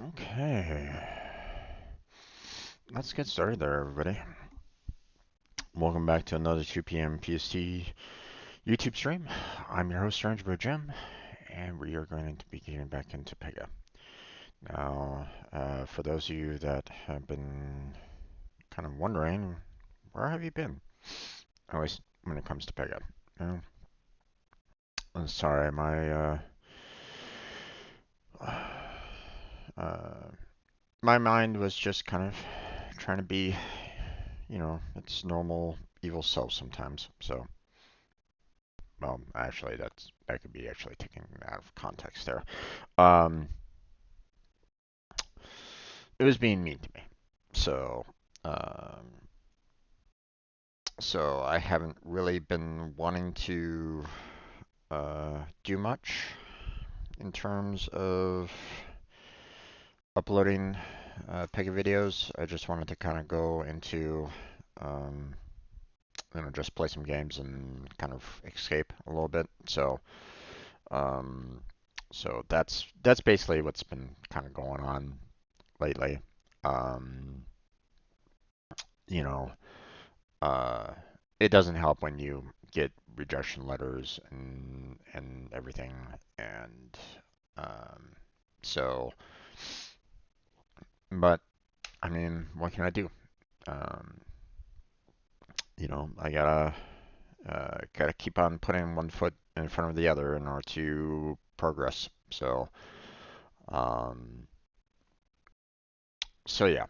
Okay, let's get started there, everybody. Welcome back to another 2 p.m. PST YouTube stream. I'm your host, Strangebird Jim, and we are going to be getting back into Pega. Now, for those of you that have been kind of wondering, where have you been? At least when it comes to Pega. Uh, I'm sorry, uh, my mind was just kind of trying to be, its normal evil self sometimes. So, well, actually, that could be actually taken out of context there. Um, it was being mean to me. So, um, so I haven't really been wanting to do much in terms of uploading Pega videos. I just wanted to kind of go into, um, just play some games and kind of escape a little bit. Um, so that's basically what's been kind of going on lately. Um, you know, uh, it doesn't help when you get rejection letters and everything, and um, so, but I mean, what can I do? Um, I gotta keep on putting one foot in front of the other in order to progress. Um, so yeah.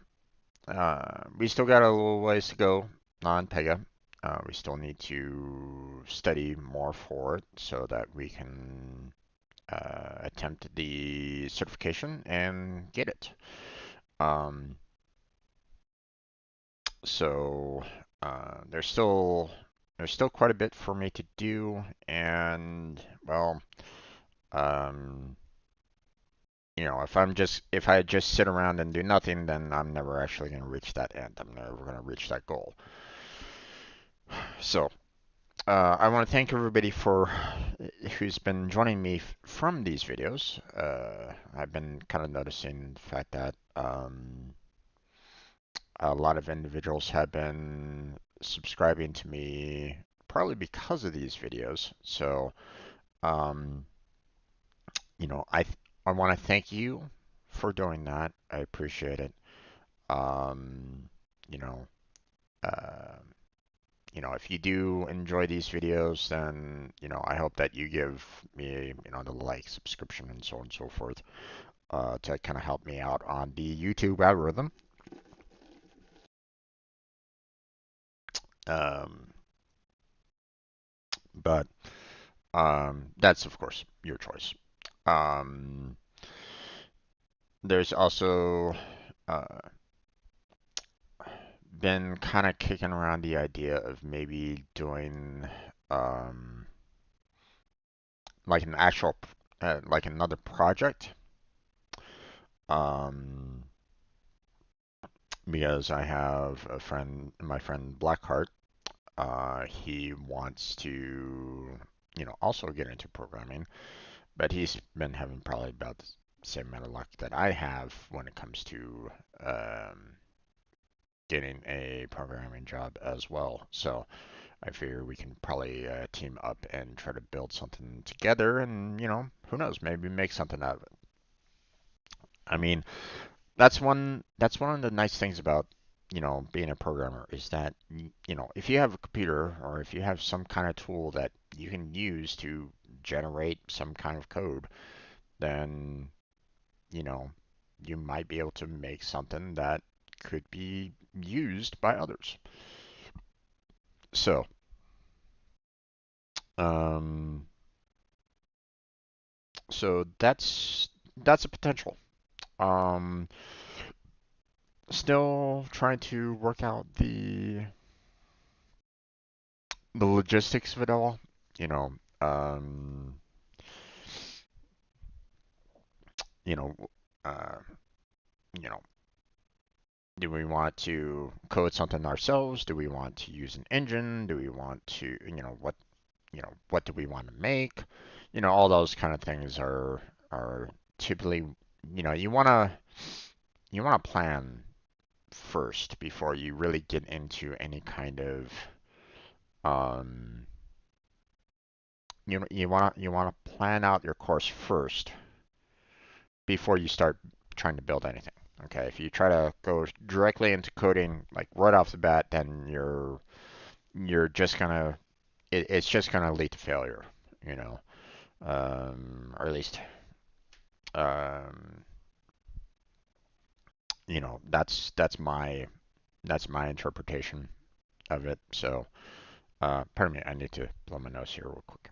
We still got a little ways to go on Pega. We still need to study more for it so that we can attempt the certification and get it. Um, so there's still quite a bit for me to do, and well, um, if I just sit around and do nothing, then I'm never actually going to reach that end. I'm never going to reach that goal. So I want to thank everybody for who's been joining me from these videos. I've been kind of noticing the fact that a lot of individuals have been subscribing to me probably because of these videos. So, um, you know, I I want to thank you for doing that. I appreciate it. Um, you know, uh, if you do enjoy these videos, then, I hope that you give me, the like, subscription, and so on and so forth, to kind of help me out on the YouTube algorithm. Um, but that's, of course, your choice. Um, there's also uh, been kind of kicking around the idea of maybe doing um, like an actual, like another project. Um, because I have a friend, my friend Blackheart. He wants to, also get into programming, but he's been having probably about the same amount of luck that I have when it comes to getting a programming job as well. So I figure we can probably team up and try to build something together, and who knows, maybe make something out of it. I mean, that's one of the nice things about being a programmer is that if you have a computer or if you have some kind of tool that you can use to generate some kind of code, then you know you might be able to make something that could be used by others. So um so that's a potential. um Still trying to work out the logistics of it all. You know, um, you know, uh, you know, do we want to code something ourselves? Do we want to use an engine? Do we want to, what do we want to make? All those kind of things are typically you wanna plan first before you really get into any kind of um you wanna plan out your course first before you start trying to build anything. Okay, if you try to go directly into coding like right off the bat, then you're just gonna it's just gonna lead to failure, you know, or at least um, that's my interpretation of it. So, pardon me, I need to blow my nose here real quick.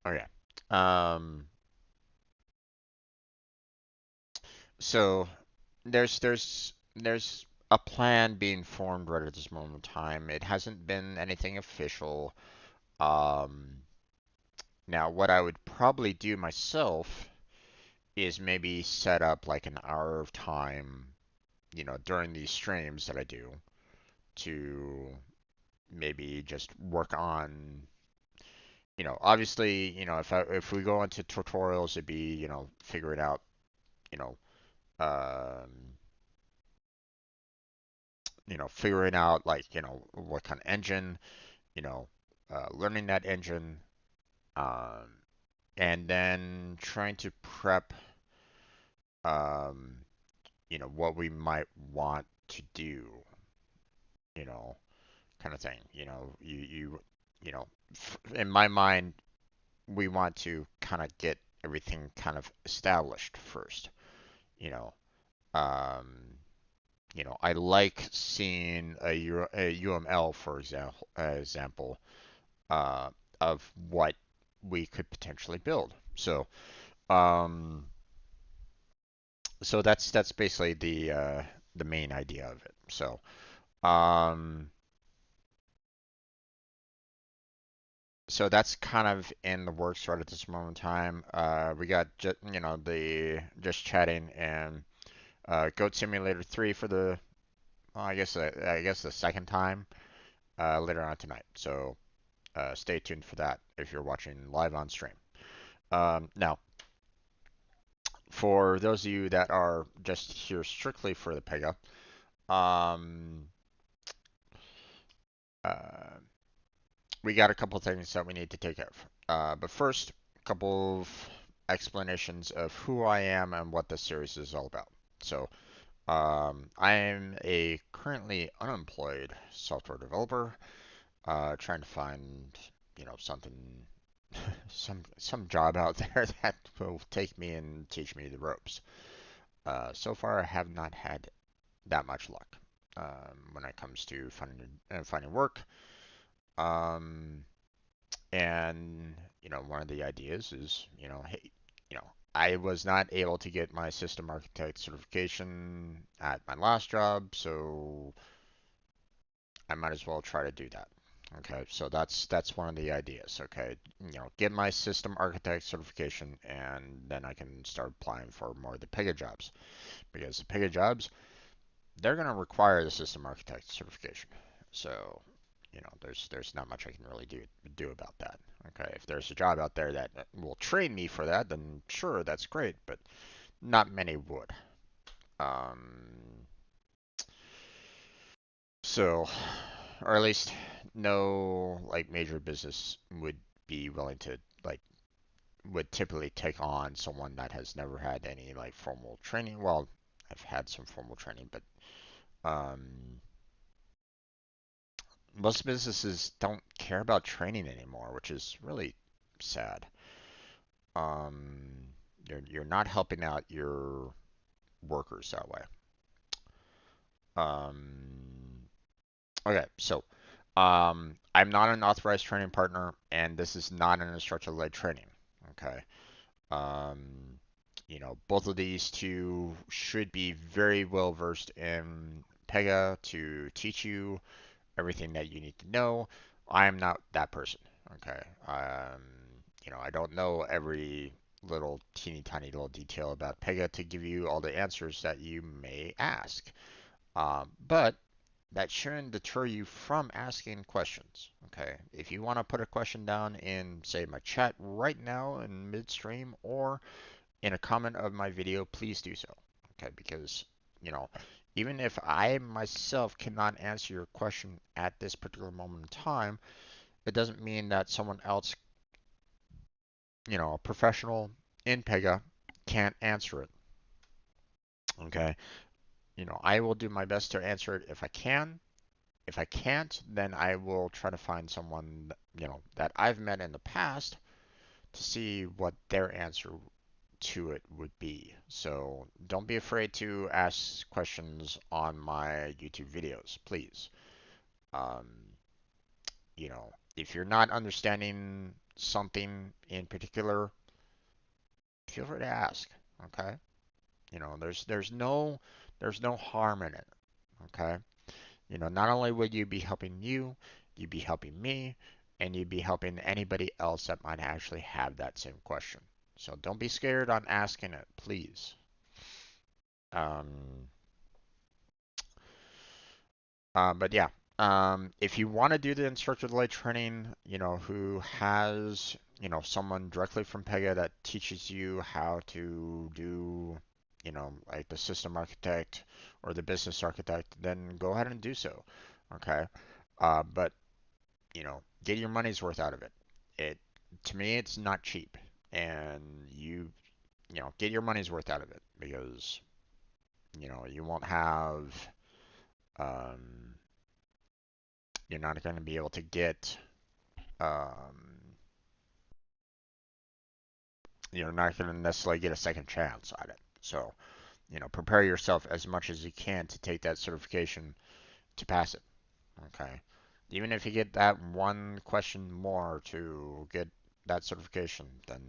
Okay. Um, so there's a plan being formed right at this moment in time. It hasn't been anything official. Um, Now, what I would probably do myself is maybe set up like an hour of time, during these streams that I do to maybe just work on, obviously, if we go into tutorials, it'd be, figuring out, you know, um, figuring out like, what kind of engine, you know, learning that engine, um, and then trying to prep, um, what we might want to do, you know, kind of thing. In my mind, we want to kind of get everything kind of established first, you know. Um, I like seeing a UML, for example, uh, of what we could potentially build. Um, so that's basically the main idea of it. Um, so that's kind of in the works right at this moment in time. We got just the just chatting and Goat Simulator 3 for the well, I guess the second time later on tonight. So stay tuned for that if you're watching live on stream. Now, for those of you that are just here strictly for the Pega, um, uh, we got a couple things that we need to take care of. But first, a couple of explanations of who I am and what this series is all about. So, I am a currently unemployed software developer, trying to find, something, some job out there that will take me and teach me the ropes. So far, I have not had that much luck when it comes to finding work. Um, And, one of the ideas is, hey, I was not able to get my system architect certification at my last job, so I might as well try to do that. Okay, so that's one of the ideas. Okay, get my system architect certification, and then I can start applying for more of the Pega jobs because the Pega jobs they're going to require the system architect certification. So, there's not much I can really do about that. Okay, if there's a job out there that will train me for that, then sure, that's great, but not many would. Um, so, or at least no like major business would be willing to like would typically take on someone that has never had any like formal training. Well, I've had some formal training, but um, most businesses don't care about training anymore, which is really sad. Um, you're not helping out your workers that way. Um, okay, so I'm not an authorized training partner, and this is not an instructor-led training. Okay. Um, both of these two should be very well versed in Pega to teach you everything that you need to know. I am not that person. Okay. I don't know every little teeny tiny little detail about Pega to give you all the answers that you may ask. But that shouldn't deter you from asking questions. Okay. If you want to put a question down in, say, my chat right now in midstream or in a comment of my video, please do so. Okay. Because, you know, even if I myself cannot answer your question at this particular moment in time, it doesn't mean that someone else, a professional in Pega, can't answer it. Okay. I will do my best to answer it if I can. If I can't, then I will try to find someone, that I've met in the past to see what their answer to it would be. So don't be afraid to ask questions on my YouTube videos, please. Um, if you're not understanding something in particular, feel free to ask. Okay? There's no harm in it. Okay? Not only would you be helping you, you'd be helping me, and you'd be helping anybody else that might actually have that same question. So don't be scared on asking it, please. Um, but yeah, if you want to do the instructor delay training, who has, someone directly from Pega that teaches you how to do, like the system architect or the business architect, then go ahead and do so. Okay. But get your money's worth out of it. It to me, it's not cheap, and get your money's worth out of it because you won't have, um, you're not going to be able to get, um, you're not going to necessarily get a second chance at it. So prepare yourself as much as you can to take that certification to pass it. Okay. Even if you get that one question more to get that certification, then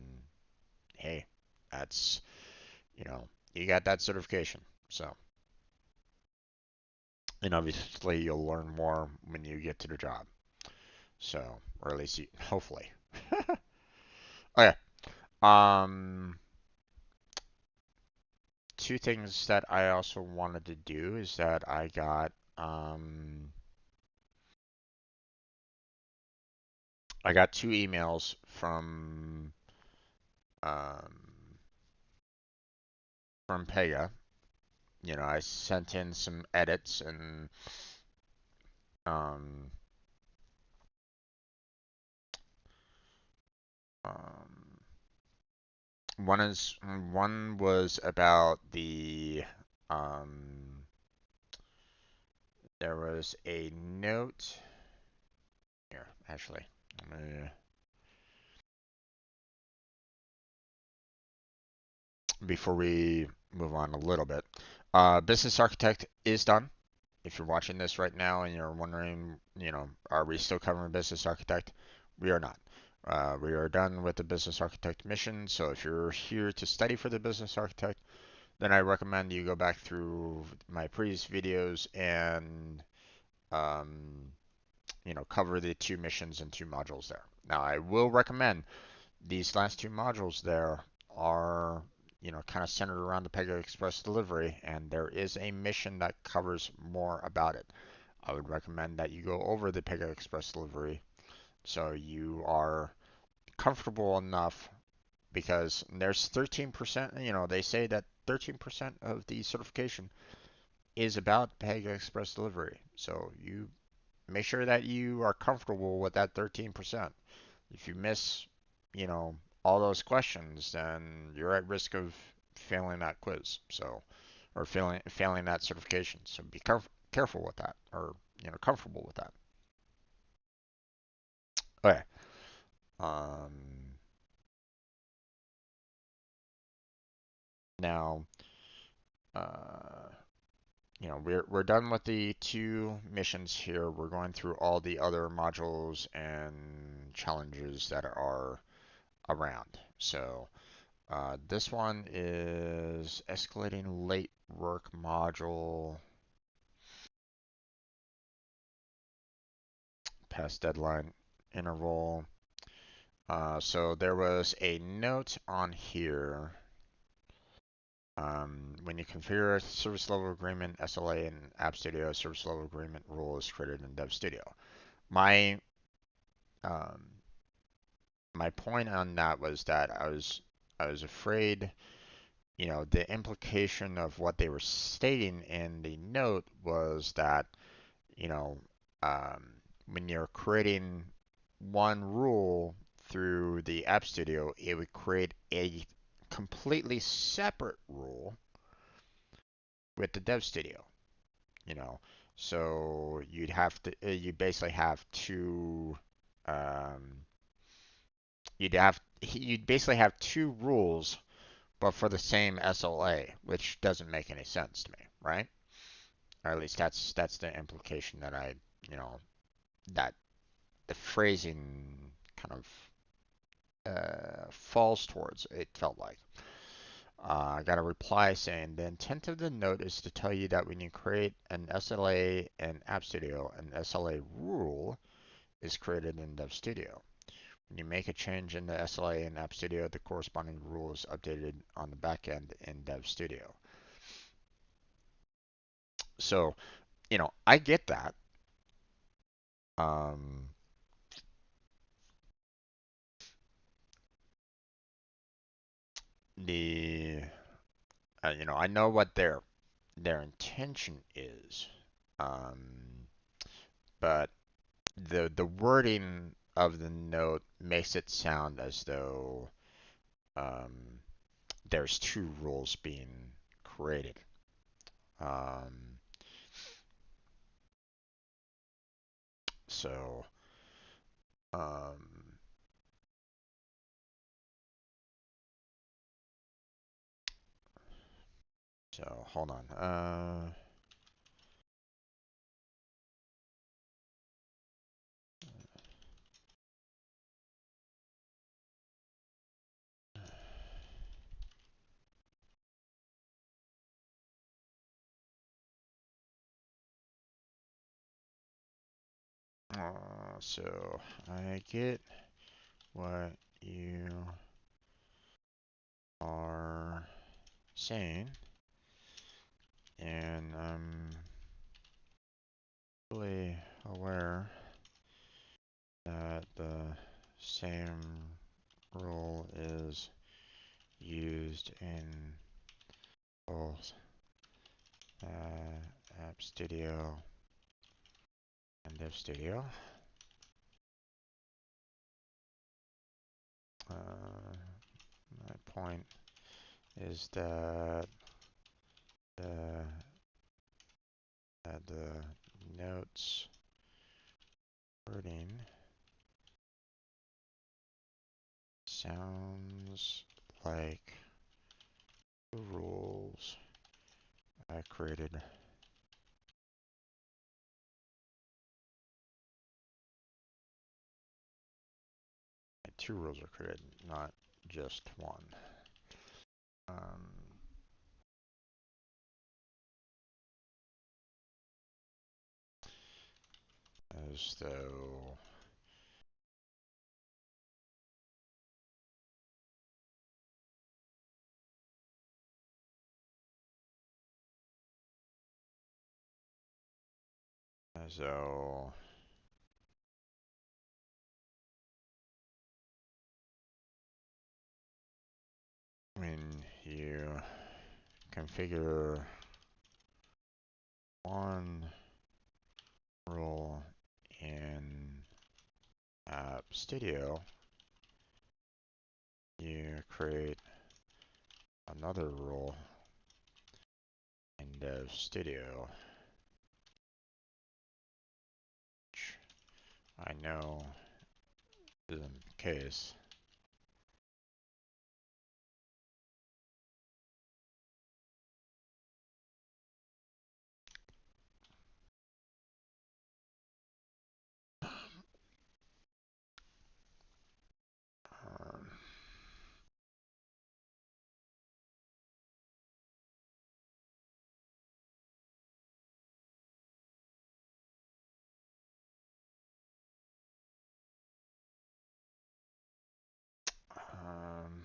hey, that's, you got that certification. So, and obviously you'll learn more when you get to the job. So, or at least you, hopefully. Okay. Um, Two things that I also wanted to do is that I got two emails um, from Pega. I sent in some edits and um, um, one was about um there was a note here actually. Before we move on a little bit, business architect is done. If you're watching this right now and you're wondering, are we still covering business architect? We are not. We are done with the business architect mission. So if you're here to study for the business architect, then I recommend you go back through my previous videos and um, cover the two missions and two modules there. Now, I will recommend these last two modules there are, kind of centered around the Pega Express delivery, and there is a mission that covers more about it. I would recommend that you go over the Pega Express delivery so you are comfortable enough because there's 13%, they say that 13% of the certification is about Pega Express delivery. So you make sure that you are comfortable with that 13%. If you miss, all those questions, then you're at risk of failing that quiz. So, or failing that certification. So be careful with that, or comfortable with that. Okay. Um, Now, uh, we're done with the two missions here. We're going through all the other modules and challenges that are around. So this one is escalating late work module, past deadline interval. So there was a note on here. When you configure a service level agreement, SLA in App Studio, service level agreement rule is created in Dev Studio. My um, my point on that was that I was afraid, the implication of what they were stating in the note was that, you know, um, when you're creating one rule through the App Studio, it would create a completely separate rule with the Dev Studio, you know. So you basically have um, you'd basically have two rules, but for the same SLA, which doesn't make any sense to me, right? Or at least that's the implication that that the phrasing kind of falls towards. It felt like. I got a reply saying the intent of the note is to tell you that when you create an SLA in App Studio, an SLA rule is created in Dev Studio. When you make a change in the SLA in App Studio, the corresponding rule is updated on the back end in Dev Studio. So, I get that. Um, the I know what their intention is, um, but the wording of the note makes it sound as though um, there's two rules being created. Um, so um, so hold on. So I get what you are saying, and I'm fully aware that the same rule is used in both App Studio and Dev Studio. My point is the, that the notes wording sounds like the rules I created. Two rules are created, not just one. Um, as though as though when you configure one rule in App Studio, you create another rule in Dev Studio, which I know in case. Um, um,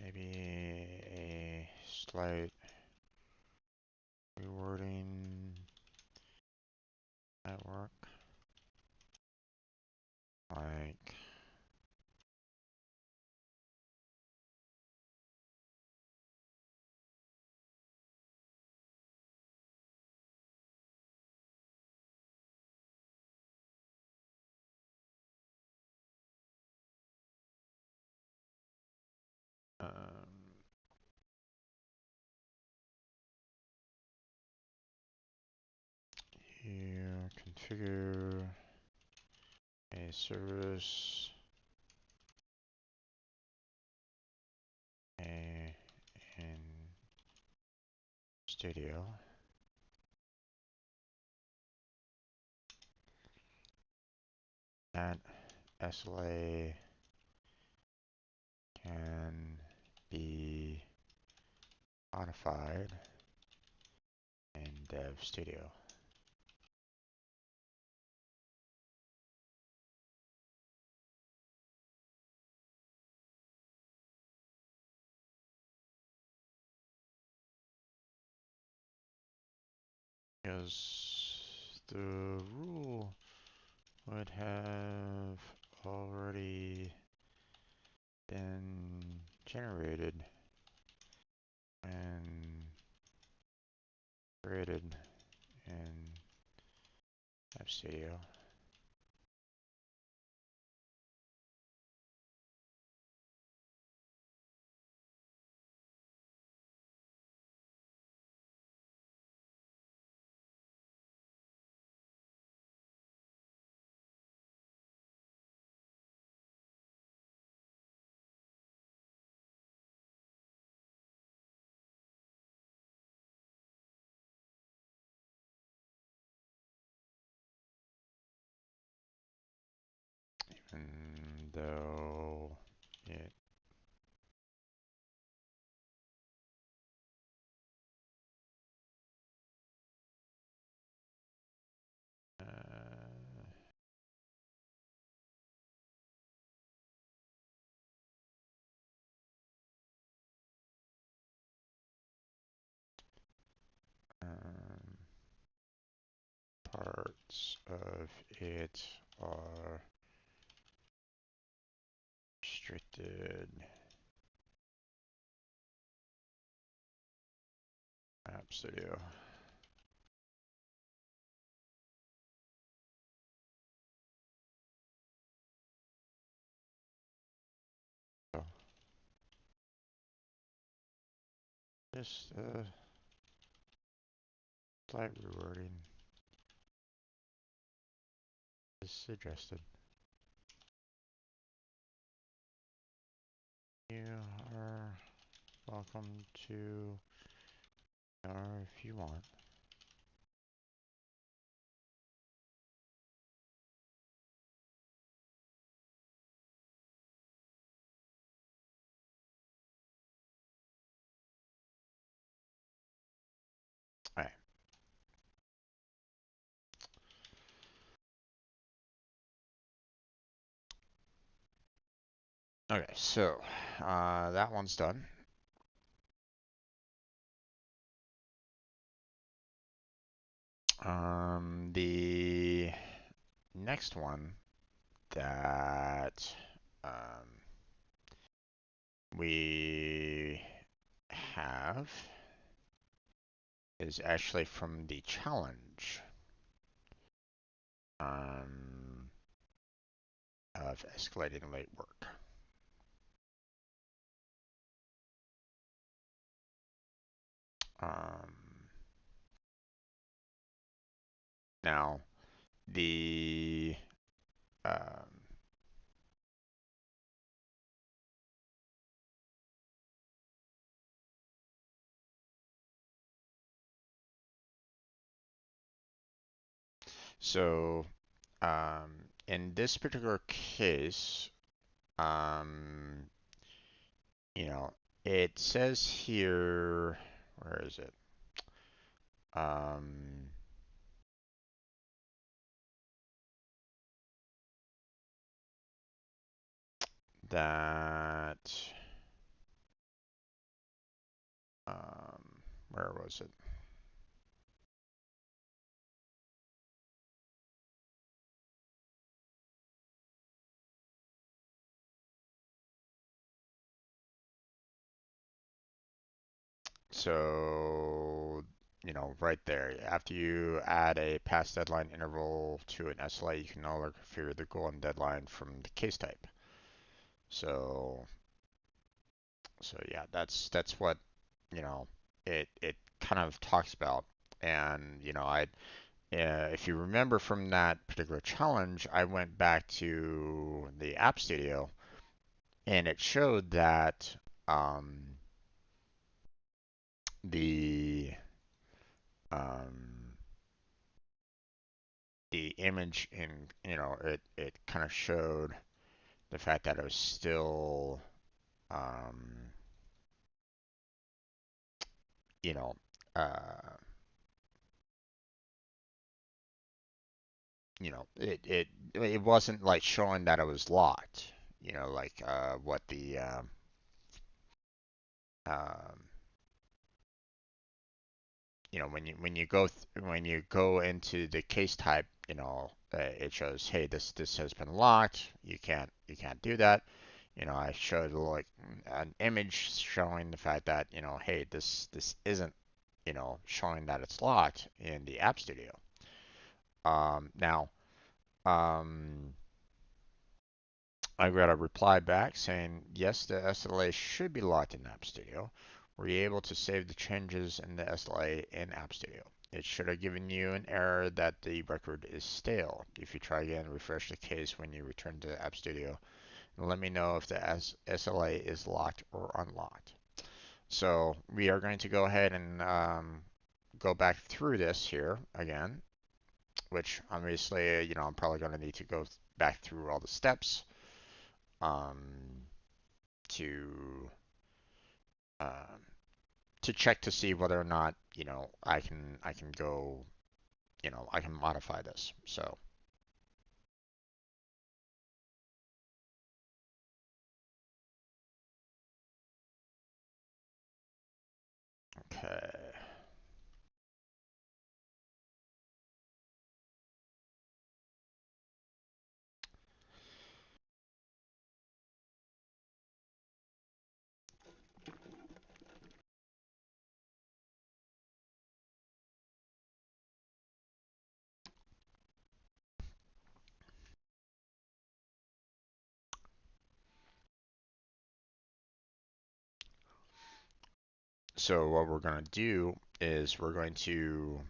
maybe a slight rewording network, like you configure a service a in Studio that SLA can be modified in Dev Studio. Because the rule would have already been generated and created in App Studio. Even though it um, parts of it are restricted App Studio. So just slight rewording is suggested. You are welcome to if you want. All right. Okay, so that one's done. The next one that um, we have is actually from the challenge um, of escalating late work. Um, Now, the um, so in this particular case, um, you know, it says here, where is it? Um, that where was it? So, right there, after you add a past deadline interval to an SLA, you can no longer configure the goal and deadline from the case type. So, so yeah, that's what, you know, it kind of talks about. And, if you remember from that particular challenge, I went back to the App Studio and it showed that um, the um, the image in it kind of showed the fact that it was still um, you know uh, it wasn't like showing that it was locked, like what the um, when you go into the case type, it shows, hey, this has been locked. You can't do that. I showed like an image showing the fact that, hey, this isn't, showing that it's locked in the App Studio. Now, um, I got a reply back saying, yes, the SLA should be locked in App Studio. Were you able to save the changes in the SLA in App Studio? It should have given you an error that the record is stale. If you try again, refresh the case when you return to App Studio, and let me know if the SLA is locked or unlocked. So we are going to go ahead and go back through this here again, which obviously, I'm probably going to need to go back through all the steps um, to um, to check to see whether or not I can go I can modify this. So okay, so what we're going to do is we're going to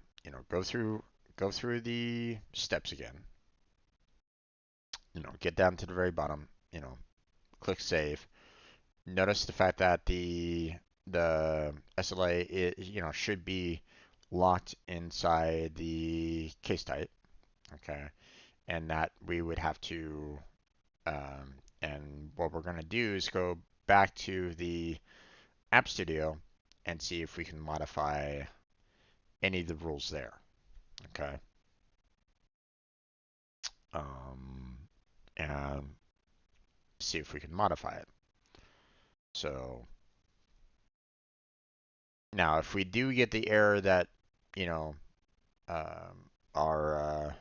go through the steps again. Get down to the very bottom. Click save. Notice the fact that the SLA should be locked inside the case type. Okay, and that we would have to and what we're going to do is go back to the App Studio and see if we can modify any of the rules there. Okay. Um, and see if we can modify it. So now, if we do get the error that, you know, our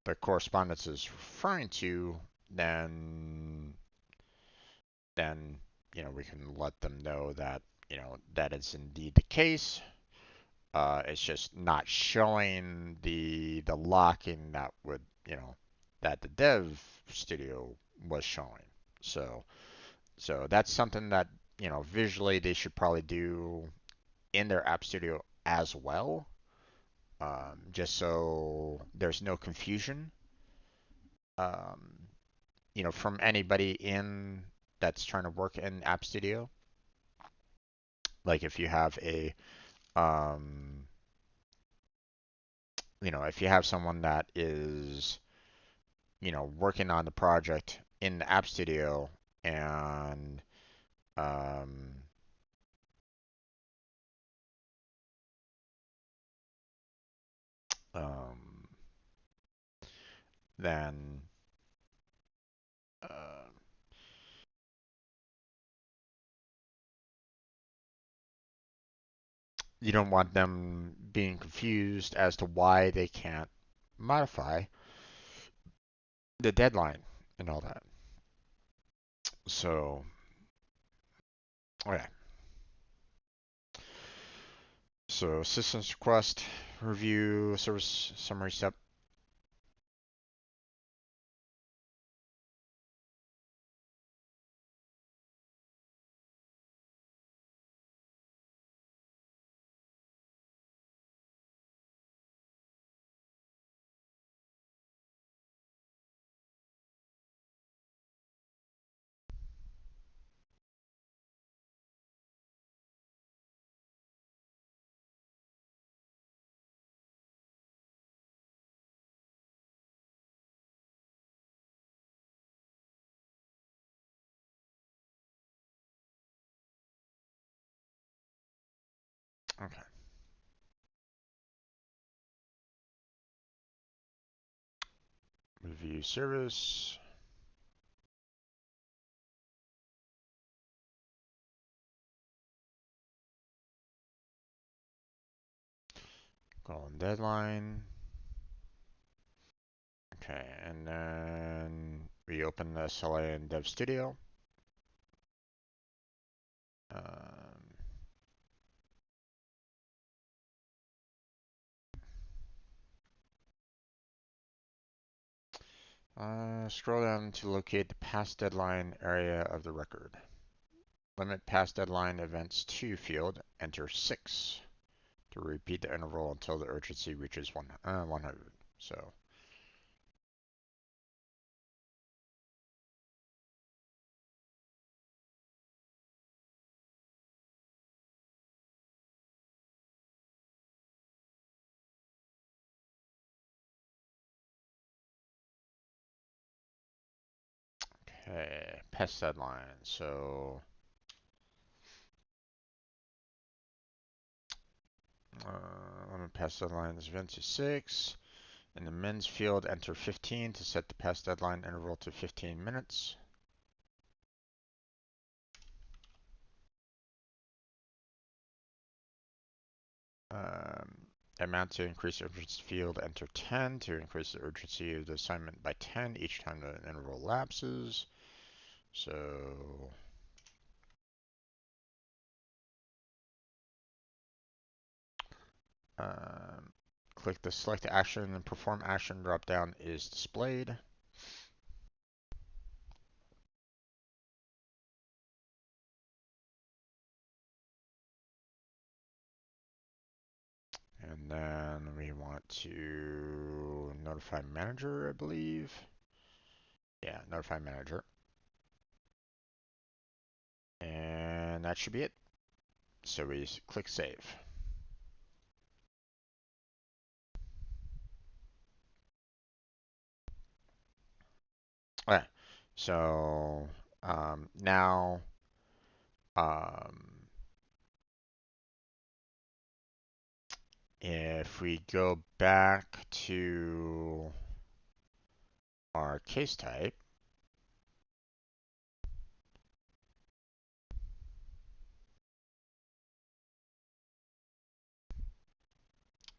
the correspondence is referring to, then then we can let them know that that is indeed the case. It's just not showing the locking that would that the dev studio was showing. So that's something that visually they should probably do in their app studio as well, just so there's no confusion. Um, from anybody in that's trying to work in App Studio. Like if you have um, if you have someone that is, working on the project in the App Studio and um, um, then uh, you don't want them being confused as to why they can't modify the deadline and all that. So, okay. So, systems request, review, service summary step. Okay. Review service. Call and deadline. Okay, and then we open the SLA in Dev Studio. Um, scroll down to locate the past deadline area of the record. Limit past deadline events to field. Enter 6 to repeat the interval until the urgency reaches 100. So, okay, past deadline. So, limit past deadline event to 6. In the men's field, enter 15 to set the past deadline interval to 15 minutes. Amount to increase urgency field, enter 10 to increase the urgency of the assignment by 10 each time the interval lapses. So, um, click the select action and perform action drop down is displayed. And then we want to notify manager, I believe. Yeah, notify manager. And that should be it. So we click save. Okay, so now um, if we go back to our case type,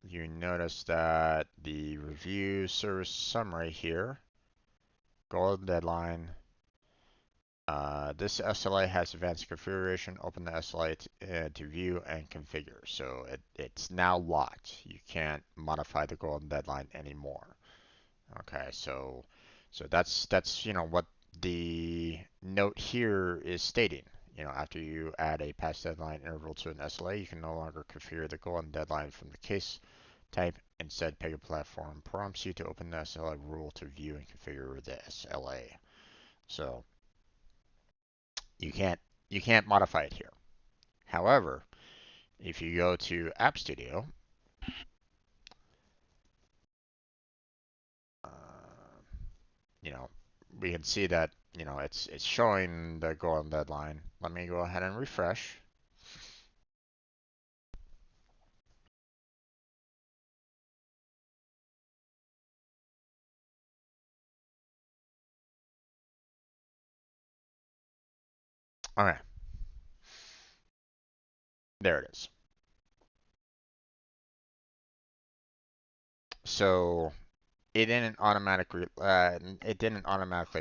you notice that the review service summary here, golden deadline, this SLA has advanced configuration. Open the SLA to view and configure. So it's now locked. You can't modify the golden deadline anymore. Okay, so that's what the note here is stating. After you add a past deadline interval to an SLA, you can no longer configure the golden deadline from the case type. Instead, Pega platform prompts you to open the SLA rule to view and configure the SLA. So you can't modify it here. However, if you go to App Studio, uh, you know, we can see that it's showing the golden deadline. Let me go ahead and refresh. Okay, there it is. So it didn't automatically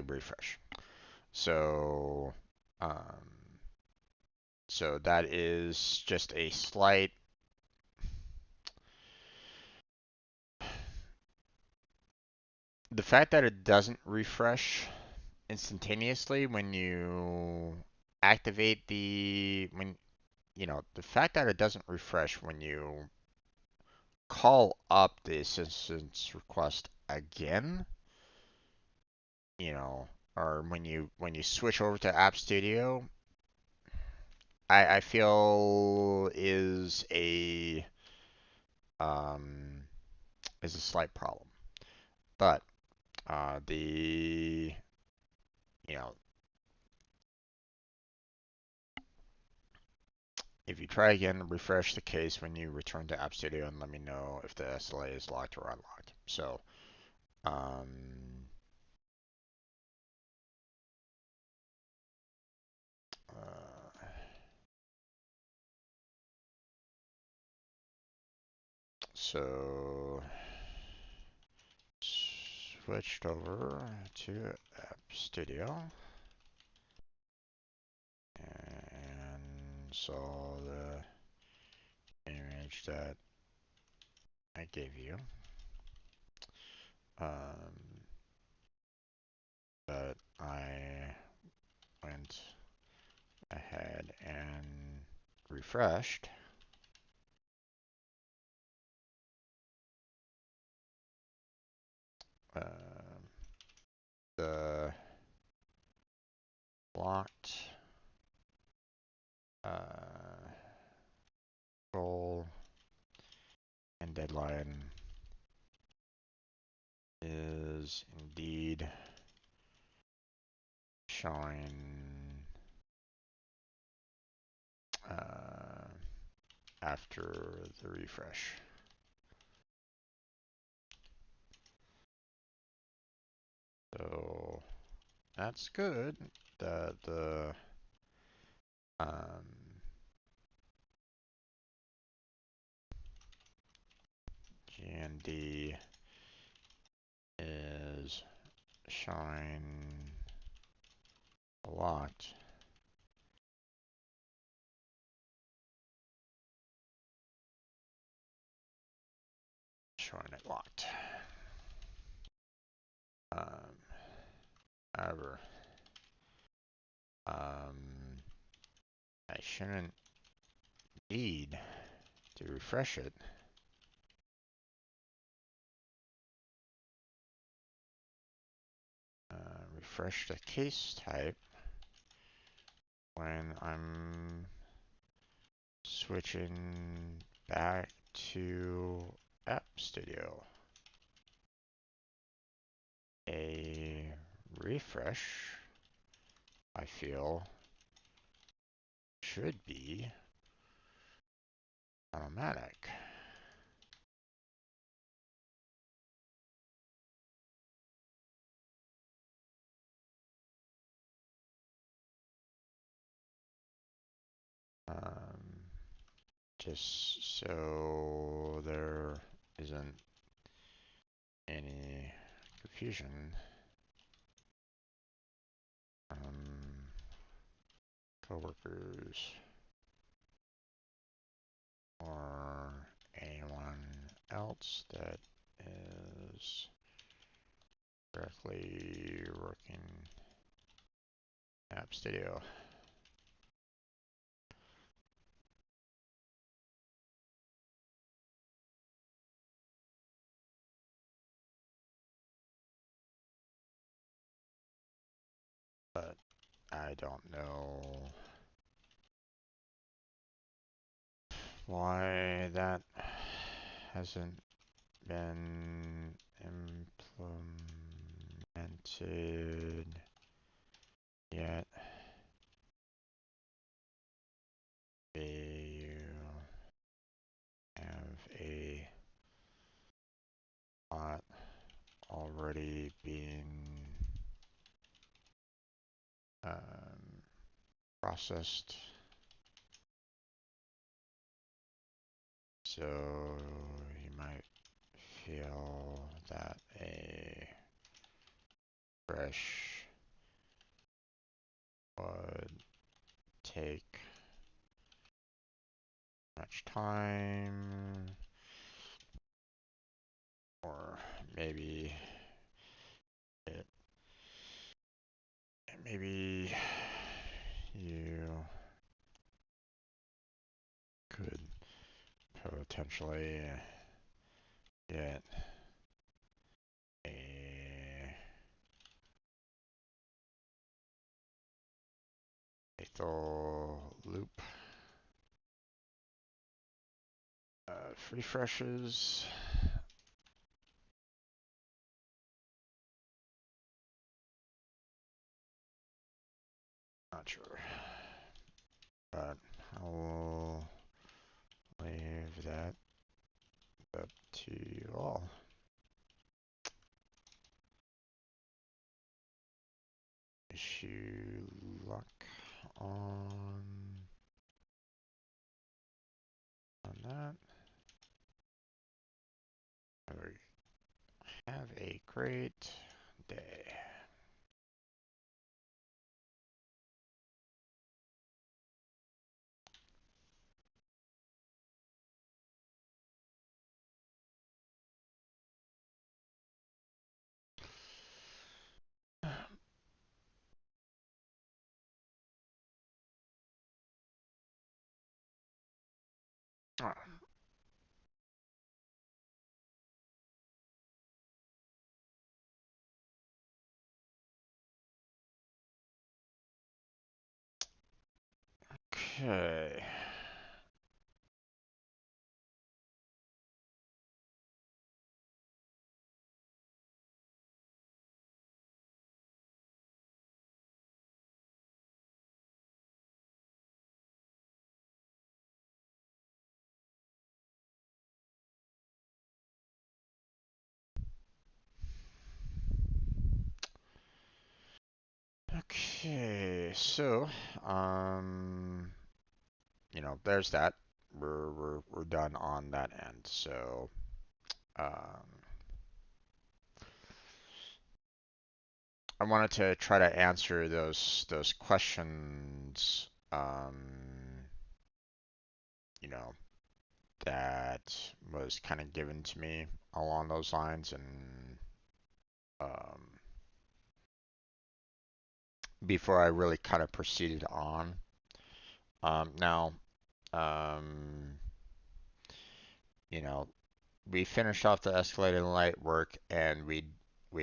refresh. So um, so that is just a slight. The fact that it doesn't refresh instantaneously when you activate the fact that it doesn't refresh when you call up the assistance request again, you know, or when you switch over to App Studio, I feel um is a slight problem. But the you know if you try again, refresh the case when you return to App Studio and let me know if the SLA is locked or unlocked. So um, uh, so switched over to App Studio and saw the image that I gave you. Um, but I went ahead and refreshed. The blocked goal and deadline is indeed showing after the refresh. So that's good. The um, GND is showing locked. Showing it locked. Um, however, I shouldn't need to refresh it. Refresh the case type when I'm switching back to App Studio. A refresh, I feel, should be automatic. Um, just so there isn't any confusion, coworkers or anyone else that is directly working App Studio. But I don't know why that hasn't been implemented yet. You have a lot already been processed, so you might feel that a fresh would take much time, or maybe it, maybe you could potentially get a lethal loop refreshes. Not sure, but I will leave that up to you all. Wish you luck on that. Have a great day. Okay. Okay, so there's that. We're done on that end. So um, I wanted to try to answer those questions. You know, that was kind of given to me along those lines, and um, before I really kind of proceeded on. Now, um, you know, we finished off the escalated light work, and we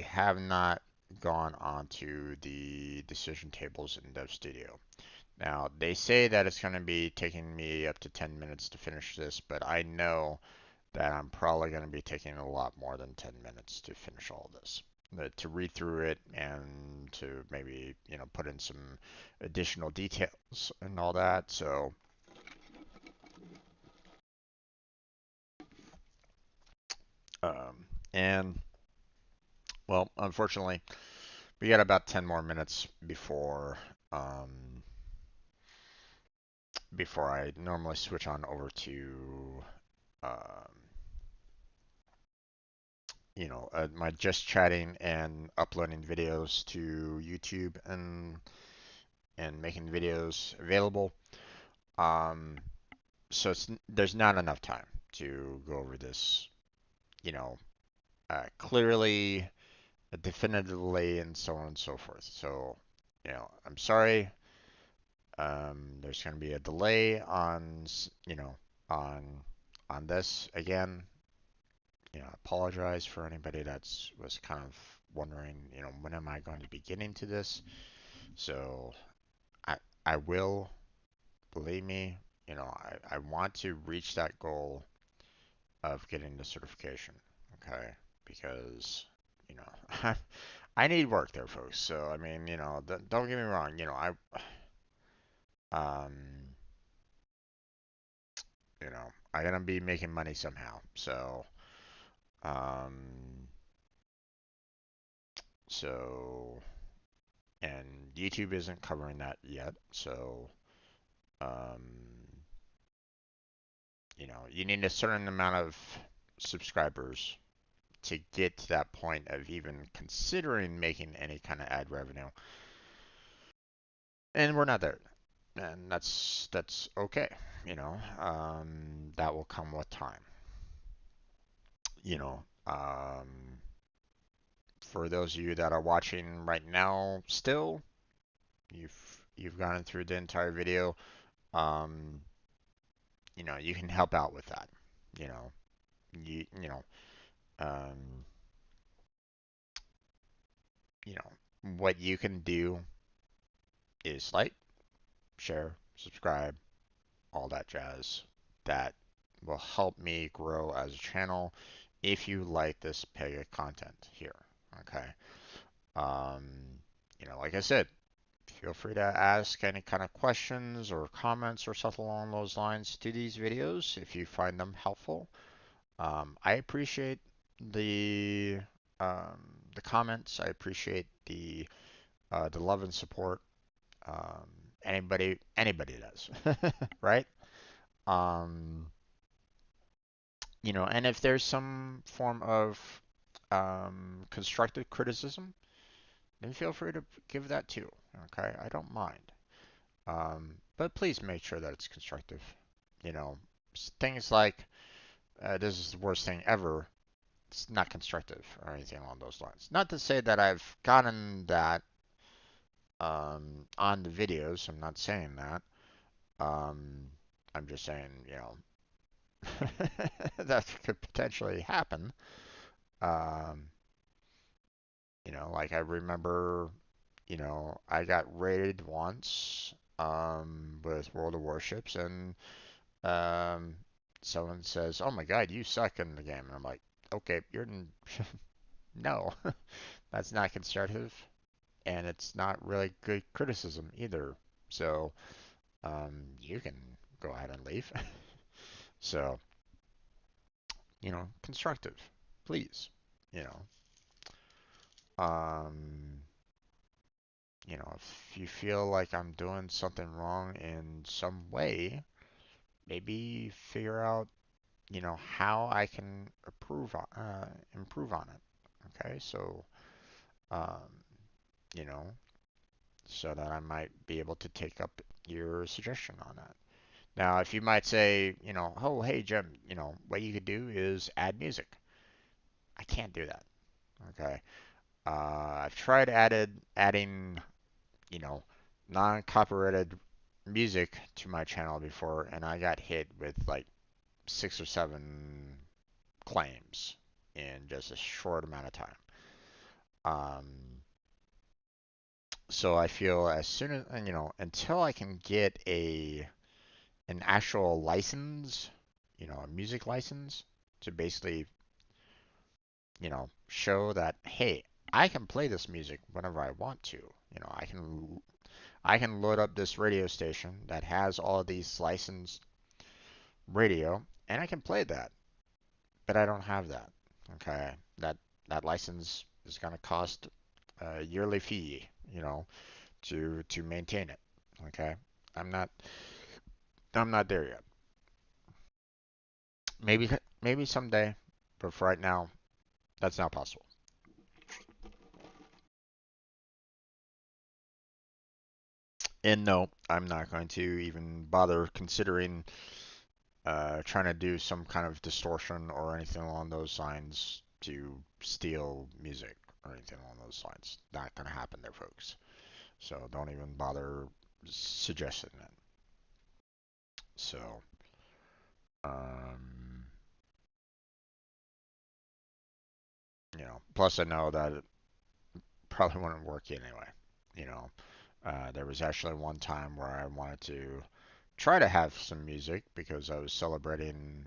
have not gone on to the decision tables in Dev Studio. Now, they say that it's going to be taking me up to 10 minutes to finish this, but I know that I'm probably going to be taking a lot more than 10 minutes to finish all this. To read through it and to maybe, put in some additional details and all that. So, um, and well, unfortunately, we got about 10 more minutes before I normally switch on over to um, my just chatting and uploading videos to YouTube and making videos available. Um, so there's not enough time to go over this, you know, clearly, definitively, and so on and so forth. So, I'm sorry. There's going to be a delay on on this again. Apologize for anybody that's was kind of wondering, when am I going to be getting to this? So I I will, believe me, I want to reach that goal of getting the certification. Okay, because I need work there, folks. So I mean, don't get me wrong. Um, I'm gonna be making money somehow. Um, so, and YouTube isn't covering that yet. So, um, you need a certain amount of subscribers to get to that point of even considering making any kind of ad revenue. And we're not there. And that's okay. That will come with time. You know, um, for those of you that are watching right now, still, you've gone through the entire video. Um, you can help out with that. You know, you know, um, what you can do is like, share, subscribe, all that jazz. That will help me grow as a channel if you like this Pega content here. Okay. Um, like I said, feel free to ask any kind of questions or comments or stuff along those lines to these videos if you find them helpful. I appreciate the the comments. I appreciate the love and support. Um, anybody does, right? Um, and if there's some form of constructive criticism, then feel free to give that too. Okay, I don't mind. But please make sure that it's constructive. You know, things like this is the worst thing ever. It's not constructive or anything along those lines. Not to say that I've gotten that on the videos. I'm not saying that. Um, I'm just saying, that could potentially happen. Um, like I remember, I got raided once with World of Warships, and um, someone says, "Oh my God, you suck in the game," and I'm like, "Okay, no, that's not constructive, and it's not really good criticism either. So you can go ahead and leave." So constructive, please. You um, if you feel like I'm doing something wrong in some way, maybe figure out, how I can improve on it. Okay, so um, you know, so that I might be able to take up your suggestion on that. Now, if you might say, oh, hey, Jim, what you could do is add music. I can't do that. Okay. I've tried adding, you know, non-copyrighted music to my channel before, and I got hit with like 6 or 7 claims in just a short amount of time. So I feel as soon as, until I can get an actual license, a music license to basically, show that, hey, I can play this music whenever I want to. I can load up this radio station that has all of these licensed radio, and I can play that, but I don't have that. Okay, that license is going to cost a yearly fee, to maintain it. Okay, I'm not I'm not there yet. Maybe someday, but for right now, That's not possible. And no, I'm not going to even bother considering trying to do some kind of distortion or anything along those lines to steal music or anything along those lines. Not going to happen there, folks. So don't even bother suggesting that. So, um, plus I know that it probably wouldn't work anyway. You know, there was actually one time where I wanted to try to have some music because I was celebrating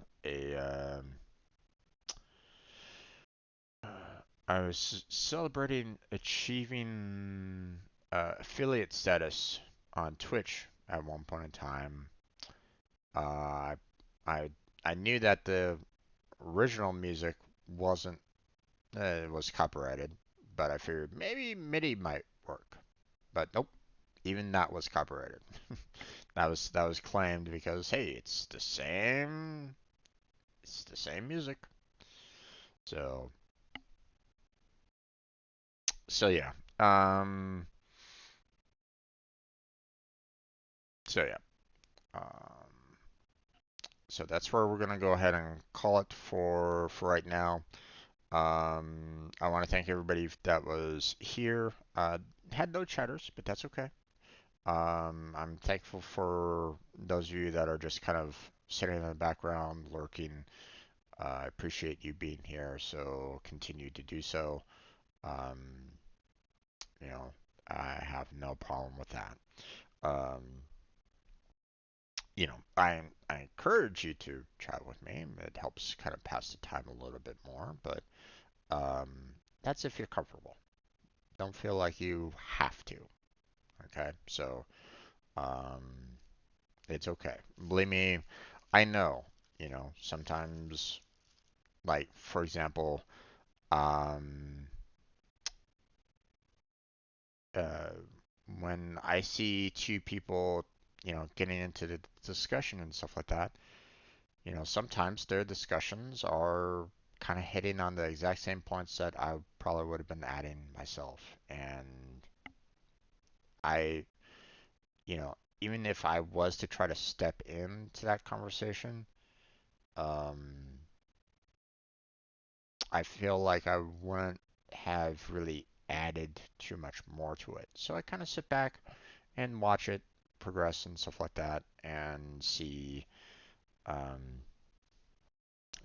I was celebrating achieving affiliate status on Twitch at one point in time. Uh, I I knew that the original music wasn't was copyrighted, but I figured maybe MIDI might work. But nope, even that was copyrighted. That was claimed because hey, it's the same music. So so yeah. Um so yeah. Um so that's where we're gonna go ahead and call it for right now. I want to thank everybody that was here. Had no chatters, but that's okay. I'm thankful for those of you that are just kind of sitting in the background, lurking. I appreciate you being here, so continue to do so. Um, you know, I have no problem with that. Um, I encourage you to chat with me. It helps kind of pass the time a little bit more, but um, that's if you're comfortable. Don't feel like you have to. Okay, so um, it's okay. Believe me, I know. Sometimes, like for example, um, uh, when I see two people, getting into the discussion and stuff like that, sometimes their discussions are kind of hitting on the exact same points that I probably would have been adding myself. And I, even if I was to try to step into that conversation, um, I feel like I wouldn't have really added too much more to it. So I kind of sit back and watch it progress and stuff like that and um,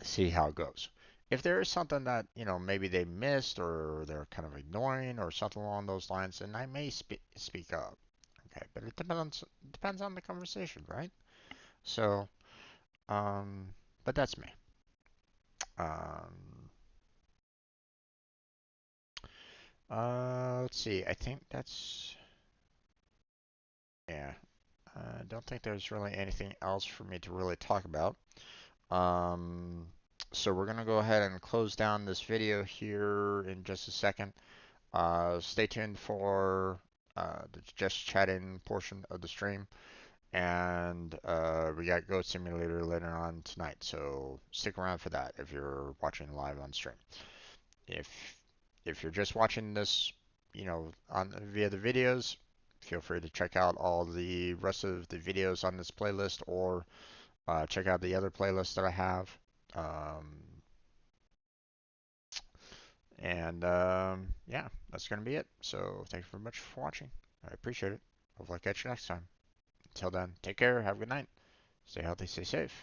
see how it goes. If there is something that, maybe they missed or they're kind of ignoring or something along those lines, then I may speak up. Okay, but it depends on the conversation, right? So, um, but that's me. Um, let's see. I think that's yeah. I don't think there's really anything else for me to really talk about. Um, so we're gonna go ahead and close down this video here in just a second. Stay tuned for the just chatting portion of the stream, and we got Goat Simulator later on tonight. So stick around for that if you're watching live on stream. If if you're just watching this, on via the videos, feel free to check out all the rest of the videos on this playlist or check out the other playlists that I have. Um, and yeah, that's going to be it. So thank you very much for watching. I appreciate it. Hopefully I catch you next time. Until then, take care. Have a good night. Stay healthy, stay safe.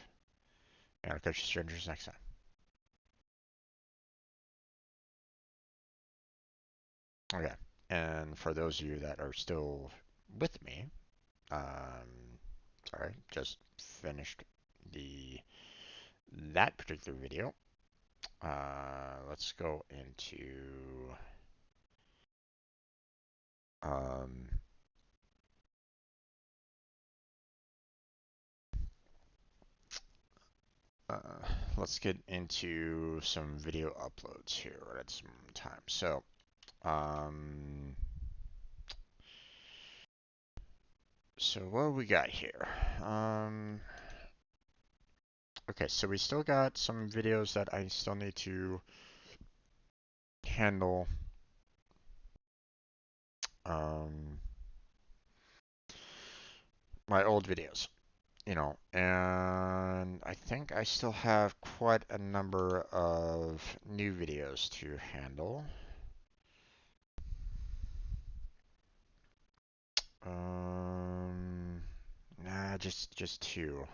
And I'll catch you strangers next time. Okay. And for those of you that are still with me, sorry, just finished the that particular video. Let's go into um, uh, let's get into some video uploads here at some time. Um, so what do we got here? Okay, so we still got some videos that I still need to handle um, my old videos, and I think I still have quite a number of new videos to handle. Um, nah, just two.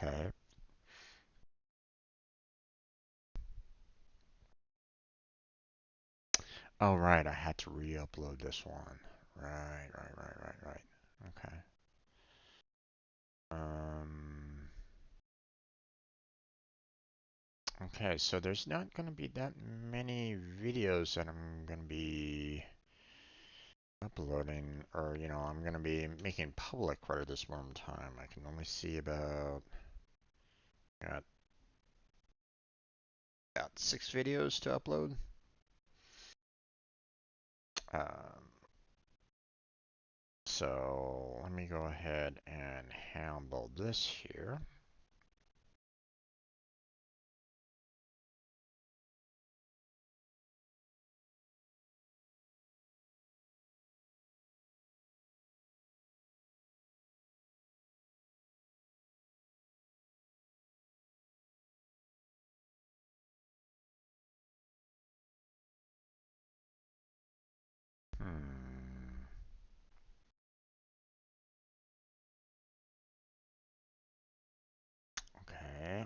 Okay. Oh, right, I had to re-upload this one. Right. Okay. Um, okay, so there's not gonna be that many videos that I'm gonna be uploading, or, I'm gonna be making public right at this moment in time. I can only see got about 6 videos to upload. Um, so let me go ahead and handle this here. Hmm. Okay.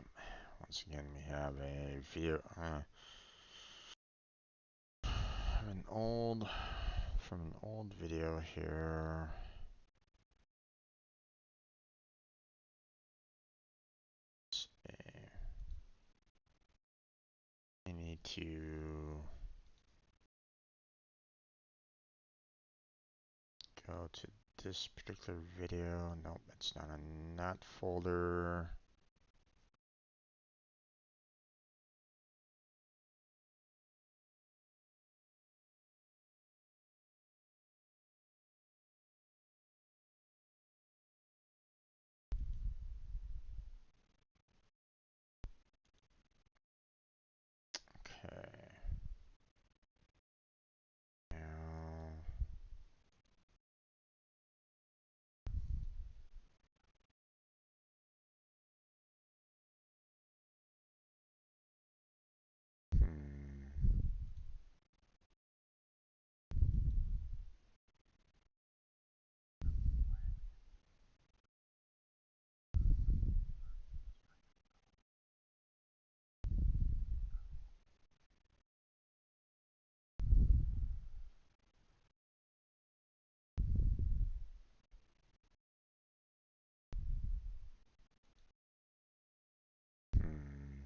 Once again, we have a video. An old from an old video here. I need to go to this particular video. Nope, it's not in that folder. Okay. Now, hmm. Hmm.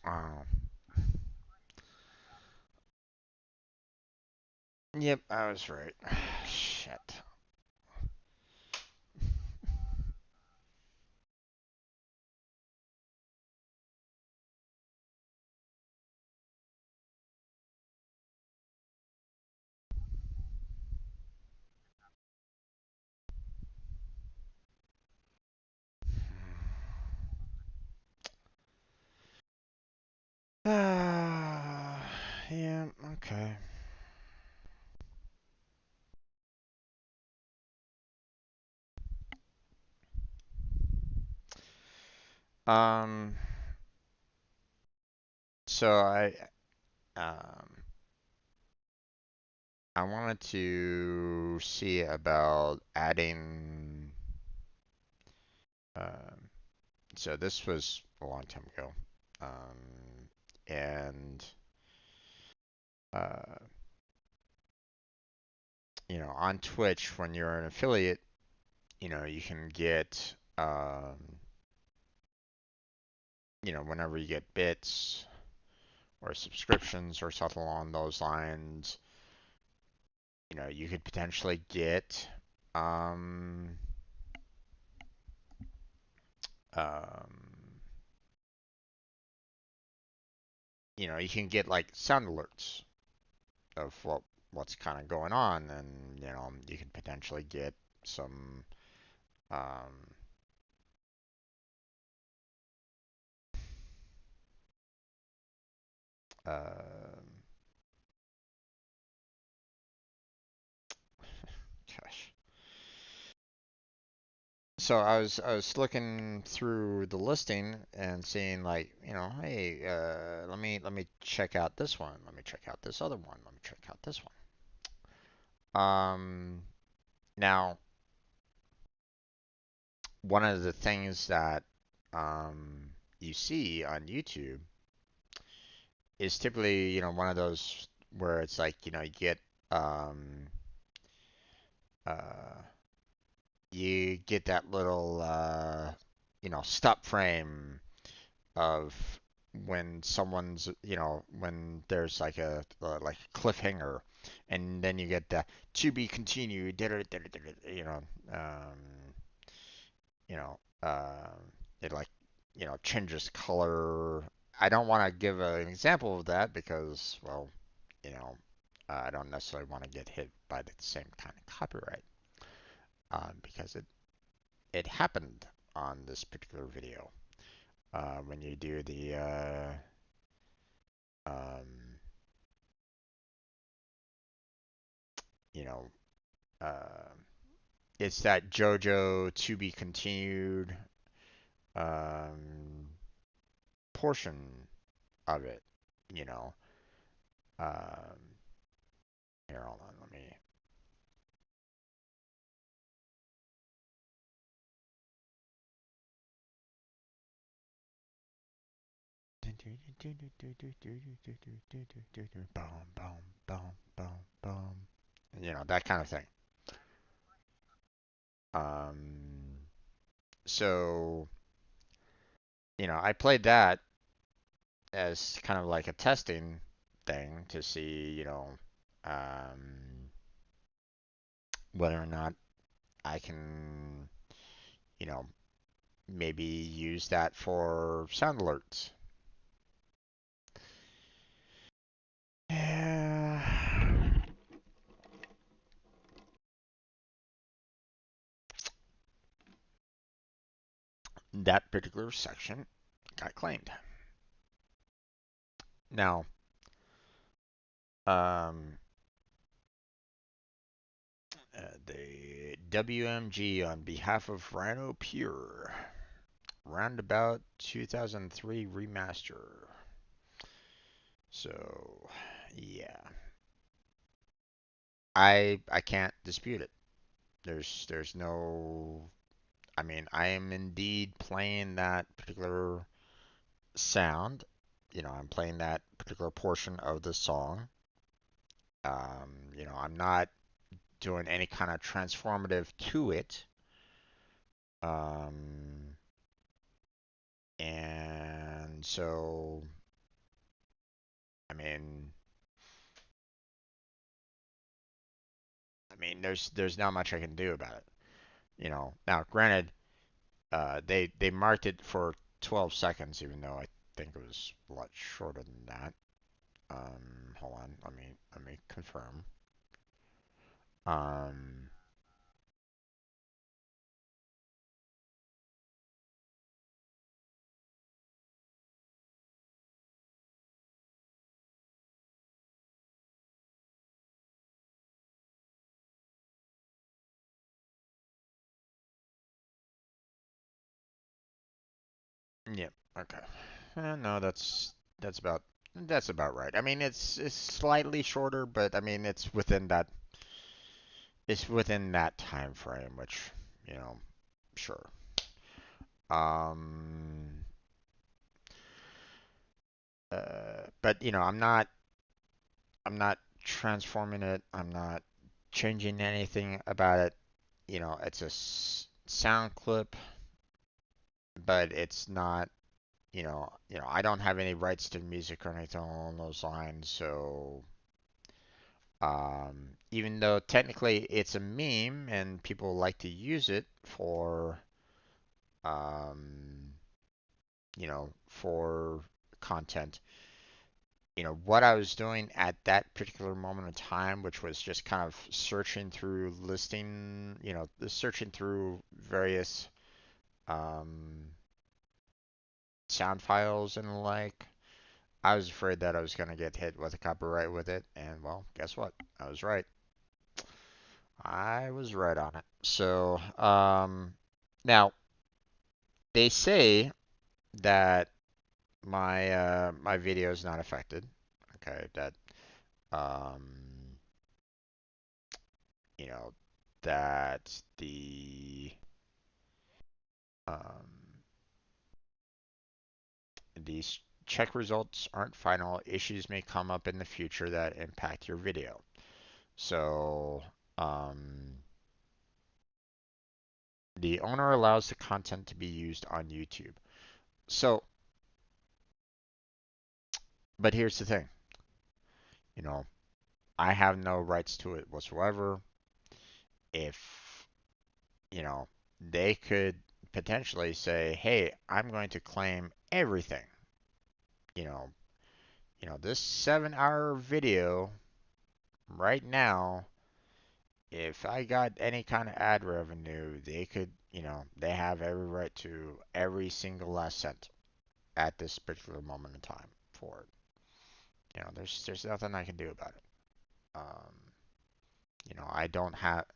Oh. Yep, I was right. Shit. Ah, yeah, okay. Um, so um, I wanted to see about adding, um, so this was a long time ago. And, uh, on Twitch, when you're an affiliate, you can get, whenever you get bits or subscriptions or something along those lines, you could potentially get, um, um, you can get like sound alerts of what's kind of going on, and you could potentially get some, um, uh, gosh. So I was looking through the listing and seeing like, hey, let me check out this one. Let me check out this other one. Let me check out this one. Now, one of the things that you see on YouTube is typically, one of those where it's like, you get um uh you get that little stop frame of when someone's, when there's like like a cliffhanger, and then you get the to be continued, um, you know, it like, changes color. I don't want to give an example of that because, well, you know, I don't necessarily want to get hit by the same kind of copyright, because it happened on this particular video. When you do the um, you know, uh, it's that JoJo to be continued um, portion of it. You know, um, here, hold on, let me. Boom, boom, boom, boom, boom. That kind of thing. Um, so, I played that as kind of like a testing thing to see, um, whether or not I can, you know, maybe use that for sound alerts. Yeah. That particular section got claimed. Now, um, the WMG on behalf of Rhino Pure, Roundabout 2003 Remaster. So, yeah, I can't dispute it. There's no. I mean, I am indeed playing that particular sound. I'm playing that particular portion of the song. I'm not doing any kind of transformative to it. Um, and so, I mean, there's not much I can do about it. Now granted, they marked it for 12 seconds, even though I think it was a lot shorter than that. Hold on, let me confirm. Um, yeah, okay. No, that's about right. I mean, it's slightly shorter, but I mean, it's within that time frame, which, you know, sure. Um, but I'm not transforming it. I'm not changing anything about it. It's just, sound clip, but it's not, I don't have any rights to music or anything along those lines. So, even though technically it's a meme and people like to use it um, for content, what I was doing at that particular moment in time, which was just kind of searching through searching through various um, sound files and the like. I was afraid that I was going to get hit with a copyright with it, and well, guess what? I was right. I was right on it. So, now they say that my video is not affected. Okay, that um, you know, that um, these check results aren't final. Issues may come up in the future that impact your video. So, um, the owner allows the content to be used on YouTube. So, but here's the thing, you know, I have no rights to it whatsoever. If, you know, they could potentially say, "Hey, I'm going to claim everything." You know, this 7-hour video right now, if I got any kind of ad revenue, they could, they have every right to every single last cent at this particular moment in time for it. There's nothing I can do about it. Um, I don't have,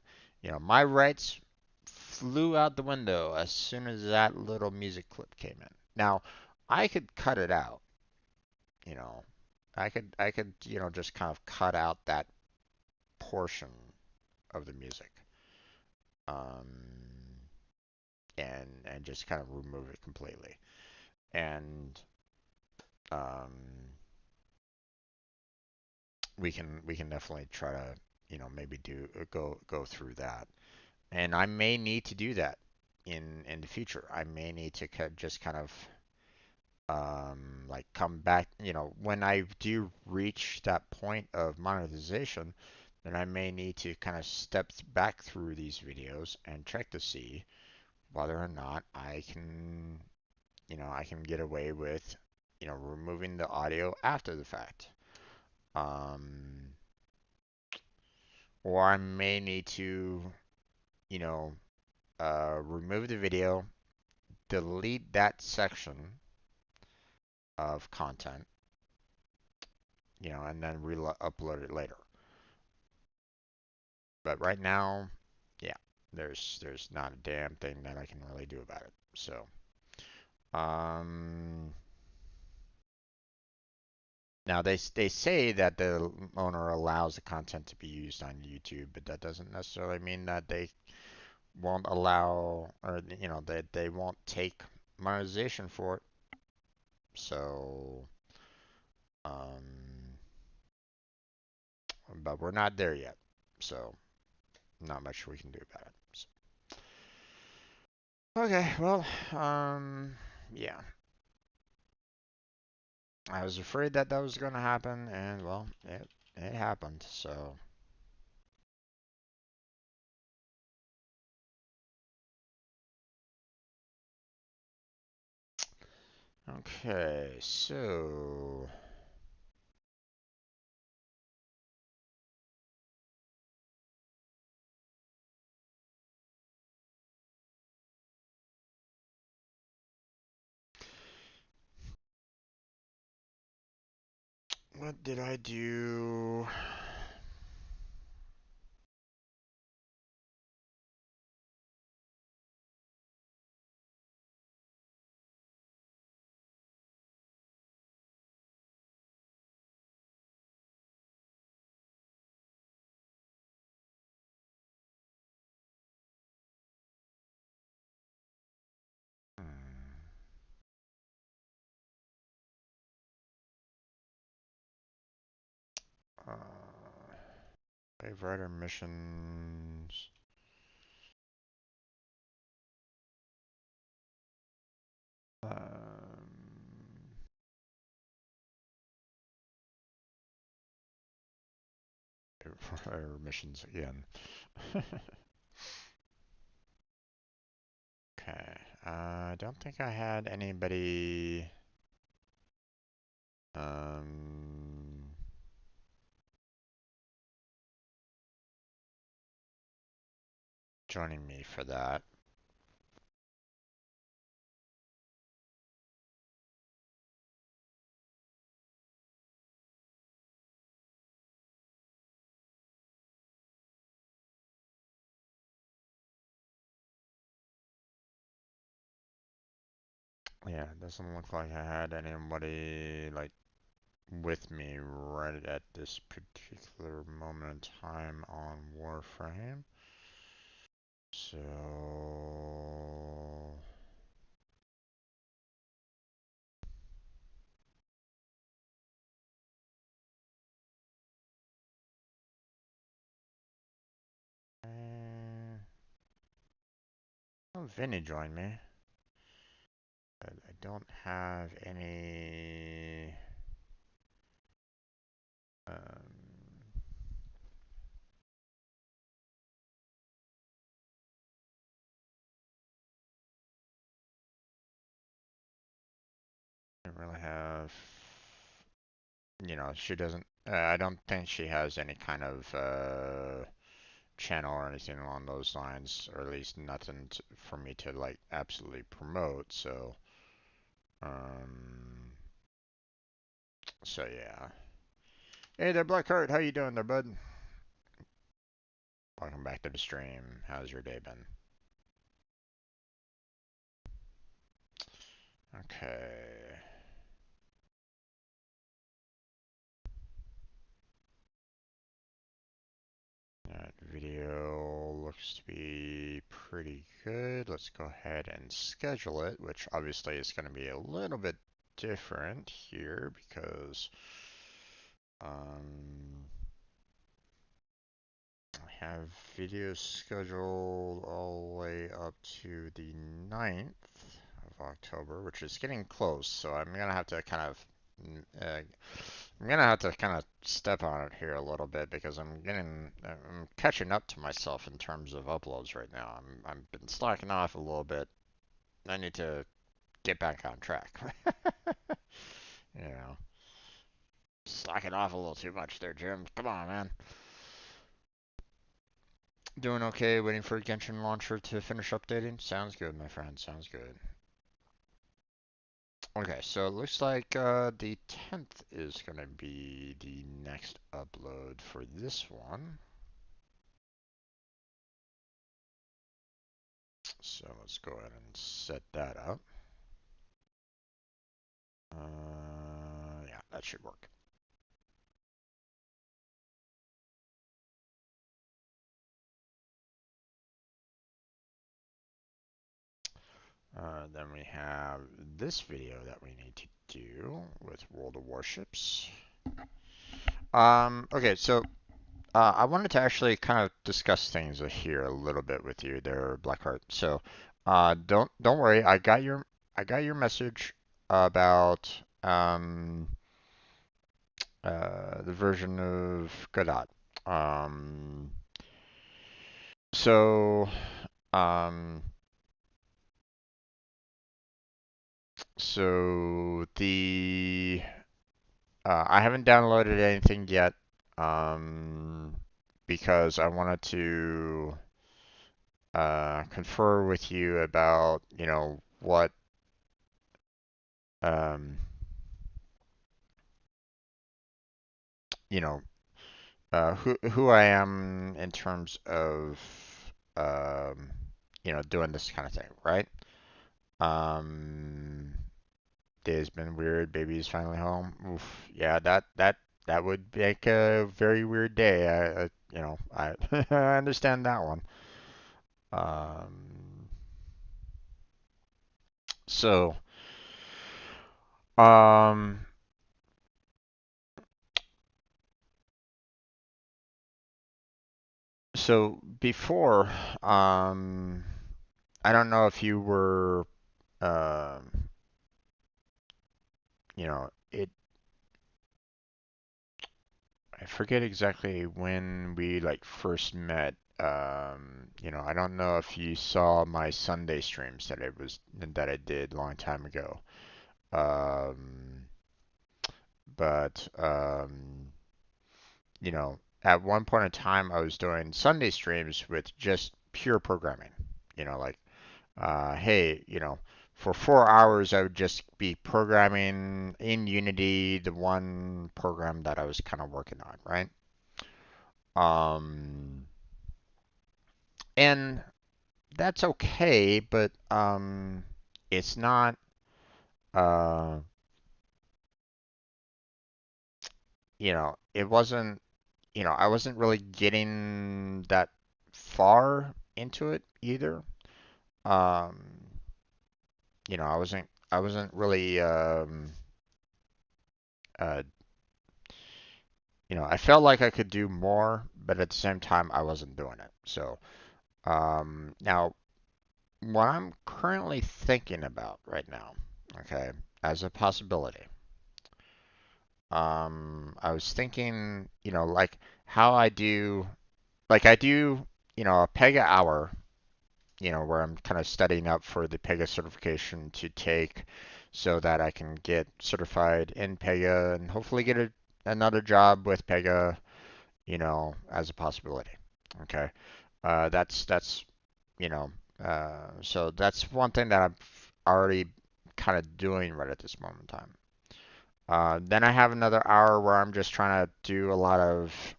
my rights flew out the window as soon as that little music clip came in. Now, I could cut it out, you know. I could, just kind of cut out that portion of the music. Um, and just kind of remove it completely. And um, we can definitely try to, maybe go through that. And I may need to do that in the future. I may need to just kind of like come back, when I do reach that point of monetization, then I may need to kind of step back through these videos and check to see whether or not I can get away with, removing the audio after the fact. Um, or I may need to, you know, remove the video, delete that section of content, and then upload it later. But right now, yeah, there's not a damn thing that I can really do about it. So, um, now they say that the owner allows the content to be used on YouTube, but that doesn't necessarily mean that they won't allow, or that they won't take monetization for it. So, um, but we're not there yet. So, not much we can do about it. So, okay, well, yeah, I was afraid that that was going to happen, and well, it happened. So, okay, so what did I do? Hmm, favorite missions. or missions again. Okay. I don't think I had anybody um joining me for that. Yeah, it doesn't look like I had anybody like with me right at this particular moment in time on Warframe. So oh, Vinny joined me. But I don't have any I don't really have, she doesn't, I don't think she has any kind of channel or anything along those lines, or at least nothing for me to like absolutely promote. Um, so yeah. Hey there, Blackheart. How you doing there, bud? Welcome back to the stream. How's your day been? Okay. That video looks to be pretty good. Let's go ahead and schedule it, which obviously is going to be a little bit different here because um, I have videos scheduled all the way up to the 9th of October, which is getting close. So I'm gonna have to kind of step on it here a little bit because I'm catching up to myself in terms of uploads right now. I've been slacking off a little bit. I need to get back on track. you know, slacking off a little too much there, Jim. Come on, man. Doing okay, waiting for Genshin Launcher to finish updating. Sounds good, my friend. Sounds good. Okay, so it looks like the 10th is going to be the next upload for this one. So let's go ahead and set that up. Yeah, that should work. Then we have this video that we need to do with World of Warships. Okay, so I wanted to actually kind of discuss things here a little bit with you there, Blackheart. So, don't worry. I got your message about the version of Godot. Um, so um, the I haven't downloaded anything yet um, because I wanted to confer with you about what um, you know who I am in terms of um, doing this kind of thing, right? Um, Day's been weird. Baby's finally home. Oof. Yeah, that would make a very weird day. I I understand that one. Um, so um, so before I don't know if you were um, it I forget exactly when we like first met. I don't know if you saw my Sunday streams that I did a long time ago. Um, but at one point in time, I was doing Sunday streams with just pure programming. Like, hey, for 4 hours, I would just be programming in Unity the one program that I was kind of working on, right? Um, and that's okay, but it's not, uh, it wasn't, I wasn't really getting that far into it either. Um, I wasn't really, uh, I felt like I could do more, but at the same time, I wasn't doing it. So, now what I'm currently thinking about right now, okay, as a possibility, I was thinking, like how I do, a Pega hour, where I'm kind of studying up for the Pega certification to take so that I can get certified in Pega and hopefully get another job with Pega, as a possibility. Okay. That's so that's one thing that I'm already kind of doing right at this moment in time. Then I have another hour where I'm just trying to do a lot of,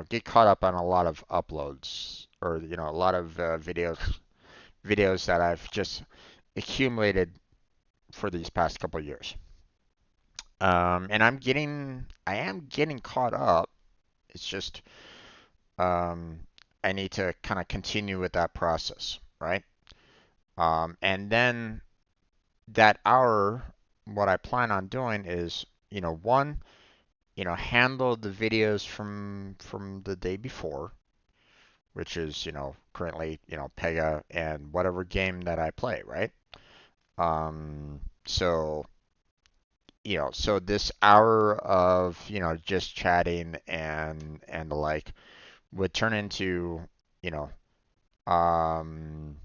get caught up on a lot of uploads or, a lot of videos that I've just accumulated for these past couple of years. And I am getting caught up. It's just, um, I need to kind of continue with that process, right? And then that hour, what I plan on doing is, one, handle the videos from the day before, which is, currently, Pega and whatever game that I play, right? So, so this hour of, just chatting and the like would turn into, you know, um,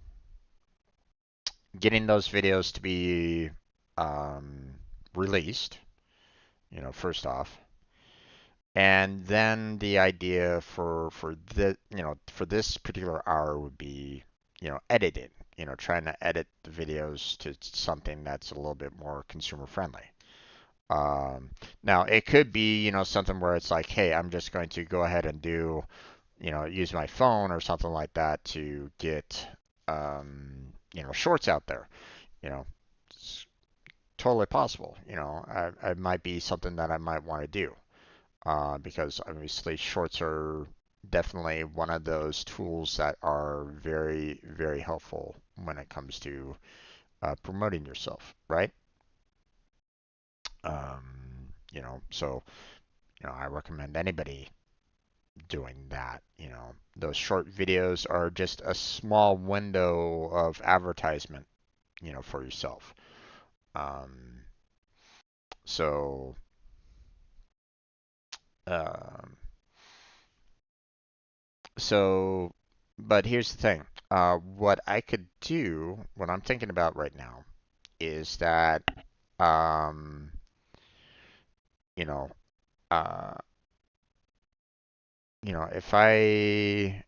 getting those videos to be um, released, first off. And then the idea for this particular hour would be, editing, trying to edit the videos to something that's a little bit more consumer friendly. Now it could be, something where it's like, hey, I'm just going to go ahead and use my phone or something like that to get, shorts out there. You know, it's totally possible. I might be something that I might want to do. Because obviously shorts are definitely one of those tools that are very, very helpful when it comes to promoting yourself, right? So, I recommend anybody doing that. Those short videos are just a small window of advertisement, for yourself. Um, so, um, So, but here's the thing. What I could do, what I'm thinking about right now, is that, um, you know, uh, if I,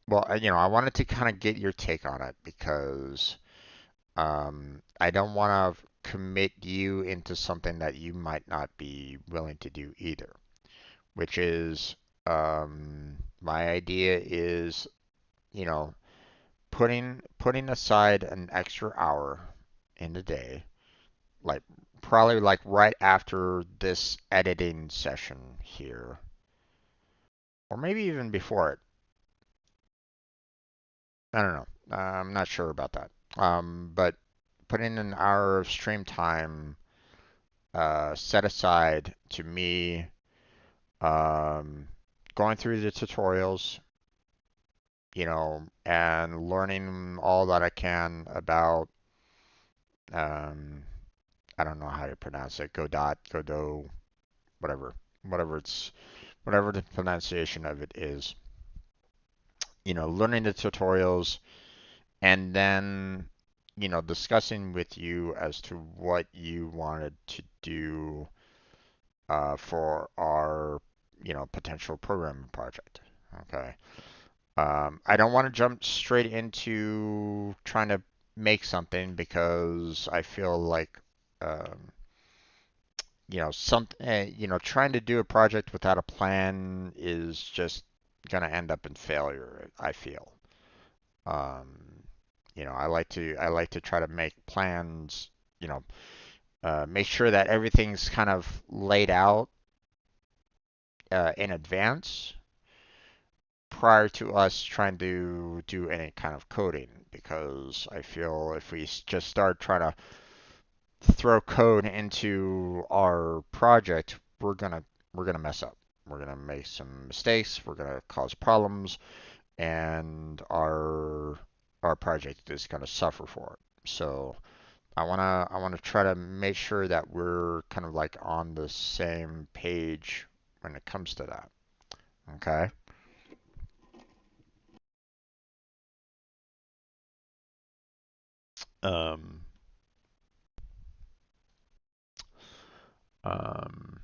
well, I wanted to kind of get your take on it because, I don't want to commit you into something that you might not be willing to do either, which is, my idea is, you know, putting aside an extra hour in the day, like probably like right after this editing session here, or maybe even before it. I don't know. I'm not sure about that. But putting an hour of stream time set aside to me, um, going through the tutorials, and learning all that I can about um, I don't know how you pronounce it. Godot, Godot, whatever, whatever it's whatever the pronunciation of it is. Learning the tutorials and then discussing with you as to what you wanted to do for our potential programming project. Okay. I don't want to jump straight into trying to make something because I feel like um, trying to do a project without a plan is just gonna end up in failure, I feel. Um, I like to try to make plans, you know, make sure that everything's kind of laid out in advance prior to us trying to do any kind of coding because I feel if we just start trying to throw code into our project, we're gonna mess up. We're gonna make some mistakes. We're gonna cause problems, and our project is gonna suffer for it. So I wanna try to make sure that we're kind of like on the same page when it comes to that. Okay. Um, um,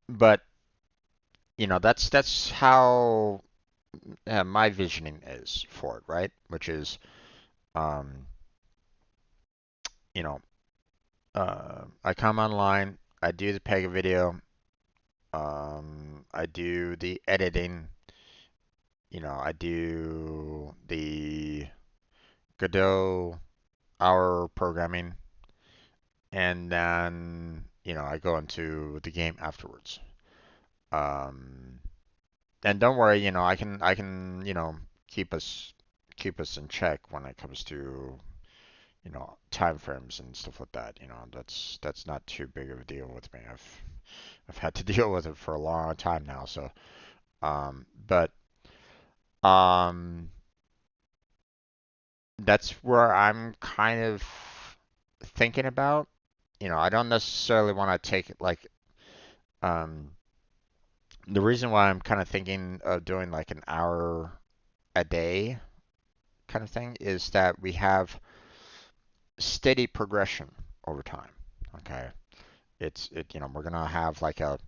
but that's how my visioning is for it, right? Which is um, you know, I come online, I do the Pega video, I do the editing, I do the Godot hour programming, and then I go into the game afterwards. Um, and don't worry, I can keep us in check when it comes to time frames and stuff like that. That's not too big of a deal with me. I've had to deal with it for a long time now. So, but um, that's where I'm kind of thinking about. I don't necessarily want to take it like um, the reason why I'm kind of thinking of doing like an hour a day kind of thing is that we have steady progression over time. Okay. We're gonna have like a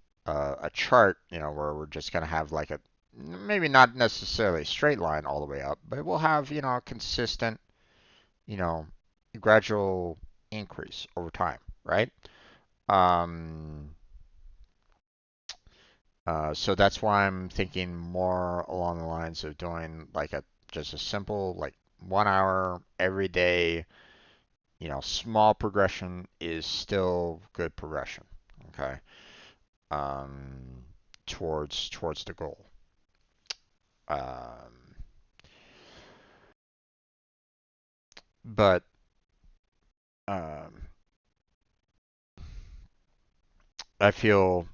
chart, where we're just gonna have like a maybe not necessarily a straight line all the way up, but we'll have a consistent, you know, gradual increase over time, right? Um, so that's why I'm thinking more along the lines of doing like a just a simple like 1 hour every day. Small progression is still good progression. Okay. Um, towards the goal. Um, but um, I feel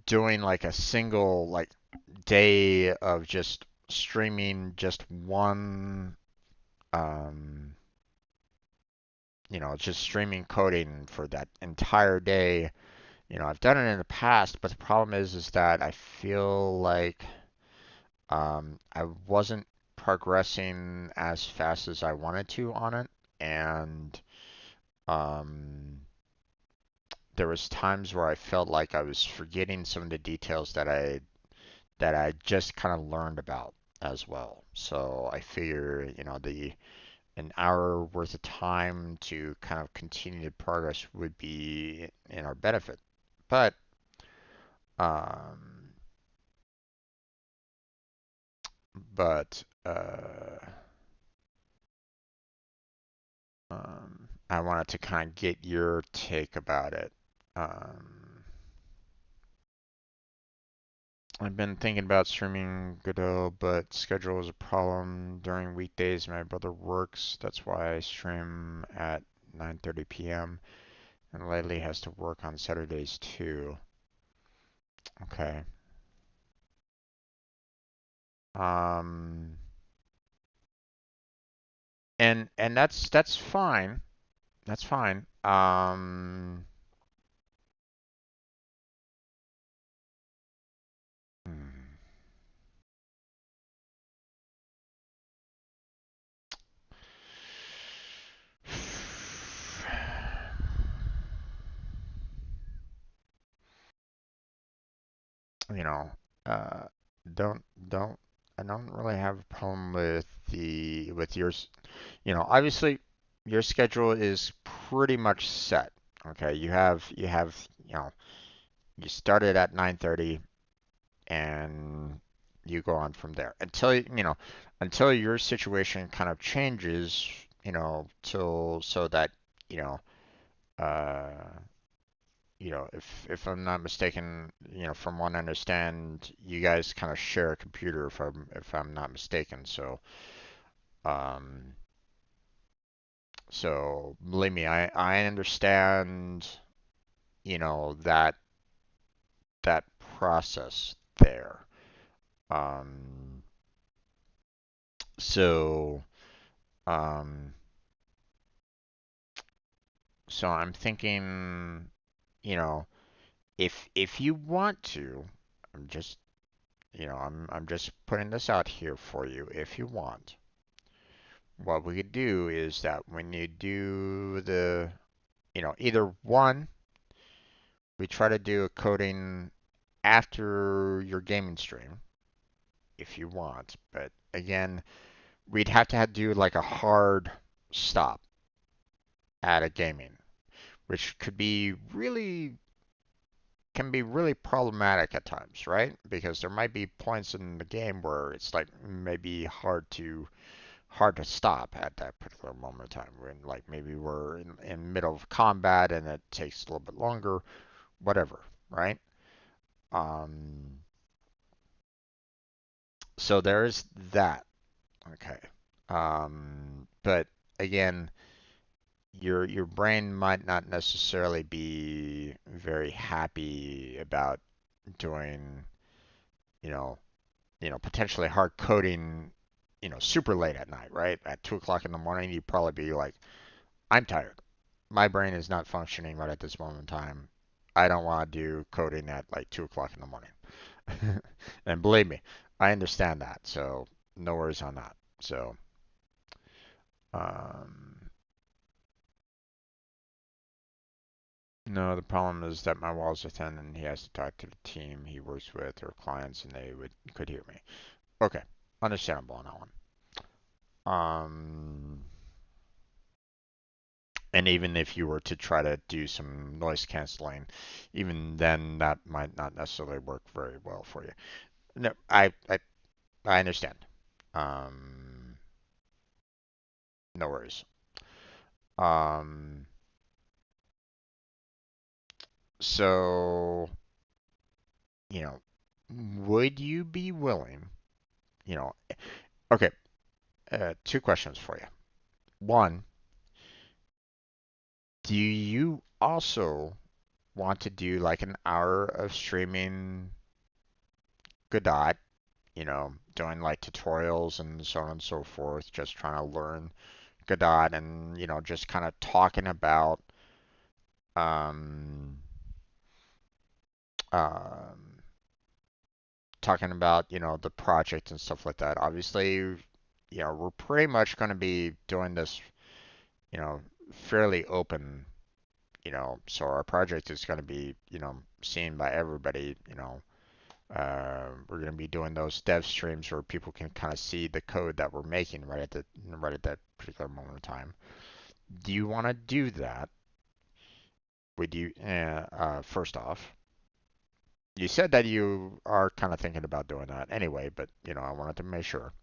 doing like a single like day of just streaming just one um, just streaming coding for that entire day. I've done it in the past, but the problem is that I feel like I wasn't progressing as fast as I wanted to on it, and um, there was times where I felt like I was forgetting some of the details that I just kind of learned about as well. So I figure, the an hour worth of time to kind of continue the progress would be in our benefit. But um, I wanted to kind of get your take about it. Um, I've been thinking about streaming Godot, but schedule is a problem. During weekdays, my brother works. That's why I stream at 9:30 p.m. and lately has to work on Saturdays too. Okay. Um, and that's fine. That's fine. Um, hmm. You know, uh, don't don't I don't really have a problem with the with yours. You know, obviously your schedule is pretty much set. Okay, you have you started at 9:30 and you go on from there until until your situation kind of changes, till so that you know uh if I'm not mistaken, from what I understand, you guys kind of share a computer if I'm not mistaken. Um, so believe me, I understand, that that process there. Um, so um, so I'm thinking, you know, if you want to, I'm just, I'm just putting this out here for you. If you want, what we could do is that when you do either one, we try to do a coding after your gaming stream if you want. But again, we'd have to do like a hard stop at a gaming, which can be really problematic at times, right? Because there might be points in the game where it's like maybe hard to stop at that particular moment in time. When like maybe we're in middle of combat and it takes a little bit longer, whatever, right? Um, so there's that. Okay. But again, your brain might not necessarily be very happy about doing, you know, potentially hard coding, super late at night, right? At 2 o'clock in the morning, you'd probably be like, I'm tired. My brain is not functioning right at this moment in time. I don't want to do coding at like 2 o'clock in the morning. And believe me, I understand that. So no worries on that. So, um, no, the problem is that my walls are thin and he has to talk to the team he works with or clients and they could hear me. Okay, understandable on that one. Um, and even if you were to try to do some noise canceling, even then that might not necessarily work very well for you. No, I understand. Um, no worries. Um, so, you know, would you be willing, you know, okay, two questions for you. One, do you also want to do like an hour of streaming Godot, doing like tutorials and so on and so forth, just trying to learn Godot and, just kind of um, um, the project and stuff like that. Obviously, we're pretty much going to be doing this, you know, fairly open, so our project is going to be, seen by everybody, we're going to be doing those dev streams where people can kind of see the code that we're making right at that particular moment in time. Do you want to do that? Would you, first off, you said that you are kind of thinking about doing that anyway, but I wanted to make sure.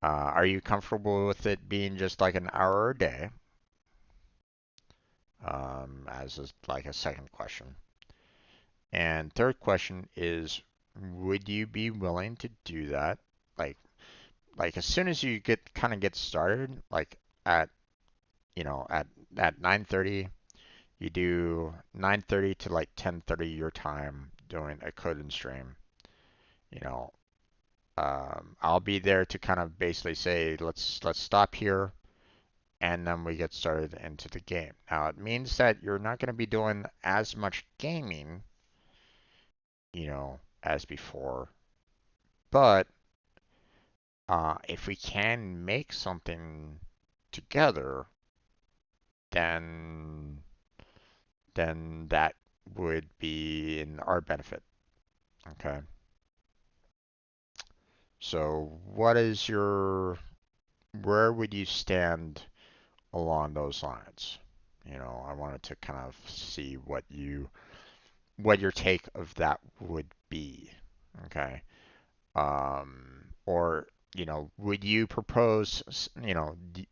Are you comfortable with it being just like an hour a day? Like a second question. And third question is, would you be willing to do that? Like, like as soon as you get started, like at you know at 9:30, you do 9:30 to like 10:30 your time doing a coding stream. You know, I'll be there to kind of basically say let's stop here. and then we get started into the game. Now, it means that you're not going to be doing as much gaming, as before, but if we can make something together, then that would be in our benefit. Okay. So, where would you stand along those lines? I wanted to kind of see what your take of that would be. Okay. Or, would you propose,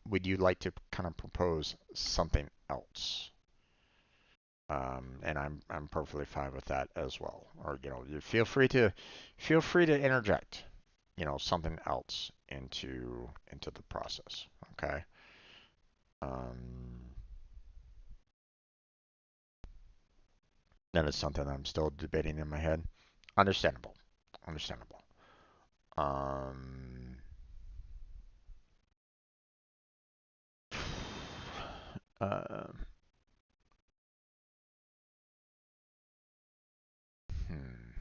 would you like to kind of propose something else? And I'm perfectly fine with that as well. Or, you feel free to interject, something else into the process. Okay. Um, that is something I'm still debating in my head. Understandable. Understandable. Um, uh, hmm,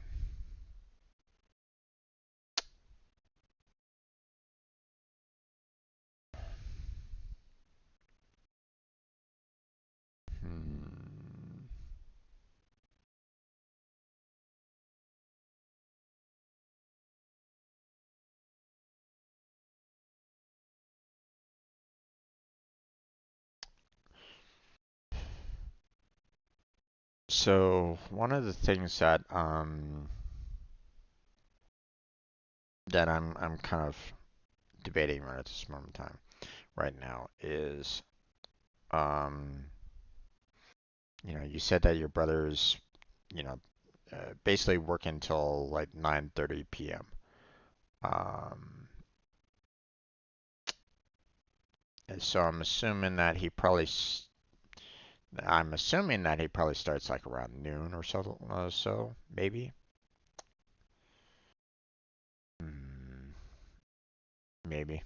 hmm. So one of the things that I'm kind of debating right at this moment in time right now is um you said that your brother's you know basically working until like 9:30 p.m. Um, and so I'm assuming that he probably starts like around noon or so maybe. Hmm, maybe.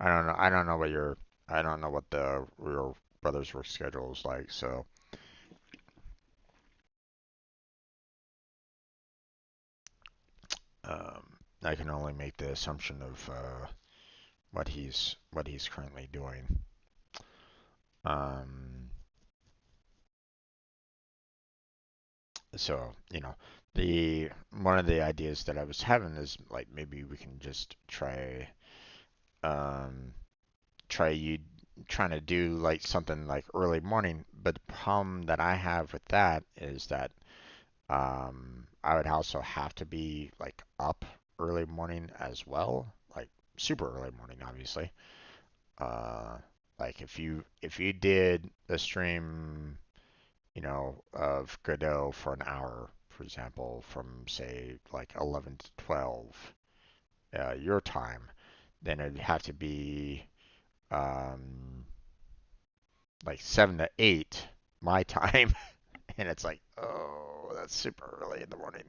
I don't know. I don't know what your brother's work schedule is like. So I can only make the assumption of what he's currently doing. Um, so the one of the ideas that I was having is like maybe we can just um try you trying to do like something like early morning. But the problem that I have with that is that I would also have to be like up early morning as well, like super early morning, obviously. Uh, like if you did a stream, of Godot for an hour, for example, from say like 11 to 12 your time, then it'd have to be um, like 7 to 8 my time, and it's like, oh, that's super early in the morning.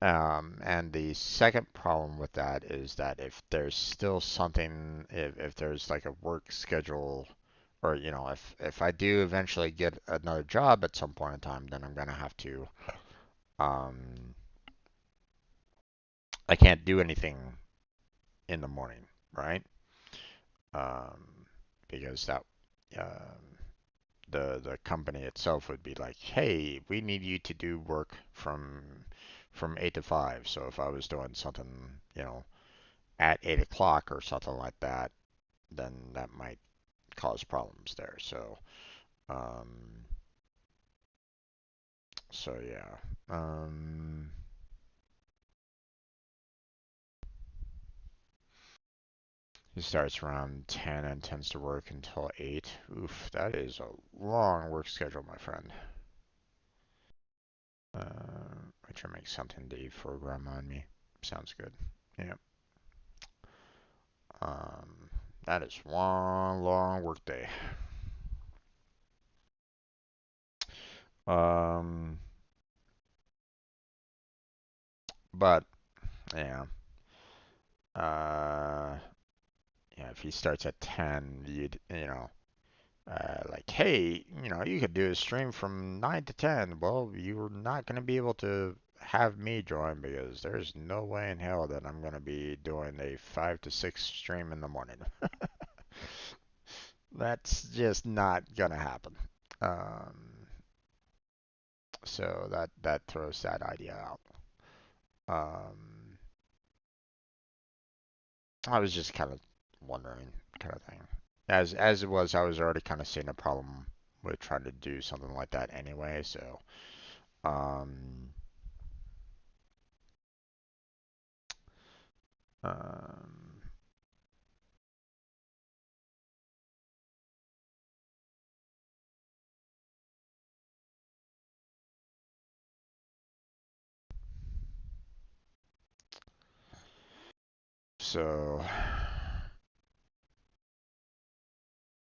And the second problem with that is that if there's still something, if there's like a work schedule, or if I do eventually get another job at some point in time, then I'm gonna have to, um, I can't do anything in the morning, right? Um, because um, the company itself would be like, hey, we need you to do work from 8 to 5. So if I was doing something, at 8 o'clock or something like that, then that might cause problems there. Um, so yeah. Um, he starts around 10 and tends to work until 8. Oof, that is a long work schedule, my friend. I try to make something to for grandma and me. Sounds good. Yeah. Um, that is one long work day. Um, but yeah, uh, yeah, if he starts at 10, like, hey, you could do a stream from 9 to 10. Well, you're not going to be able to have me join because there's no way in hell that I'm going to be doing a 5 to 6 stream in the morning. That's just not going to happen. Um, so that throws that idea out. Um, I was just kind of wondering, kind of thing. As it was, I was already kind of seeing a problem with trying to do something like that anyway. Um, um, so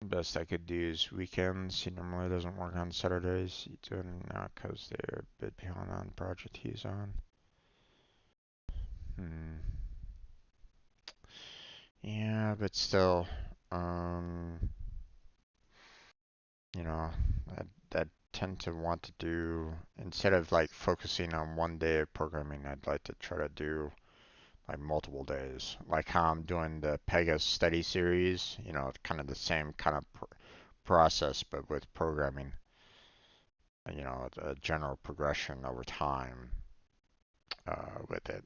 best I could do is weekends. He normally doesn't work on Saturdays. He's doing it now because they're a bit behind on the project he's on. Hmm. Yeah, but still, um, you know, I tend to want to do instead of like focusing on one day of programming, I'd like to try to do like multiple days, like how I'm doing the Pega study series. Kind of the same kind of process, but with programming. A general progression over time with it.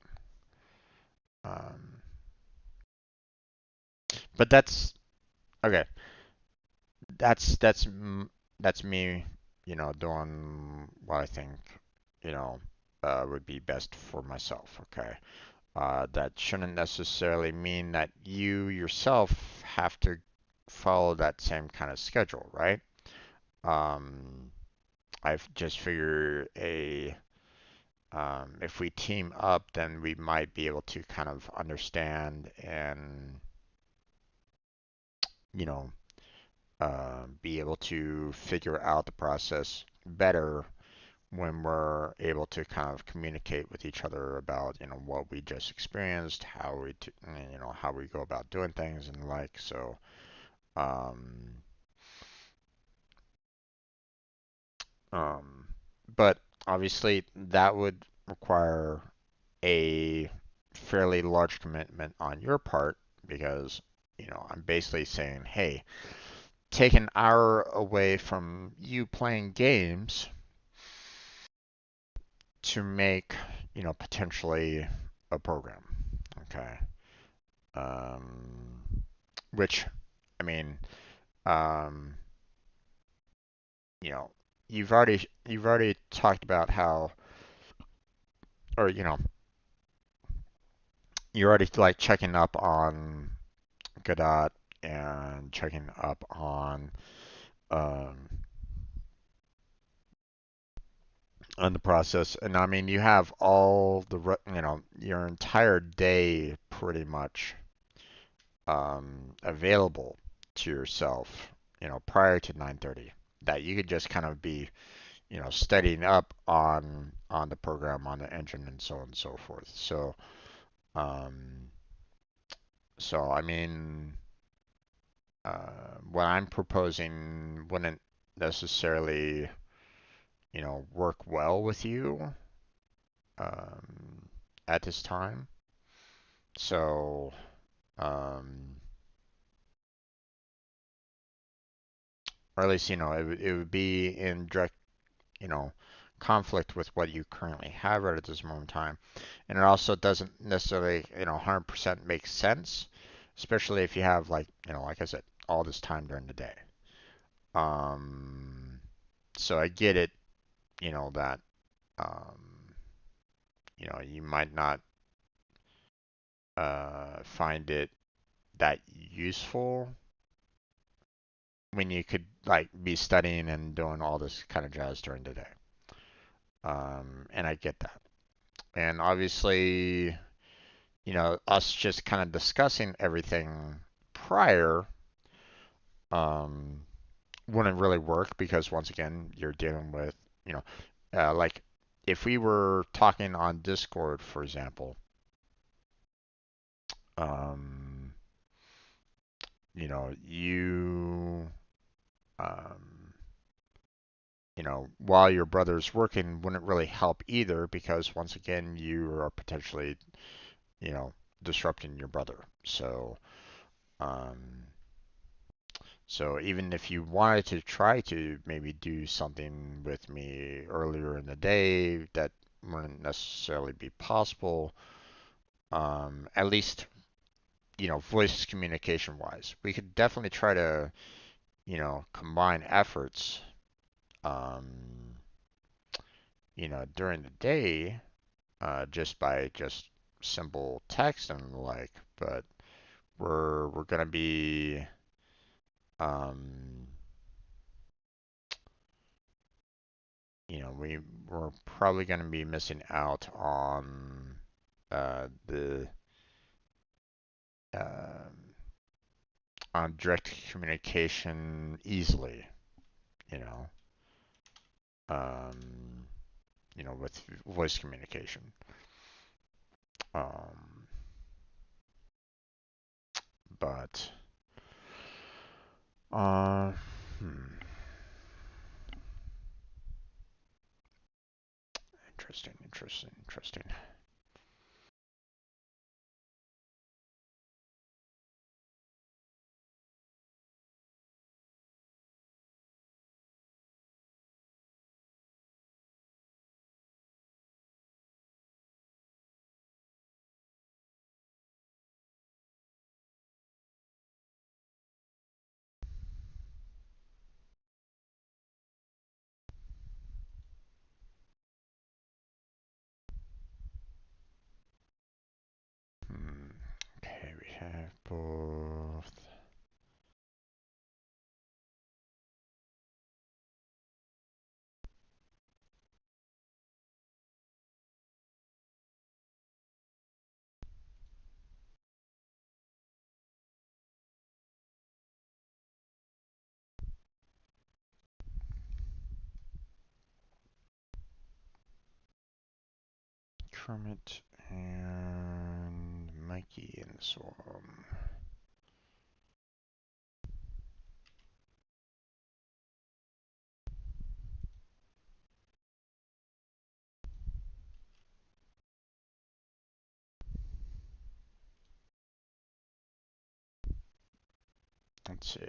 Um, but that's okay. That's me. Doing what I think you know would be best for myself. Okay. That shouldn't necessarily mean that you yourself have to follow that same kind of schedule, right? Um, I've just figured if we team up, then we might be able to kind of understand and, you know, be able to figure out the process better when we're able to kind of communicate with each other about, what we just experienced, how we go about doing things and the like. So, um, um, but obviously that would require a fairly large commitment on your part because, I'm basically saying, hey, take an hour away from you playing games to make, potentially a program. Okay. Um, which, I mean, um, you know, you've already talked about how, or you're already like checking up on Godot and checking up um, on the process. And I mean, you have all your entire day pretty much available to yourself, prior to 9:30 that you could just kind of be, studying up on the program, on the engine, and so on and so forth. Um, so I mean, what I'm proposing wouldn't necessarily, work well with you um, at this time. So, um, or at least, it would be in direct, you know, conflict with what you currently have right at this moment in time. And it also doesn't necessarily, 100% make sense, especially if you have like I said, all this time during the day. Um, so I get it, that, um, you might not find it that useful when you could like be studying and doing all this kind of jazz during the day. And I get that. And obviously, us just kind of discussing everything prior um, wouldn't really work because once again, you're dealing with, you know, like if we were talking on Discord, for example, um, um, while your brother's working wouldn't really help either because once again, you are potentially, you know, disrupting your brother. Um, so even if you wanted to try to maybe do something with me earlier in the day, that wouldn't necessarily be possible. At least, voice communication wise. We could definitely try to, combine efforts, um, during the day, just by just simple text and the like. But we're gonna be, um, we're probably gonna be missing out the um on direct communication easily. You know, um, with voice communication. Um, but uh, hmm, interesting, interesting, interesting. Hmm. Okay, we have both. Kermit and Mikey and so on. Let's see.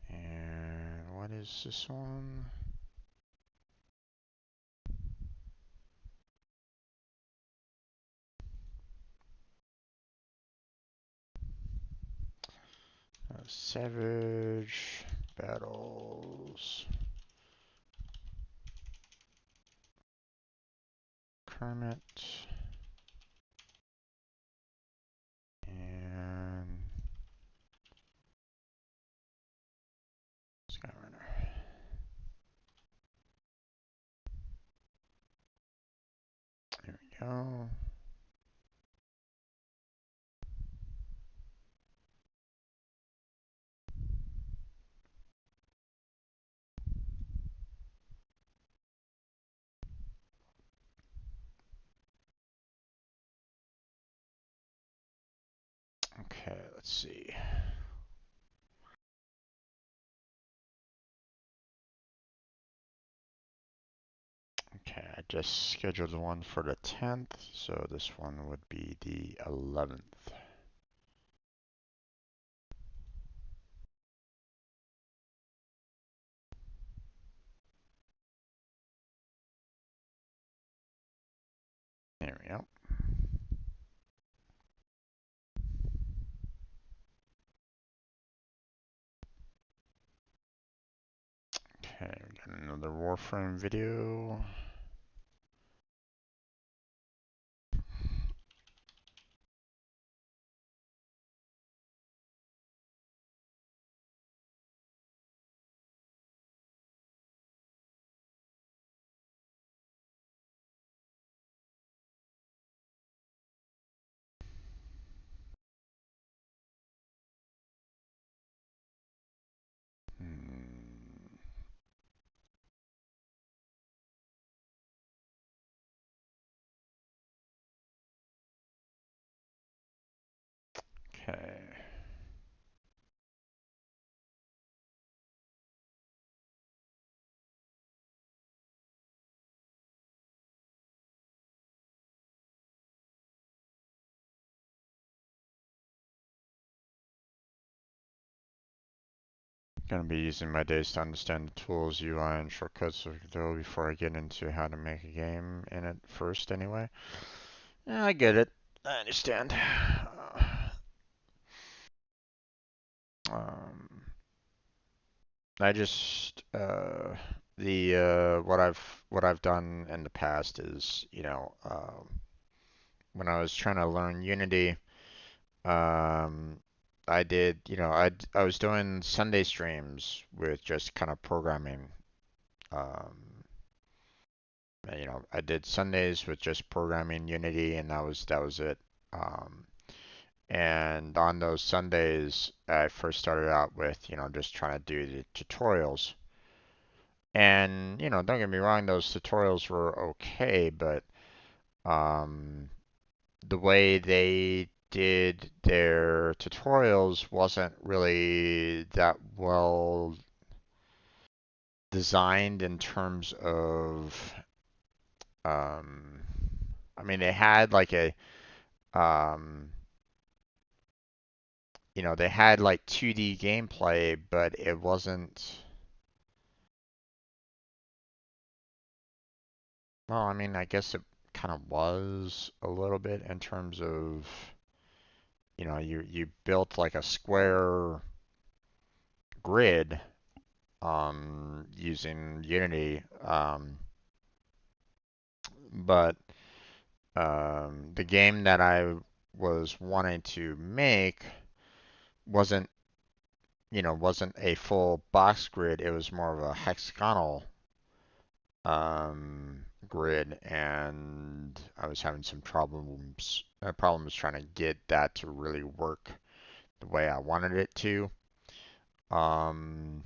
And what is this one? Savage battles Kermit and Skyrunner. There we go. Okay, let's see. Okay, I just scheduled one for the 10th, so this one would be the 11th. There we go. Okay, we got another Warframe video. Hmm. Gonna be using my days to understand the tools, UI, and shortcuts of Godot before I get into how to make a game in it first, anyway. Yeah, I get it. I understand. Um, I just the what I've done in the past is, when I was trying to learn Unity, um, I did, I was doing Sunday streams with just kind of programming. Um, I did Sundays with just programming Unity, and that was it. Um, and on those Sundays, I first started out with, just trying to do the tutorials. And, don't get me wrong, those tutorials were okay, but um, the way they did their tutorials wasn't really that well designed in terms of, um, I mean, they had like um, they had like 2D gameplay, but it wasn't, well, I mean, I guess it kind of was a little bit in terms of, you built like a square grid using Unity, but the game that I was wanting to make wasn't, wasn't a full box grid. It was more of a hexagonal grid, and I was having some problems trying to get that to really work the way I wanted it to. Um,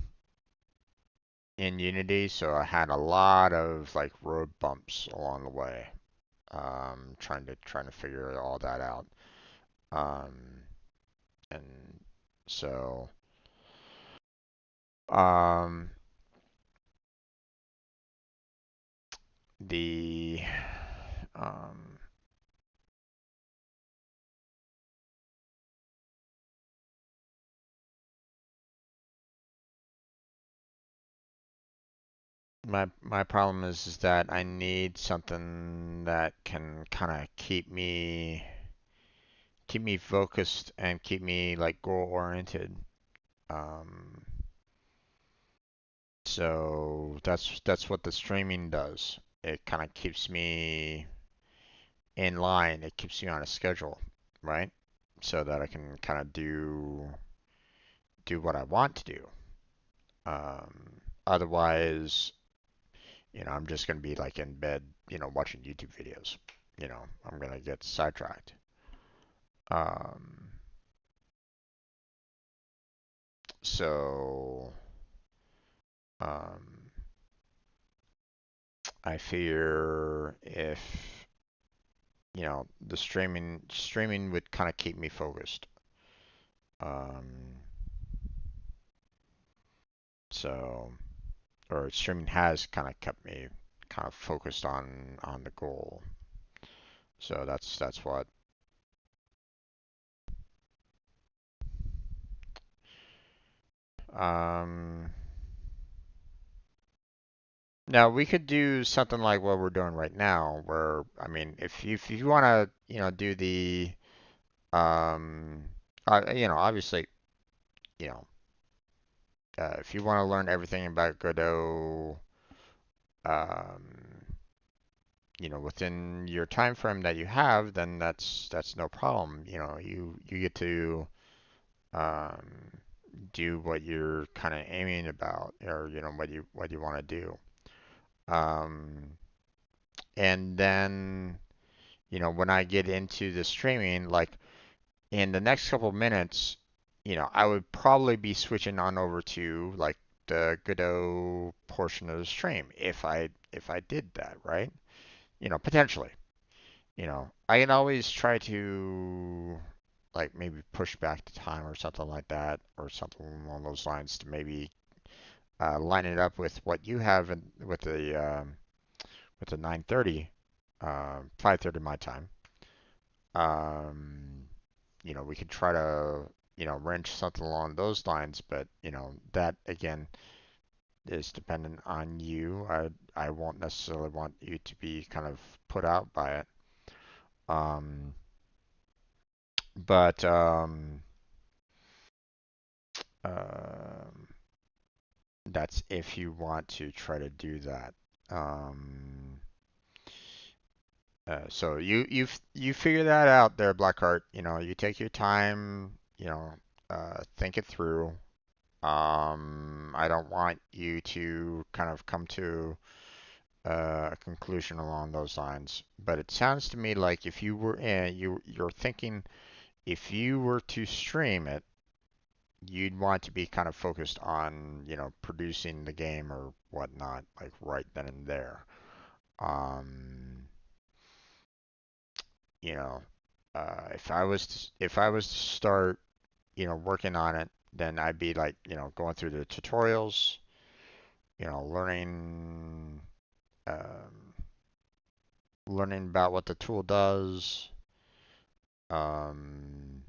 in Unity, so I had a lot of like road bumps along the way, trying to figure all that out. Um, and so um, the um, my problem is that I need something that can kind of keep me focused and keep me like goal oriented. Um, so that's what the streaming does. It kind of keeps me in line. It keeps me on a schedule, right? So that I can kind of do what I want to do. Otherwise, I'm just gonna be like in bed, watching YouTube videos. I'm gonna get sidetracked. Um, so um, I fear if the streaming would kind of keep me focused. Um, so or streaming has kind of kept me kind of focused on the goal. So that's what. Um, Now we could do something like what we're doing right now, where I mean, if you want to, do the um, obviously, you know, if you want to learn everything about Godot, um, within your time frame that you have, then that's no problem. You get to um, do what you're kind of aiming about, or what you want to do. Um, and then when I get into the streaming, like in the next couple of minutes, I would probably be switching on over to like the Godot portion of the stream if I did that, right? Potentially. I can always try to like maybe push back the time or something like that, or something along those lines to maybe line it up with what you have with the 9:30, 5:30 my time. Um, we could try to. wrench something along those lines. But that again is dependent on you. I won't necessarily want you to be kind of put out by it. Um, but um, that's if you want to try to do that. Um, so you figure that out there, Blackheart. You take your time. Think it through. I don't want you to kind of come to a conclusion along those lines. But it sounds to me like if you were you're thinking if you were to stream it, you'd want to be kind of focused on, producing the game or whatnot, like right then and there. Um, you know, if I was to start, working on it, then I'd be like, going through the tutorials, learning, um, learning about what the tool does, um,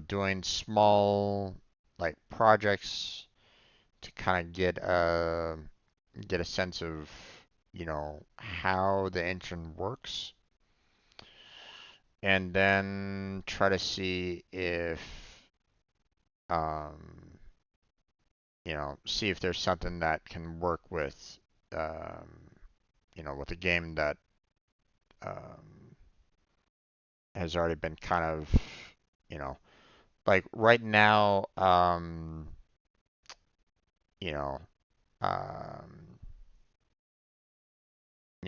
doing small like projects to kind of get a sense of how the engine works, and then try to see if um, see if there's something that can work um, with a game that um, has already been kind of you know like right now you know um,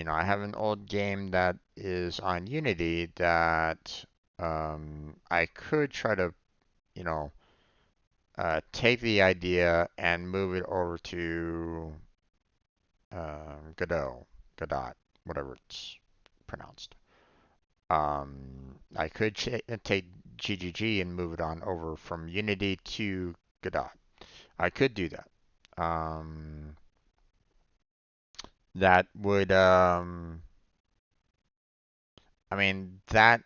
I have an old game that is on Unity that I could try to, you know, take the idea and move it over to Godot, whatever it's pronounced. I could take GGG and move it on over from Unity to Godot. I could do that. Um, that would I mean, that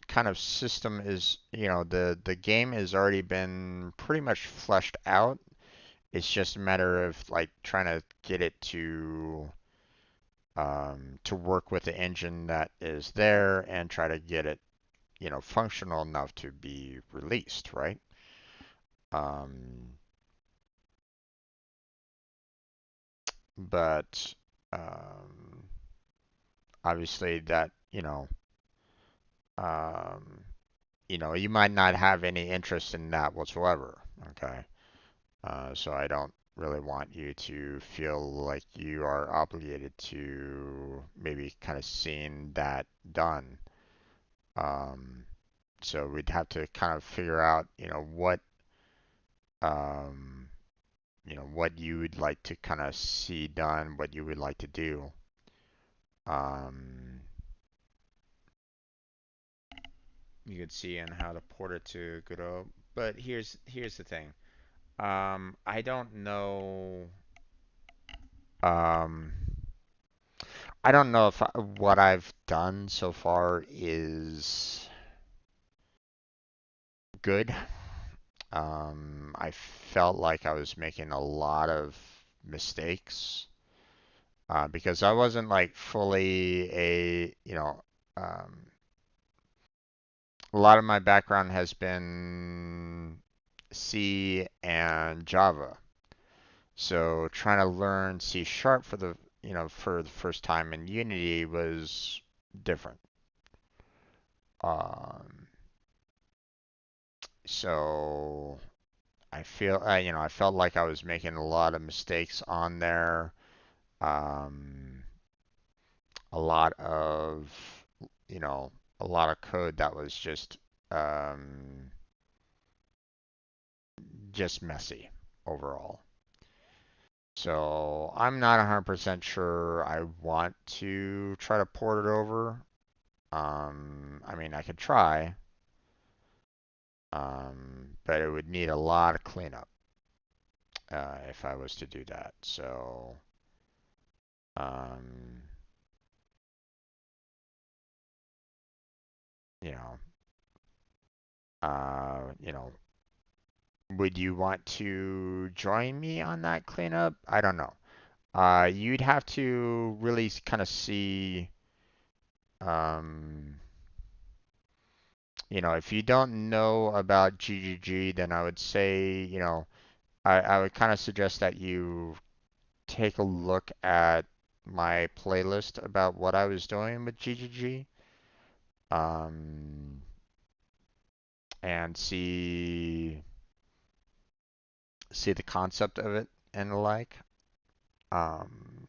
kind of system is, the game has already been pretty much fleshed out. It's just a matter of like trying to get it to work with the engine that is there and try to get it, functional enough to be released, right? Um, but obviously that, um, you might not have any interest in that whatsoever. Okay. So I don't really want you to feel like you are obligated to maybe kind of seeing that done. Um, so we'd have to kind of figure out, um, what you would like to kind of see done, what you would like to do. Um, you could see on how to port it to Godot. But here's the thing. I don't know. Um, I don't know if what I've done so far is good. I felt like I was making a lot of mistakes because I wasn't like fully a lot of my background has been C and Java. So trying to learn C sharp for the first time in Unity was different. Um, so I felt like I was making a lot of mistakes on there. Um, a lot of, you know, a lot of code that was um, just messy overall. So I'm not 100% sure I want to try to port it over. I mean, I could try, but it would need a lot of cleanup if I was to do that. So, um, you know, you know, would you want to join me on that cleanup? I don't know. You'd have to really kind of see, um, if you don't know about GGG, then I would say, I would kind of suggest that you take a look at my playlist about what I was doing with GGG, um, and see the concept of it and the like. Um,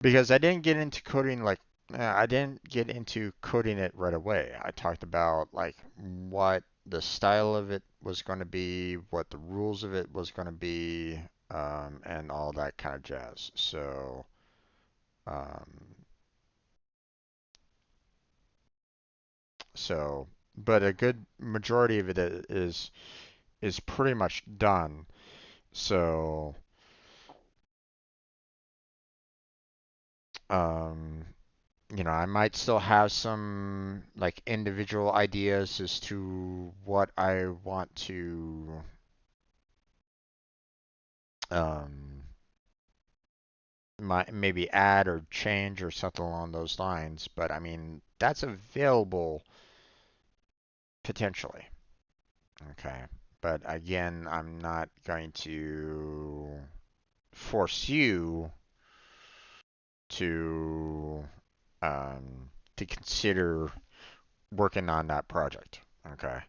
because I didn't get into coding it right away. I talked about like what the style of it was going to be, what the rules of it was going to be, and all that kind of jazz. Um, so, but a good majority of it is pretty much done. So, um, I might still have some like individual ideas as to what I want to um, maybe add or change or something along those lines. But I mean, that's available potentially. Okay. But again, I'm not going to force you to to consider working on that project. Okay.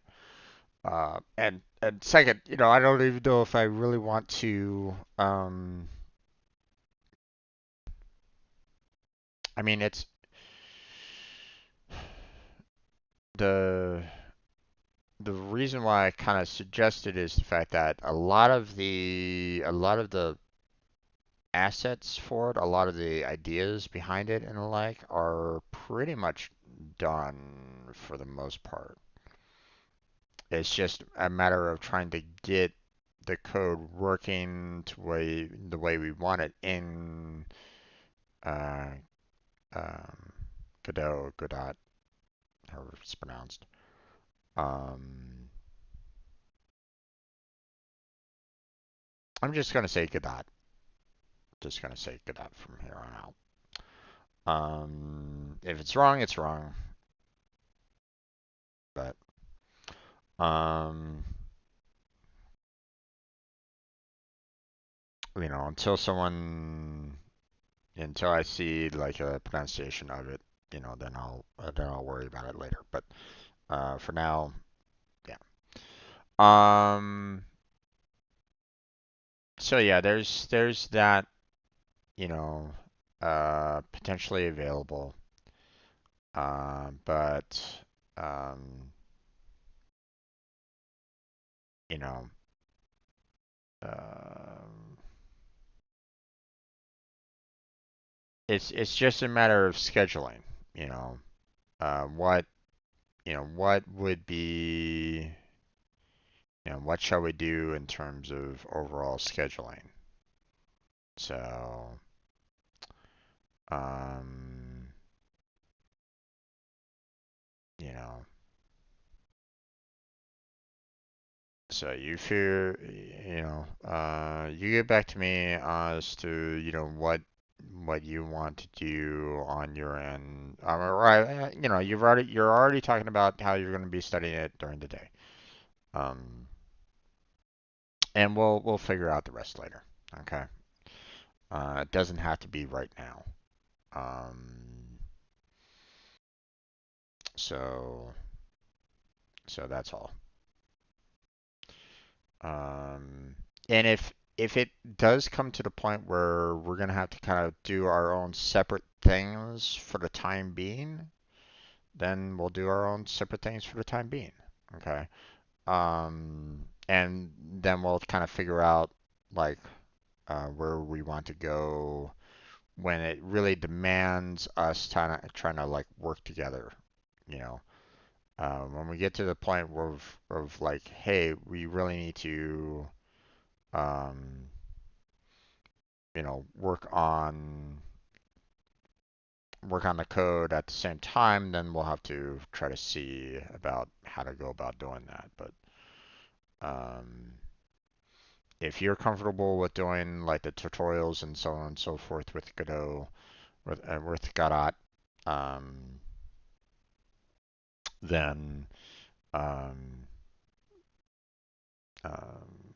And second, I don't even know if I really want to. I mean, it's the the reason why I kind of suggested is the fact that a lot of the assets for it, a lot of the ideas behind it and the like are pretty much done for the most part. It's just a matter of trying to get the code working the way we want it in uh, um, Godot, however it's pronounced. Um, I'm just gonna say Godot. Just gonna say Godot from here on out. If it's wrong, it's wrong. But um, until I see like a pronunciation of it, then I'll worry about it later. But for now, yeah. Um, so yeah, there's that, you know, potentially available. But um, you know, um, it's just a matter of scheduling. You know, what what would be, what shall we do in terms of overall scheduling? So, um, you know, so you get back to me as to, what you want to do on your end. Right, you're already talking about how you're going to be studying it during the day. Um, and we'll figure out the rest later. Okay. It doesn't have to be right now. Um, so that's all. Um, and if it does come to the point where we're gonna have to kind of do our own separate things for the time being, then we'll do our own separate things for the time being. Okay. And then we'll kind of figure out like where we want to go when it really demands us trying to like work together. You know, when we get to the point of like, hey, we really need to um, work on the code at the same time, then we'll have to try to see about how to go about doing that. But If you're comfortable with doing like the tutorials and so on and so forth with Godot, with Godot, um, then um, um,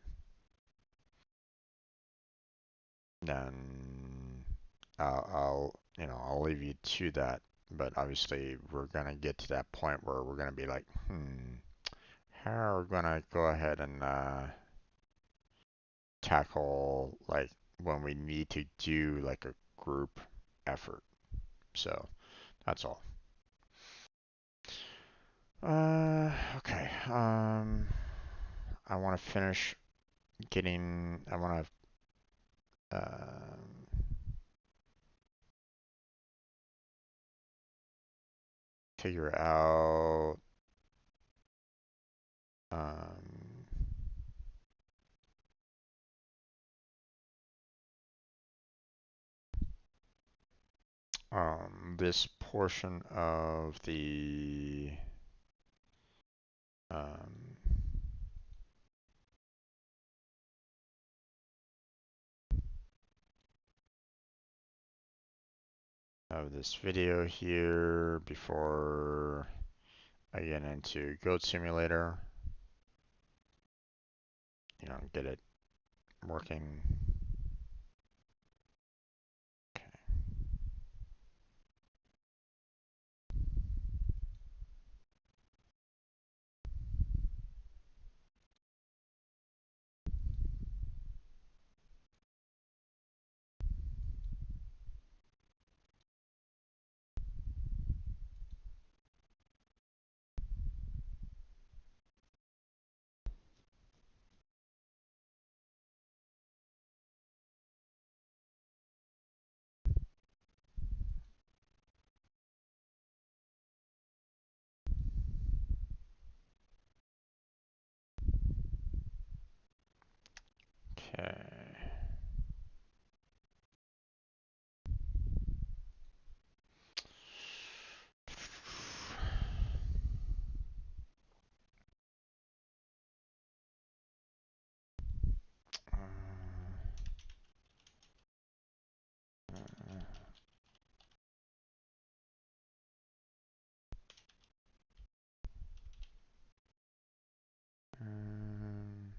then I'll leave you to that. But obviously, we're gonna get to that point where we're gonna be like, how are we gonna go ahead and tackle like when we need to do like a group effort. So that's all. Okay. I want to finish getting. I want to figure out um, this portion um, of this video here before I get into Goat Simulator. Get it working. Okay. Um,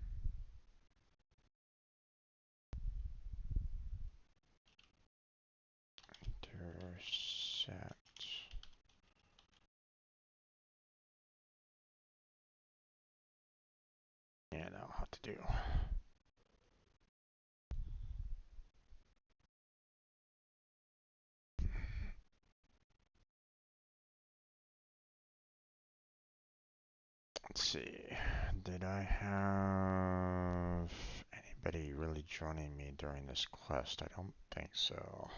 Intersect. Yeah, that'll have to do. Let's see. Did I have anybody really joining me during this quest? I don't think so.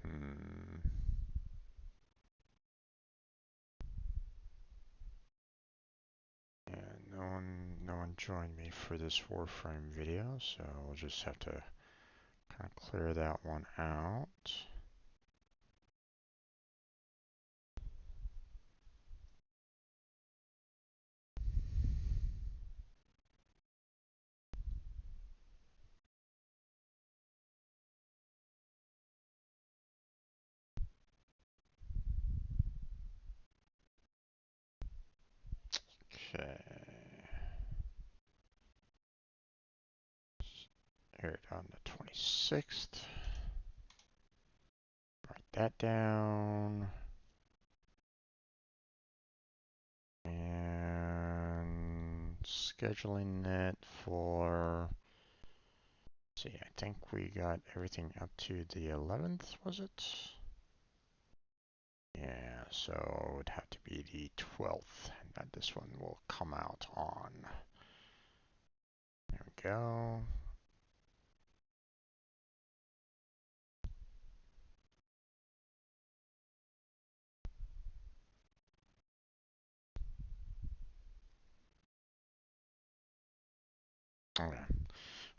Hmm. Yeah, no one joined me for this Warframe video, so we'll just have to kind of clear that one out. Okay. Here on the 26th. Write that down. And scheduling it for, let's see, I think we got everything up to the 11th, was it? Yeah, so it would have to be the 12th that this one will come out on. There we go.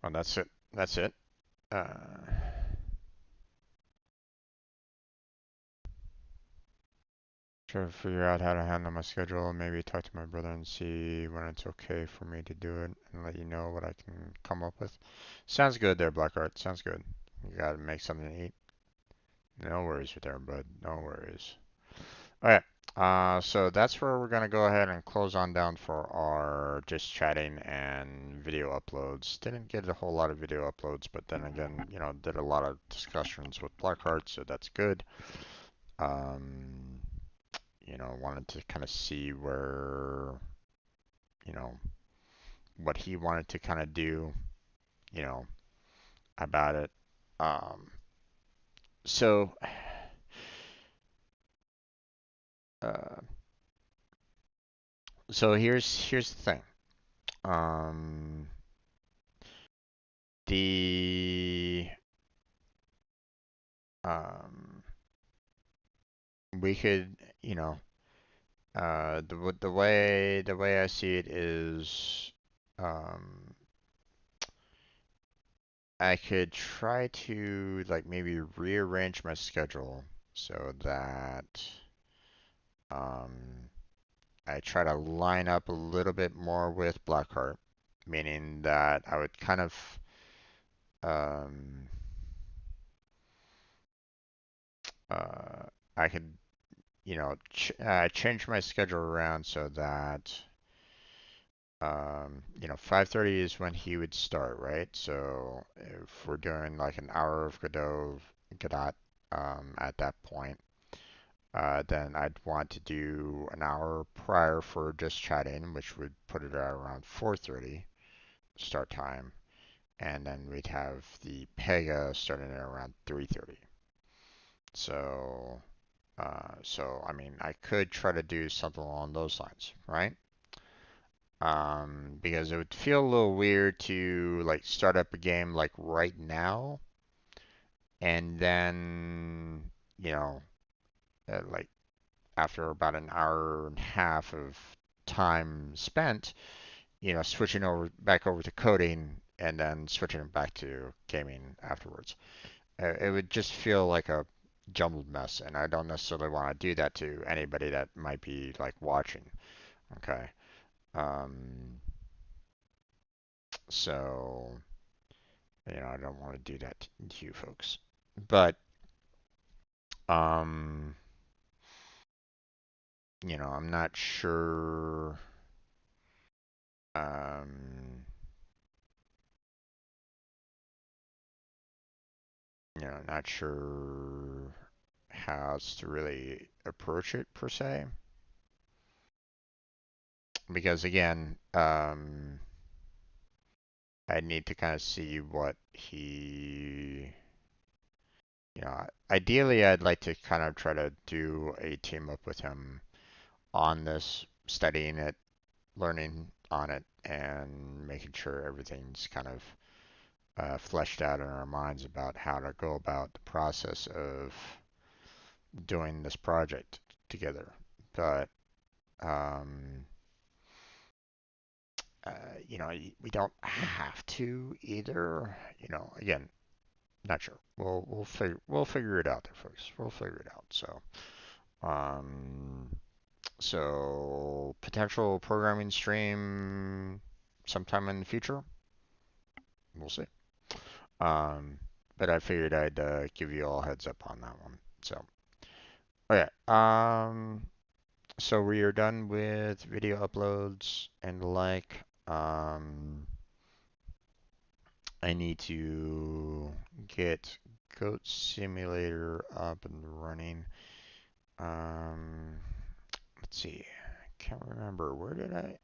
Oh, that's it. That's it. Uh, Try to figure out how to handle my schedule. Maybe talk to my brother and see when it's okay for me to do it, and let you know what I can come up with. Sounds good there, Blackheart. Sounds good. You gotta make something to eat. No worries with there, bud. No worries. Okay. So that's where we're gonna go ahead and close on down for our just chatting and video uploads. Didn't get a whole lot of video uploads, but then again, did a lot of discussions with Blackheart, so that's good. Um, wanted to kind of see where, you know, what he wanted to kind of do, you know, about it. Um, so, uh, so here's the thing. Um, the um, we could, the way I see it is, um, I could try to like maybe rearrange my schedule so that um, I try to line up a little bit more with Blackheart, meaning that I would kind of um, I could change my schedule around so that 5:30 is when he would start, right? So if we're doing like an hour of Godot at that point, then I'd want to do an hour prior for just chatting, which would put it at around 4:30 start time, and then we'd have the Pega starting at around 3:30. So, I mean, I could try to do something along those lines, right? Because it would feel a little weird to like start up a game like right now, and then, you know, like after about an hour and a half of time spent, switching over back over to coding and then switching back to gaming afterwards. It would just feel like a jumbled mess, and I don't necessarily want to do that to anybody that might be like watching. Okay. Um, so, I don't want to do that to you folks. But, um, I'm not sure. Um, not sure how else to really approach it per se. Because again, I need to kind of see what ideally I'd like to kind of try to do a team up with him on this, studying it, learning on it, and making sure everything's kind of fleshed out in our minds about how to go about the process of doing this project together. But um, uh, we don't have to either. Again, not sure. We'll figure it out there, folks. We'll figure it out. Um, so potential programming stream sometime in the future. We'll see. Um, but I figured I'd give you all a heads up on that one. So, okay. So we are done with video uploads and the like. I need to get Goat Simulator up and running. Um, let's see. I can't remember. Where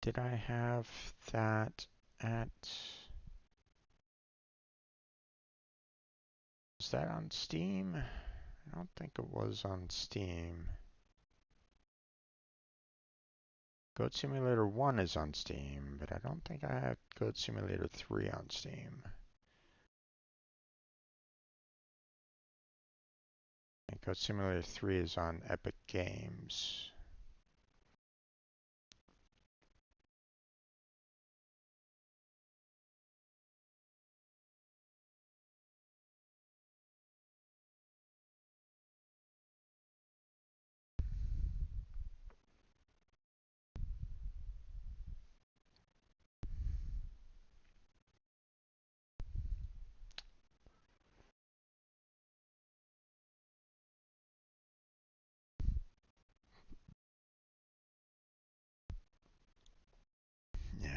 did I have that at? Was that on Steam? I don't think it was on Steam. Goat Simulator 1 is on Steam, but I don't think I have Goat Simulator 3 on Steam. And Goat Simulator 3 is on Epic Games.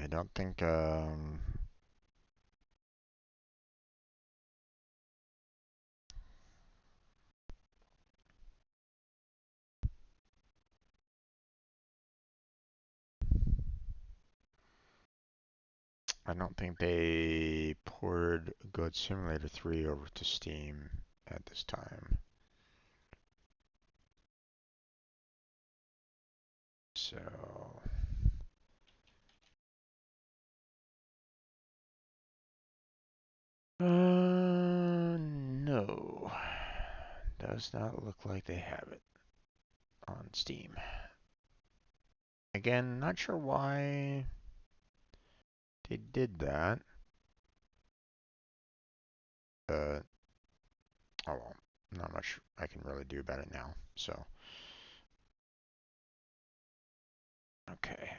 I don't think I don't think they ported Goat Simulator 3 over to Steam at this time. So no. Does not look like they have it on Steam. Again, not sure why they did that. Oh well, not much I can really do about it now. So, okay.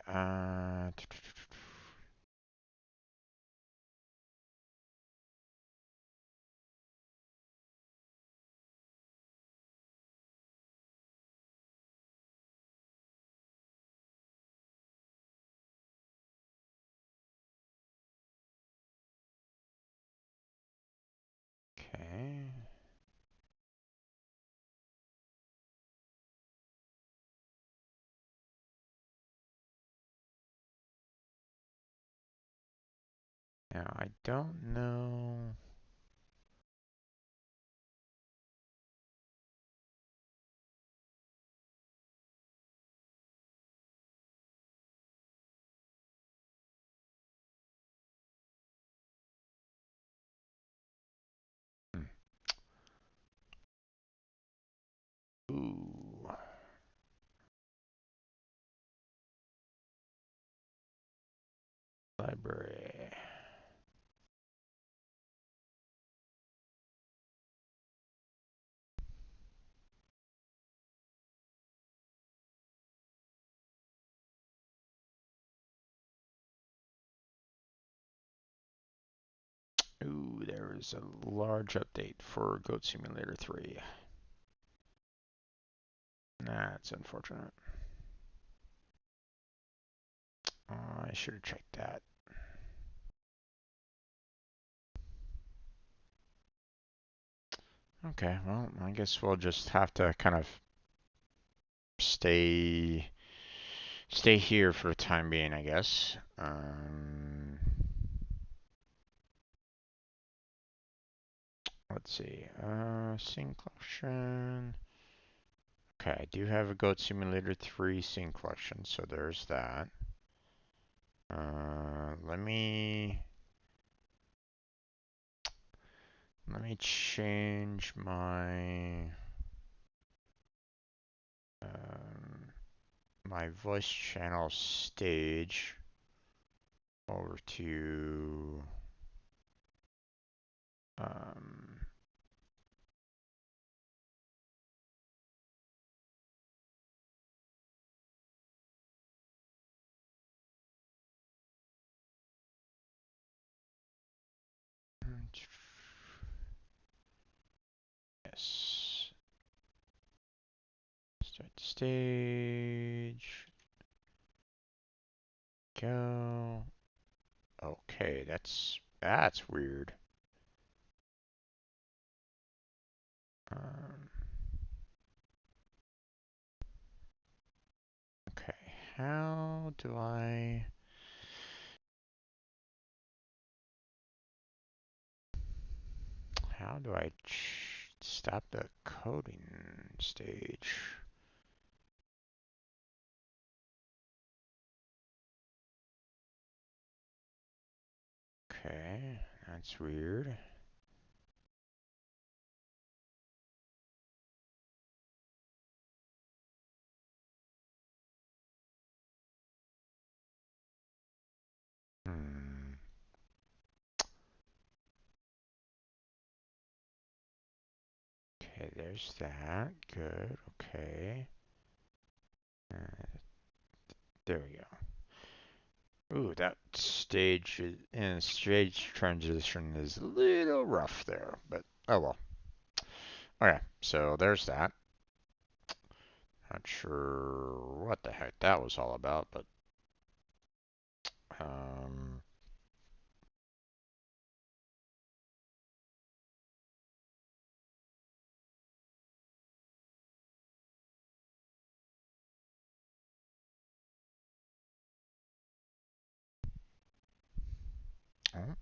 Okay. Now I don't know. Hmm. Ooh, library. Ooh, there is a large update for Goat Simulator 3. That's unfortunate. I should have checked that. Okay, well, I guess we'll just have to kind of stay here for the time being, I guess. Let's see. Scene collection. Okay, I do have a Goat Simulator 3 scene collection, so there's that. Let me change my um, my voice channel stage over to um, yes, start the stage. Go. Okay, that's weird. Um, okay, how do I stop the coding stage? Okay, that's weird. Hmm. Okay, there's that. Good. Okay. Uh, there we go. Ooh, that stage transition is a little rough there, but oh well. Okay, so there's that. Not sure what the heck that was all about, but Um, oh,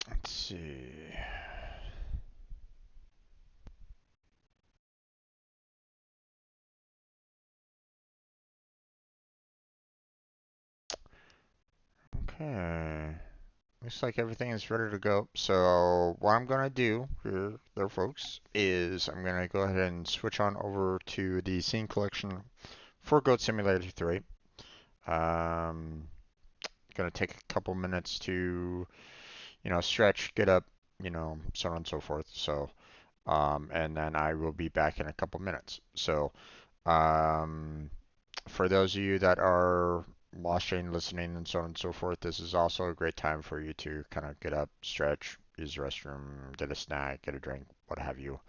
let's see. Okay. Looks like everything is ready to go. So what I'm gonna do here, there, folks, is I'm gonna go ahead and switch on over to the scene collection for Goat Simulator 3. Um, gonna take a couple minutes to, stretch, get up, so on and so forth. So, and then I will be back in a couple minutes. So, um, for those of you that are watching, listening, and so on and so forth, this is also a great time for you to kind of get up, stretch, use the restroom, get a snack, get a drink, what have you.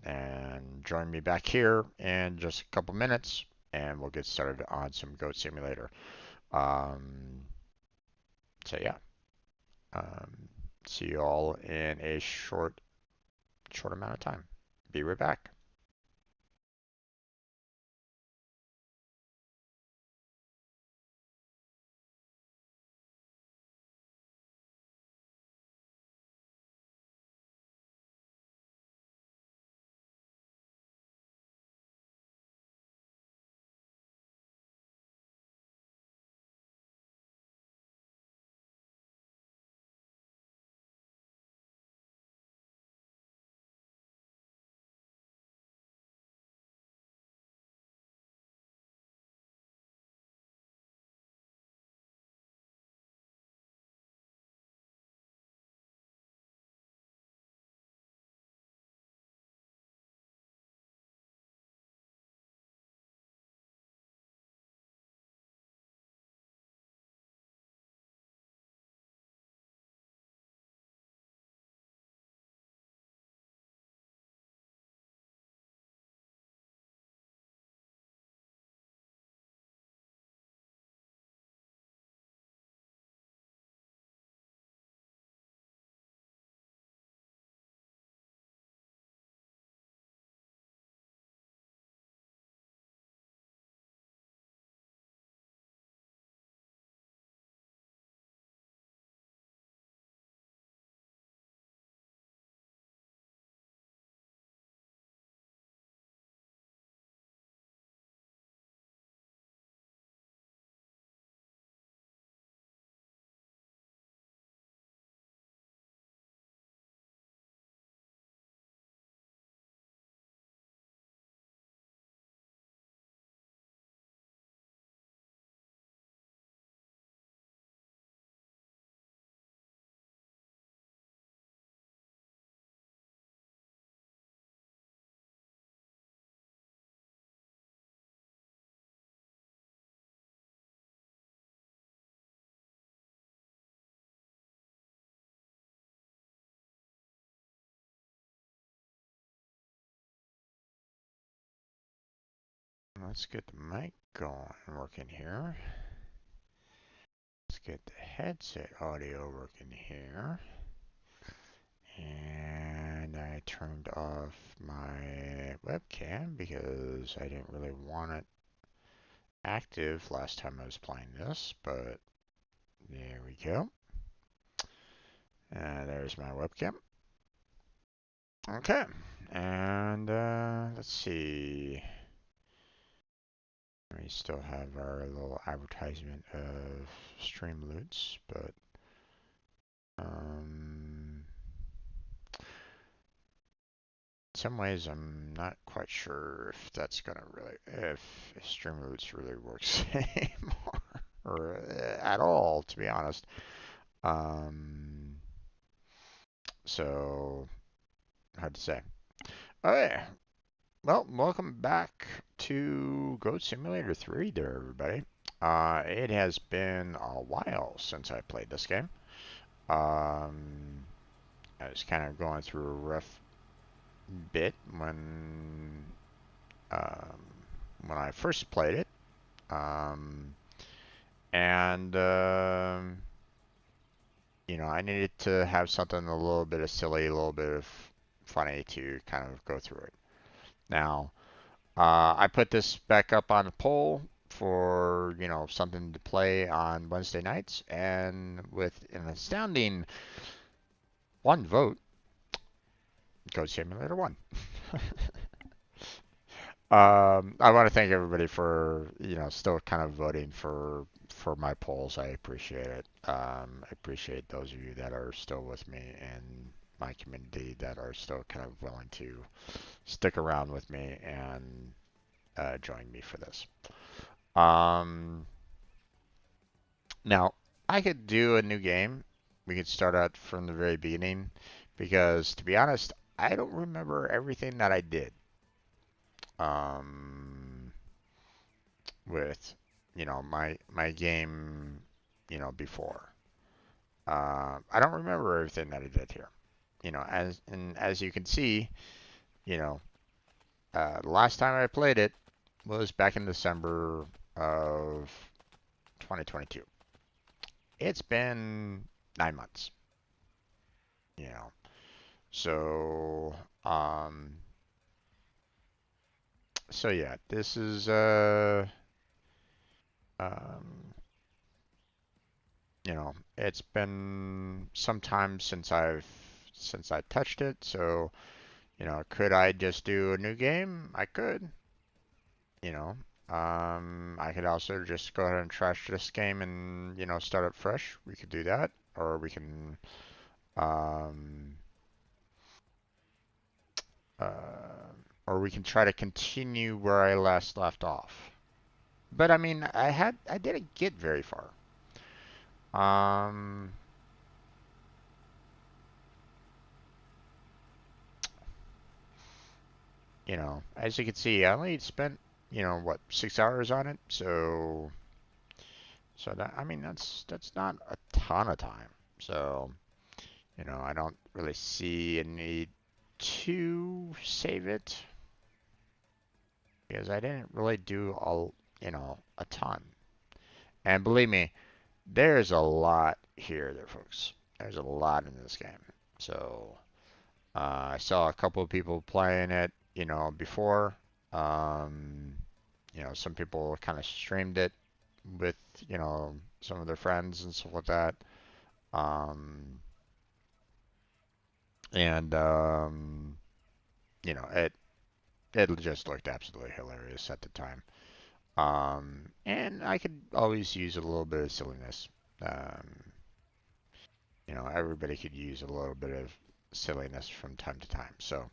And join me back here in just a couple minutes, and we'll get started on some Goat Simulator. Um, so yeah, um, see you all in a short amount of time. Be right back. Let's get the mic going, working here. Let's get the headset audio working here. And I turned off my webcam because I didn't really want it active last time I was playing this, but there we go. There's my webcam. Okay, and let's see. We still have our little advertisement of Streamloots, but um, in some ways I'm not quite sure if that's gonna really, if Streamloots really works anymore, or at all, to be honest. Um, so hard to say. Okay, Well, welcome back to Goat Simulator 3 there, everybody. It has been a while since I played this game. I was kind of going through a rough bit um, when I first played it. Um, and, I needed to have something a little bit of silly, a little bit of funny to kind of go through it. Now, I put this back up on the poll for, something to play on Wednesday nights, and with an astounding one vote, Goat Simulator won. I want to thank everybody for, still kind of voting for my polls. I appreciate it. I appreciate those of you that are still with me and my community that are still kind of willing to stick around with me and join me for this. Um, Now, I could do a new game. We could start out from the very beginning because, to be honest, I don't remember everything that I did um, with, my game, before. I don't remember everything that I did here. As you can see, you know, the last time I played it was back in December of 2022. It's been 9 months, you know. So, um, so yeah, this is um, it's been some time since I touched it. So, could I just do a new game? I could, you know. I could also just go ahead and trash this game and, start it fresh. We could do that, or we can, um, uh, or we can try to continue where I last left off. But I mean, I didn't get very far. Um, as you can see, I only spent, what, 6 hours on it. So that, I mean, that's not a ton of time. So, I don't really see a need to save it because I didn't really do a ton. And believe me, there's a lot here there, folks. There's a lot in this game. So, I saw a couple of people playing it, before. Um, some people kind of streamed it with, some of their friends and stuff like that. Um, and it just looked absolutely hilarious at the time. And I could always use a little bit of silliness. Um, everybody could use a little bit of silliness from time to time. So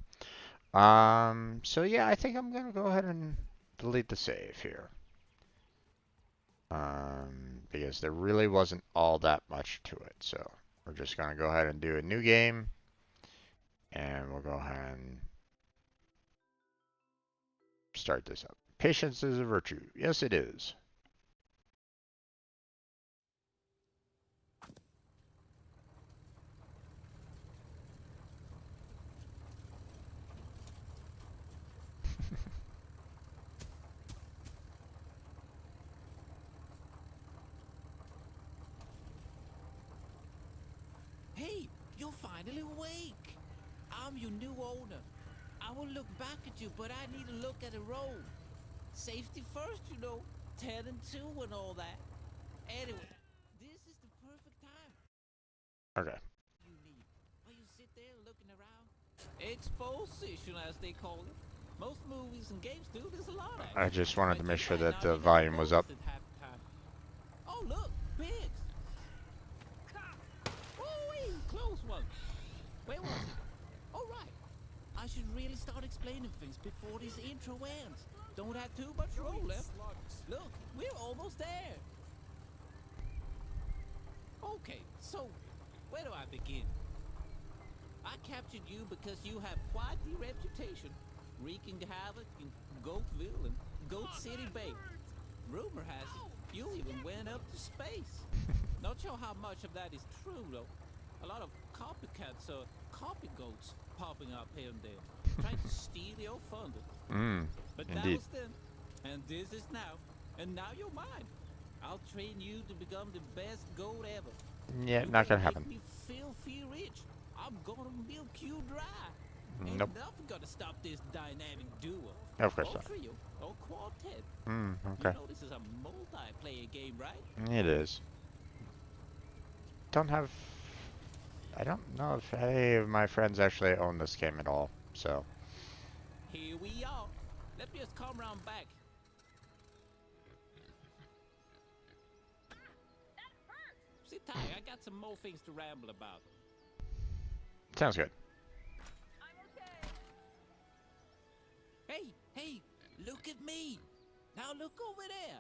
yeah, I think I'm gonna go ahead and delete the save here. Because there really wasn't all that much to it. So we're just gonna go ahead and do a new game, and we'll go ahead and start this up. Patience is a virtue. Yes, it is. Hey, you're finally awake. I'm your new owner. I will look back at you, but I need to look at the road. Safety first, 10 and 2 and all that. Anyway, this is the perfect time Okay. you need. While you sit there looking around. Exposition, as they call it. Most movies and games do this a lot, I actually. just wanted to But make you sure might that not the even have volume was up. noticed it half the time. Oh, look, pigs. Ooh, close one. Where was it? All right. I should really start explaining things before this intro ends. Don't have too much roll left. Look, we're almost there. Okay, so where do I begin? I captured you because you have quite the reputation. wreaking havoc in Goatville and Goat City Bay. Rumor has it, you even went up to space. Not sure how much of that is true, though. A lot of copycats or copy goats popping up here and there, trying to steal your thunder. But that Indeed. was then, and this is now, and now you're mine. I'll train you to become the best goat ever. Yeah, You're not gonna gonna make happen. me filthy rich. I'm gonna milk you dry. Nope. Ain't nothing gonna stop this dynamic duo. Of course Or not. trio, or quartet. You Okay. know this is a multiplayer game, right? It is. Don't have. I don't know if any of my friends actually own this game at all. So. Here we are. Let me just come round back. Sit tight, I got some more things to ramble about. Sounds good. Hey, look at me. Now look over there.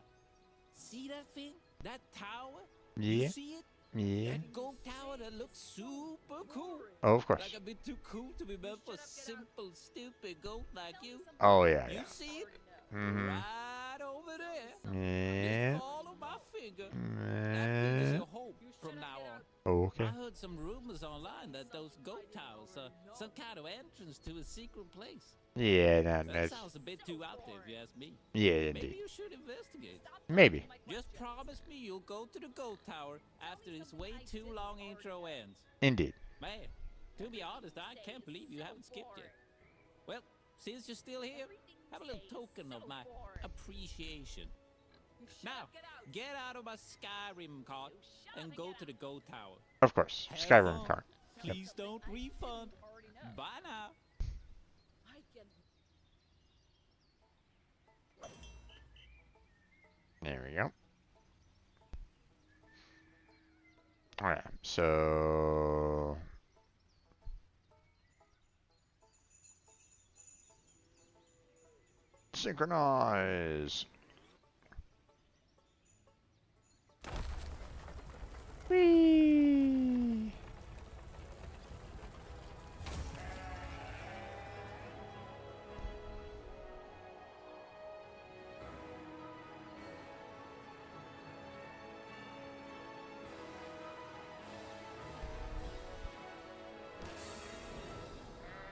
See that thing? That tower? You Yeah. see it? Yeah. That gold tower that looks super cool. Oh, of Like course. a bit too cool to be meant for a simple, stupid goat like you. Oh yeah, You yeah. see it? Mm-hmm. Right over there. Yeah. Just follow my finger. That finger's your home from now on. Okay. I heard some rumors online that those goat towers are some kind of entrance to a secret place. Yeah, no, That that's, sounds a bit too out there if you ask me. yeah, Maybe indeed. you should investigate. Maybe. Just promise me you'll go to the goat tower after this way too long intro ends. Indeed. Man, to be honest, I can't believe you haven't skipped yet. Well, since you're still here, have a little token of my appreciation. Now, get out of my Skyrim cart and go to the Go Tower. Of course. Have Skyrim fun. card. Yep. Please don't refund. Bye now. There we go. Alright, so synchronize. Whee!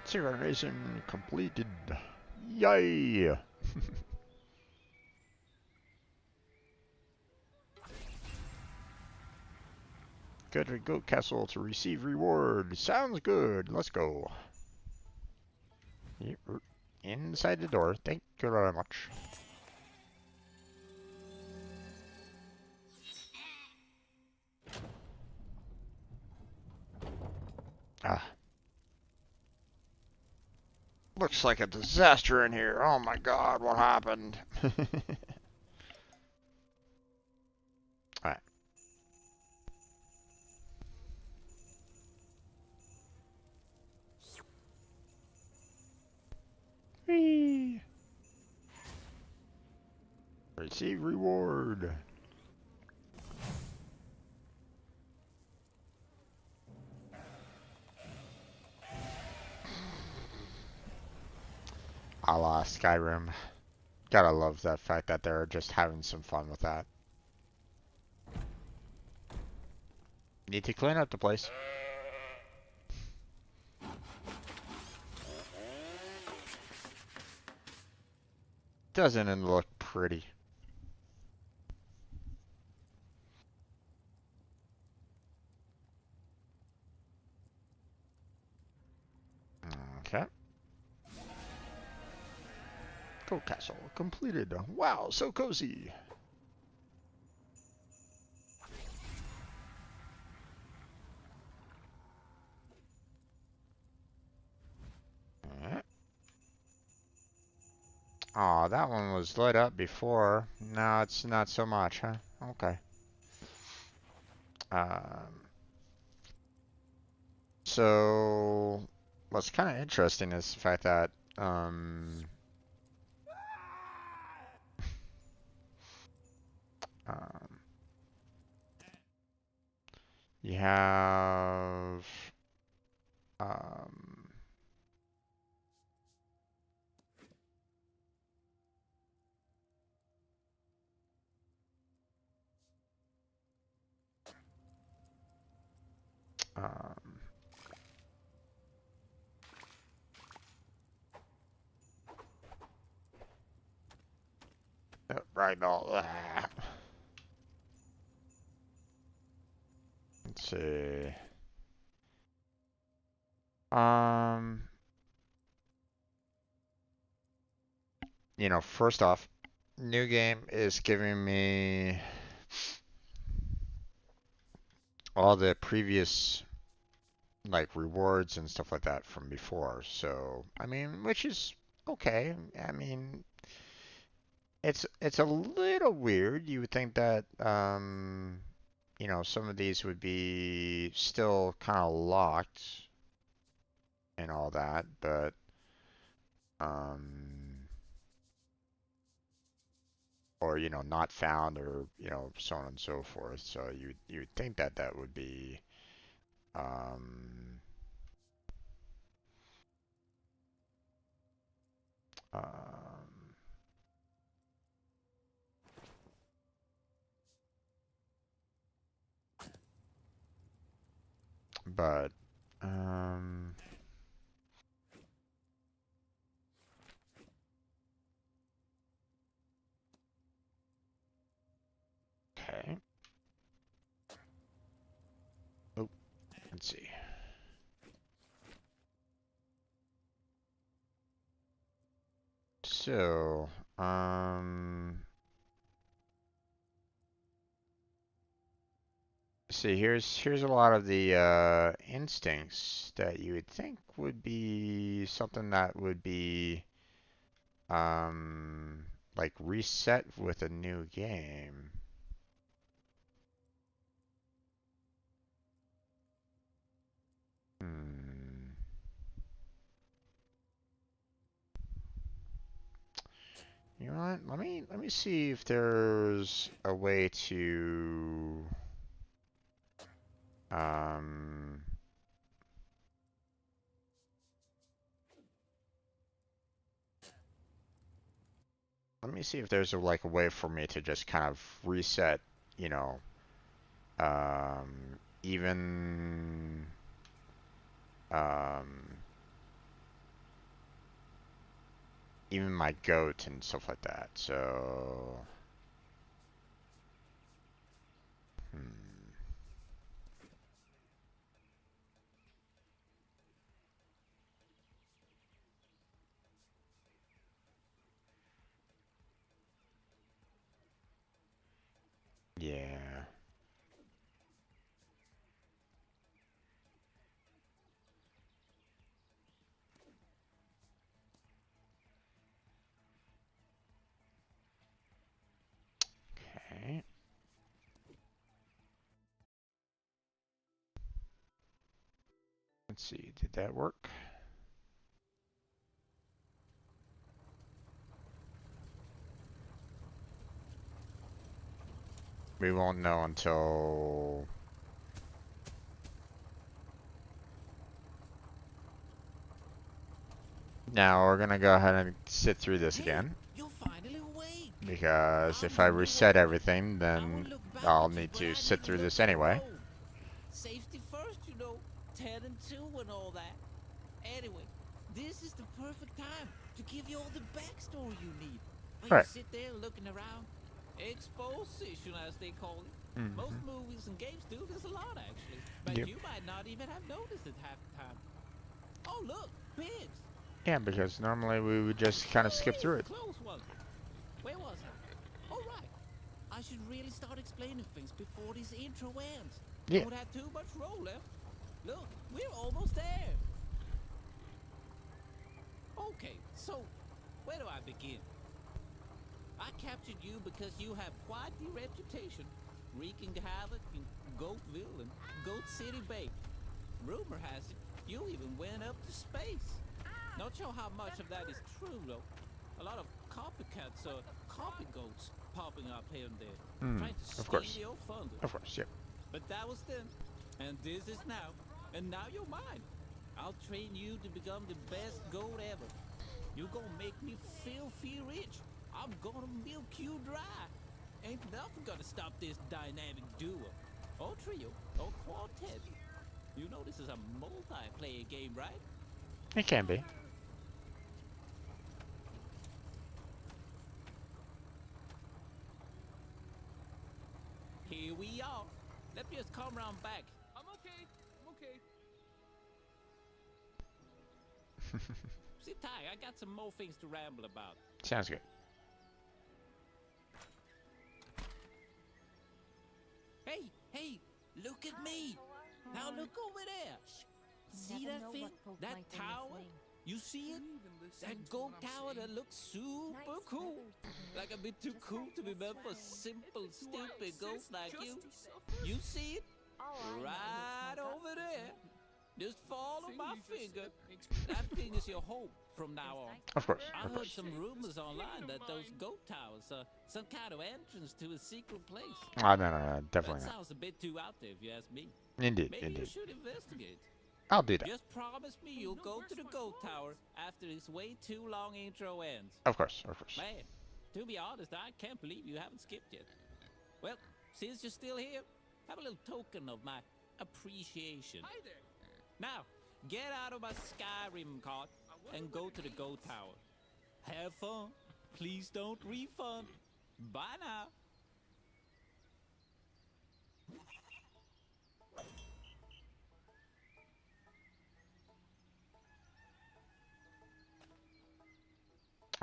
Synchronization completed. Yay! Go to Goat Castle to receive reward. Sounds good. Let's go. Yep, inside the door. Thank you very much. Ah. Looks like a disaster in here. Oh my god, what happened? Alright. Whee! Receive reward. A la Skyrim. Gotta love that fact that they're just having some fun with that. Need to clean up the place. Doesn't it look pretty? Okay. Goat Castle completed. Wow, so cozy. Oh, that one was lit up before. Now it's not so much, huh? Okay. So what's kind of interesting is the fact that um, you have um, Um, right all that. Let's see. Um, first off, new game is giving me all the previous like rewards and stuff like that from before. So, I mean, which is okay. I mean, it's a little weird. You would think that some of these would be still kind of locked and all that, but um or not found, or so on and so forth. So you'd think that that would be um um but um okay. Oh, let's see. So, see, here's a lot of the instincts that you would think would be something that would be um like reset with a new game. Hmm. You know what? Let me see if there's a way to um let me see if there's a way for me to just kind of reset, you know, even um even my goat and stuff like that. So, hmm, yeah. Okay. Let's see. Did that work? We won't know until now. We're gonna go ahead and sit through this Hey, again you're finally awake. because I'm if I your new reset owner. everything, I will then look back I'll at you, need but to I sit need to through look this at the anyway. road. Safety first, 10 and 2 and all that. Anyway, this is the perfect time to give you all the backstory you need. While All you right. sit there looking around. Exposition, as they call it. Most Mm-hmm. movies and games do this a lot, actually. But Yep. you might not even have noticed it half the time. Oh, look, pigs. Yeah, because normally we would just kind of skip through Woo-wee, it. close one. Where was I? All right. I should really start explaining things before this intro ends. Yeah. Don't have too much roll left. Look, we're almost there. Okay, so where do I begin? I captured you because you have quite the reputation, wreaking havoc in Goatville and Goat City Bay. Rumor has it, you even went up to space. Not sure how much of that is true, though. A lot of copycats or copy goats popping up here and there, Mm. trying to Of steal course. your thunder. Of course. Yep. But that was then, and this is now, and now you're mine. I'll train you to become the best goat ever. You gonna make me filthy rich. I'm gonna milk you dry. Ain't nothing gonna stop this dynamic duo, or trio, or quartet. You know this is a multiplayer game, right? It can be. Here we are. Let me just come round back. I'm okay. I'm okay. Sit tight. I got some more things to ramble about. Sounds good. Hey, hey, look at me. Now look over there. See that thing? That tower? You see it? That gold tower that looks super cool. Like a bit too cool to be meant for simple, stupid ghosts like you. You see it? Right over there. Just follow my finger. That thing is your home from now on. Of course, I of heard course. some rumors online that those goat towers are some kind of entrance to a secret place. Oh, no, no, no, That definitely not. sounds a bit too out there if you ask me. Indeed, Maybe you indeed. should investigate. I'll do that. Just promise me you'll go to the goat tower after this way too long intro ends. Of course, of course. Man, to be honest, I can't believe you haven't skipped yet. Well, since you're still here, have a little token of my appreciation. Hi there. Now, get out of my Skyrim cart and go to the Go Tower. Have fun. Please don't refund. Bye now.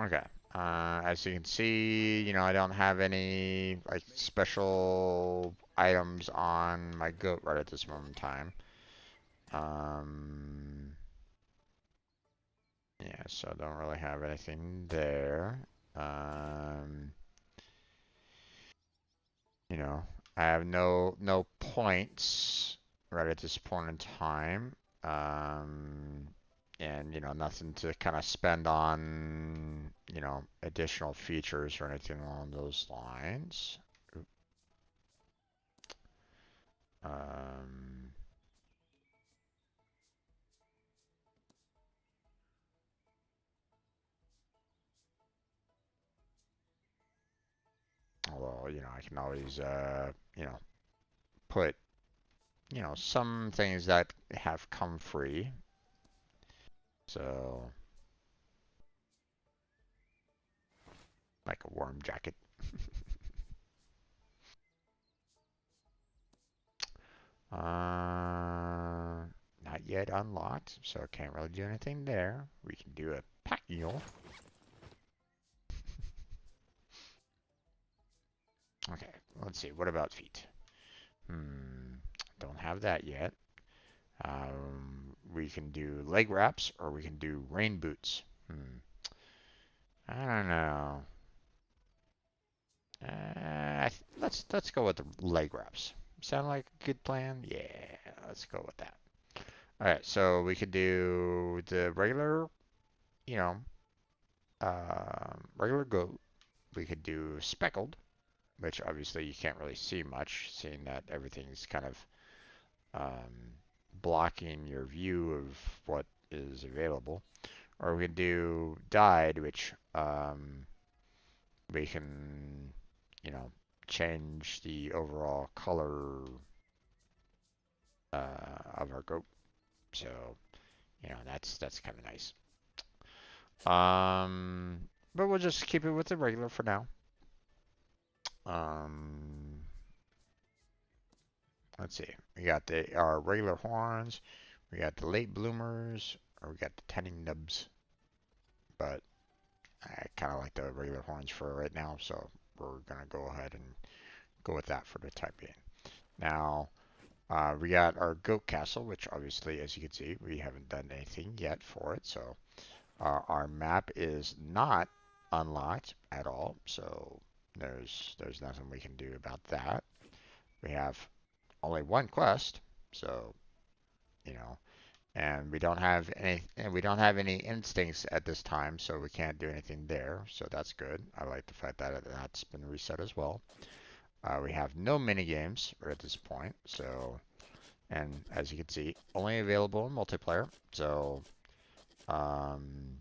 Okay. As you can see, I don't have any like special items on my goat right at this moment in time. Um, yeah, so I don't really have anything there. Um, you know, I have no points right at this point in time. Um, and nothing to kind of spend on, additional features or anything along those lines. Um, Although, I can always, put, some things that have come free. So, like a warm jacket. Not yet unlocked, so can't really do anything there. We can do a pack mule. Okay, let's see. What about feet? Don't have that yet. We can do leg wraps or we can do rain boots. I don't know. Let's go with the leg wraps. Sound like a good plan? Yeah, let's go with that. All right, so we could do the regular, you know, regular goat. We could do speckled, which obviously you can't really see much, seeing that everything's kind of um, blocking your view of what is available. Or we could do dyed, which we can, you know, change the overall color of our goat. So, that's kind of nice. But we'll just keep it with the regular for now. Um, let's see. We got our regular horns. We got the late bloomers, or we got the tiny nubs. But I kind of like the regular horns for right now, so we're gonna go ahead and go with that for the time being. Now, we got our goat castle, which obviously, as you can see, we haven't done anything yet for it. So our map is not unlocked at all. So there's nothing we can do about that. We have only one quest, so you know, and we don't have any instincts at this time, so we can't do anything there. So that's good. I like the fact that that's been reset as well. We have no mini games at this point, so and as you can see, only available in multiplayer. So, um,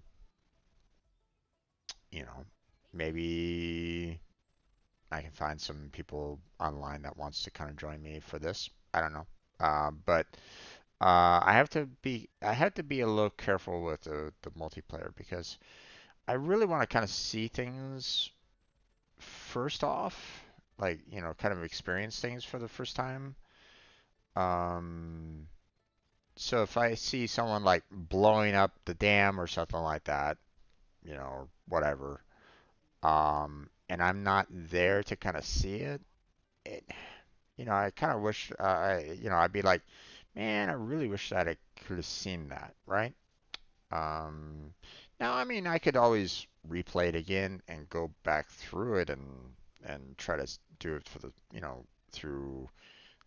you know, maybe I can find some people online that wants to kind of join me for this. I don't know. But I have to be a little careful with the multiplayer because I really want to kind of see things first off, like, kind of experience things for the first time. Um, so if I see someone like blowing up the dam or something like that, whatever, and I'm not there to kind of see it, it, I kind of wish, I'd be like, man, I really wish that I could have seen that, right? Um, Now, I mean, I could always replay it again and go back through it and try to do it for through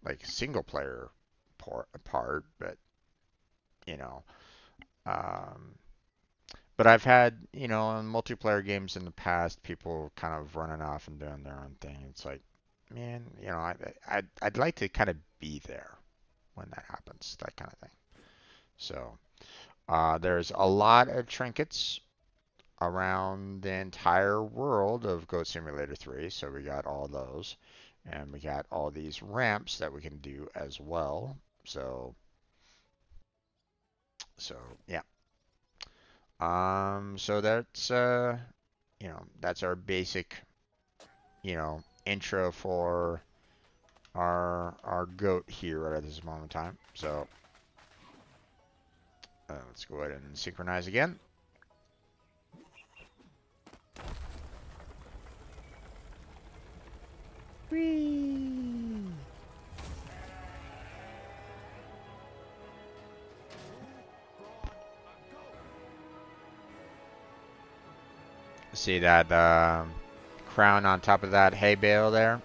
like single player part, but you know, um, but I've had, in multiplayer games in the past, people kind of running off and doing their own thing. It's like, man, I'd like to kind of be there when that happens, that kind of thing. So, there's a lot of trinkets around the entire world of Goat Simulator 3. So we got all those. And we got all these ramps that we can do as well. So yeah. So that's our basic, intro for our goat here right at this moment in time. So let's go ahead and synchronize again. Whee! See that crown on top of that hay bale there?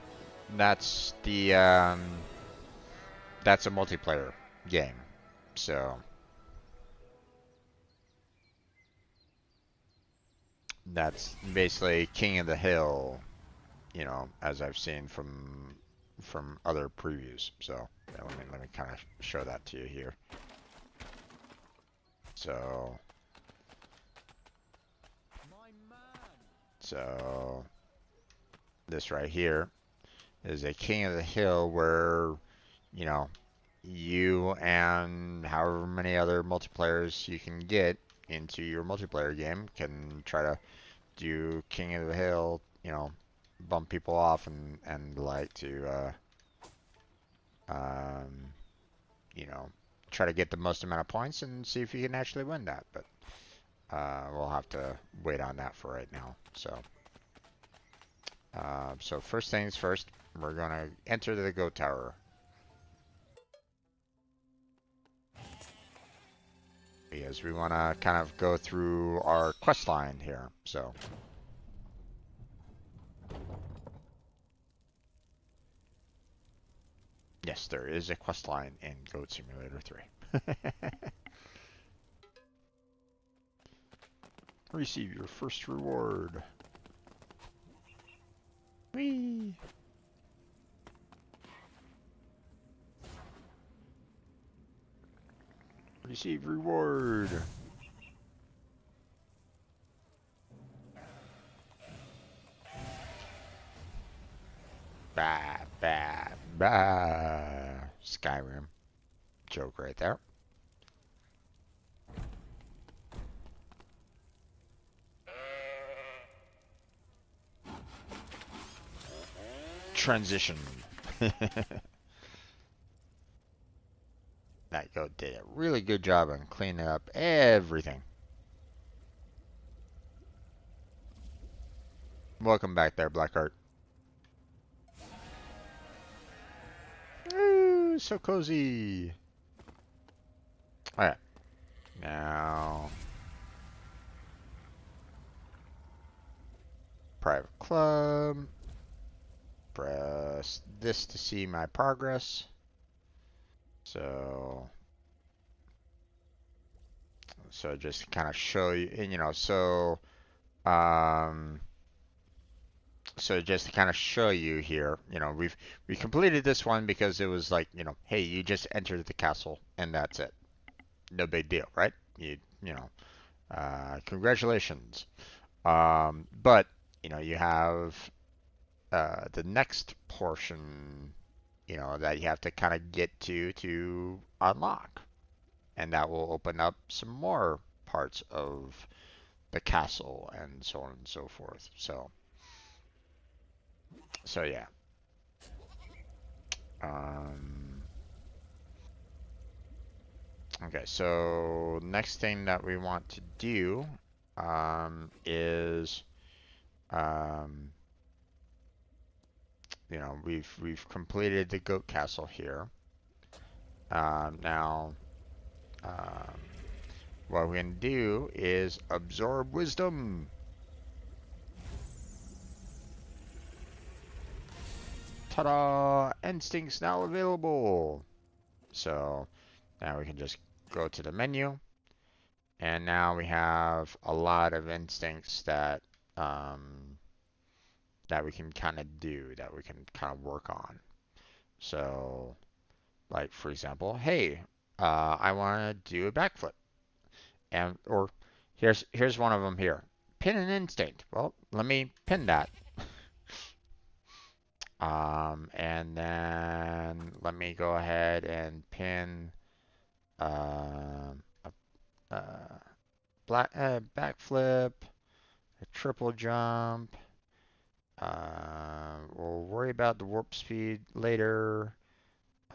That's that's a multiplayer game. So that's basically King of the Hill, as I've seen from other previews. So yeah, let me kind of show that to you here. So so this right here is a King of the Hill where you know you and however many other multiplayers you can get into your multiplayer game can try to do King of the Hill, bump people off and like to um, you know, try to get the most amount of points and see if you can actually win that. But we'll have to wait on that for right now. So first things first, we're gonna enter the Go Tower. Because we want to kind of go through our quest line here. So yes, there is a quest line in Goat Simulator 3. Receive your first reward. Whee! Receive reward. Bah, bah, bah. Skyrim. Joke right there. Transition. That goat did a really good job on cleaning up everything. Welcome back there, Blackheart. Ooh, so cozy. Alright. Now, private club. Press this to see my progress. So just kind of show you, and um, so just to kind of show you here, we completed this one because it was like, hey, you just entered the castle and that's it. No big deal, right? Congratulations. But you have the next portion, that you have to kind of get to unlock. and that will open up some more parts of the castle and so on and so forth. So yeah. Um, okay, so next thing that we want to do is um, we've completed the goat castle here. Now, um, what we're gonna do is absorb wisdom. Ta-da! Instincts now available. So now we can just go to the menu, and now we have a lot of instincts that we can kind of do, that we can kind of work on. So, like for example, hey, I want to do a backflip, and or here's one of them here. Pin an instinct. Well, let me pin that. And then let me go ahead and pin a backflip, a triple jump. We'll worry about the warp speed later.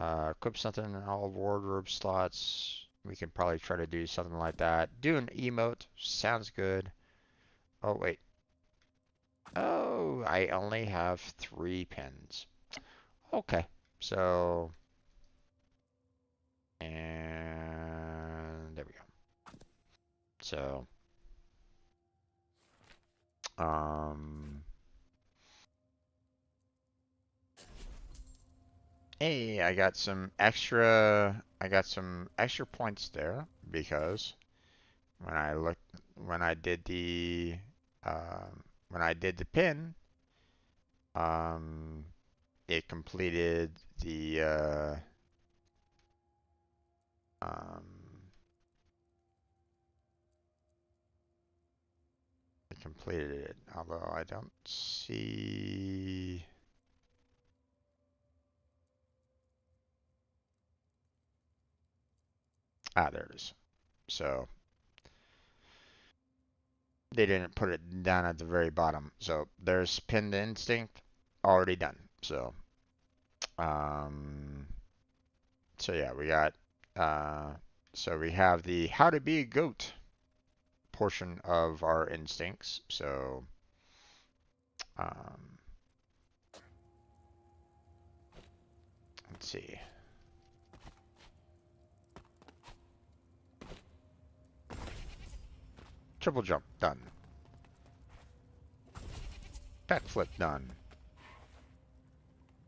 Equip something in all wardrobe slots. We can probably try to do something like that. Do an emote. Sounds good. Oh, wait. Oh, I only have 3 pins. Okay. So, and there we go. So, um, hey, I got some extra points there because when I looked, when I did the, when I did the pin, um, it completed the, um, it completed it. Although I don't see. Ah, there it is. So they didn't put it down at the very bottom. So there's pinned instinct already done. Um, so yeah, we got. Uh, so we have the how to be a goat portion of our instincts. So um, let's see. Triple jump done. Backflip done.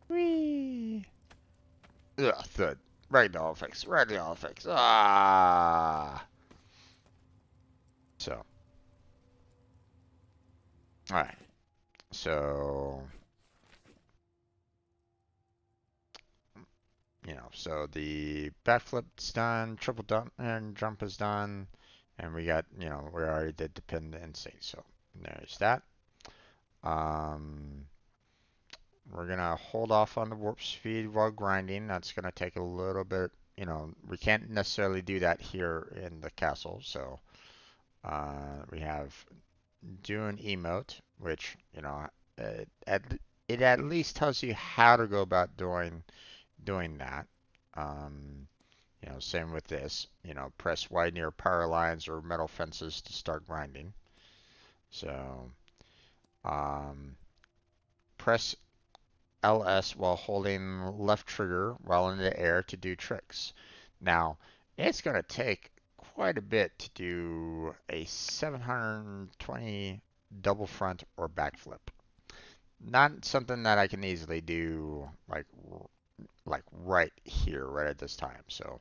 Whee! Ugh, thud. Ragdoll effects. Ragdoll effects. Ah. So, all right. So, so the backflip's done, triple dump and jump is done, and we got, we already did the pin to instinct. So there's that. Um, we're gonna hold off on the warp speed while grinding. That's gonna take a little bit. We can't necessarily do that here in the castle. So we have do an emote, which at it at least tells you how to go about doing that. Um, same with this. Press Y near power lines or metal fences to start grinding. So um, press LS while holding left trigger while in the air to do tricks. Now, it's going to take quite a bit to do a 720 double front or backflip. Not something that I can easily do like right here, right at this time. So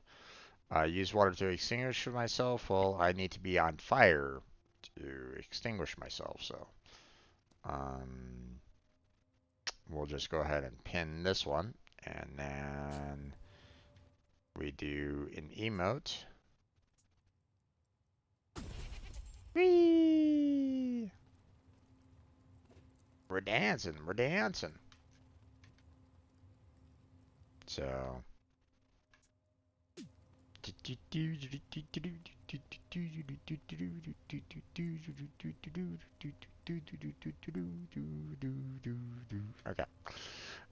use water to extinguish myself. Well, I need to be on fire to extinguish myself. So um, we'll just go ahead and pin this one, and then we do an emote. Whee! We're dancing. We're dancing. So Okay.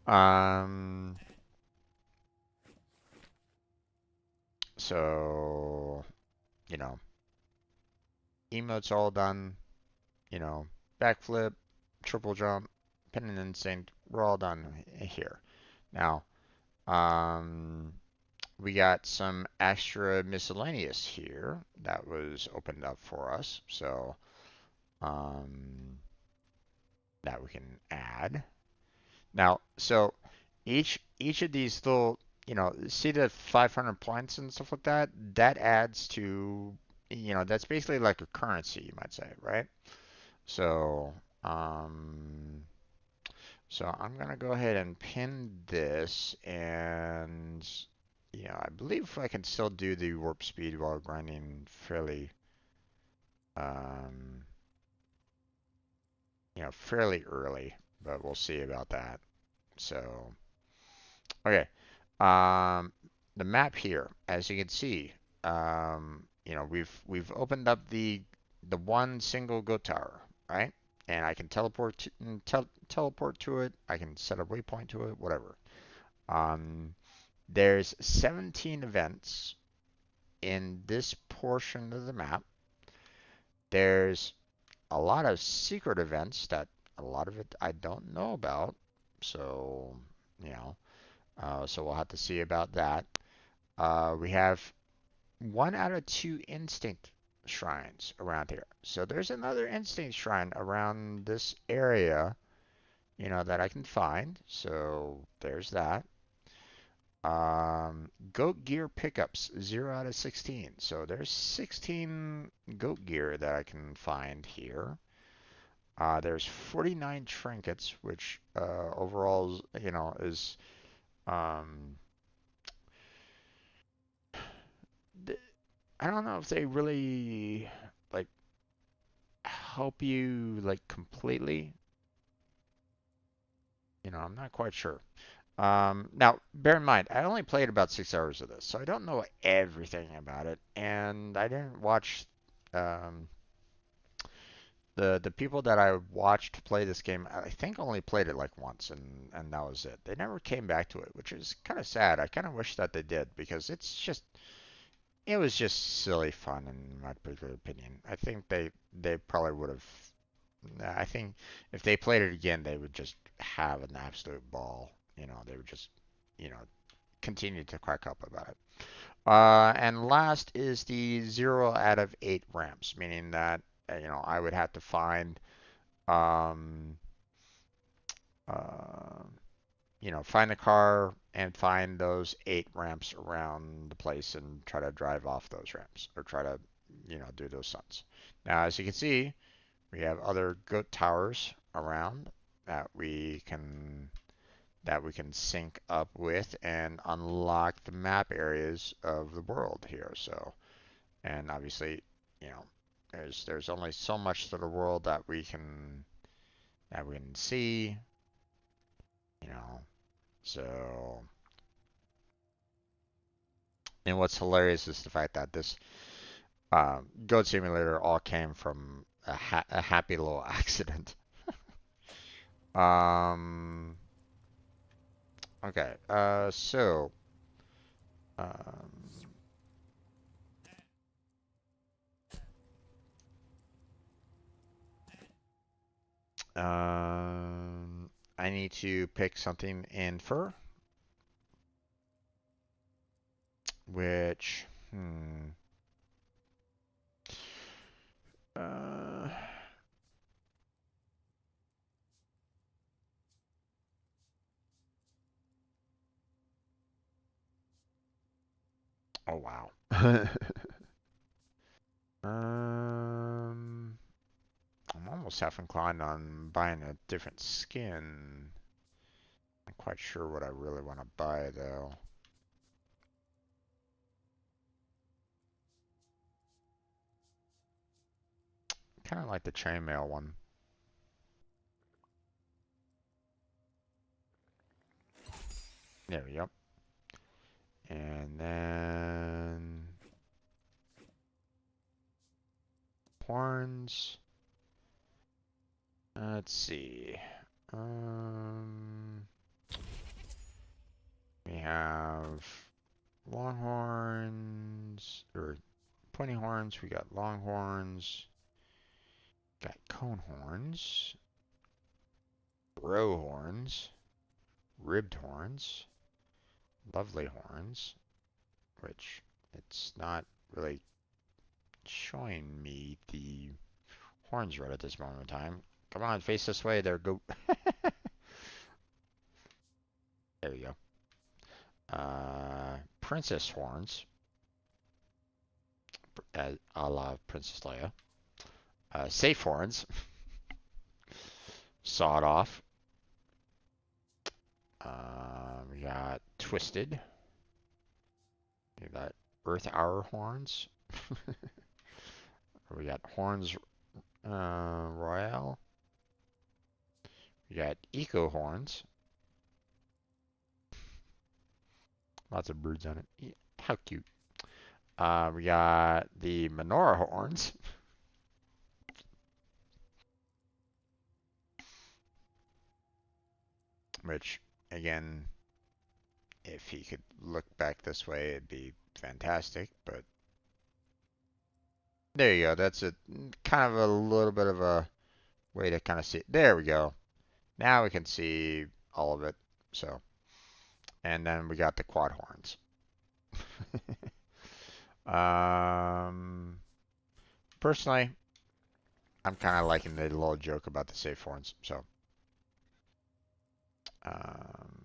Um. So you know, emotes all done. You know, backflip, triple jump, pin and instinct. We're all done here. Now, we got some extra miscellaneous here that was opened up for us. So um, that we can add. Now, so each of these little, see the 500 points and stuff like that. That adds to, that's basically like a currency, you might say, right? So, um, so I'm gonna go ahead and pin this, and I believe I can still do the warp speed while grinding um, fairly early, but we'll see about that. So, okay. Um, the map here, as you can see, we've opened up the one single goat tower, right? And I can teleport to it. I can set a waypoint to it, whatever. Um, there's 17 events in this portion of the map. There's a lot of secret events that a lot of it I don't know about. So, you know, so we'll have to see about that. We have 1 out of 2 instinct shrines around here. So there's another instinct shrine around this area, that I can find. So there's that. Goat gear pickups, 0 out of 16. So there's 16 goat gear that I can find here. There's 49 trinkets, which overall, is um, I don't know if they really like help you like completely. I'm not quite sure. Now, bear in mind, I only played about 6 hours of this, so I don't know everything about it, and I didn't watch um, the people that I watched play this game. I think only played it like once, and that was it. They never came back to it, which is kind of sad. I kind of wish that they did because it was just silly fun in my particular opinion. I think they probably would have. I think if they played it again, they would just have an absolute ball. They would just, you know, continue to crack up about it. And last is the 0 out of 8 ramps, meaning that I would have to find um, uh, find the car and find those 8 ramps around the place and try to drive off those ramps or try to do those stunts. Now, as you can see, we have other goat towers around that we can sync up with and unlock the map areas of the world here. So, and obviously, you know, there's only so much to the world that we can see, you know. So, and what's hilarious is the fact that this Goat Simulator all came from a happy little accident. Um, okay, um, I need to pick something in fur, which, uh, oh wow. Um, I'm almost half inclined on buying a different skin. Not quite sure what I really want to buy though. Kind of like the chainmail one. There we go. And then horns. Let's see. Um, we have longhorns, or pointy horns. We got longhorns. Got cone horns. Row horns. Ribbed horns. Lovely horns. Which it's not really showing me the horns right at this moment in time. Come on, face this way there, goat. There we go. Princess horns, a la Princess Leia. Safe horns, sawed off. We got twisted. We got Earth Hour horns. We got horns royale. We got eco horns. Lots of birds on it. How cute. We got the menorah horns. Which, again, if he could look back this way, it'd be fantastic. But there you go. That's a kind of a little bit of a way to kind of see. There we go. Now we can see all of it. So, and then we got the quad horns. Personally, I'm kind of liking the little joke about the safe horns. So, um,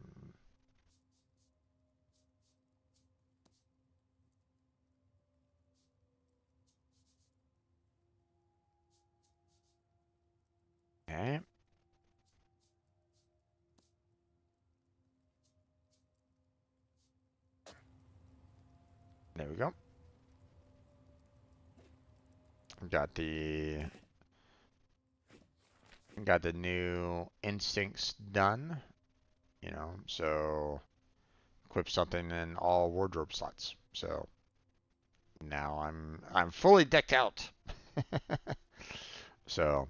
okay. There we go. Got the new instincts done. So equip something in all wardrobe slots. So now I'm fully decked out. So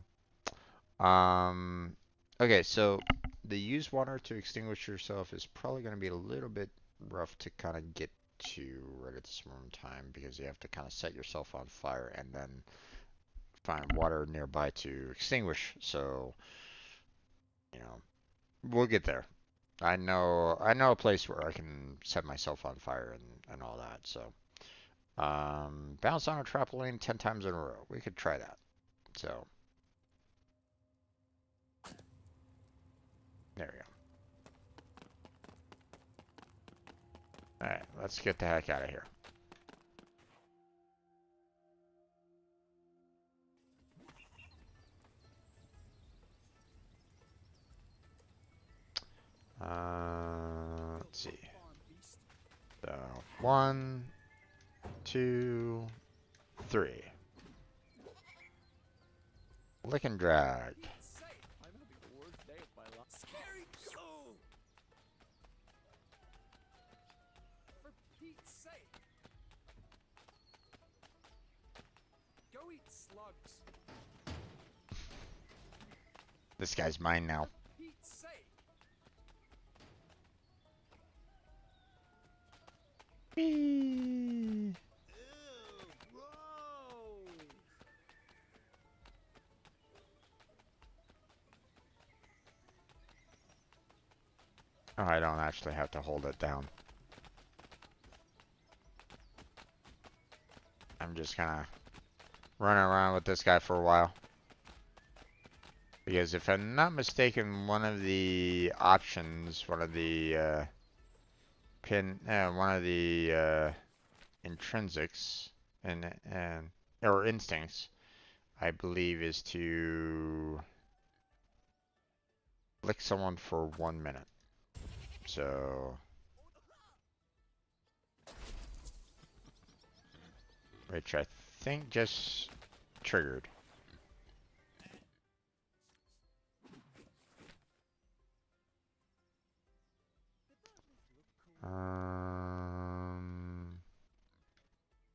okay, so the use water to extinguish yourself is probably going to be a little bit rough to kind of get to right at this moment in time because you have to kind of set yourself on fire and then find water nearby to extinguish. So, we'll get there. I know a place where I can set myself on fire and all that. So, bounce on a trampoline 10 times in a row. We could try that. So, there we go. All right, let's get the heck out of here. Let's see. So, 1, 2, 3. Lick and drag. Scary. Oh. For Pete's sake. Go eat slugs. This guy's mine now. For Pete's sake. Whee! Ew, gross. Oh, I don't actually have to hold it down. I'm just kind of running around with this guy for a while. Because if I'm not mistaken, one of the options, one of the intrinsics and or instincts, I believe, is to lick someone for 1 minute. So, which I think just triggered.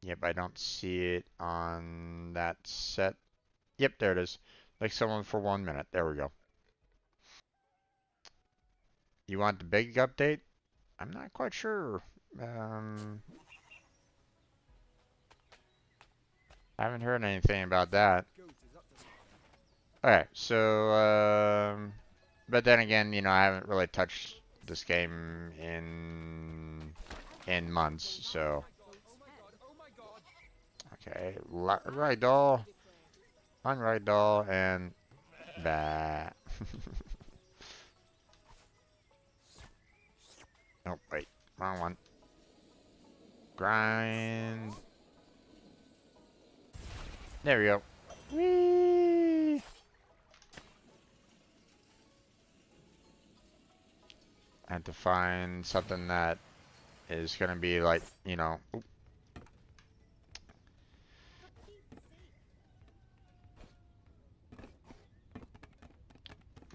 Yep, I don't see it on that set Yep, there it is. Like someone for 1 minute. There we go. You want the big update? I'm not quite sure. I haven't heard anything about that. Okay, so, but then again, you know, I haven't really touched this game in months, so. Okay, ragdoll, unragdoll, and that. Oh, wait, wrong one. Grind. There we go. Whee! I have to find something that is gonna be like, you know,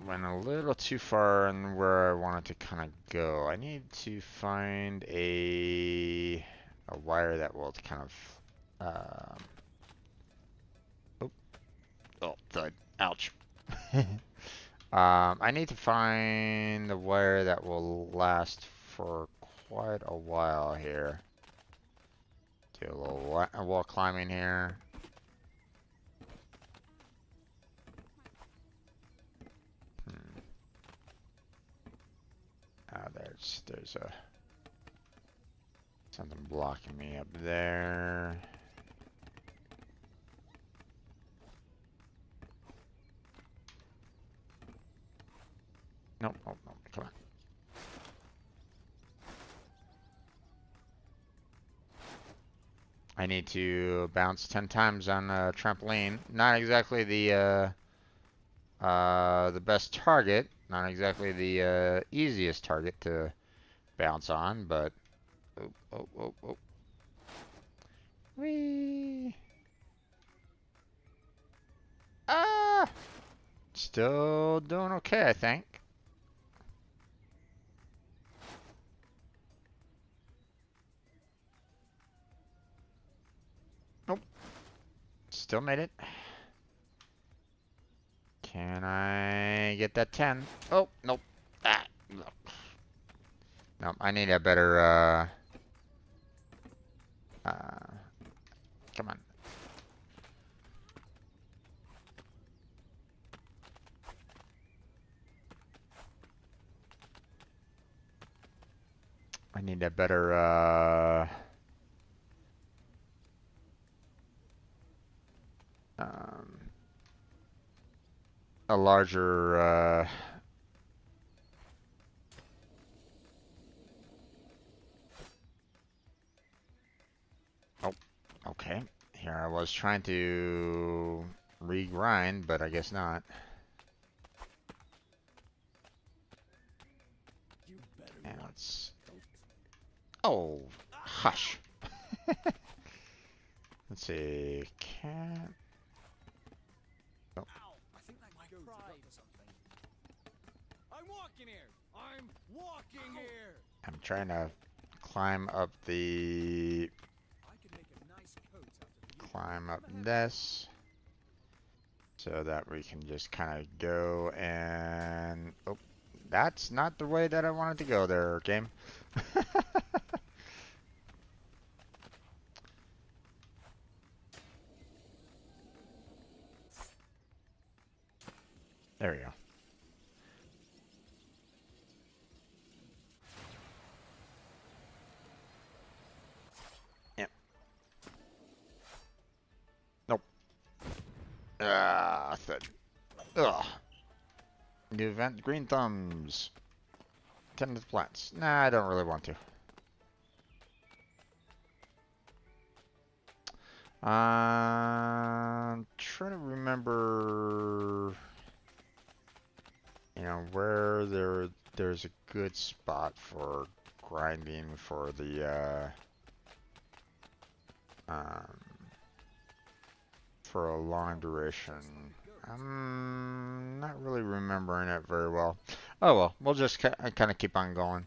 went a little too far in where I wanted to kind of go. I need to find a wire that will kind of oh, oh, thud. Ouch. I need to find the wire that will last for quite a while here. Do a little wall climbing here. There's a something blocking me up there. Nope, nope, nope, come on. I need to bounce 10 times on a trampoline. Not exactly the best target. Not exactly the easiest target to bounce on, but oh, oh, oh, oh. Whee! Ah! Still doing okay, I think. Nope. Still made it. Can I get that 10? Oh, nope. Ah, nope. Nope, I need a better, come on. I need a better, um, a larger, oh, okay. Here I was trying to regrind, but I guess not. And let's, oh, hush. Let's see, can't, oh. I think they might cry. I'm walking here. I'm walking here. I'm trying to climb up the, I could make a nice coat out of climb up this, so that we can just kind of go and, oh, that's not the way that I wanted to go there, game. There we go. Yep. Nope. Ah, ugh. New event, green thumbs. Tend to the plants. Nah, I don't really want to. Trying to remember, you know, where there's a good spot for grinding for the for a long duration. I'm not really remembering it very well. Oh well, we'll just kind of keep on going.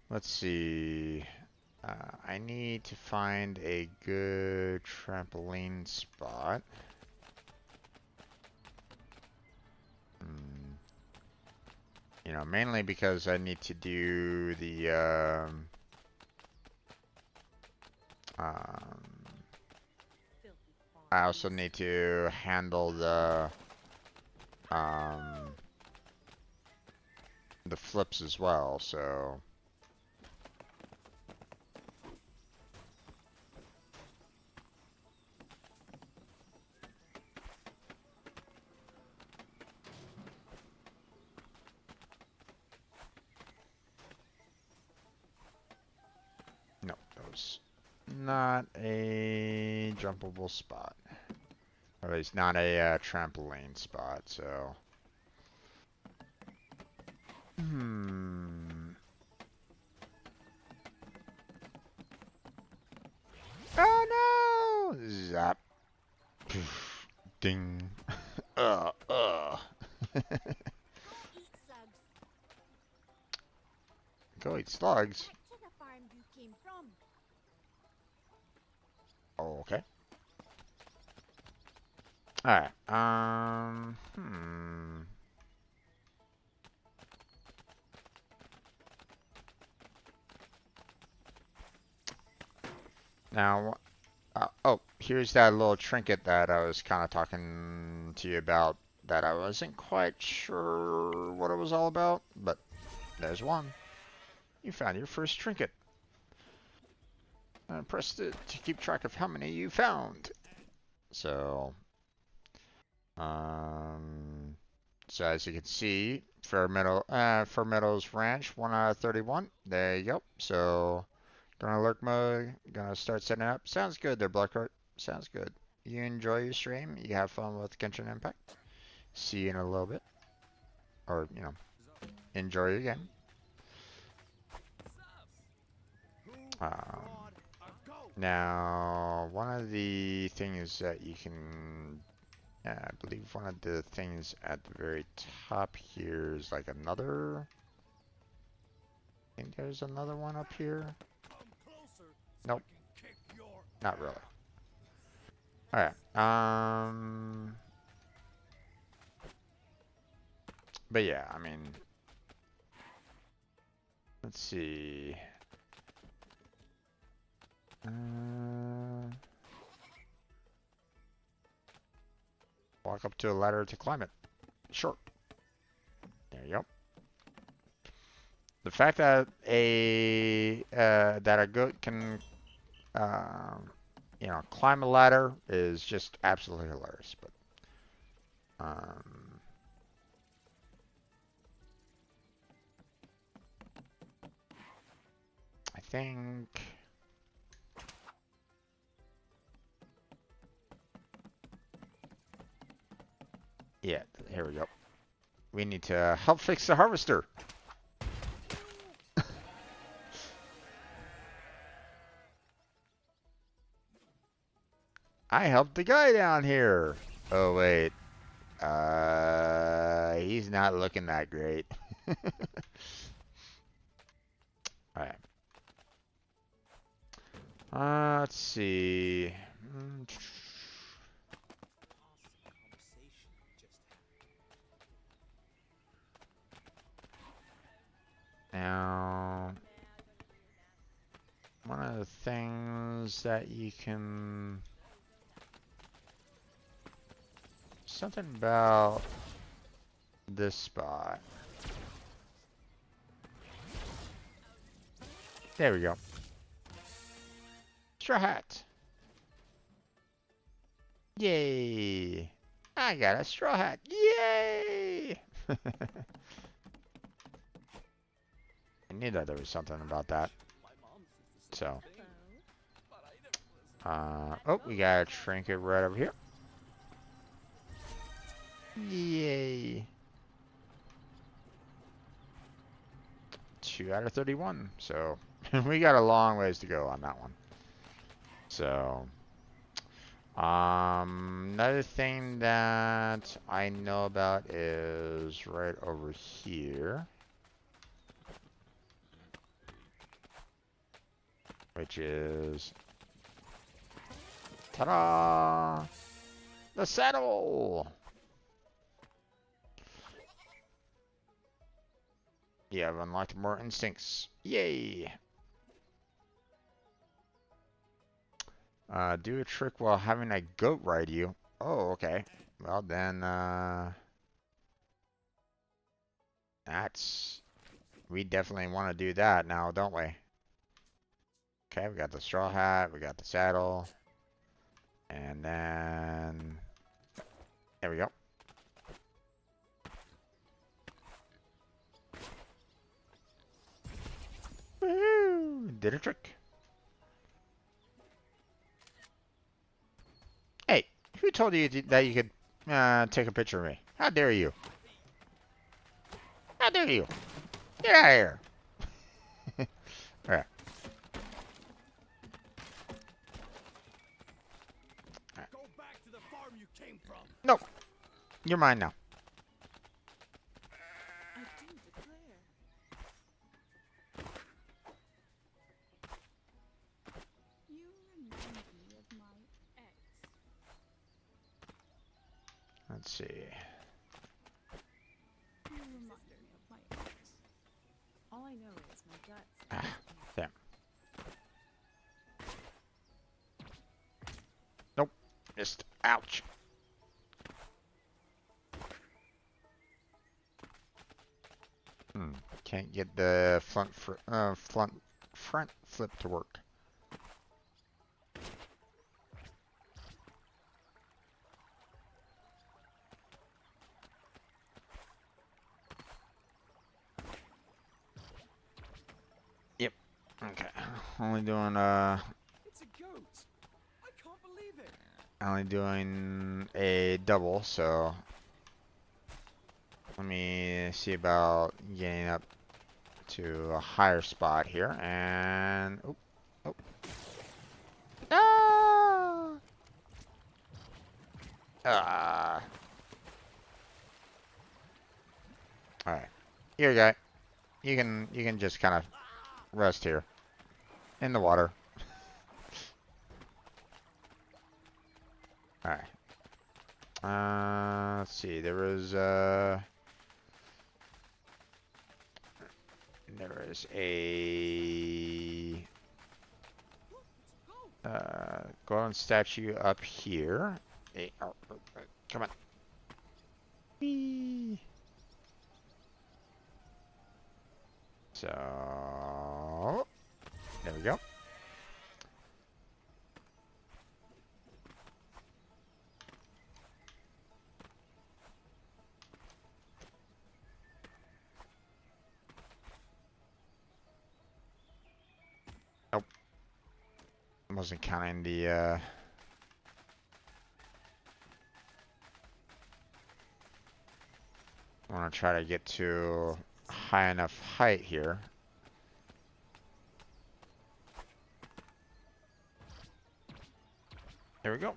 Let's see. I need to find a good trampoline spot. Hmm. You know, mainly because I need to do the um, I also need to handle um, the flips as well. So no, that was not a jumpable spot. Or at least not a trampoline spot. So hmm. Oh no! Zap. Poof. Ding. Uh, uh. Go eat slugs. Go eat slugs. Back to the farm you came from. Oh, okay. Alright. Now, oh, here's that little trinket that I was kind of talking to you about that I wasn't quite sure what it was all about, but there's one. You found your first trinket. Press it to keep track of how many you found. So, um, so as you can see, Fair Meadows Ranch, 1 out of 31. There you go. So, gonna alert mode, gonna start setting up. Sounds good there, Blackheart. Sounds good. You enjoy your stream. You have fun with Genshin Impact. See you in a little bit. Or, you know, enjoy your game. Um, Now, one of the things that you can, I believe one of the things at the very top here is like another, I think there's another one up here. Nope, not really. Alright, but yeah, I mean, let's see. Walk up to a ladder to climb it. Sure. There you go. The fact that a goat can you know, climb a ladder is just absolutely hilarious. But I think, yeah, here we go. We need to help fix the harvester. I helped the guy down here. Oh wait, he's not looking that great. All right. Let's see. Now, one of the things that you can, something about this spot. There we go. Straw hat. Yay! I got a straw hat. Yay! I knew that there was something about that. So, oh, we got a trinket right over here. Yay! 2 out of 31. So, we got a long ways to go on that one. So, another thing that I know about is right over here. which is, ta-da! The saddle! You have unlocked more instincts. Yay! Do a trick while having a goat ride you. Oh, okay. Well then, we definitely want to do that now, don't we? Okay, we got the straw hat, we got the saddle, and then there we go. Woohoo! Did a trick. Hey, who told you that you could take a picture of me? How dare you? How dare you? Get out of here! Alright. Go back to the farm you came from. No, you're mine now. I do declare. You remind me of my ex. Let's see. You remind me of my ex. All I know is my gut Ah, says damn. Nope. Missed. Ouch. Can't get the front flip to work. Yep. Okay. Only doing It's a goat. I can't believe it. only doing a double, so let me see about getting up to a higher spot here and oh, oh. Ah! Ah. All right. Here, guy. You can just kind of rest here in the water. All right. Let's see. There is a golden statue up here. Hey, come on. Whee! So there we go. Nope. Wasn't counting the I want to try to get to high enough height here. There we go.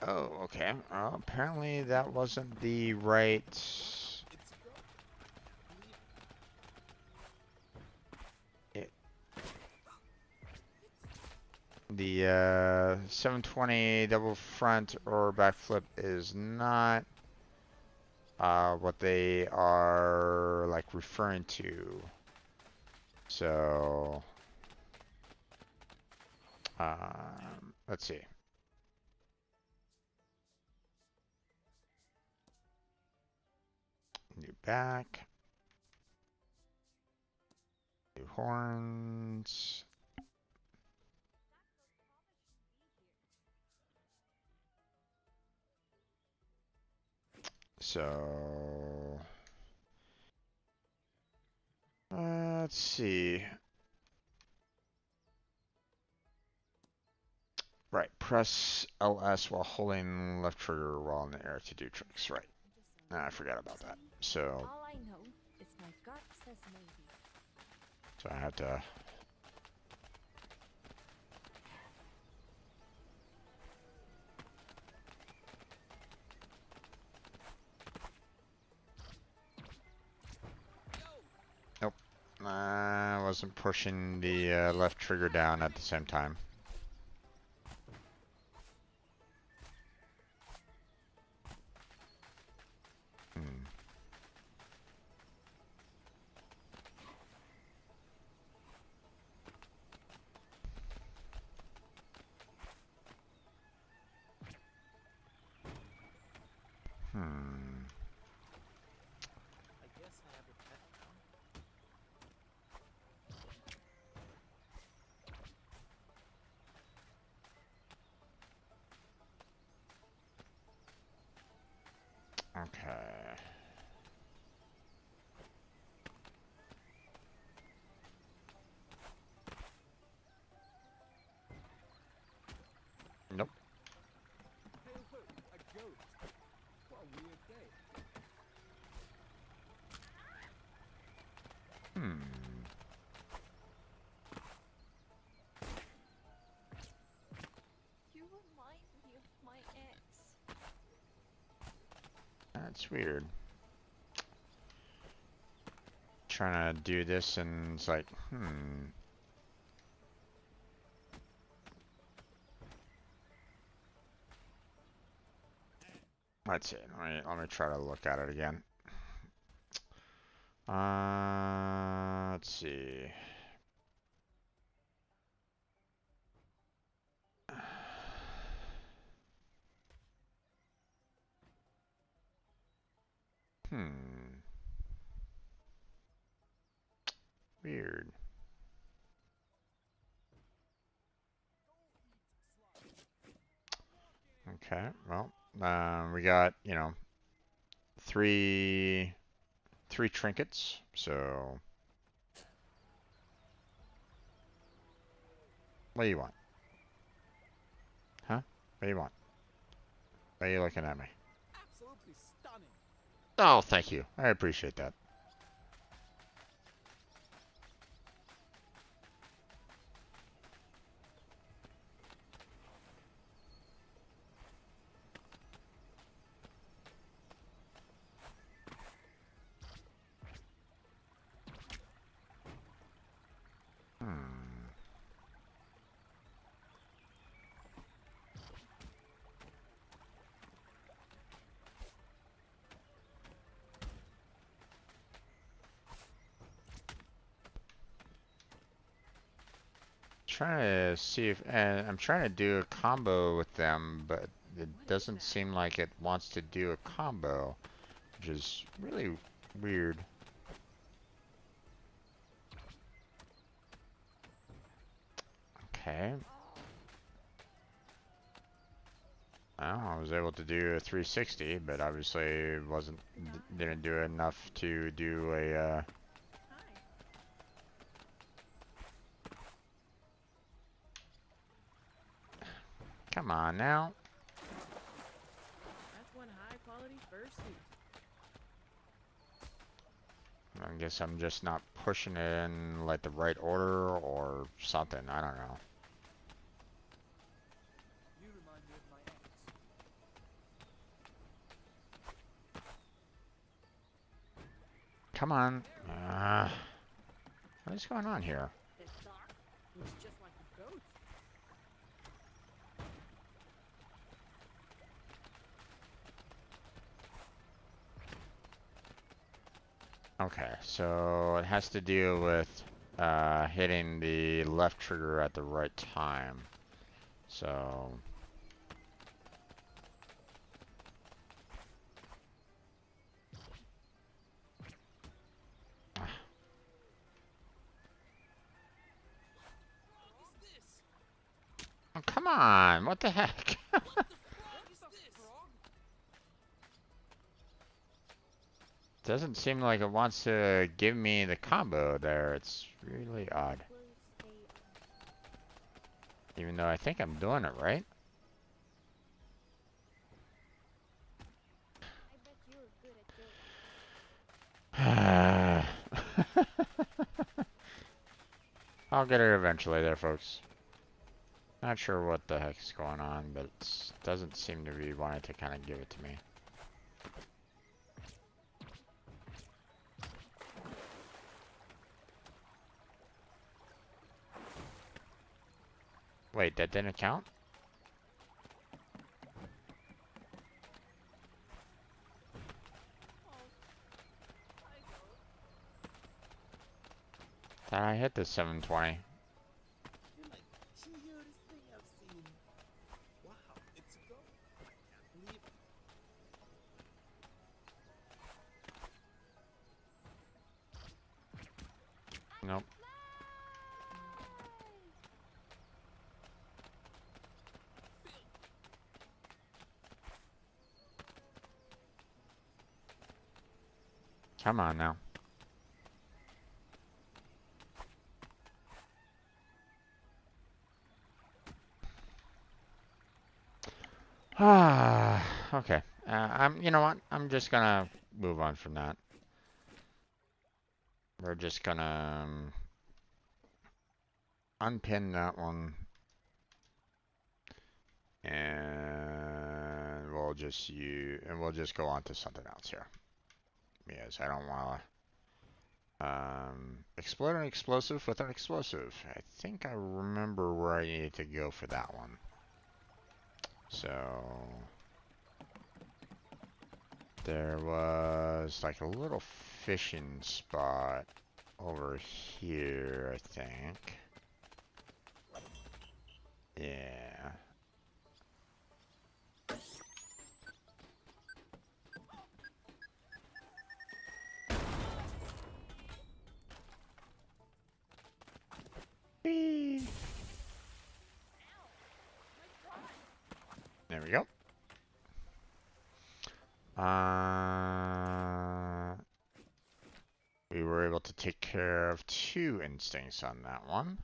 Oh, okay. Apparently that wasn't the right. The 720 double front or back flip is not what they are like referring to. So let's see. New back. New horns. So let's see. Right, press LS while holding left trigger while in the air to do tricks. Right. I forgot about that. So All I know is my gut says maybe. I had to. I wasn't pushing the left trigger down at the same time. Hmm. Hmm. I guess I have a pet now. Okay. Nope. Hey, look, a goat. What a weird day. Hmm. You remind me of my ex. That's weird. Trying to do this and it's like, Let's see. Let me try to look at it again. Let's see. Hmm. Weird. Okay. Well, we got, three trinkets. So, what do you want? Huh? What do you want? Why are you looking at me? Absolutely stunning. Oh, thank you. I appreciate that. Hmm. Trying to see if, and I'm trying to do a combo with them, but it What is doesn't that? seem like it wants to do a combo, which is really weird. Okay. Well, I was able to do a 360, but obviously didn't do enough to do a, Hi. come on now. That's one high quality fursuit. I guess I'm just not pushing it in like the right order or something. I don't know. You remind me of my ex. Come on. What is going on here? It's dark. Looks just like a goat. Okay, so it has to deal with hitting the left trigger at the right time. So, What is this? oh, come on, what the heck? What the frog is this? Frog? Doesn't seem like it wants to give me the combo there. It's really odd. Will stay on. Even though I think I'm doing it right. I bet you're good at jokes. I'll get it eventually there, folks. Not sure what the heck's going on, but it doesn't seem to be wanting to kind of give it to me. Wait, that didn't count? Oh, I go. Thought I hit the 720. You're like the cutest thing I've seen. Wow, it's a go. I can't believe it. Nope. Come on now. Ah, okay. You know what? I'm just gonna move on from that. We're just gonna unpin that one, and we'll just go on to something else here. Because I don't wanna explode an explosive with an explosive. I think I remember where I needed to go for that one. So there was like a little fishing spot over here, I think. Yeah. Whee! There we go. We were able to take care of 2 instincts on that one.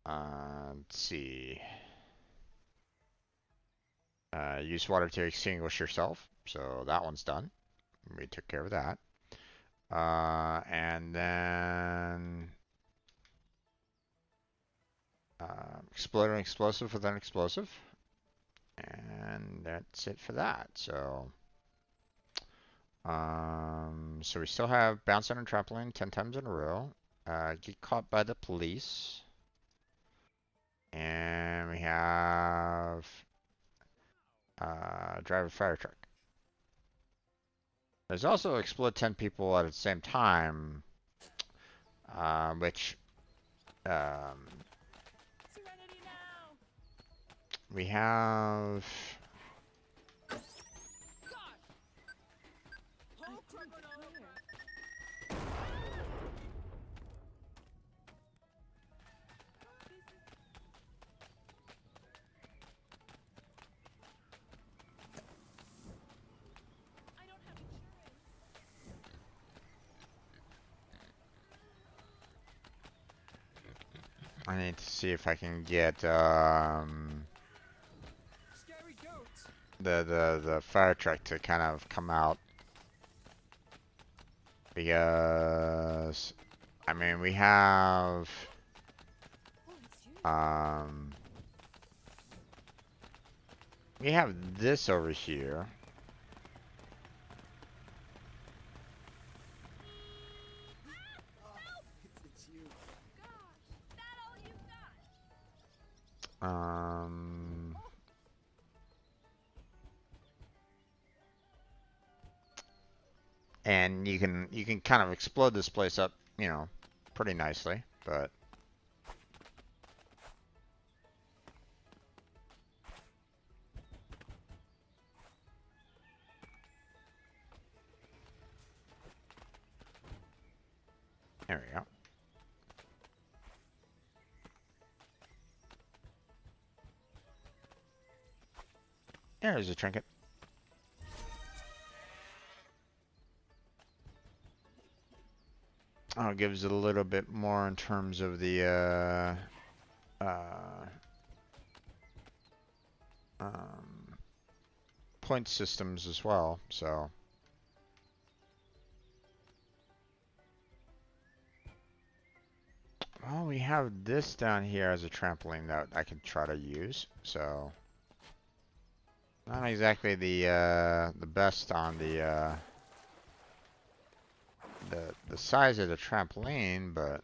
Let's see. Use water to extinguish yourself. So that one's done. We took care of that. And then explode an explosive with an explosive. And that's it for that. So we still have bounce on a trampoline 10 times in a row. Get caught by the police. And we have drive a fire truck. There's also explode 10 people at the same time, which Serenity now. we have. Gosh. Whole crew went all over. I don't have insurance. I need to see if I can get Scary goats. the fire truck to kind of come out, because I mean we have Oh, it's you. we have this over here. Oh, it's you. Gosh, that all you got? And you can kind of explode this place up, you know, pretty nicely, but there we go. There's a trinket. Oh, it gives it a little bit more in terms of the um, point systems as well. So well, we have this down here as a trampoline that I can try to use. So not exactly the best on the size of the trampoline, but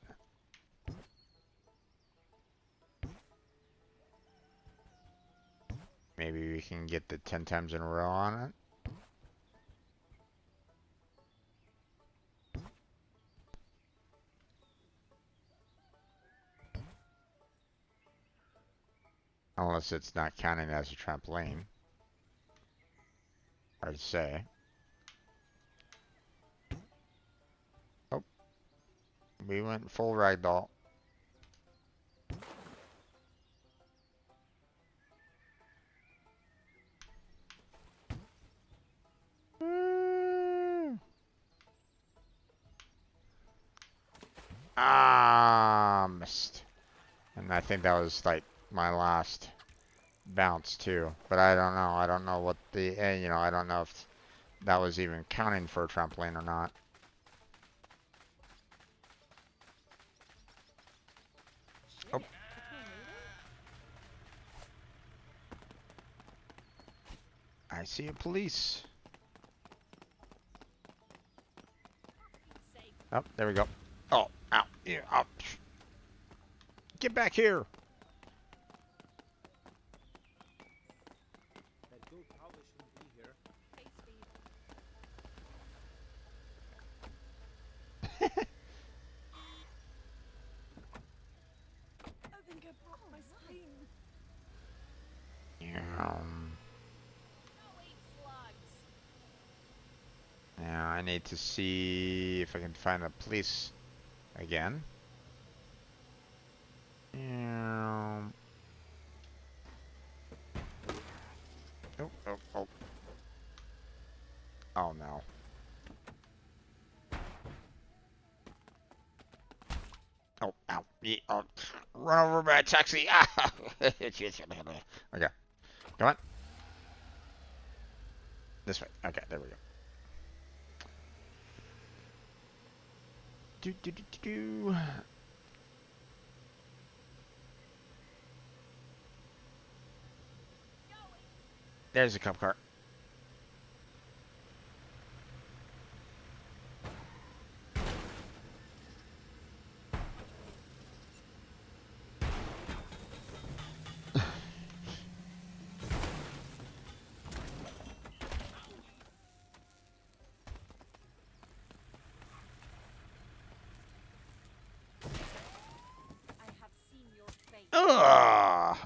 Maybe we can get the 10 times in a row on it. Unless it's not counting as a trampoline. Hard to say. Oh, we went full ragdoll. Ah, missed. And I think that was like my last bounce too. But I don't know. I don't know what the, you know, I don't know if that was even counting for a trampoline or not. Oh, I see a police. Oh, there we go. Oh, ow, yeah, oh. Get back here. That goat probably shouldn't be here. Hey, Steve. I think I broke my spleen. Go eat slugs. Now I need to see if I can find the police again. Oh, oh, oh. Oh no. Oh, ow. Oh, run over by a taxi. Ah! Okay. Come on. This way. Okay, there we go. Do, do, do, do, do. There's a cop car. I have seen your face. Ugh!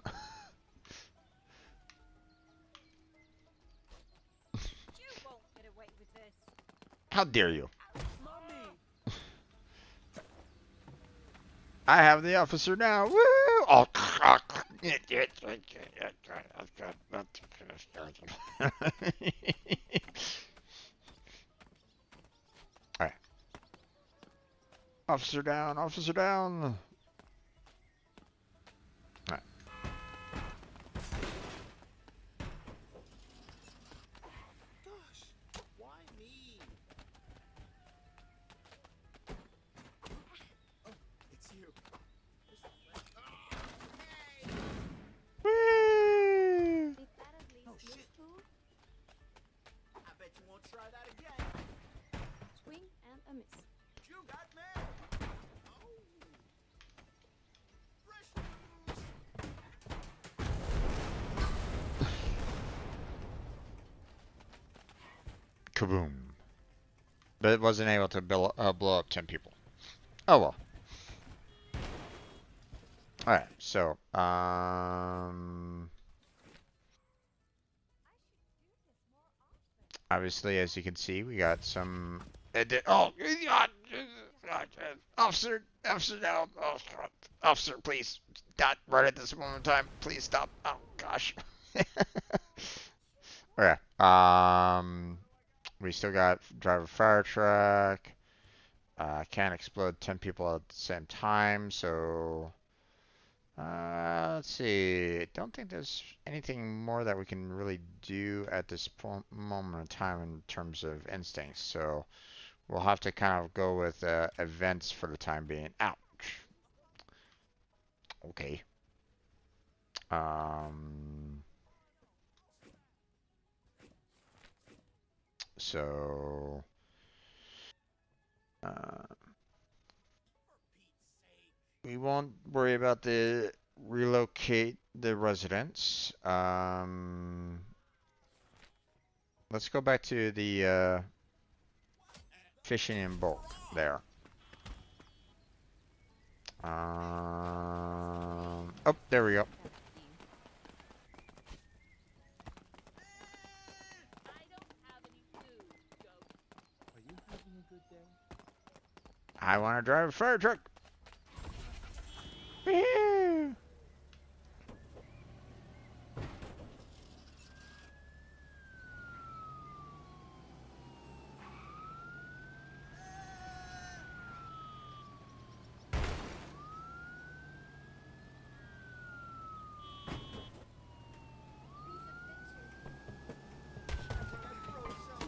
You won't get away with this. How dare you? Mommy! I have the officer now. Woo! Oh. Alright. Officer down, officer down. Alright. Gosh, why me? Oh, it's you. Hey! Woo! Did that at least Oh, look shit. cool? I bet you won't try that again. Swing and a miss. You got mail. Oh. Fresh news. Kaboom. But it wasn't able to blow up 10 people. Oh well. Alright, so, obviously, as you can see, we got some. Oh, God! Officer, no, oh, officer, please, not right at this moment in time. Please stop. Oh gosh. Okay. We still got driver fire truck. Can't explode 10 people at the same time, so. Let's see. Don't think there's anything more that we can really do at this moment in time in terms of instincts. So we'll have to kind of go with events for the time being. Ouch. Okay. Um. So. We won't worry about the relocate the residents. Let's go back to the fishing in bulk there. Oh, there we go. I don't have any food, goat. Are you having a good day? I want to drive a fire truck. Woo-hoo!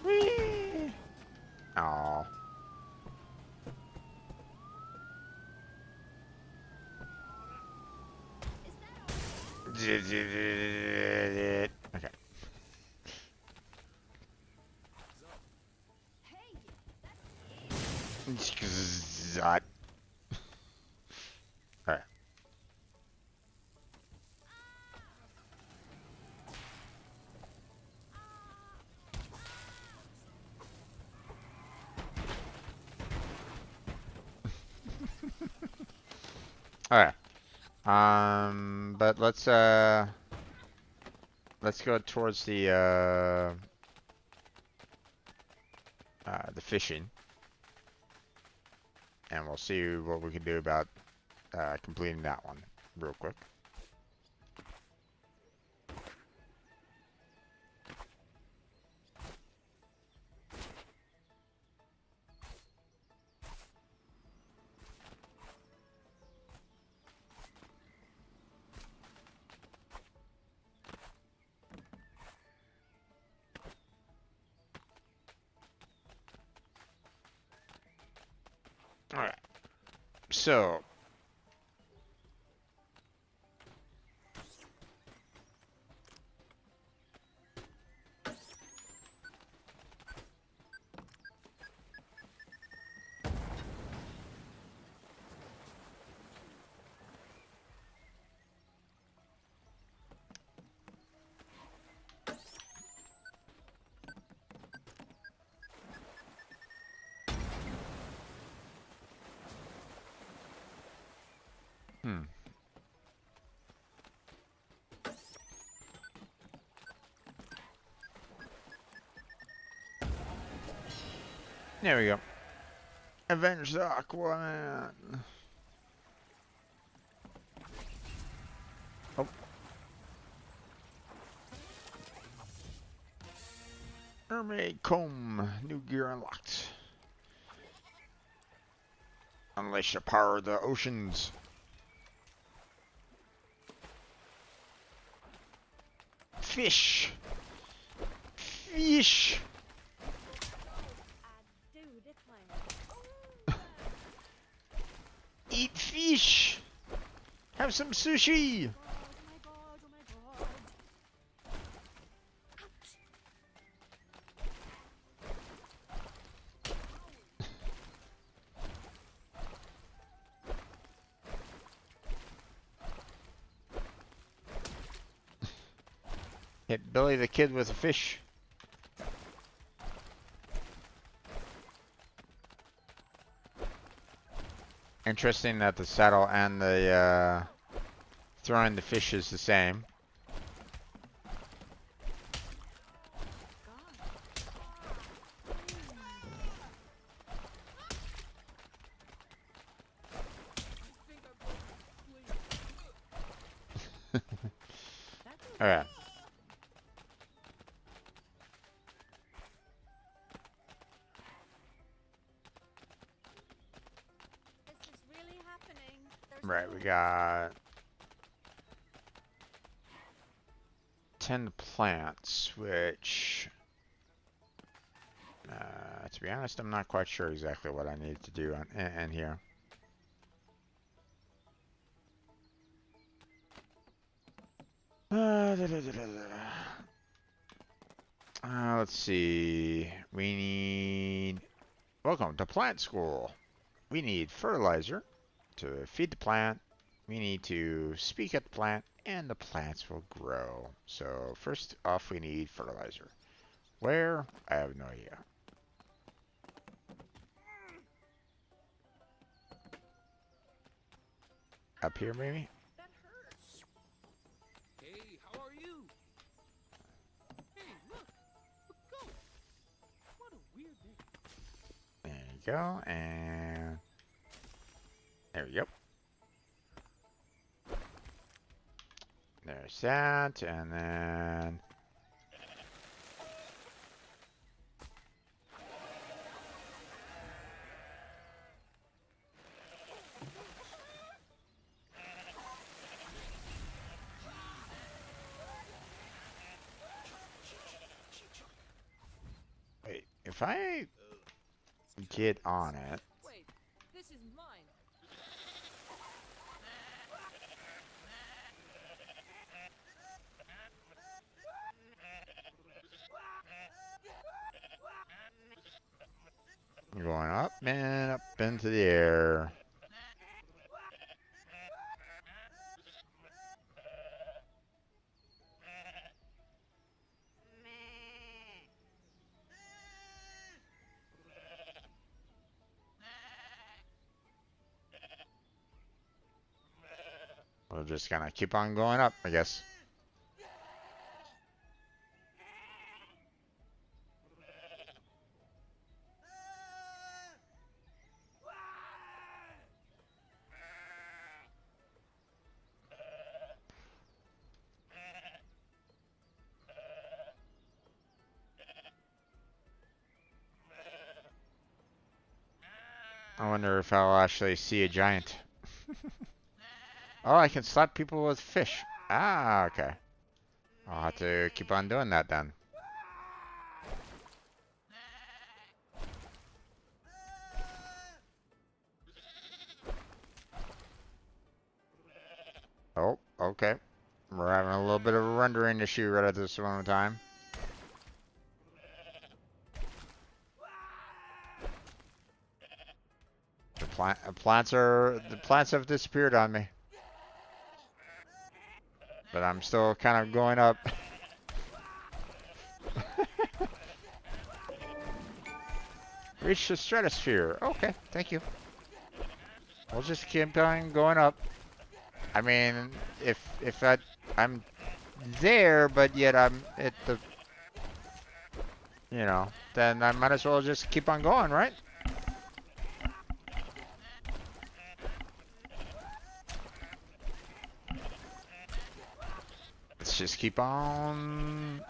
Whee! Aw. Okay. Zot. Alright. Alright. But let's go towards the fishing, and we'll see what we can do about completing that one real quick. Alright. So, there we go. Avenge the Aquaman. Oh. Mermaid comb. New gear unlocked. Unleash the power of the oceans. Fish. Fish. I do declare. Eat fish. Have some sushi. Oh my god, oh my god. Hit Billy the Kid with a fish. Interesting that the saddle and the throwing the fish is the same. Alright. This is really happening. There's Right, we no- got 10 plants, which, to be honest, I'm not quite sure exactly what I need to do in here. Let's see. We need. Welcome to plant school. We need fertilizer to feed the plant. We need to speak at the plant, and the plants will grow. So first off, we need fertilizer. Where? I have no idea. Up here, maybe? That hurts. Hey, how are you? Hey, look! A goat! What a weird name. There you go, and there we go. There's that, and then wait, if I get on it, Wait, this is mine. going up and up into the air. We're just gonna keep on going up, I guess. I wonder if I'll actually see a giant. Oh, I can slap people with fish. Ah, okay. I'll have to keep on doing that then. Oh, okay. We're having a little bit of a rendering issue right at this moment in time. The plants have disappeared on me. But I'm still kind of going up. Reach the stratosphere. Okay, thank you. We'll just keep on going up. I mean, if I'm there, but yet I'm at the, then I might as well just keep on going, right? Let's just keep on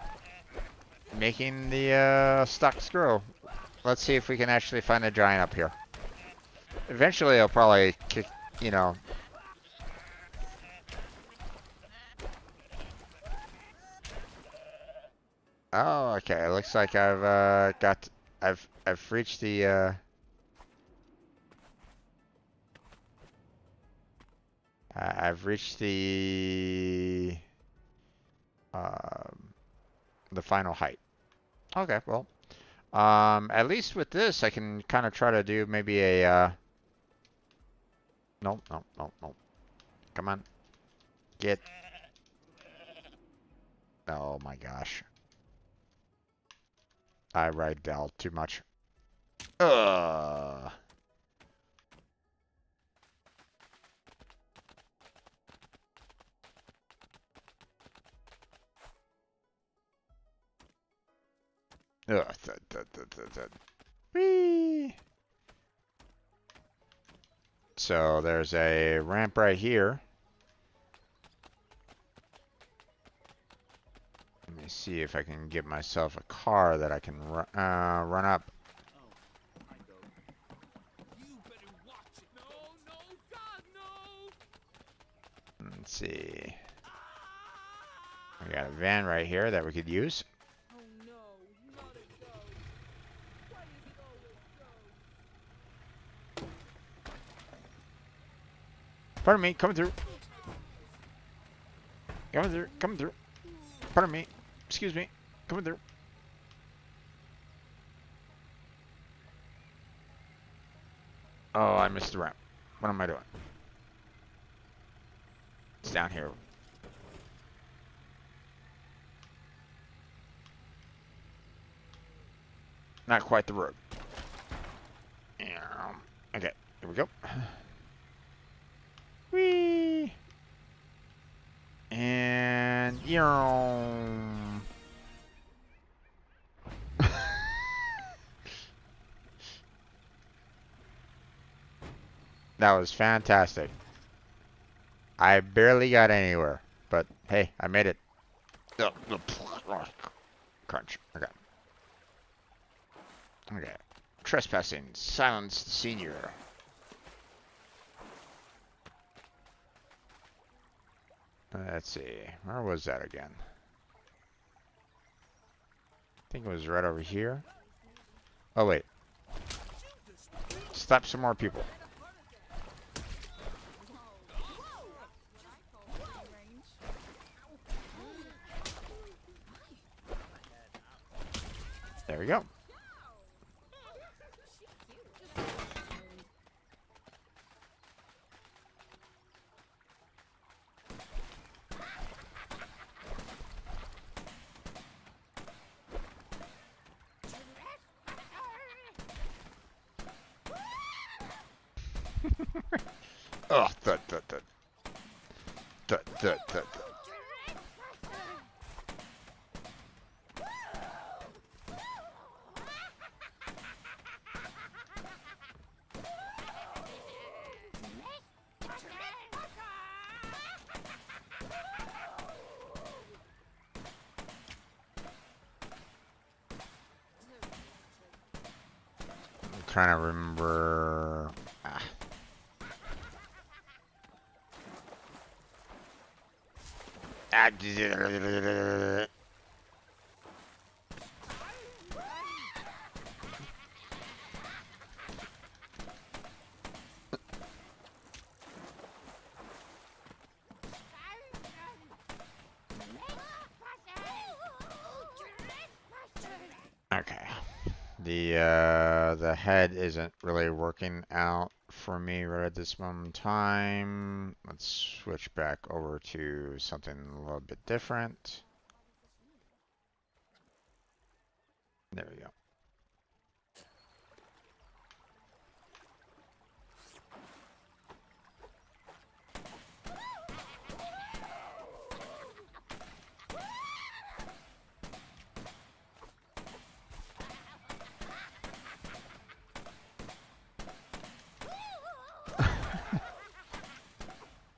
making the stocks grow. Let's see if we can actually find a giant up here. Eventually, I'll probably kick, you know. Oh, okay. It looks like I've reached um, the final height. Okay, well, at least with this, I can kind of try to do maybe no, no, no, no. Come on, get. Oh my gosh, I ride Bell too much. Ugh. Ugh. Whee. So there's a ramp right here. Let me see if I can get myself a car that I can run up. Oh, I go. You better watch it. No, no, God, no! Let's see. We got a van right here that we could use. Oh no, not a ghost. Why is it always ghosts? Pardon me, coming through. Coming through, coming through. Pardon me. Excuse me. Coming through. Oh, I missed the ramp. What am I doing? It's down here. Not quite the road. Okay, here we go. Whee! And that was fantastic. I barely got anywhere, but hey, I made it. Crunch. Okay. Okay. Trespassing. Silence the senior. Let's see. Where was that again? I think it was right over here. Oh, wait. Slap some more people. There we go. Oh, thud, thud, thud. Thud, thud, thud, thud. I'm trying to remember. Okay. The head isn't really working out for me right at this moment in time. Let's switch back over to something a little bit different. There we go.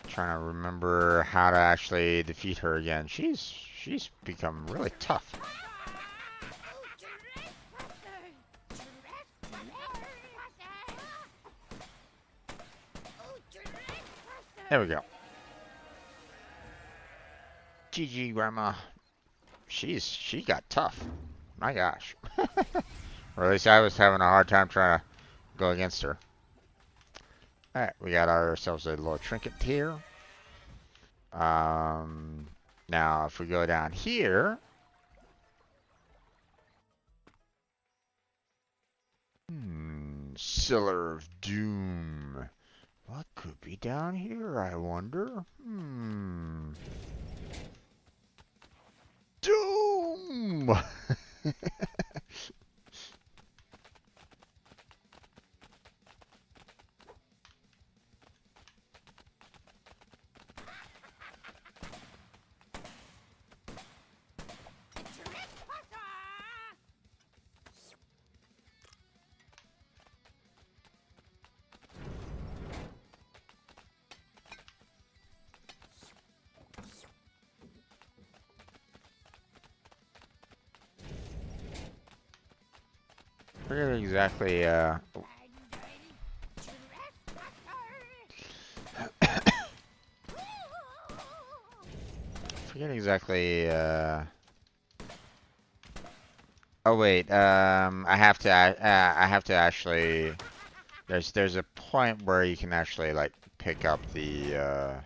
Trying to remember how to actually defeat her again. She's become really tough. There we go. GG, Grandma. She got tough. My gosh. Or at least I was having a hard time trying to go against her. Alright, we got ourselves a little trinket here. Now if we go down here. Cellar of Doom. What could be down here, I wonder? Doom! Forget exactly, forget exactly, oh wait, I have to actually, there's a point where you can actually, like, pick up the,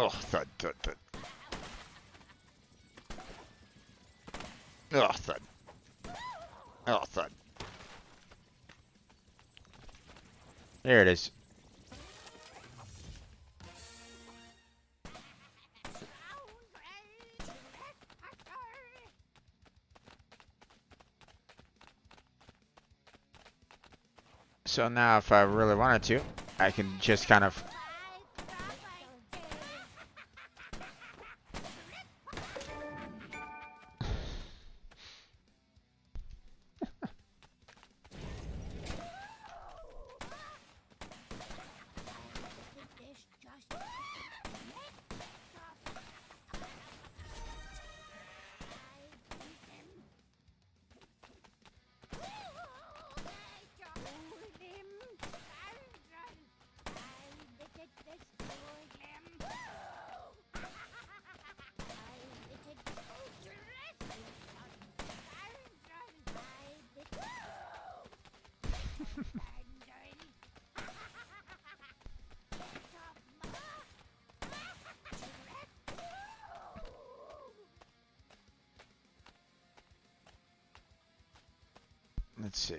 Oh, thud, thud, thud. Oh, thud. Oh, thud. There it is. So now if I really wanted to, I can just kind of... Let's see.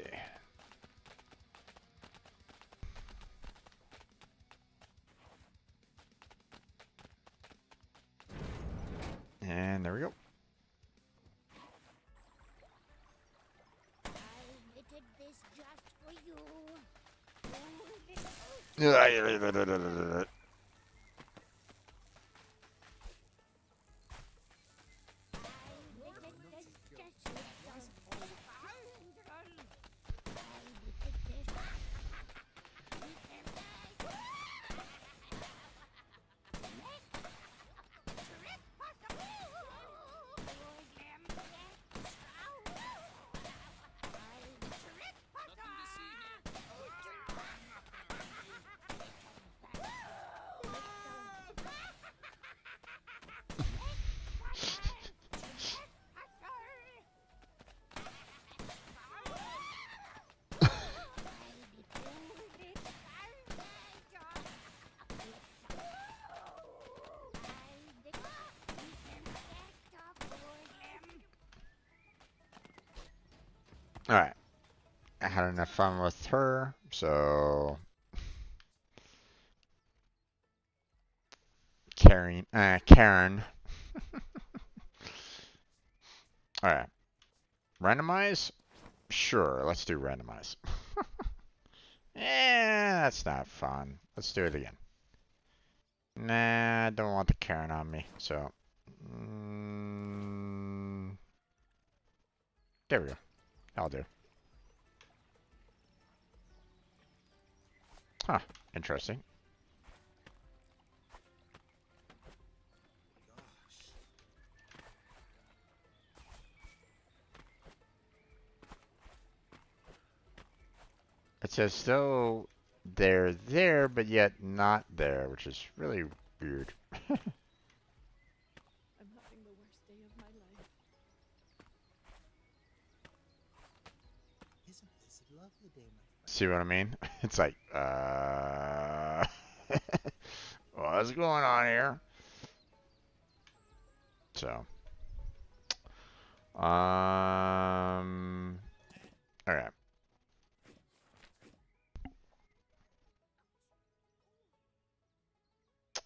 And there we go. Alright. I had enough fun with her, so... Karen. Alright. Randomize? Sure, let's do randomize. That's not fun. Let's do it again. Nah, I don't want the Karen on me, so... there we go. I'll do. Huh, interesting. It says still they're there, but yet not there, which is really weird. I'm having the worst day of my life. Isn't this a lovely day, my friend? See what I mean? It's like, what's going on here? So, alright.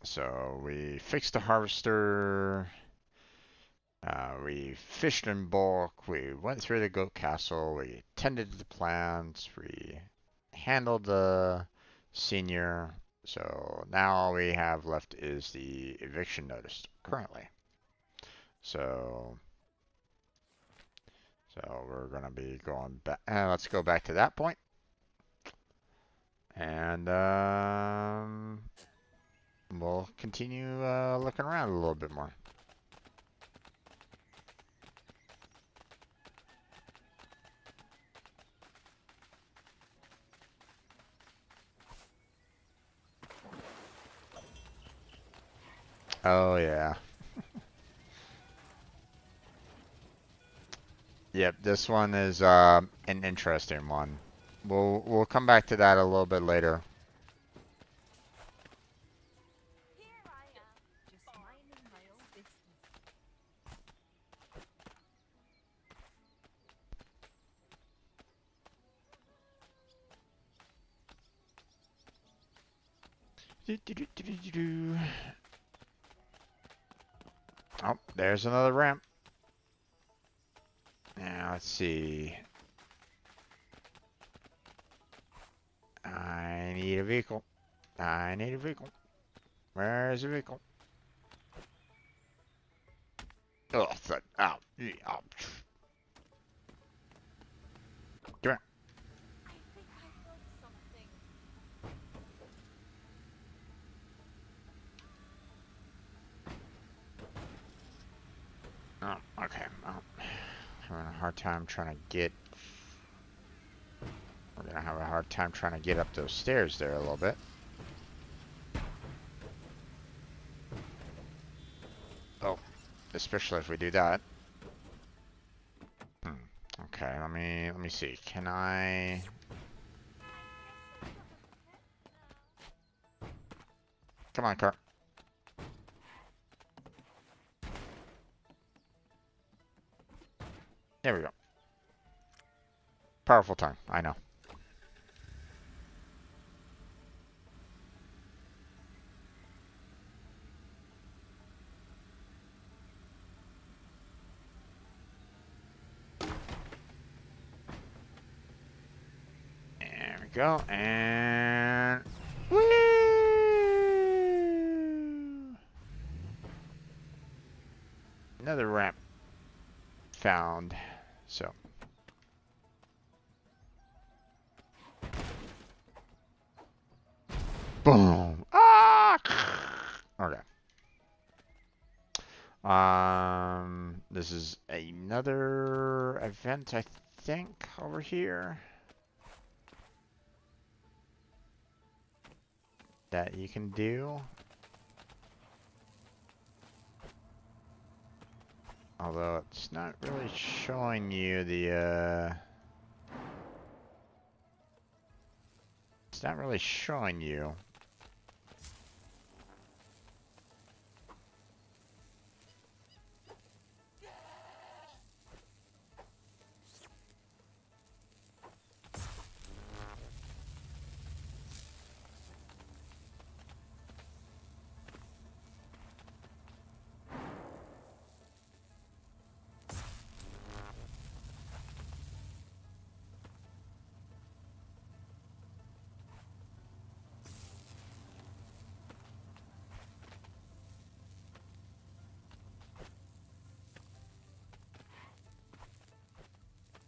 So we fixed the harvester. We fished in bulk. We went through the goat castle. We tended to the plants. We handled the senior. So now all we have left is the eviction notice currently. So we're gonna be going back. Let's go back to that point. And we'll continue looking around a little bit more. Oh yeah. Yep, this one is an interesting one. We'll come back to that a little bit later. Oh, there's another ramp. Now, let's see. I need a vehicle. I need a vehicle. Where's the vehicle? Oh, thud. Ow. Yeah, ow. Come here. I think I broke something. Oh, okay. Well, having a hard time trying to get. We're gonna have a hard time trying to get up those stairs there a little bit. Oh, especially if we do that. Hmm. Okay, let me see. Can I? Come on, car. There we go. Powerful tongue. I know. There we go. And woo! Another ramp found. So. Boom. Ah! Okay. This is another event, I think, over here that you can do. Although it's not really showing you the, it's not really showing you.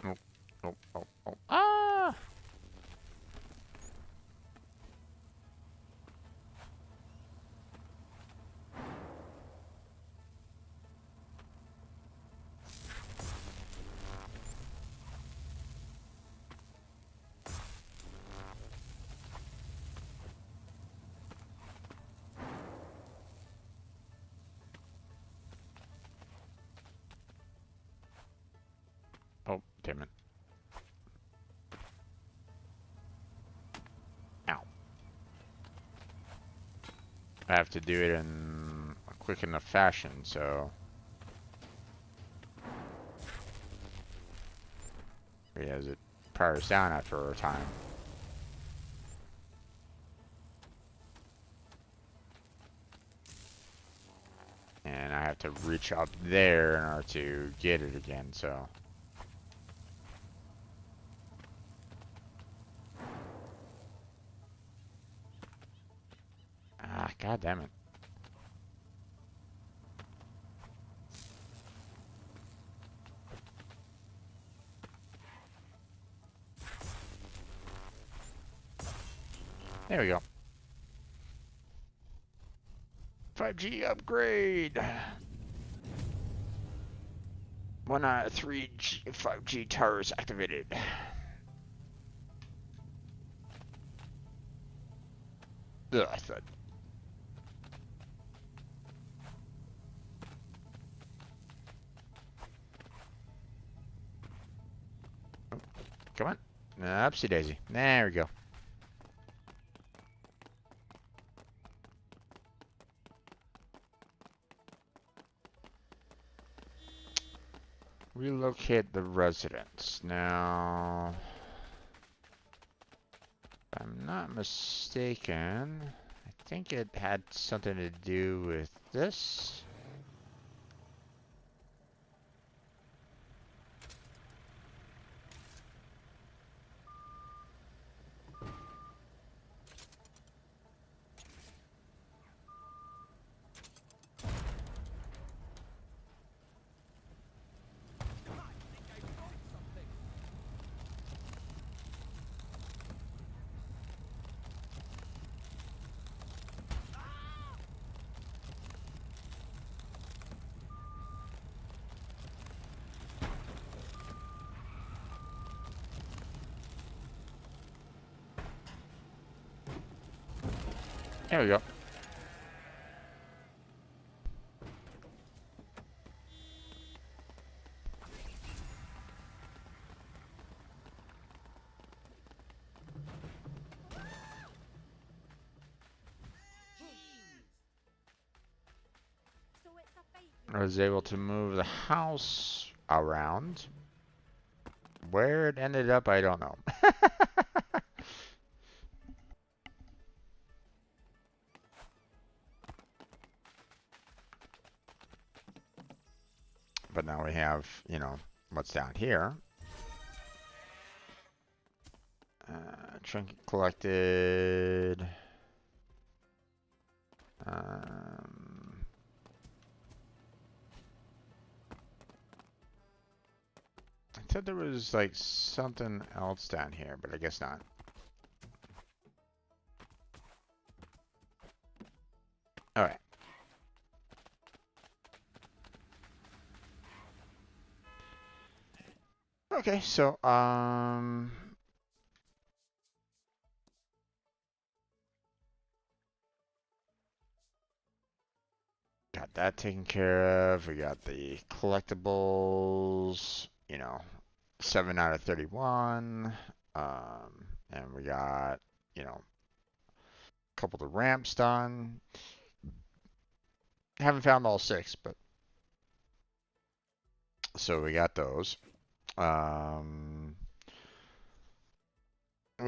Oh, oh, oh, oh. Ah! Oh, damn it. Ow. I have to do it in a quick enough fashion, so. Because it powers down after a time. And I have to reach up there in order to get it again, so. Ah, god damn it. There we go. 5G upgrade. 1 out of 3 5G towers activated. Ugh, I thought. Oh, come on. Upsie daisy. There we go. Relocate the residence. Now, if I'm not mistaken, I think it had something to do with this. There we go. So it's a fight. I was able to move the house around. Where it ended up, I don't know. But now we have, you know, what's down here. Trinket collected. I thought there was like something else down here, but I guess not. All right. Okay, so got that taken care of. We got the collectibles, you know, 7 out of 31. And we got, you know, a couple of the ramps done. Haven't found all 6, but so we got those. We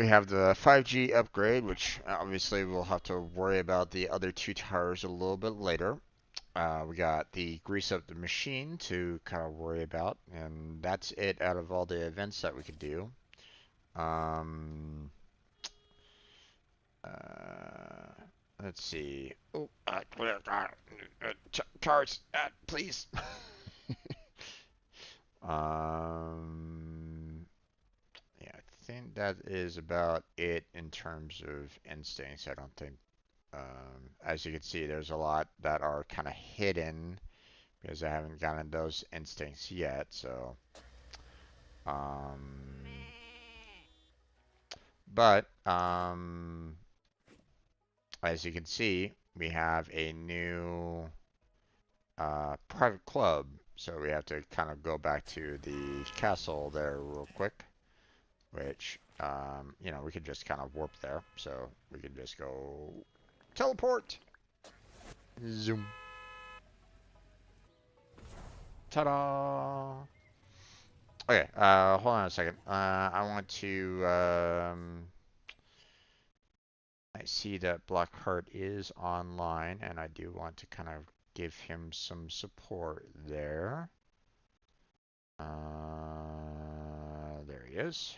have the 5G upgrade, which obviously we'll have to worry about the other 2 towers a little bit later. We got the grease up the machine to kind of worry about, and that's it out of all the events that we could do. Um, uh, let's see. Oh, cars, please. Yeah, I think that is about it in terms of instincts. I don't think, as you can see, there's a lot that are kind of hidden because I haven't gotten those instincts yet. So, um, but as you can see, we have a new private club. So we have to kind of go back to the castle there real quick, which you know, we could just kind of warp there. So we could just go teleport. Zoom. Ta-da! Okay, hold on a second. I want to, I see that Blackheart is online, and I do want to kind of give him some support there. There he is.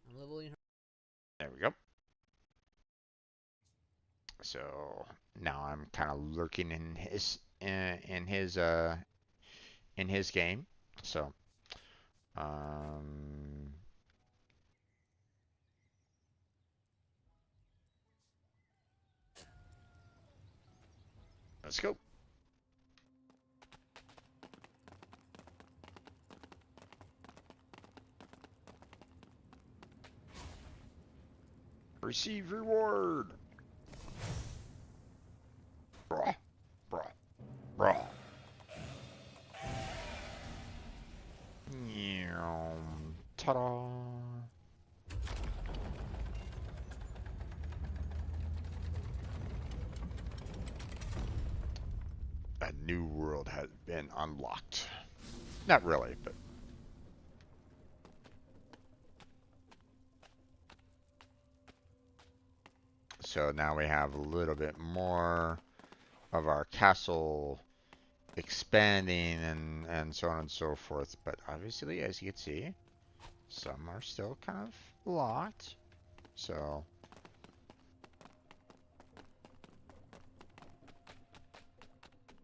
I'm leveling her. There we go. So now I'm kind of lurking in his game. So um, let's go. Receive reward. Brah, brah, brah. Ta-da. A new world has been unlocked. Not really, but So now we have a little bit more of our castle expanding and so on and so forth. But obviously, as you can see, some are still kind of locked. So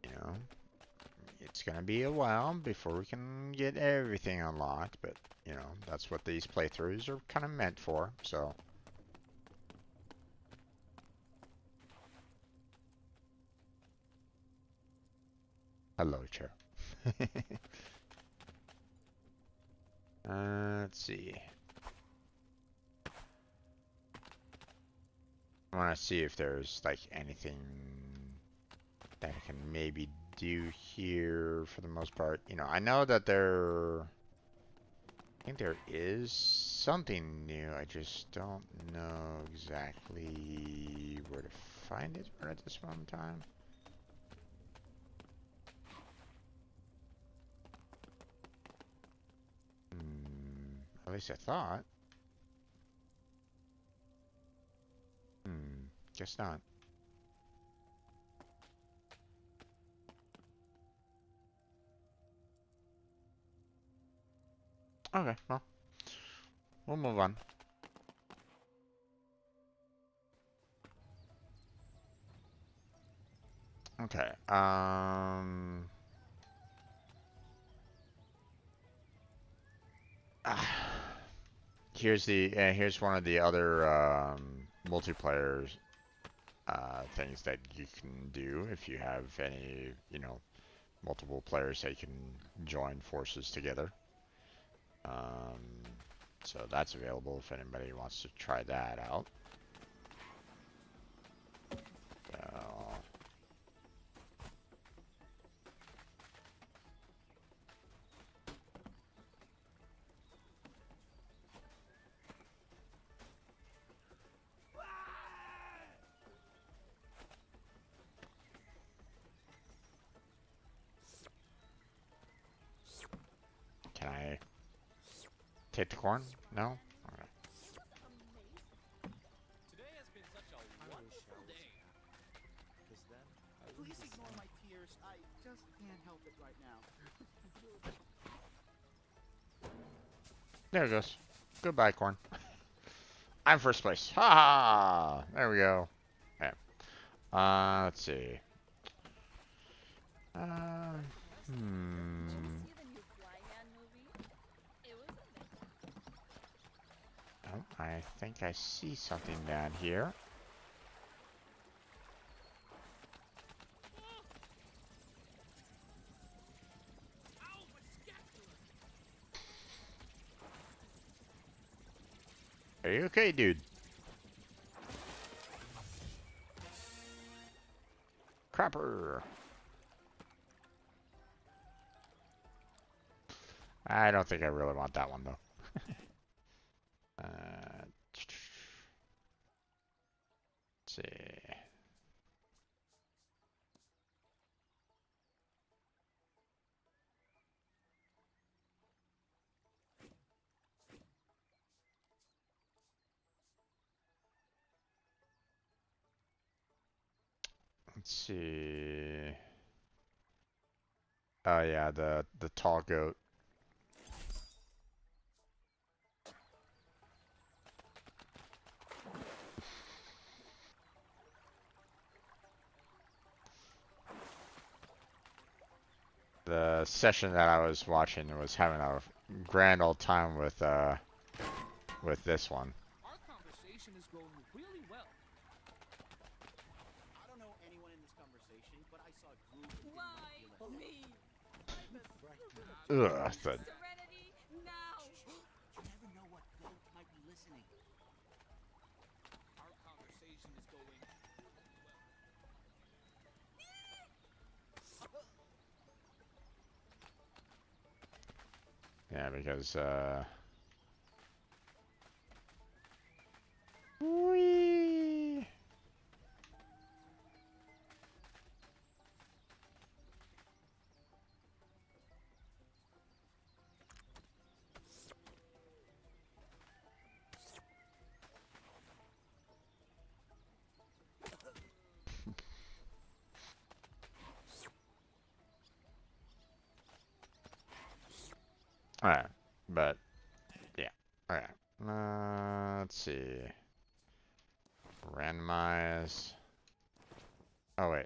you know, it's gonna be a while before we can get everything unlocked, but you know, that's what these playthroughs are kind of meant for. So hello, chair. Let's see. I want to see if there's like anything that I can maybe do here for the most part. You know, I know that I think there is something new. I just don't know exactly where to find it right at this moment in time. At least I thought. Guess not. Okay, well, we'll move on. Okay, here's one of the other multiplayer things that you can do if you have any, you know, multiple players that you can join forces together. So that's available if anybody wants to try that out. So, can I take the corn? No? Okay. Today has been such a wonderful day. Because then I would Please ignore my tears. I just can't help it right now. There it goes. Goodbye, corn. I'm first place. Ha ha! There we go. Okay. Let's see. Uh, Did you hmm. see the new Flying Man movie? It was amazing. Oh, I think I see something down here. Are you okay, dude? Crapper. I don't think I really want that one, though. Let's see. Let's see. Oh yeah, the tall goat. The session that I was watching was having a grand old time with this one. Our conversation is going really well. I don't know anyone in this conversation, but I saw Groove and Why me? Ugh, the Serenity now. You never know what goat might be listening. Our conversation is going yeah, because whee! Alright, but yeah. Alright. Let's see. Randomize. Oh wait.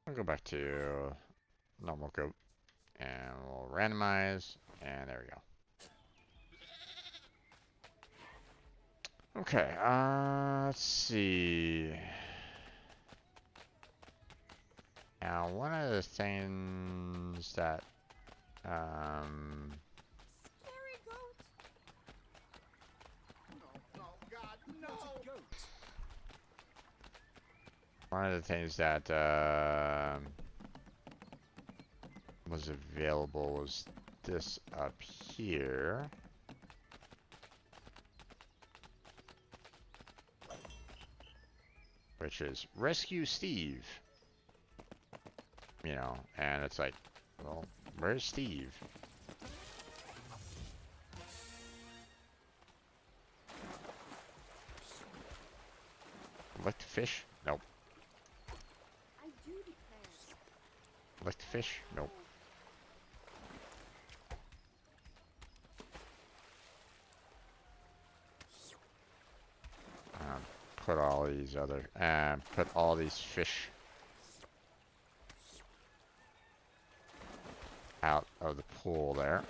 I'll go back to normal goat and we'll randomize and there we go. Okay, let's see. Now, one of the things that, Scary goat. No, God, no! one of the things that, was available was this up here. Which is Rescue Steve. You know, and it's like, well, where's Steve? Lick the fish? Nope. I do declare. Lick the fish? Nope. Put all these other, put all these fish out of the pool there.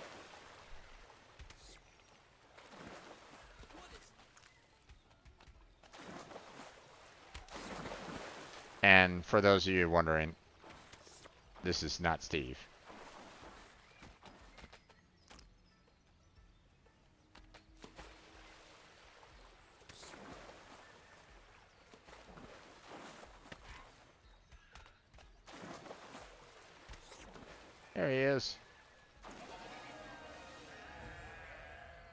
And for those of you wondering, this is not Steve. There he is.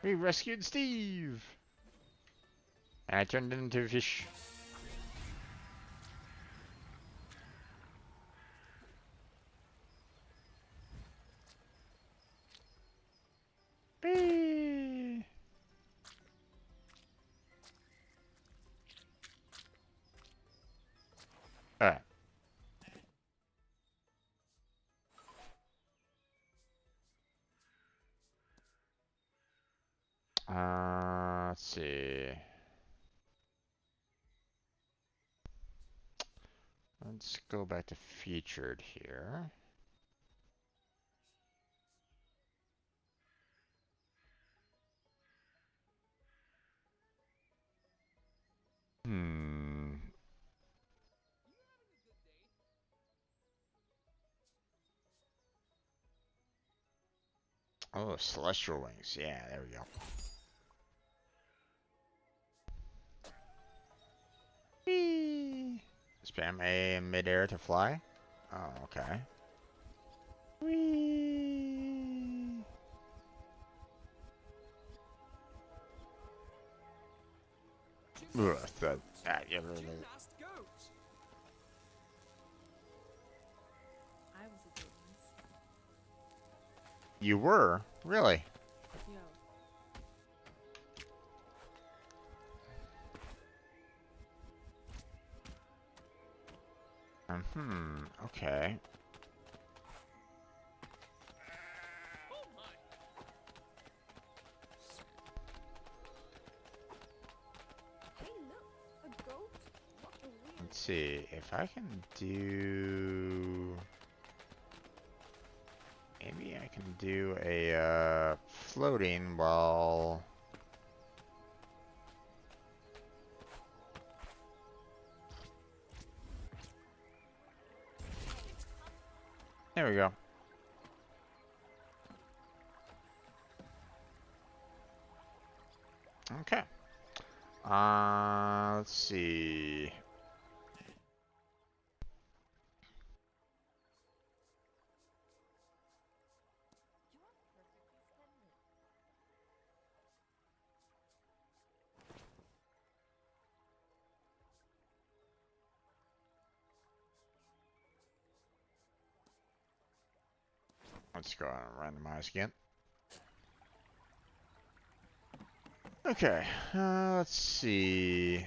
We rescued Steve! And I turned him into a fish. Whee! Alright. Let's see. Let's go back to featured here. Oh, celestial wings. Yeah, there we go. Whee! Spam A in midair to fly. Oh, okay. Whee! Ugh, that, Gymnast goat. I was a gymnast. you were? Really? Yo. Okay. Oh my. Hey, look, a goat. What a weird. Let's see if I can do. Maybe I can do a floating while. There we go. Okay. Let's see. Let's go and randomize again. Okay, let's see.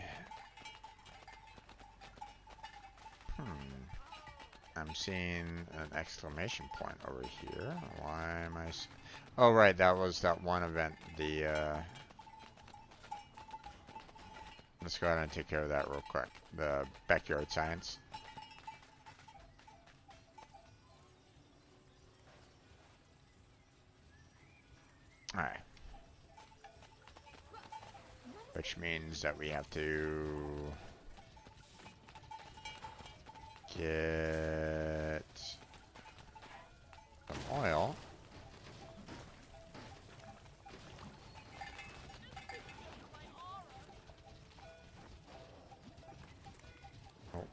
I'm seeing an exclamation point over here. Why am I? Oh, right, that was that one event. Let's go ahead and take care of that real quick. The backyard science. All right. Which means that we have to get some oil. Oh.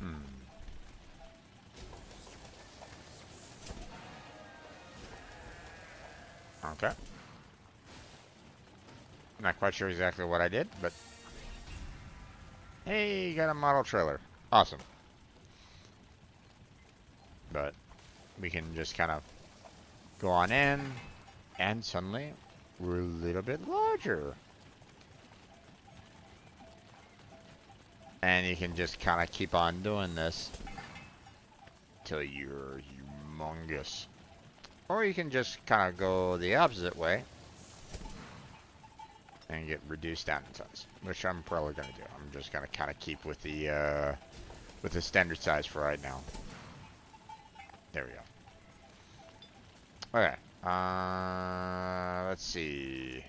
Hmm. Okay. Not quite sure exactly what I did, but hey, you got a model trailer. Awesome. But we can just kind of go on in, and suddenly we're a little bit larger. And you can just kind of keep on doing this till you're humongous. Or you can just kind of go the opposite way and get reduced down in size, which I'm probably going to do. I'm just going to kind of keep with the standard size for right now. There we go. Okay. Let's see.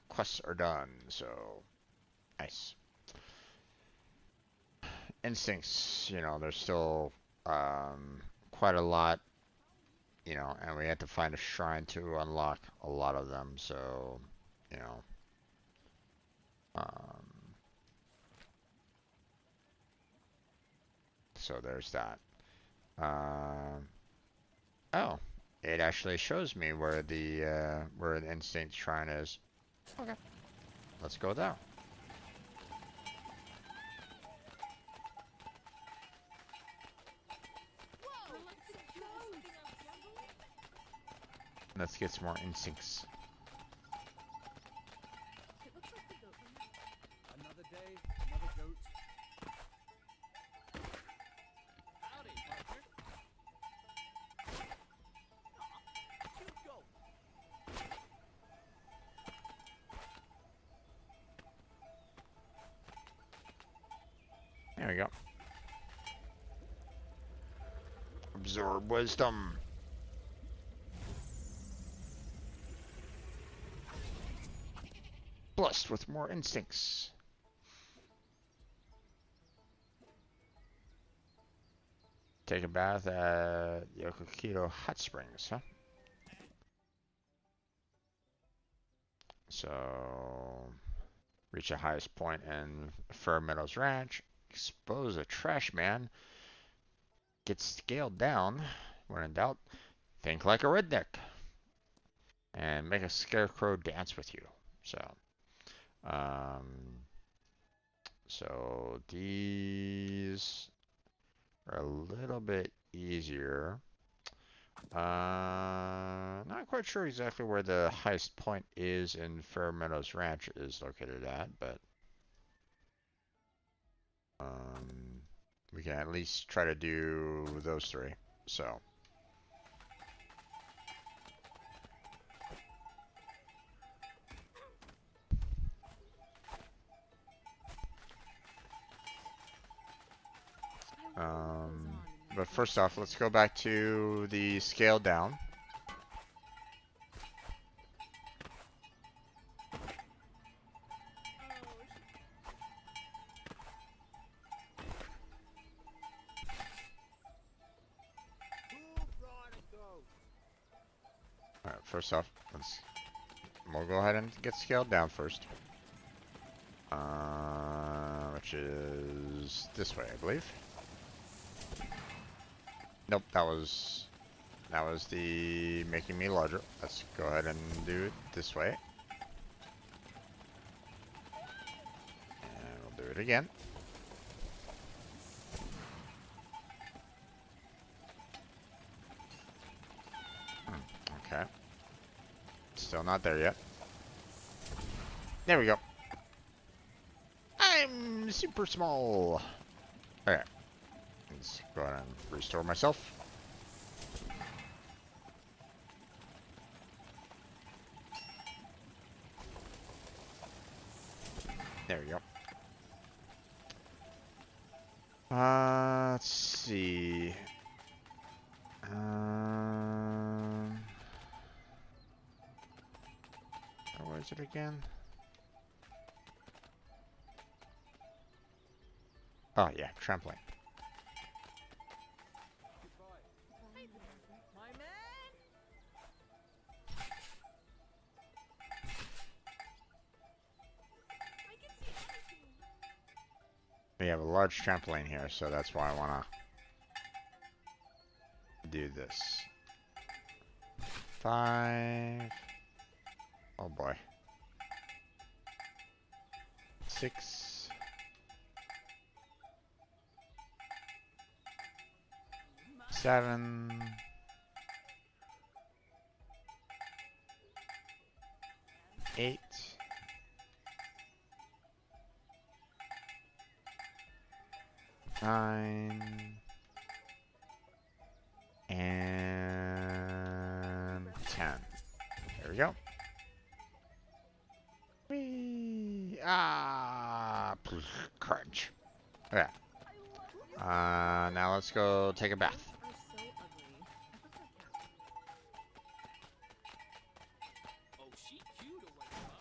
Quests are done, so nice. Instincts, there's still quite a lot, and we had to find a shrine to unlock a lot of them, so, you know, um, so there's that. Um, oh, it actually shows me where an instinct shrine is. Okay, let's go there. Let's get some more instincts. Another day, another goat. Howdy, partner. You go. There we go. Absorb wisdom. Blessed with more instincts. Take a bath at Yokokito Hot Springs, huh? So, reach the highest point in Fur Meadows Ranch. Expose a trash man. Get scaled down. When in doubt, think like a redneck. And make a scarecrow dance with you. Um, so these are a little bit easier. Not quite sure exactly where the highest point is in Fair Meadows Ranch is located at, but we can at least try to do those three. So, but first off, let's go back to the scale down. Who brought a ghost? Alright, first off, we'll go ahead and get scaled down first. Which is this way, I believe. Nope, that was the making me larger. Let's go ahead and do it this way. And we'll do it again. Okay. Still not there yet. There we go. I'm super small. Okay. Let's go ahead and restore myself. There we go. Let's see. Where is it again? Oh yeah, trampoline. My man! I can see everything. We have a large trampoline here, so that's why I want to do this. 5. Oh boy. 6. 7. 8. 9. And 10. There we go. Whee! Crunch. Okay. Now let's go take a bath. Are so ugly. I prefer cats. Oh, she cute or whatever.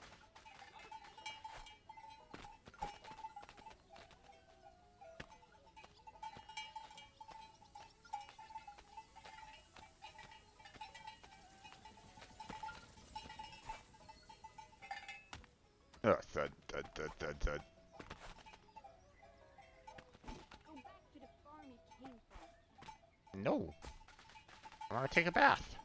Oh, thud, thud, thud, thud, thud. Go back to the farm you came from. No. I want to take a bath.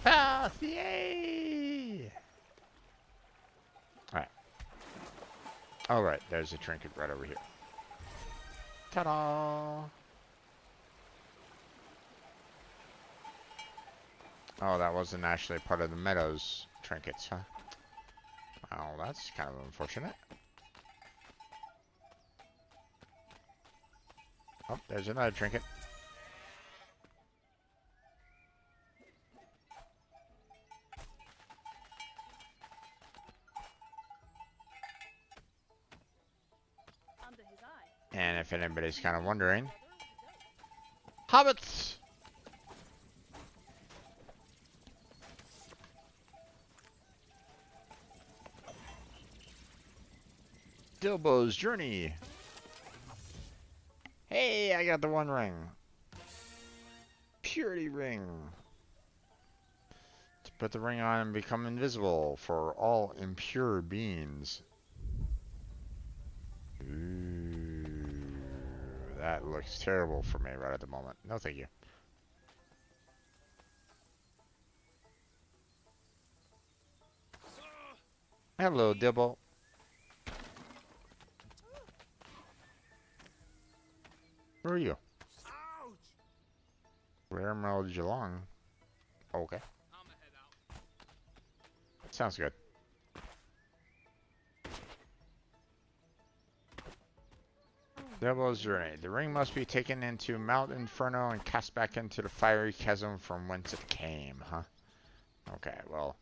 Bath! Yay! Alright. Alright, there's a trinket right over here. Ta-da! Oh, that wasn't actually part of the Meadows trinkets, huh? Well, that's kind of unfortunate. Oh, there's another trinket. Under his eye. And if anybody's kind of wondering, hobbits! Dilbo's Journey. Hey, I got the one ring. Purity ring. To put the ring on and become invisible for all impure beings. Ooh, that looks terrible for me right at the moment. No, thank you. Hello, Dilbo. Who are you? Ouch! Guillermo Geelong. Okay. I'ma head out. Sounds good. Devil's Journey. The ring must be taken into Mount Inferno and cast back into the fiery chasm from whence it came, huh? Okay, well,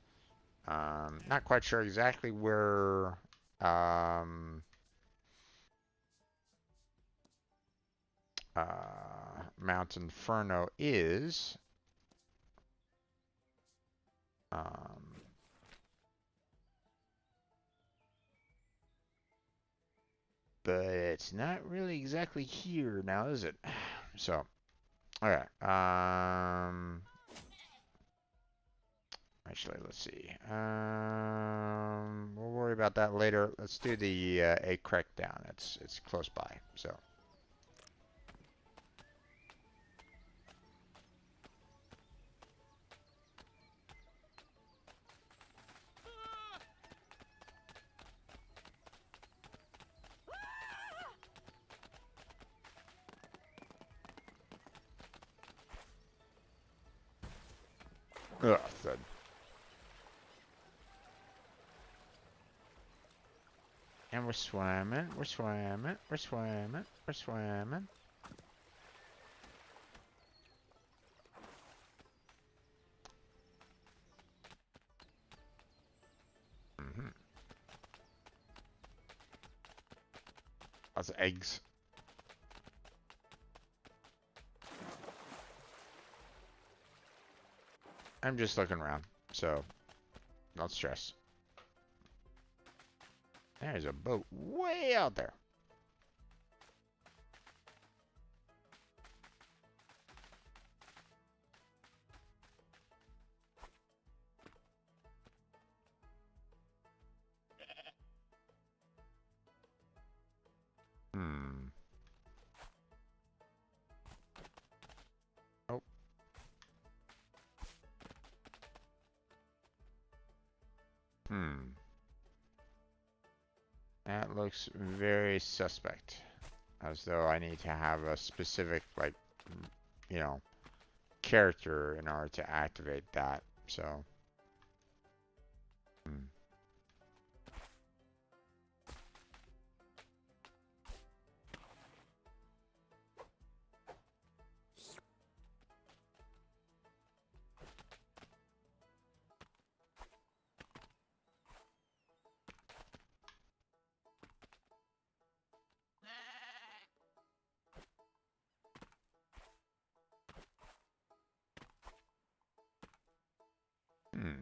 not quite sure exactly where, um, Mount Inferno is. Um, but it's not really exactly here now, is it? So, okay. Actually, let's see. We'll worry about that later. Let's do the egg crackdown. It's close by. So. Ugh, thud. And we're swimming, we're swimming, we're swimming, we're swimming. Mm-hmm. Lots of eggs. I'm just looking around, so don't stress. There's a boat way out there. Hmm. Oh. Hmm. That looks very suspect. As though I need to have a specific, like, you know, character in order to activate that. So. Hmm. Hmm.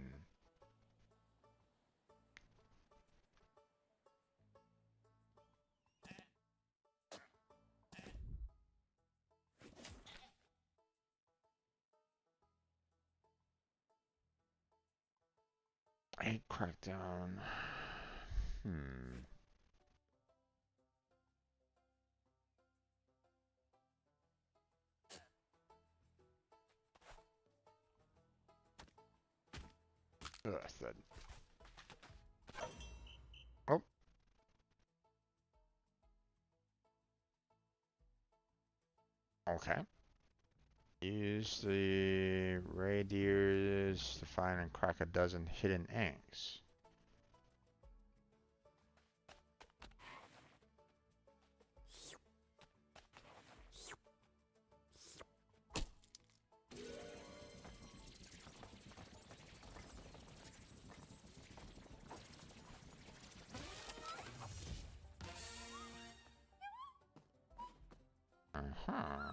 Egg crackdown. Hmm. Ugh, that. Oh. Okay. Use the radius to find and crack a dozen hidden eggs. Uh-huh.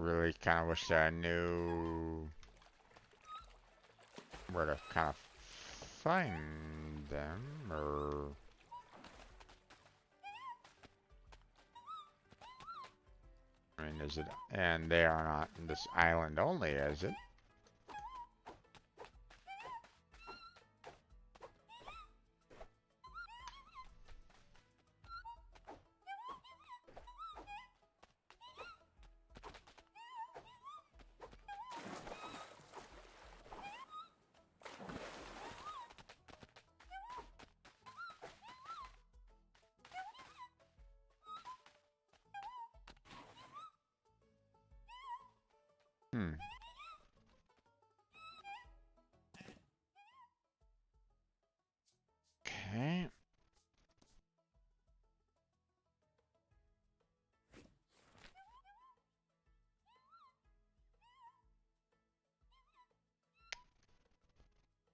really kind of wish that I knew where to kind of find them, or... I mean, is it... And they are not this island only, is it? Hmm. Okay.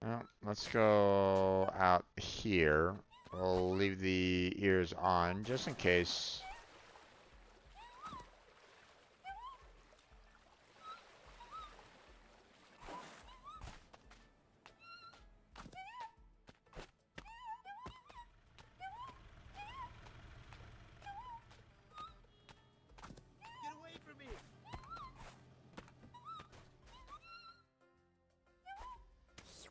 Well, let's go out here. We'll leave the ears on just in case. Get away from me! Gosh!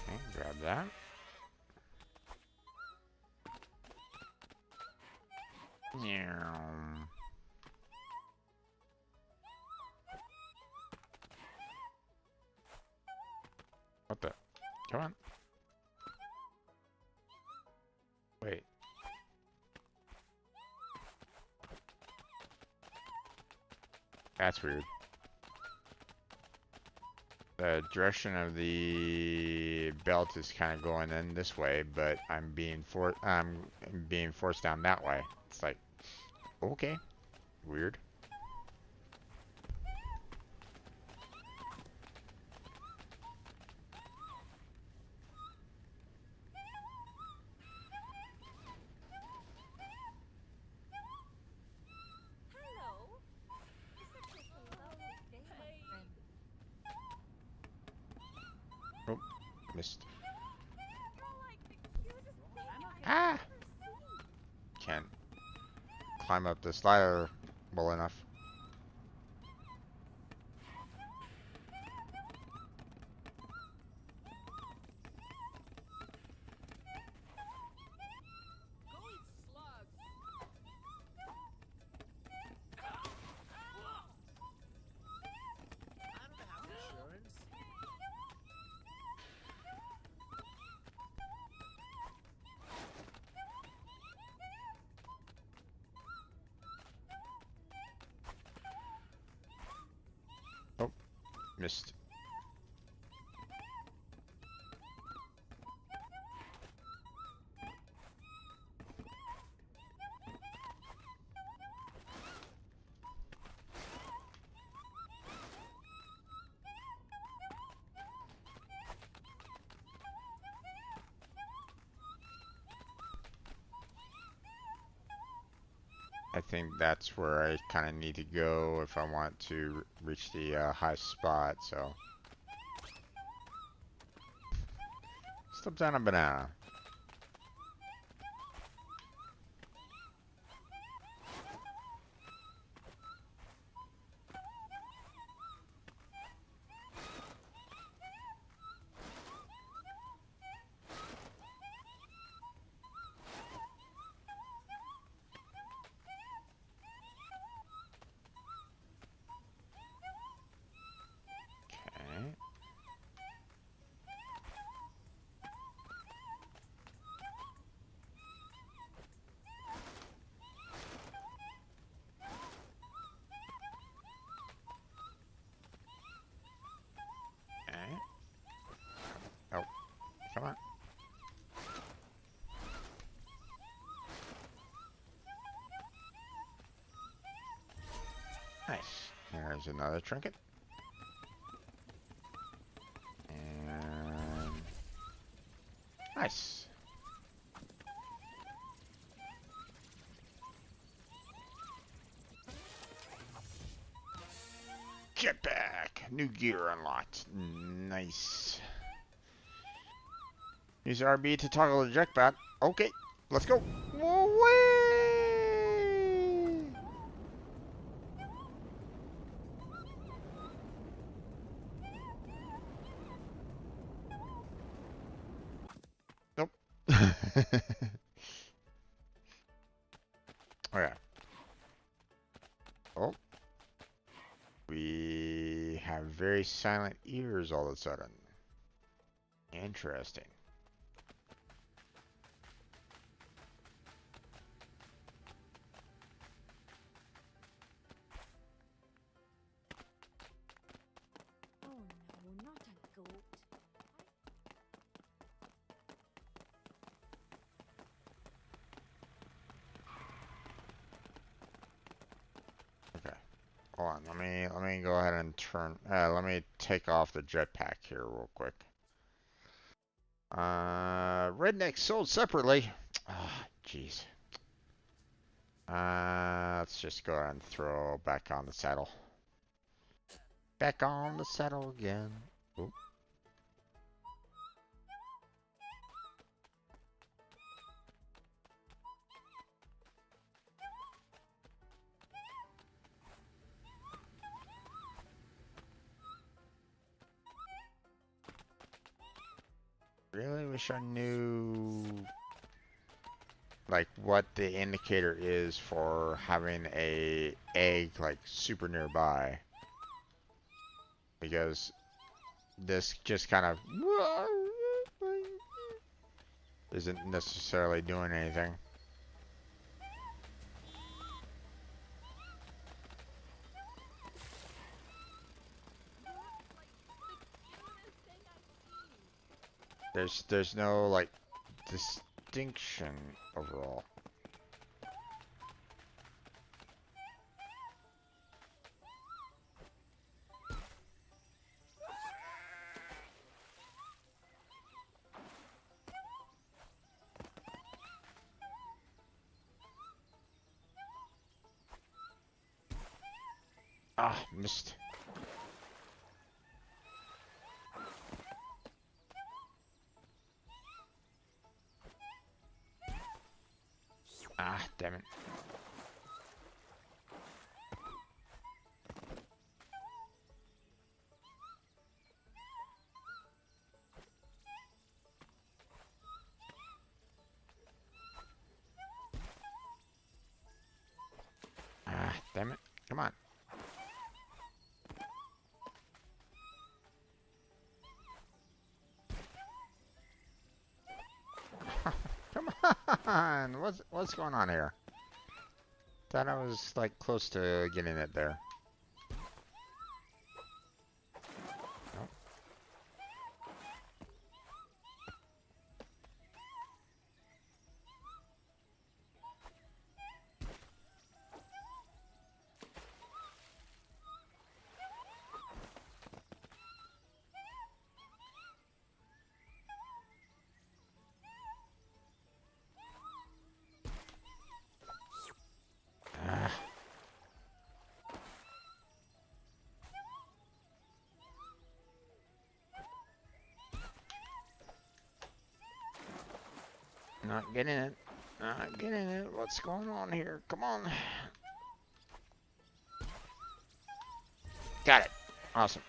Okay, grab that. Yeah. What the? Come on. Wait. That's weird. The direction of the belt is kind of going in this way, but I'm being forced down that way. It's like, okay, weird. Hello. Isn't this a lovely day, my friend? Oh, missed. You're like the cutest thing I've Ah! ever seen. Can't climb up this ladder well enough. Go eat slugs! I don't have insurance. Oh, missed. I think that's where I kind of need to go if I want to reach the high spot, so. Steps on a banana. Okay. There's another trinket. And nice. Jetpack! New gear unlocked. Nice. Use RB to toggle the jetpack. Okay, let's go. Whee! Nope. Okay. Oh. We have very silent ears all of a sudden. Interesting. Oh no, not a goat. Okay. Hold on. Let me go ahead and turn. Let me take off the jetpack here real quick. Redneck sold separately. Ah, jeez. Let's just go ahead and throw back on the saddle. Back on the saddle again. Oop. Really wish I knew like what the indicator is for having a egg like super nearby, because this just kind of isn't necessarily doing anything. There's no like distinction overall. Ah, missed. Ah, damn it. Ah, damn it. Come on. Come on. What's going on here? Thought I was like close to getting it there. Nope. Ah. Not getting it. Not getting it. What's going on here? Come on. Got it. Awesome.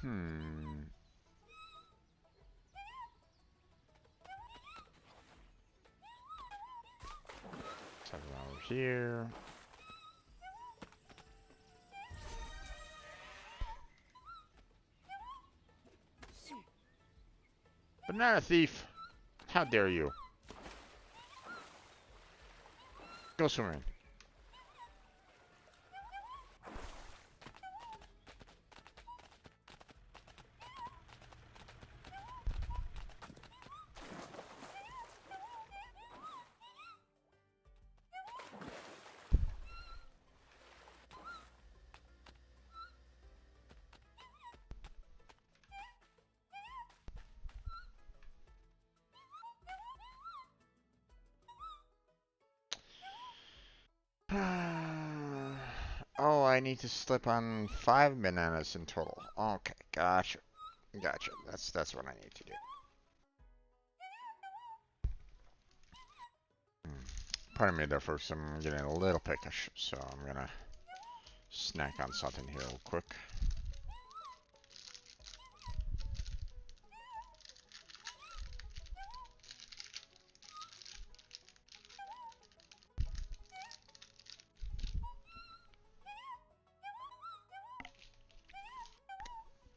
Hmm. 7 hours here. Banana thief! How dare you? Go swimming. Oh, I need to slip on 5 bananas in total. Okay, gotcha. Gotcha. That's what I need to do. Pardon me there, folks. I'm getting a little peckish, so I'm gonna snack on something here real quick.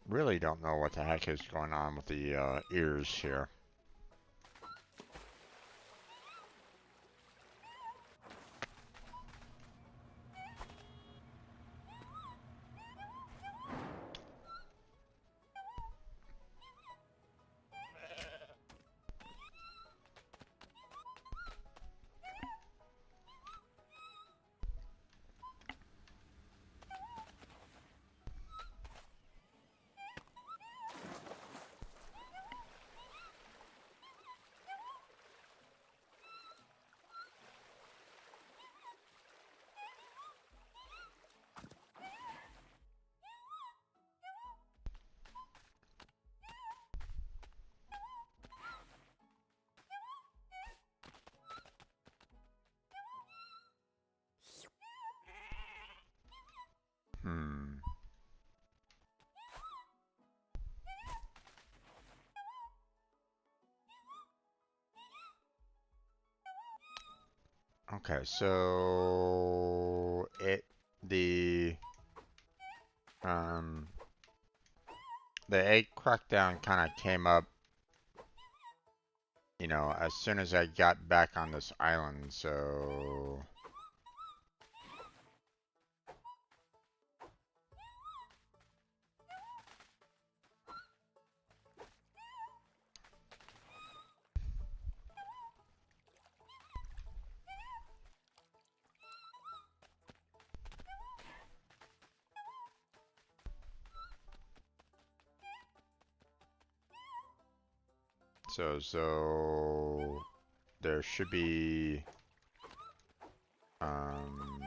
Really don't know what the heck is going on with the ears here. Hmm. Okay, so um the egg crackdown kind of came up, you know, as soon as I got back on this island, so so there should be um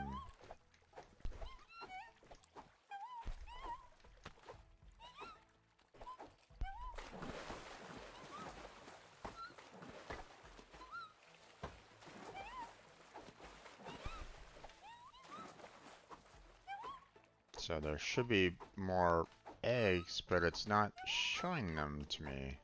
so there should be more eggs, but it's not showing them to me.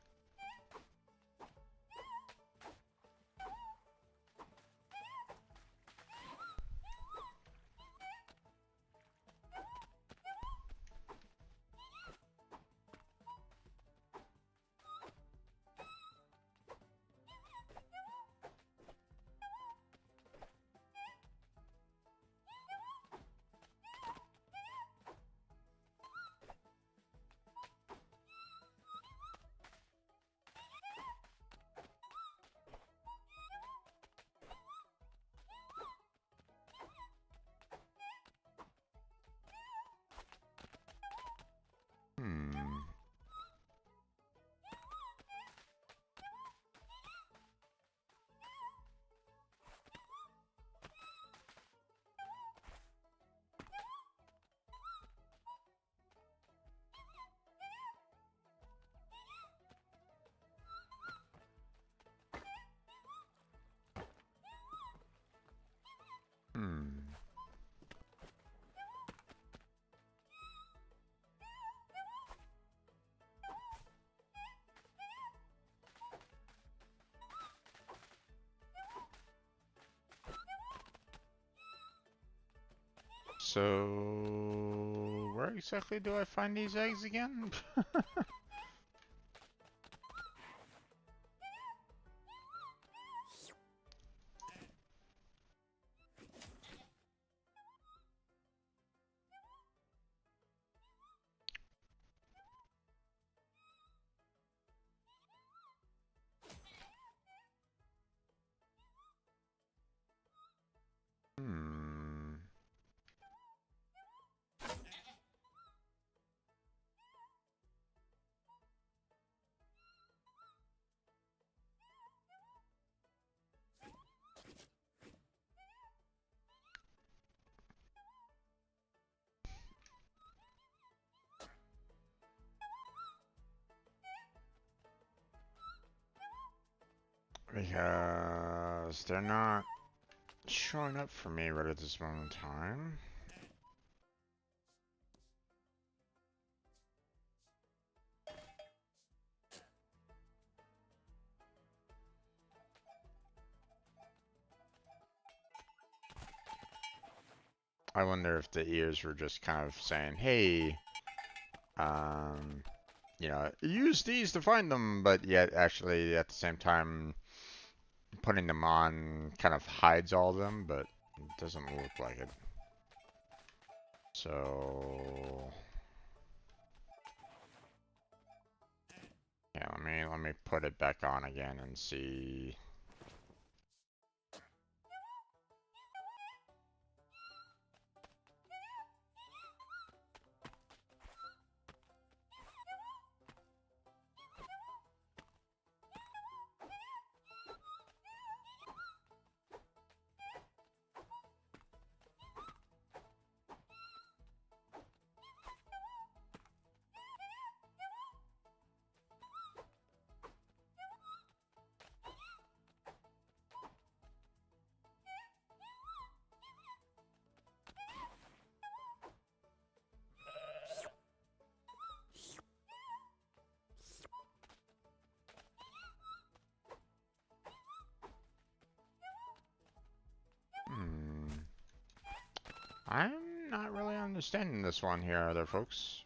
So where exactly do I find these eggs again? Hmm. Because they're not showing up for me right at this moment in time. I wonder if the ears were just kind of saying, hey, um, you know, use these to find them, but yet actually at the same time putting them on kind of hides all of them, but it doesn't look like it. So yeah, let me put it back on again and see. Hmm. I'm not really understanding this one here, other folks.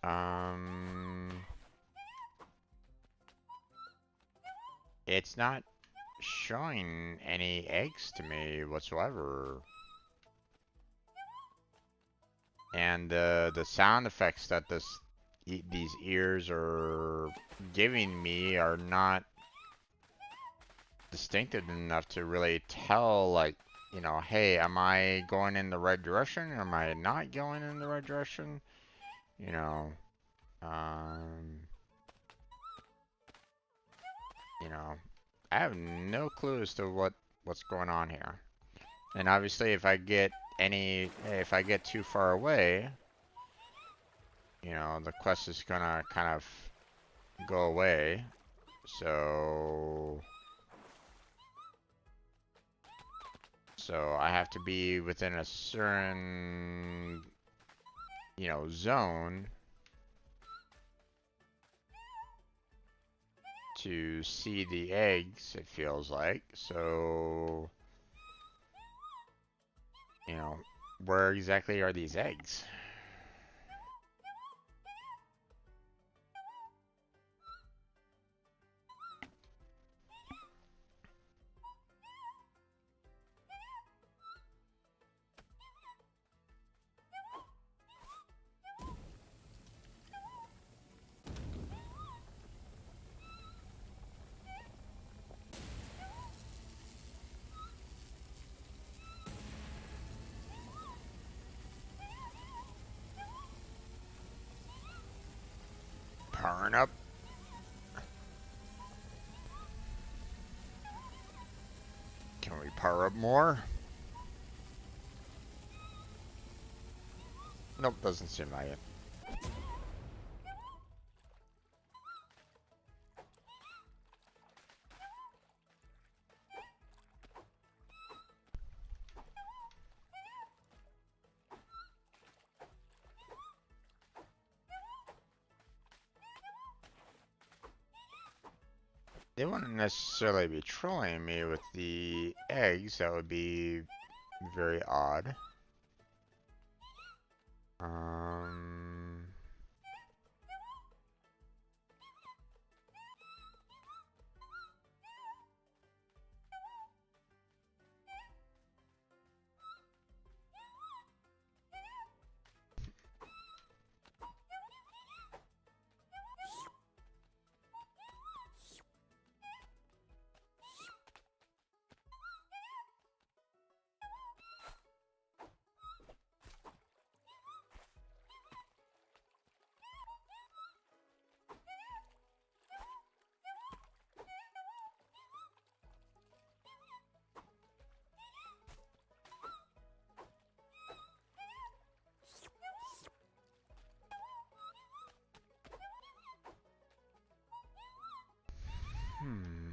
Um, it's not showing any eggs to me whatsoever. And the sound effects that these ears are giving me are not distinctive enough to really tell, like, you know, hey, am I going in the right direction? Or am I not going in the right direction? You know, um, you know, I have no clue as to what's going on here. And obviously, if I get too far away, you know, the quest is gonna kind of go away. So, so I have to be within a certain, you know, zone to see the eggs, it feels like. So, you know, where exactly are these eggs? Powering up. Can we power up more? Nope, doesn't seem like it. They wouldn't necessarily be trolling me with the eggs. That would be very odd. Um. Hmm.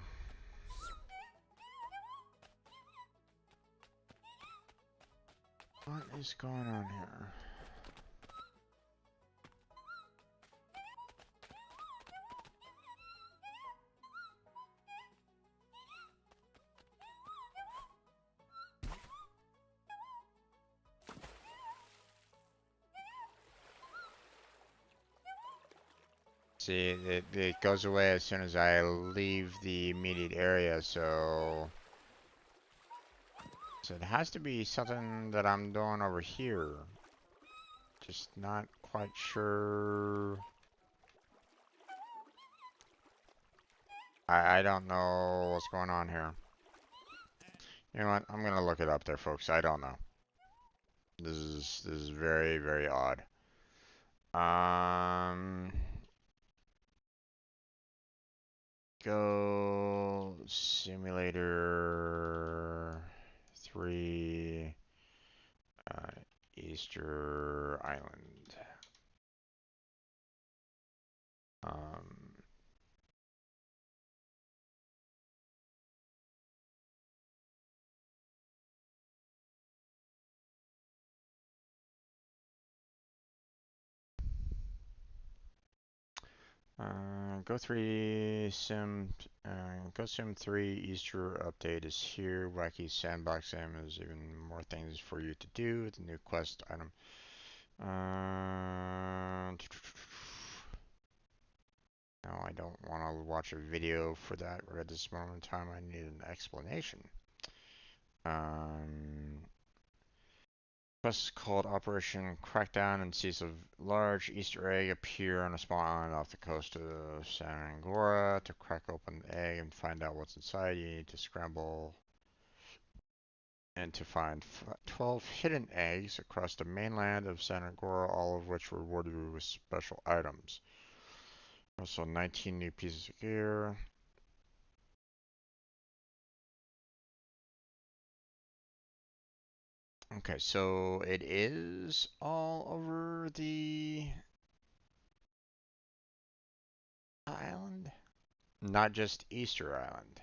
What is going on here? See, it goes away as soon as I leave the immediate area, so it has to be something that I'm doing over here. Just not quite sure. I don't know what's going on here. You know what? I'm gonna look it up there, folks. I don't know. This is very, very odd. Um, Go Simulator 3 uh, Easter Island. Um, Go Sim 3 Easter update is here. Wacky Sandbox Sim is even more things for you to do. The new quest item. No, I don't want to watch a video for that right at this moment in time. I need an explanation. Um, Quest called Operation Crackdown and sees a large Easter egg appear on a small island off the coast of San Angora. To crack open the egg and find out what's inside, you need to scramble and to find 12 hidden eggs across the mainland of San Angora, all of which were rewarded you with special items. Also 19 new pieces of gear. Okay, so it is all over the island? Not just Easter Island.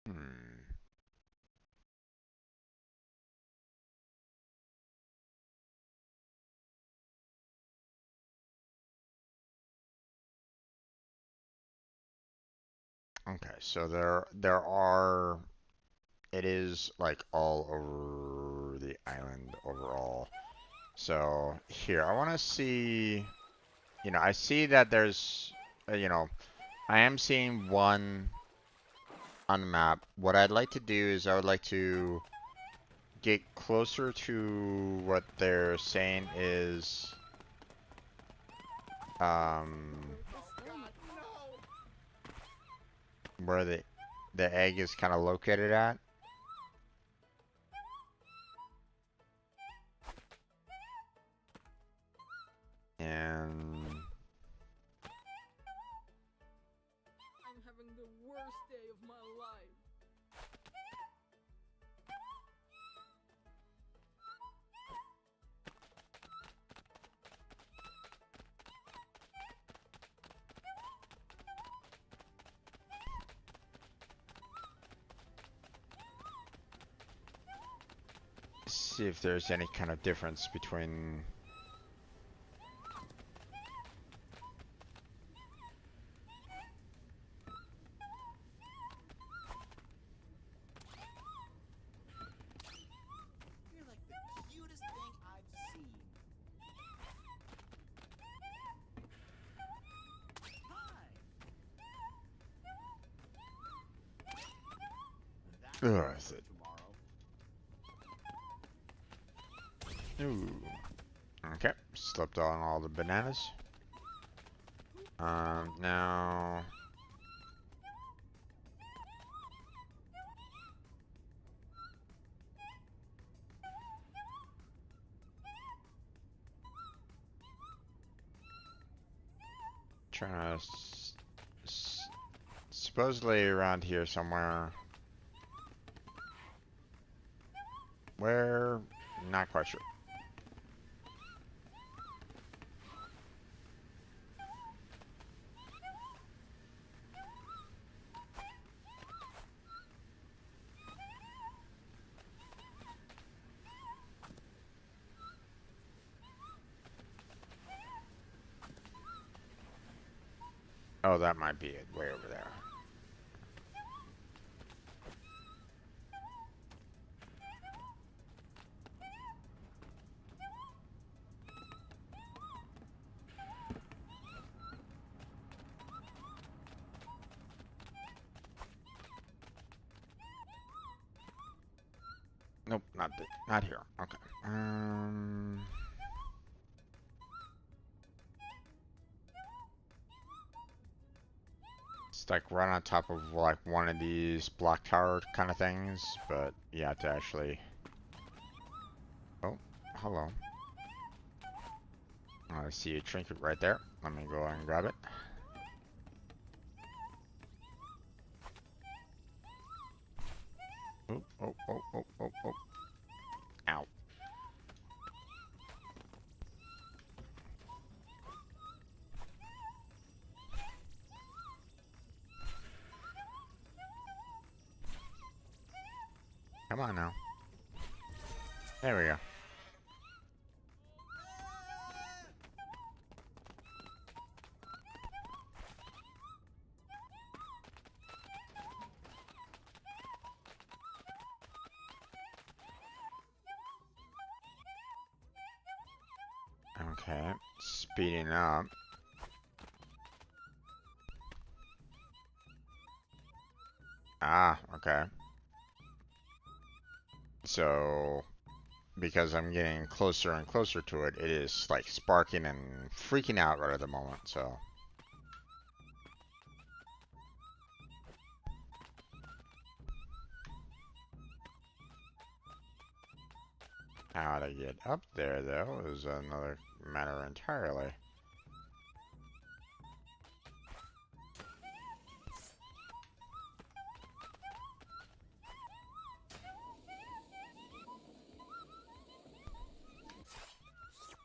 Hmm. Okay, so there are it is like all over the island overall. So here, I want to see, I see that there's, I am seeing one on the map. What I'd like to do is I would like to get closer to what they're saying is um where the egg is kind of located at. And I'm having the worst day of my life. see if there's any kind of difference between. You're like the cutest thing I've seen. Hi. That's Ugh, gonna is hurt it? tomorrow. Ooh. Okay, slipped on all the bananas. Now. Trying to. Supposedly around here somewhere. Where? Not quite sure. Oh, that might be it. Way over there. Nope, not here. Okay. It's like right on top of like one of these block tower kind of things, but you have to actually. Oh, hello. I see a trinket right there. Let me go and grab it. Oh, oh, oh, oh, oh, oh. Ow. Come on now. There we go. Okay, speeding up. Ah, okay. So, because I'm getting closer and closer to it, it is like sparking and freaking out right at the moment, so. How to get up there, though, is another matter entirely.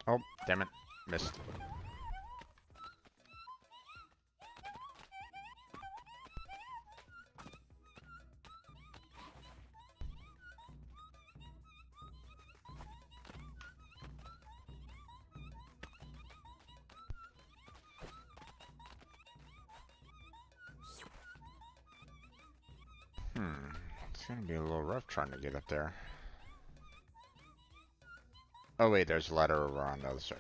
Oh, damn it. Missed. It's gonna be a little rough trying to get up there. Oh wait, there's a ladder over on the other side.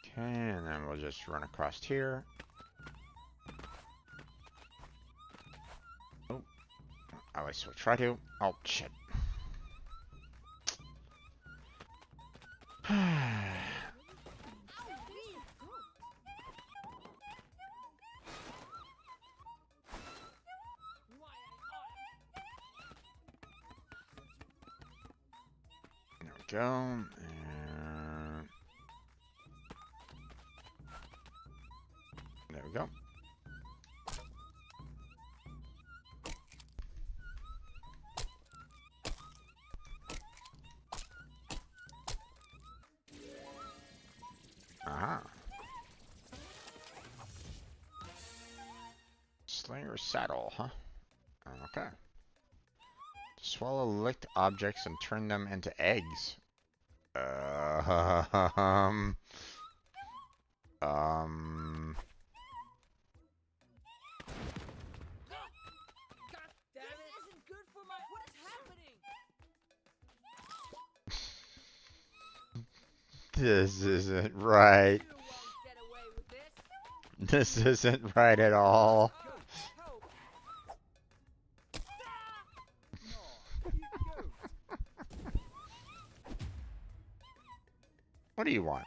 Okay, and then we'll just run across here. Oh, at least we'll try to. Oh, shit. There we go. And there we go. Your saddle, huh? Okay. Swallow licked objects and turn them into eggs. Um. Um. God damn it! This isn't good for my. What is happening? This isn't right. You won't get away with this. This isn't right at all. Help! No, you goat. What do you want?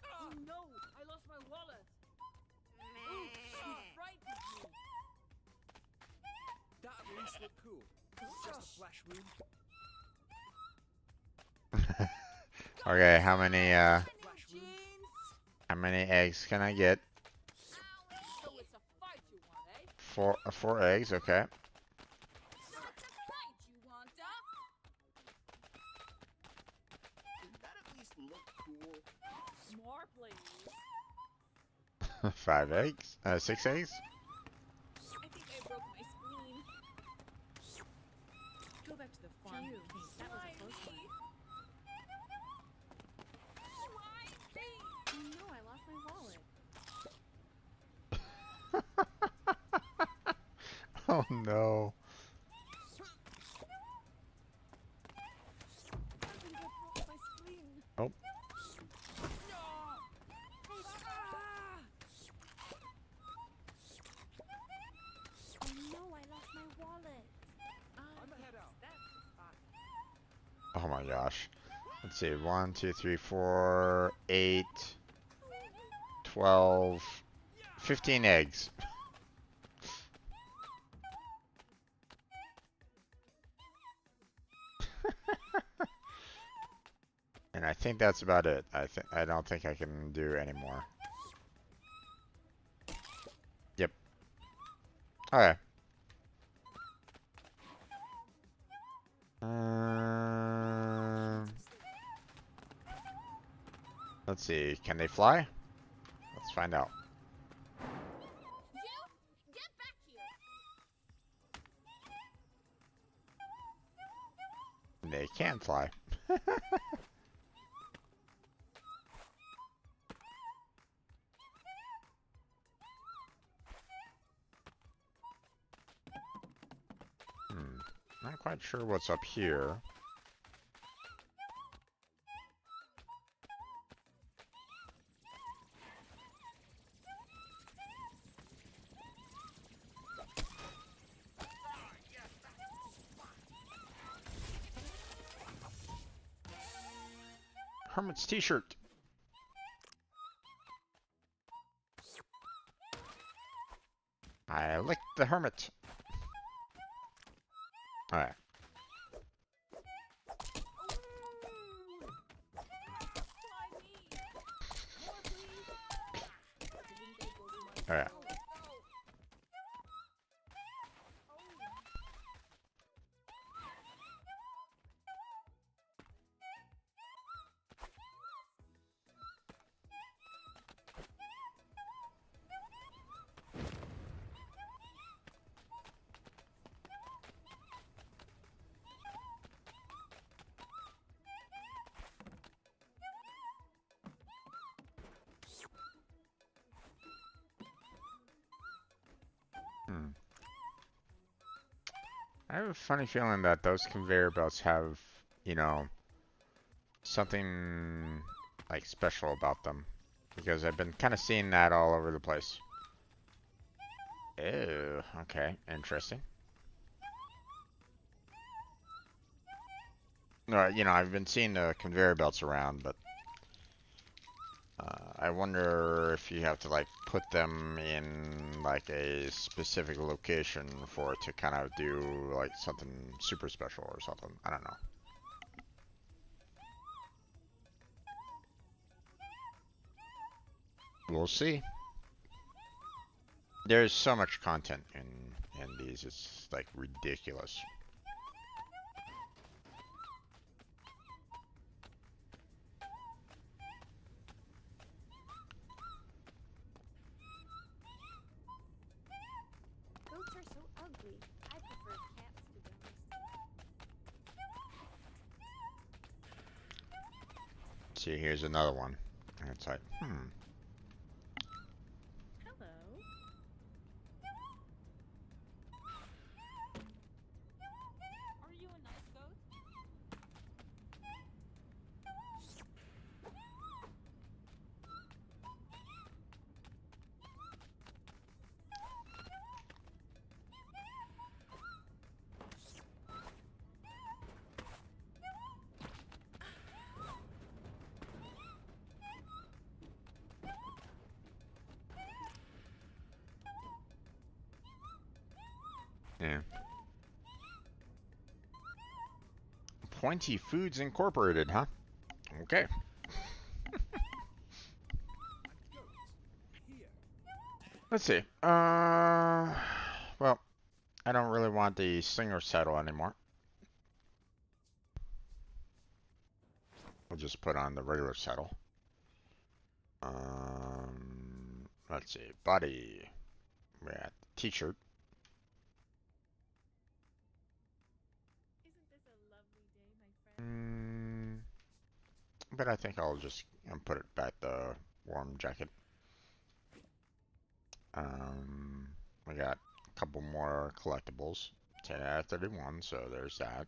Oh no! I lost my wallet. Ooh, you frightened me. That at least looked cool. Just a flash wound. Okay, how Flash wound. many eggs can I get? So it's a fight you want, eh? Four eggs, okay. So it's a fight you want, Did that at least look cool? More, please. 5 eggs? 6 eggs? I think I broke my spleen. Go back to the farm. Phew. That was a close one. Oh no, I lost my wallet. Oh no. I think I broke my spleen. Oh. No! Oh no, I lost my wallet. I'ma head out. That's fine. Oh my gosh. Let's see. 1, 2, 3, 4, 8, 12, 15 eggs. And I think that's about it. I don't think I can do any more. Yep. Okay. Let's see. Can they fly? Let's find out. You get back here. They can fly. Not quite sure what's up here. Hermit's t-shirt. I licked the hermit. Alright. Alright. I have a funny feeling that those conveyor belts have, you know, something like special about them. Because I've been kind of seeing that all over the place. Ew, okay, interesting. You know, I've been seeing the conveyor belts around, but I wonder if you have to like put them in like a specific location for it to kind of do like something super special or something. I don't know. We'll see. There's so much content in these. It's like ridiculous. Go See, here's another one. And it's like, Hello. Are you a nice goat? yeah. Pointy Foods Incorporated, huh? Okay. Let's see. Well, I don't really want the Slinger saddle anymore. We'll just put on the regular saddle. Let's see. Body. We got the t-shirt. Isn't this a lovely day, my friend? But I think I'll just put it back the warm jacket. We got a couple more collectibles. 10 out of 31, so there's that.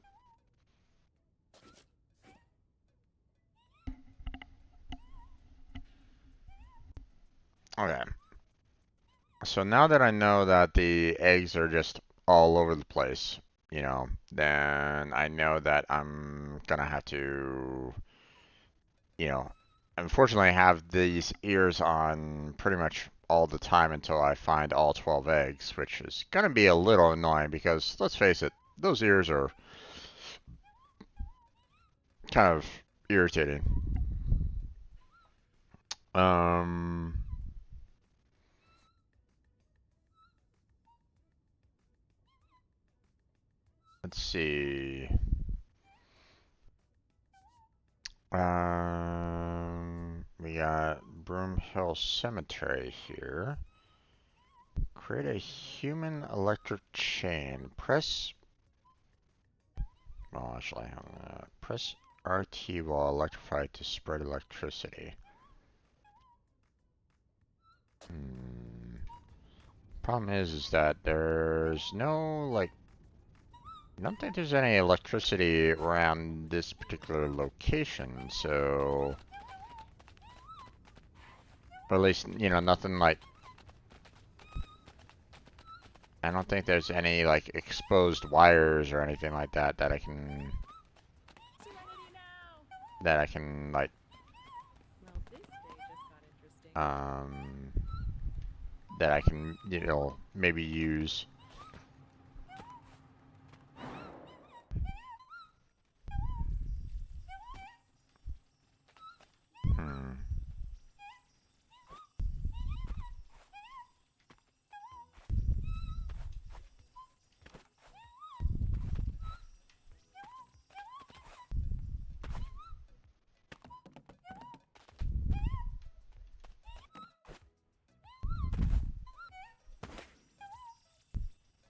Okay. So now that I know that the eggs are just all over the place, you know, then I know that I'm gonna have to, you know, unfortunately have these ears on pretty much all the time until I find all 12 eggs, which is gonna be a little annoying because let's face it, those ears are kind of irritating. Um, let's see. We got Broomhill Cemetery here. Create a human electric chain. Press. Well, actually, press RT while electrified to spread electricity. Problem is that there's no, like, I don't think there's any electricity around this particular location, so, or at least, you know, nothing like, I don't think there's any, like, exposed wires or anything like that that I can, like, Well, this day just got interesting. that I can, you know, maybe use.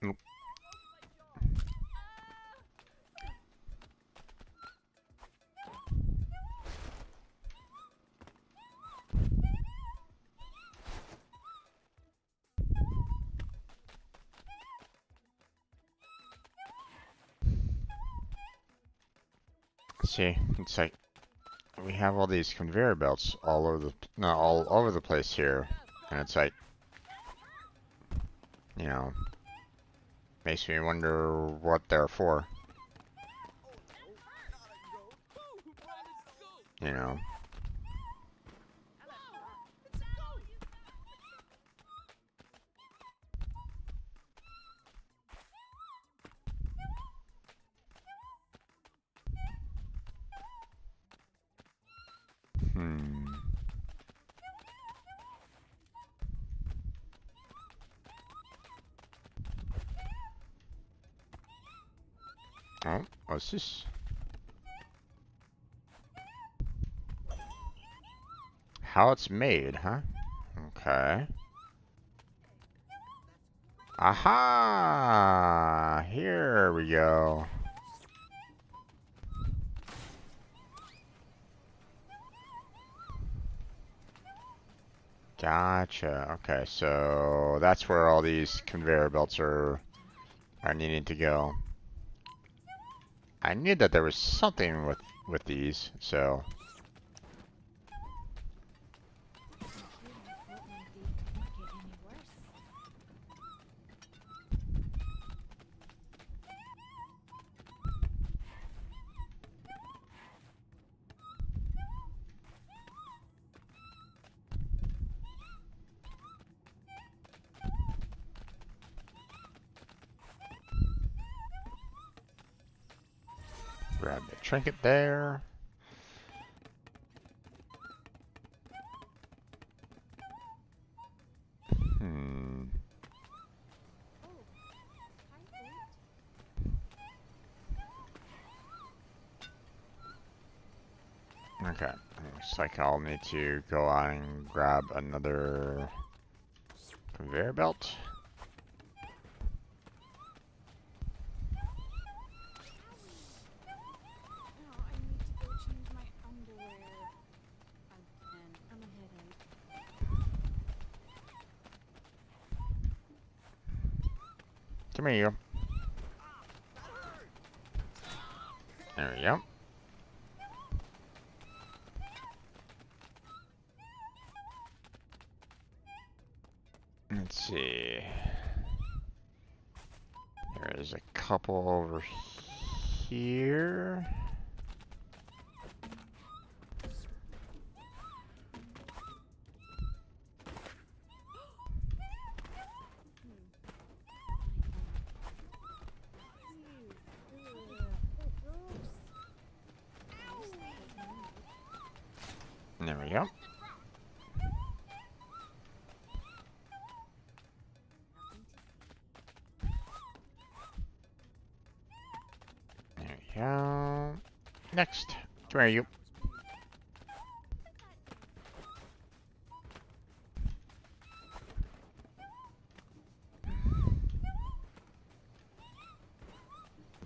Nope. See, it's like we have all these conveyor belts all over the all over the place here, and it's like, you know, makes me wonder what they're for. You know. Oh, what's this? How it's made, huh? Okay. Aha! Here we go. Gotcha. Okay, so that's where all these conveyor belts are needing to go. I knew that there was something with these, so grab the trinket there. Hmm. Okay. Looks like I'll need to go on and grab another conveyor belt. Come here, you. There we go. Let's see. There is a couple over here. There we go. There we go. Next. Come here, you.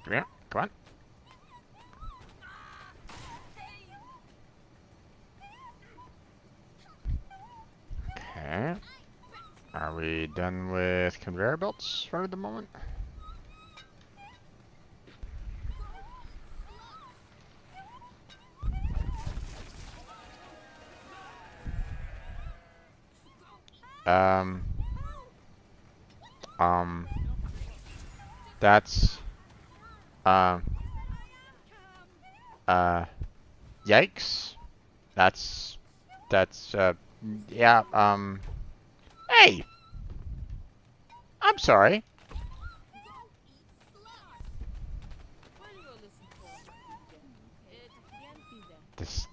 Come here. Come on. Okay. Are we done with conveyor belts for the moment? Um, that's, um, yikes. That's, yeah, hey! I'm sorry. This,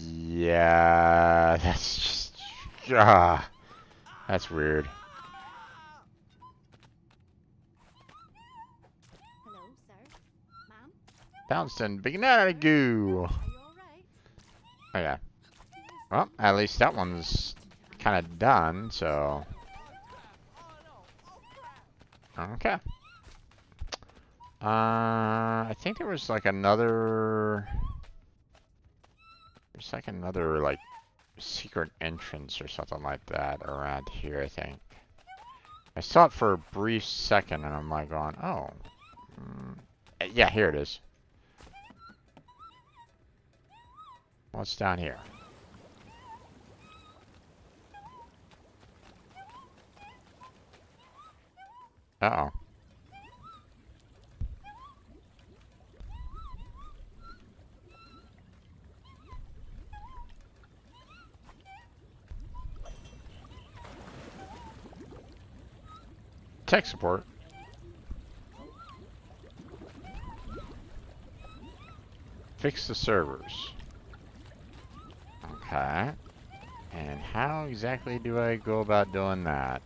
yeah, that's just, that's weird. Hello, sir. Ma'am? Bouncing, banana goo. Are you alright? Oh yeah. Well, at least that one's kind of done, so. Okay. I think there was like another. There's like another like secret entrance or something like that around here, I think. I saw it for a brief second and I'm like going, oh. Yeah, here it is. What's down here? Uh-oh. Tech support. Fix the servers. Okay. And how exactly do I go about doing that?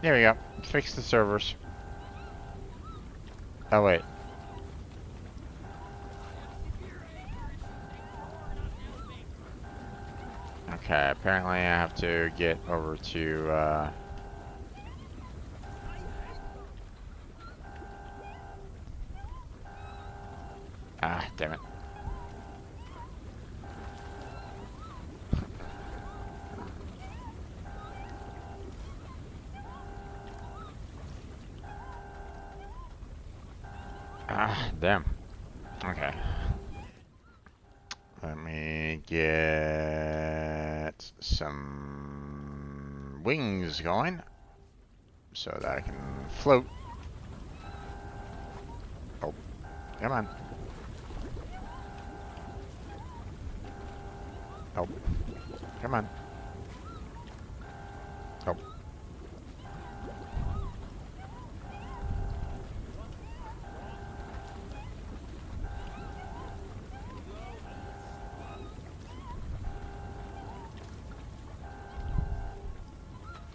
There we go. Fix the servers. Oh, wait. Okay, apparently I have to get over to, ah, damn it. Ah, damn. Okay. Let me get some wings going so that I can float. Oh, come on. Oh, come on. Oh,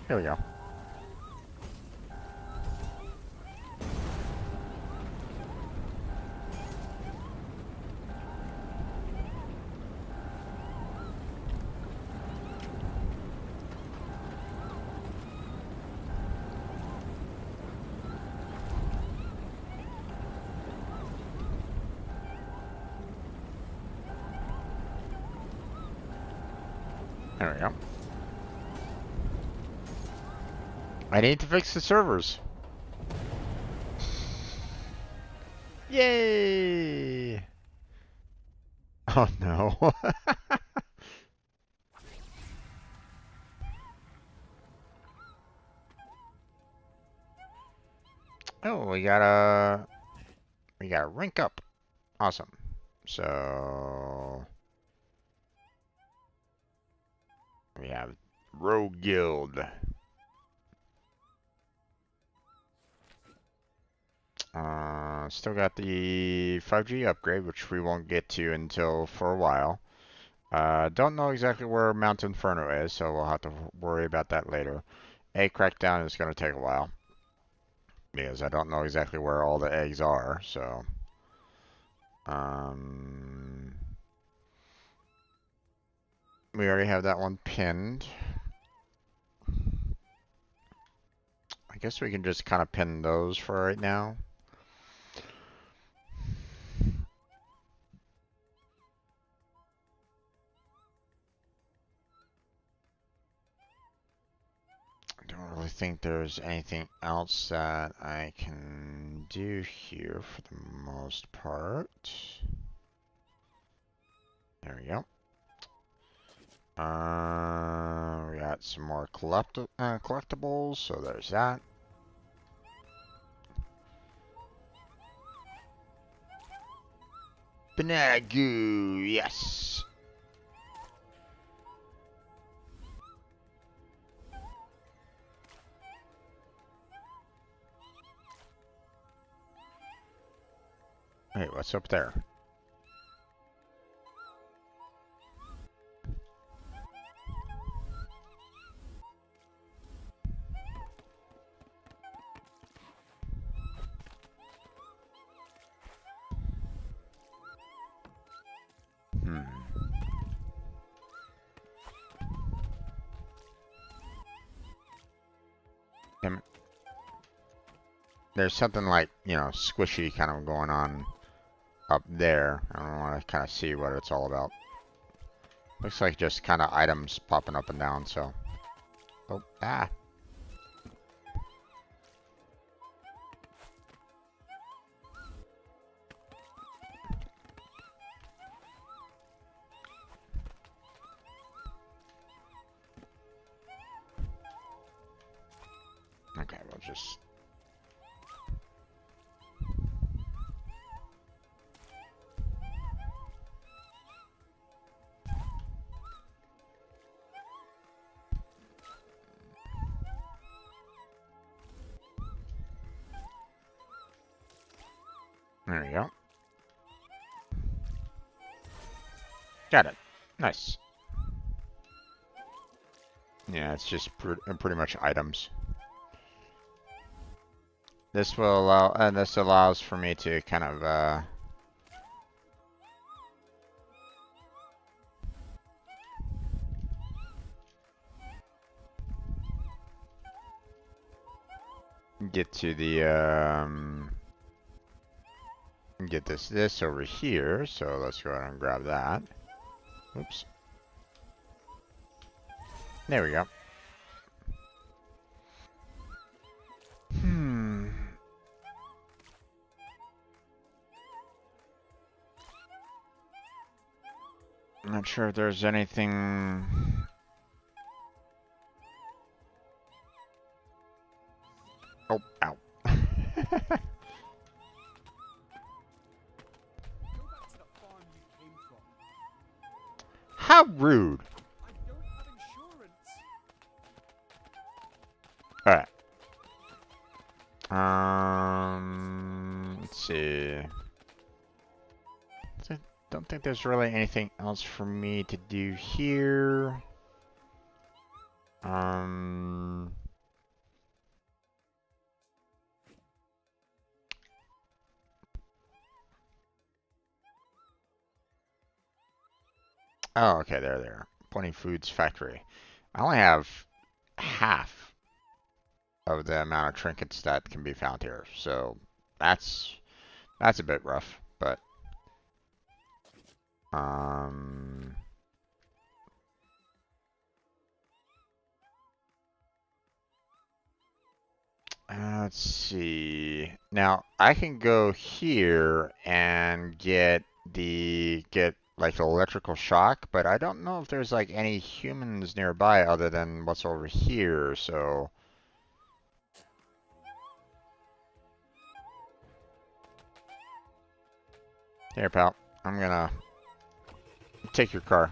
here we go. There we go. I need to fix the servers. Yay! Oh no. Oh, we got a rank up. Awesome. So we have Rogue Guild. Still got the 5G upgrade, which we won't get to until for a while. Don't know exactly where Mount Inferno is, so we'll have to worry about that later. Egg crackdown is going to take a while because I don't know exactly where all the eggs are. So, we already have that one pinned. I guess we can just kind of pin those for right now. I don't really think there's anything else that I can do here for the most part. There we go. We got some more collectibles, so there's that. Banana goo, yes. Wait, what's up there? Damn it. There's something like, you know, squishy kind of going on up there. I don't want to kind of see what it's all about. Looks like just kind of items popping up and down, so. Oh, ah. Okay, we'll just... There you go. Got it. Nice. Yeah, it's just pretty much items. This will allow, and this allows for me to kind of, get to the get this over here. So let's go ahead and grab that. Oops. There we go. I'm not sure if there's anything. Oh, ow. Go back to the farm you came from. How rude. I don't have insurance. Alright. Let's see. I don't think there's really anything else for me to do here. Oh, okay, there. Pointing Foods Factory. I only have half of the amount of trinkets that can be found here, so that's a bit rough, but let's see. Now I can go here and get like electrical shock, but I don't know if there's like any humans nearby other than what's over here, so here, pal. I'm gonna take your car.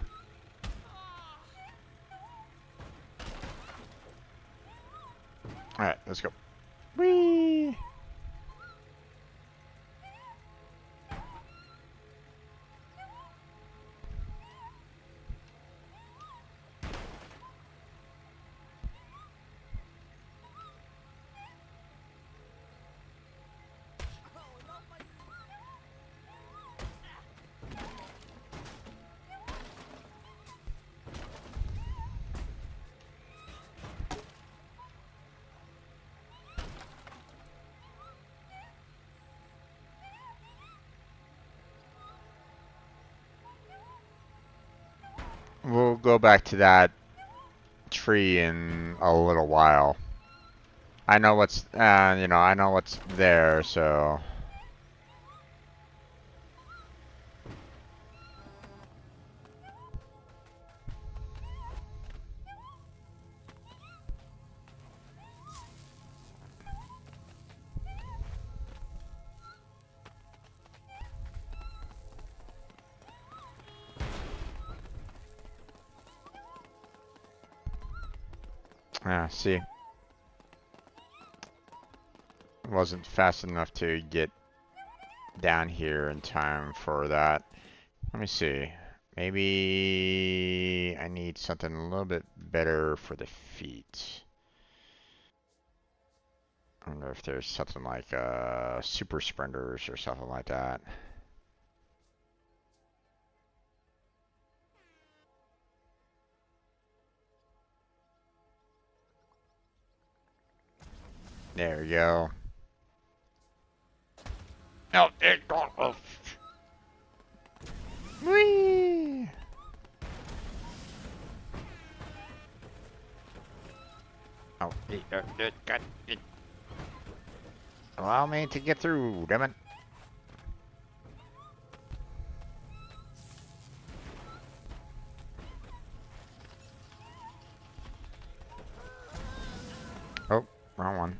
Alright, let's go. Whee! We'll go back to that tree in a little while. I know what's, I know what's there, so. See. Wasn't fast enough to get down here in time for that. Let me see. Maybe I need something a little bit better for the feet. I wonder if there's something like super sprinters or something like that. There we go. No, it don't. Whee! Oh, got it. Allow me to get through, damn it. Oh, wrong one.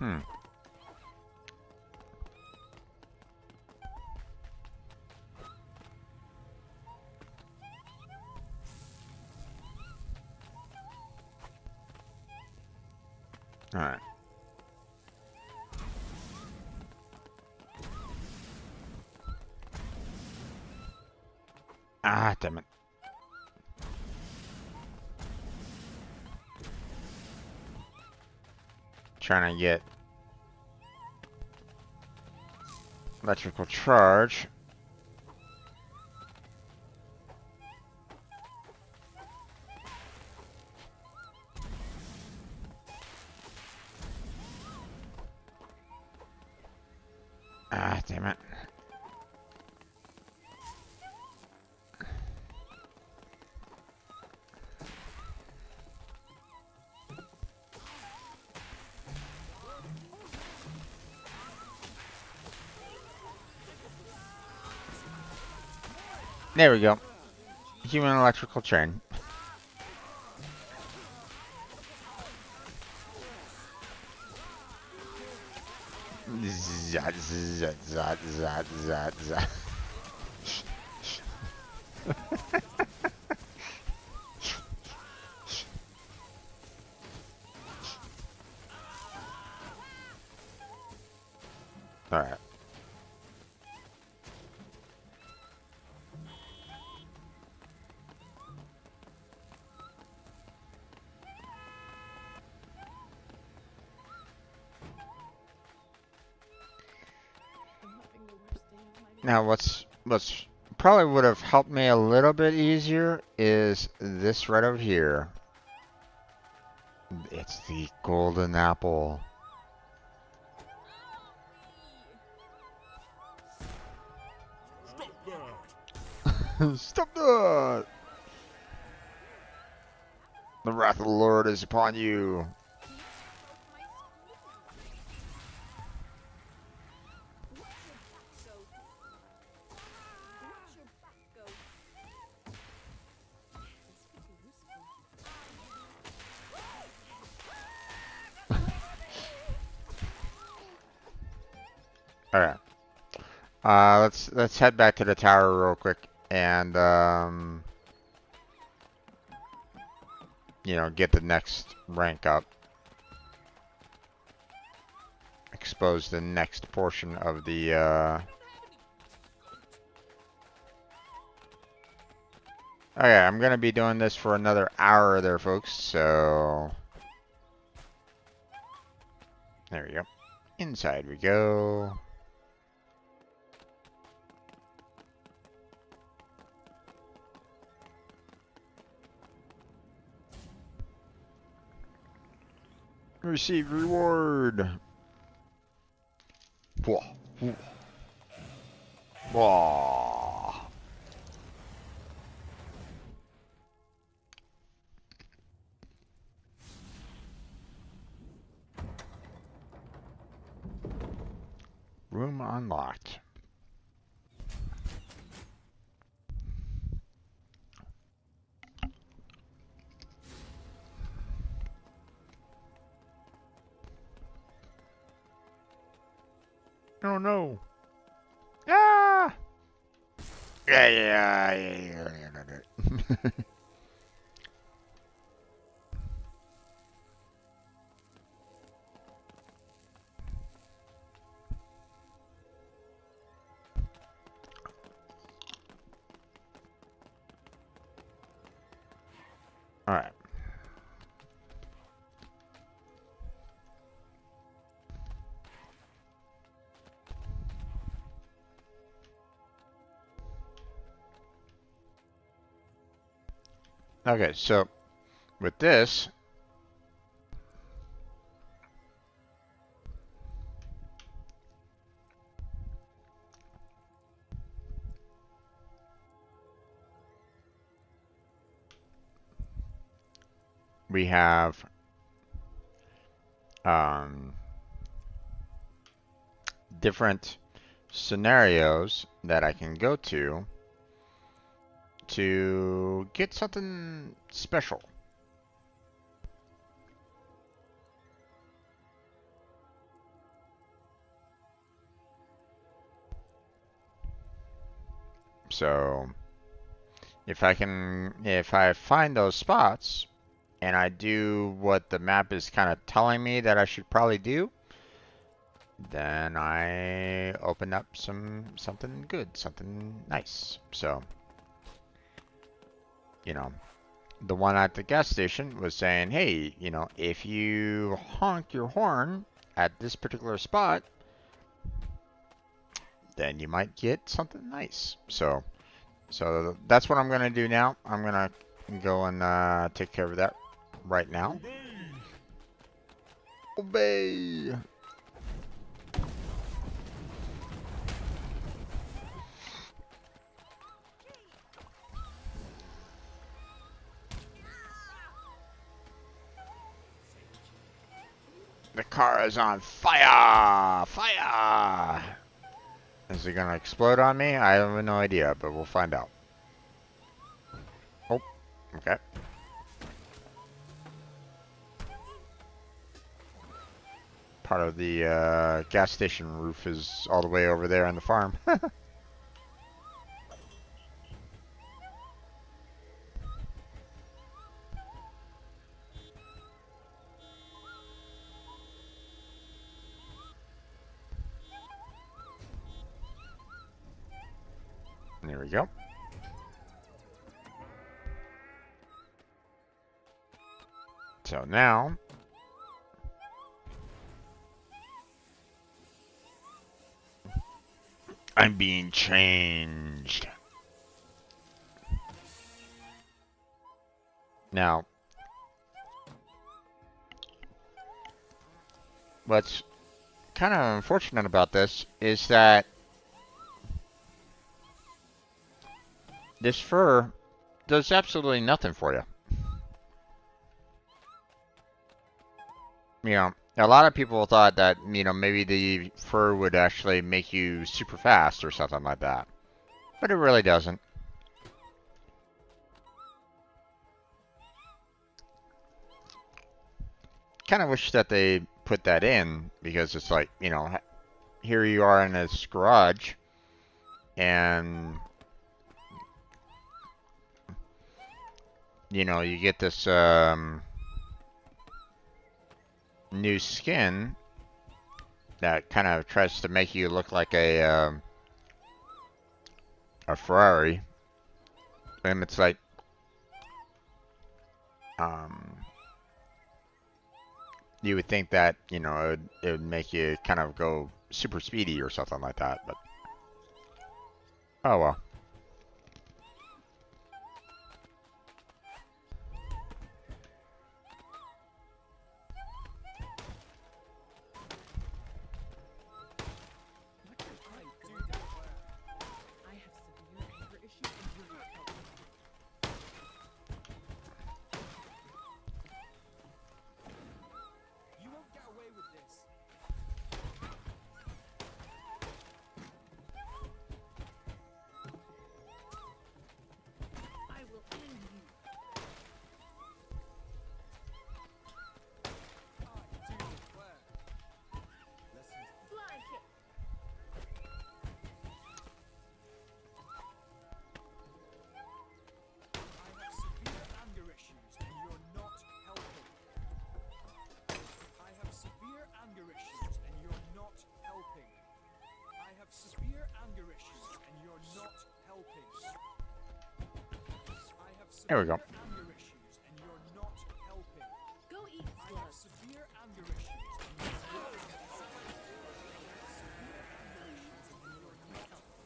Hmm. All right. Ah, damn it. Trying to get electrical charge. Ah, damn it. There we go. Human electrical chain. Zat, zat, zat, zat, zat, zat. Alright. Now what's probably would have helped me a little bit easier is this right over here. It's the golden apple. Stop that! The wrath of the Lord is upon you. Alright. Let's head back to the tower real quick and you know, get the next rank up. Expose the next portion of the Okay, I'm gonna be doing this for another hour there, folks, so there we go. Inside we go. Receive reward. Whoa. Whoa. Room unlocked. Oh no. Ah! Yeah. All right. Okay, so with this, we have different scenarios that I can go to get something special. So if I find those spots and I do what the map is kind of telling me that I should probably do, then I open up something good, something nice. So you know, the one at the gas station was saying, hey, you know, if you honk your horn at this particular spot, then you might get something nice. So that's what I'm gonna do now. I'm gonna go and take care of that right now. Obey. The car is on fire! Fire! Is it gonna explode on me? I have no idea, but we'll find out. Oh, okay. Part of the gas station roof is all the way over there on the farm. There we go. So now, I'm being changed. Now, what's kind of unfortunate about this is that this fur does absolutely nothing for you. You know, a lot of people thought that, you know, maybe the fur would actually make you super fast or something like that. But it really doesn't. Kind of wish that they put that in, because it's like, you know, here you are in this garage, and, you know, you get this new skin that kind of tries to make you look like a Ferrari, and it's like, you would think that, you know, it would make you kind of go super speedy or something like that, but oh well. You won't get away with this. I will end you. I do declare. Fly kick. I have severe anger issues and you're not helping. I have severe anger issues and you're not helping. I have severe anger issues and you're not helping. I have There we severe go. anger issues and you're not helping. Go eat I blood. have severe anger issues and you're not helping.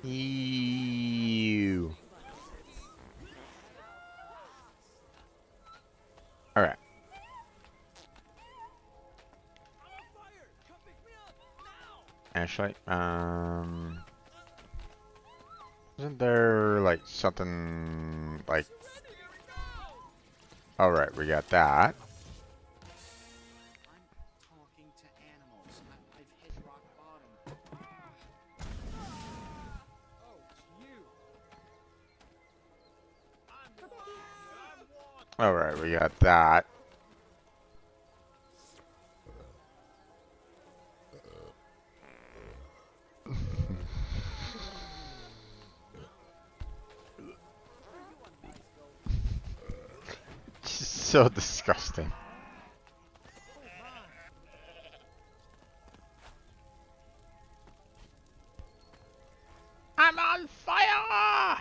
Ew. All right. I'm on fire! Come pick me up! Now! Actually, isn't there like something like? Ready, here we go! All right, we got that. I'm talking to animals. I've hit rock bottom. Oh, it's you. I'm one. All right, we got that. So disgusting. on fire!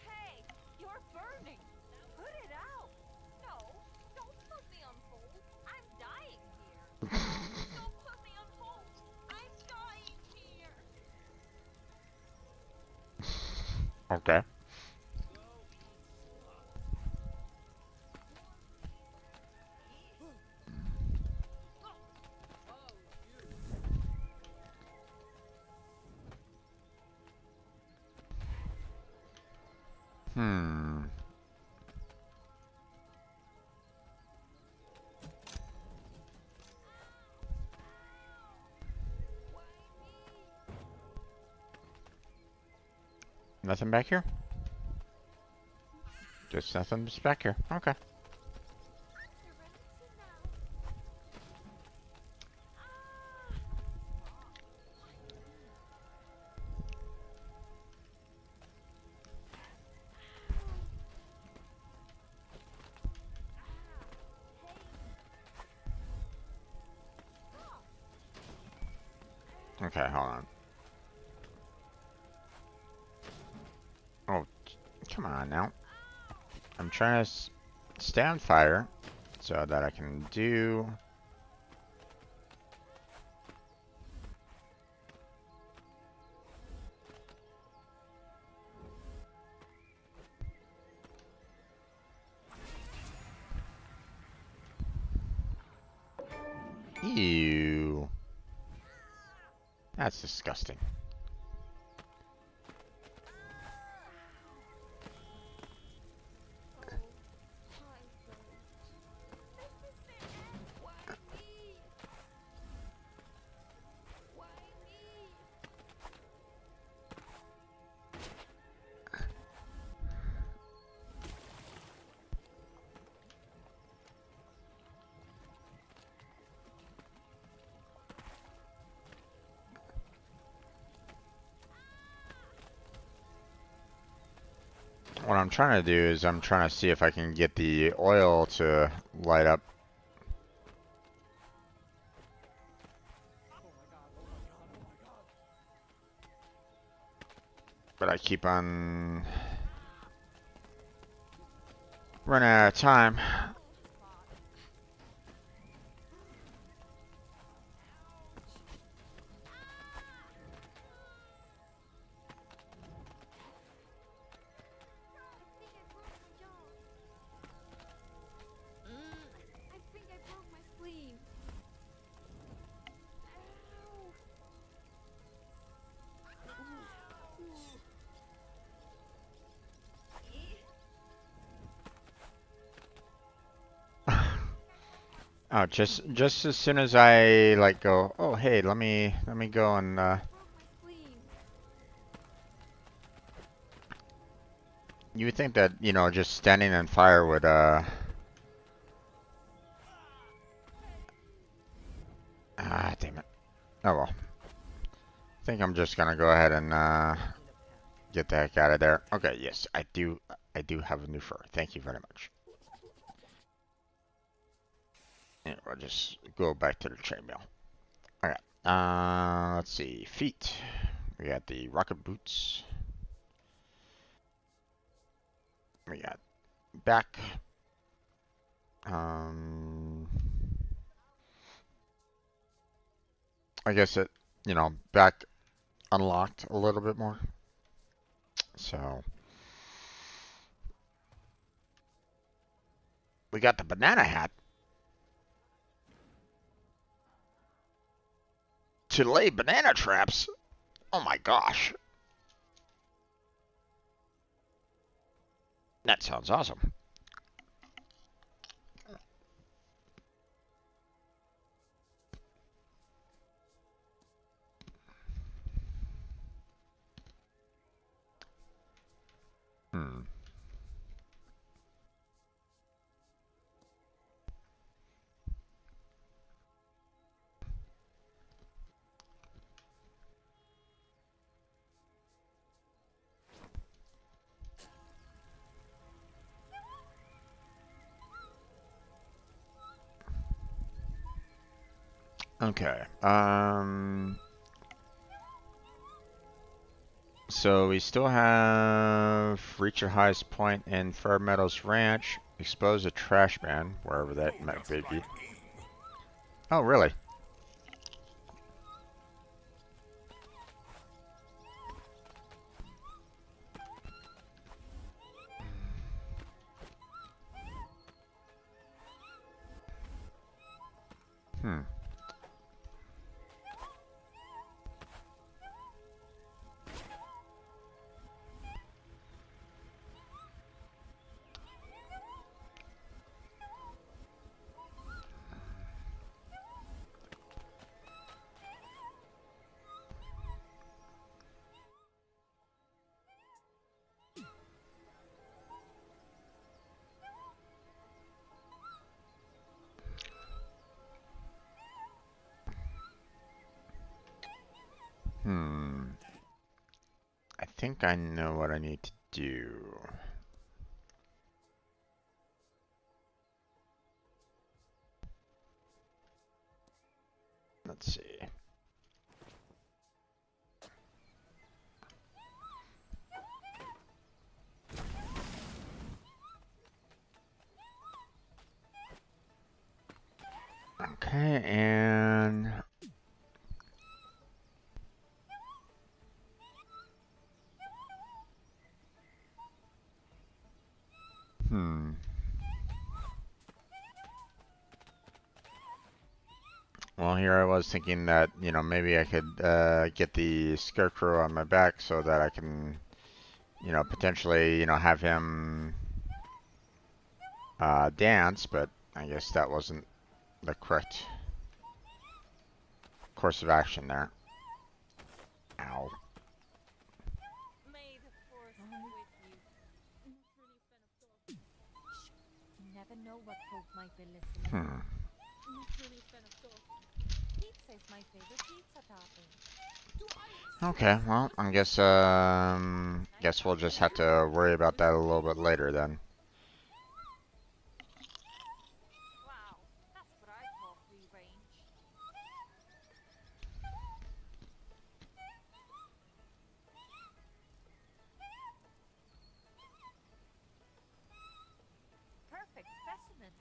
Hey, you're burning. Put it out. No, don't put me on hold. I'm dying here. Don't put me on hold. I'm dying here. Okay. Hmm. Nothing back here? Just nothing back here. Okay. I'm Serenity now. Ah, Okay, hold on. Oh, come on now. I'm trying to stay on fire so that I can do. Ew. That's disgusting. oh, my God. This is the end. Why me? Why me? What I'm trying to do is I'm trying to see if I can get the oil to light up. But I keep on running out of time. I think I broke my jaw. I think I broke my spleen. Ow. Oh, just as soon as I like go, oh hey, let me go and I broke my spleen. you would think that, you know, just standing on fire would damn it. Oh well. I think I'm just gonna go ahead and get the heck out of there. Okay, yes, I do have a new fur. Thank you very much. Yeah, we'll just go back to the chainmail. Alright. Let's see. Feet. We got the rocket boots. We got back. Um, I guess it, you know, back unlocked a little bit more. So we got the banana hat to lay banana traps. Oh my gosh. That sounds awesome. Hmm. Okay. So we still have reach your highest point in Fair Meadows Ranch, expose a trash man, wherever that might be. Oh, really? Hmm. Hmm. I think I know what I need to do. Let's see. Okay, and hmm. Well, here I was thinking that, you know, maybe I could get the scarecrow on my back so that I can, you know, potentially, you know, have him dance, but I guess that wasn't the correct course of action there. Ow. May the force be with you. I'm not really a fan of dogs. Shh. You never know what folk might be listening. Hmm. I'm not really a fan of dogs. Pizza is my favorite pizza topping. Okay, well, I guess we'll just have to worry about that a little bit later then. Wow, that's what I call free range. Perfect specimen.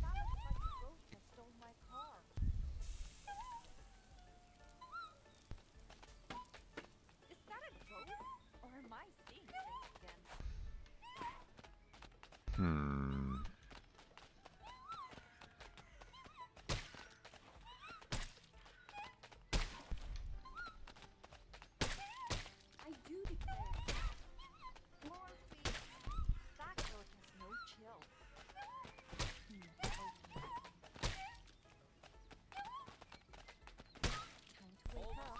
That looks like the goat that stole my car. Is that a goat? Or am I seeing things again? Hmm. I do declare. More please. That goat has no chill. Okay. Time to wake up.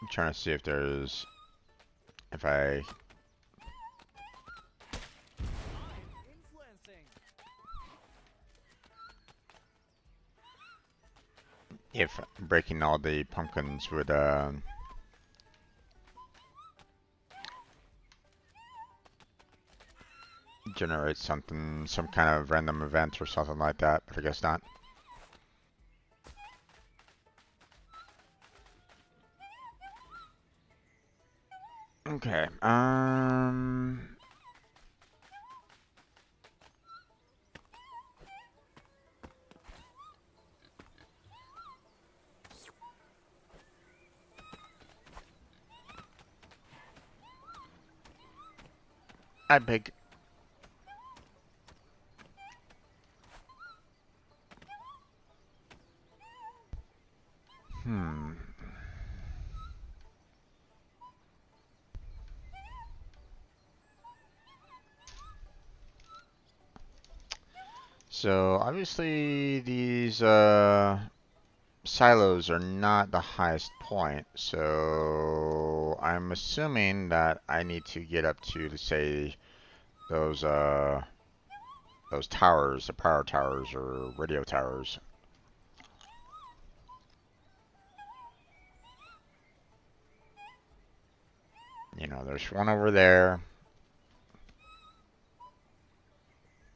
I'm trying to see if there's, if Influencing. if breaking all the pumpkins would generate something, some kind of random event or something like that, but I guess not. Okay, I beg. Hmm. So obviously these silos are not the highest point, so I'm assuming that I need to get up to say those towers, the power towers or radio towers. You know, there's one over there.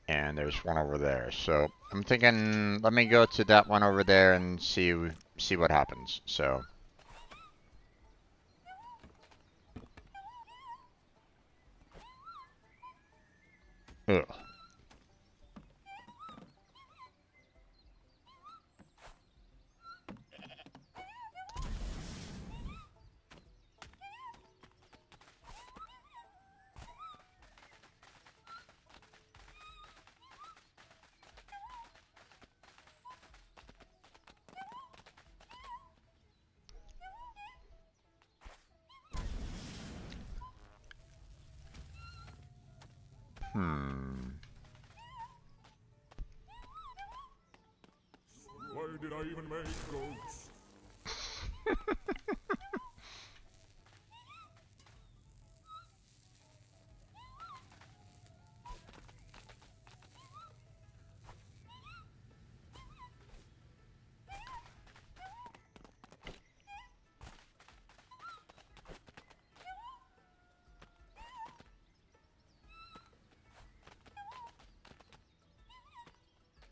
And there's one over there. So I'm thinking, let me go to that one over there and see what happens. So. Ugh. Why did I even make goats?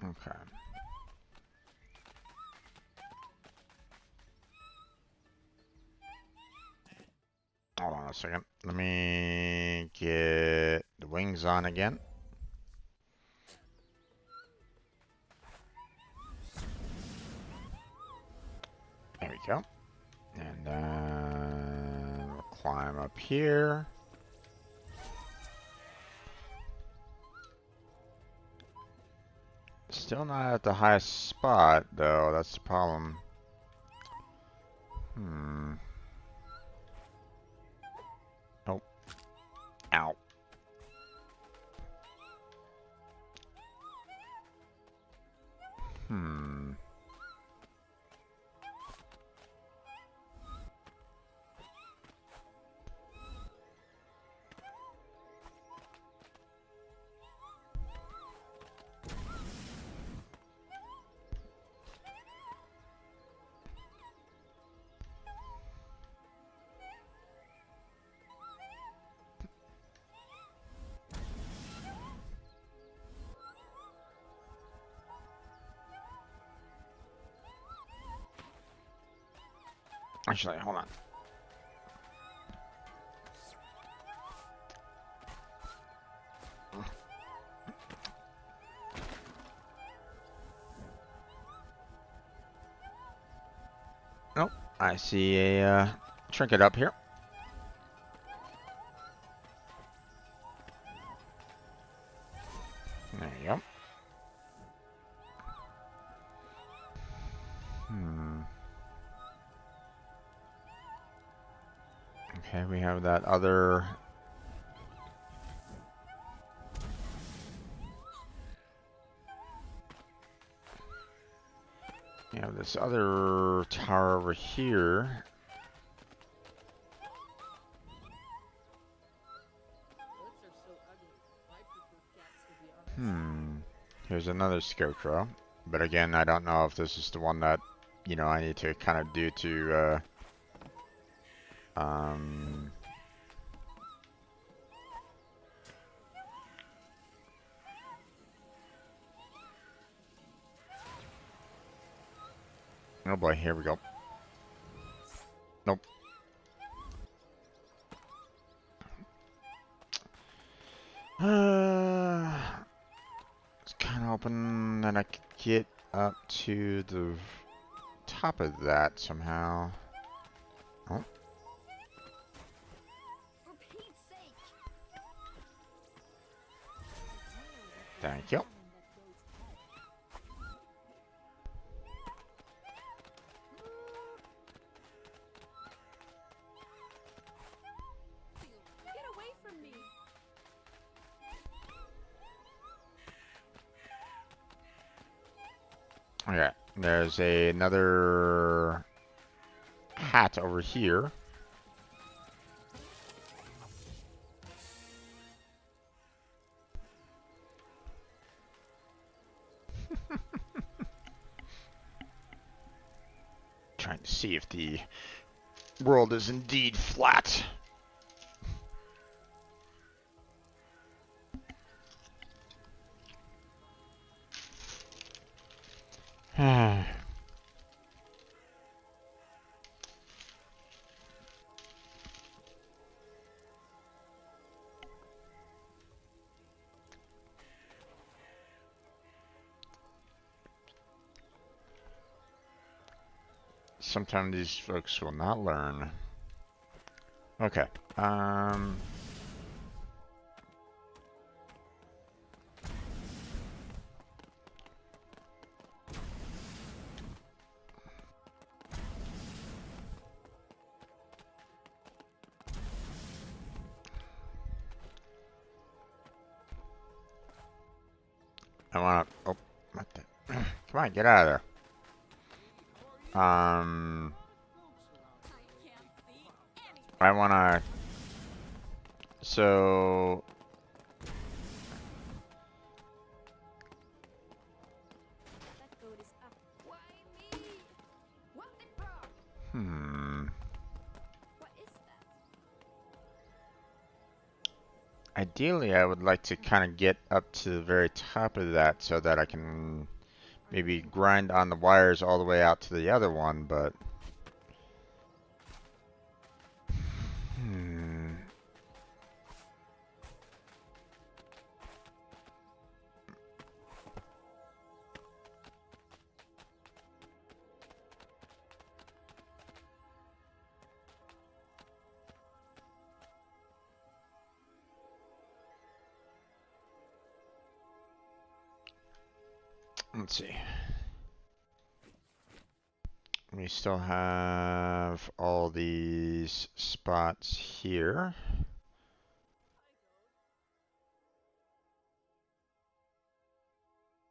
Okay. Hold on a second. Let me get the wings on again. There we go. And then we'll climb up here. Still not at the highest spot, though. That's the problem. Oh. Ow. Actually, hold on. Nope. I see a trinket up here. There you go. Okay, we have that other. We have this other tower over here. Goats are so ugly. I prefer cats, to be honest. Here's another scarecrow. But again, I don't know if this is the one that, you know, I need to kind of do to, oh boy, here we go. Nope. Was kind of hoping that I could get up to the top of that somehow. Oh. For Pete's sake! Thank you. Get away from me! Okay, there's another hat over here. Trying to see if the world is indeed flat. sometimes these folks will not learn. Okay. I wanna. Oh, what the? Come on, get out of there. I wanna. So. That code is up. Why me? What the fuck? What is that? Ideally, I would like to kind of get up to the very top of that so that I can maybe grind on the wires all the way out to the other one, but. Let's see. We still have all these spots here.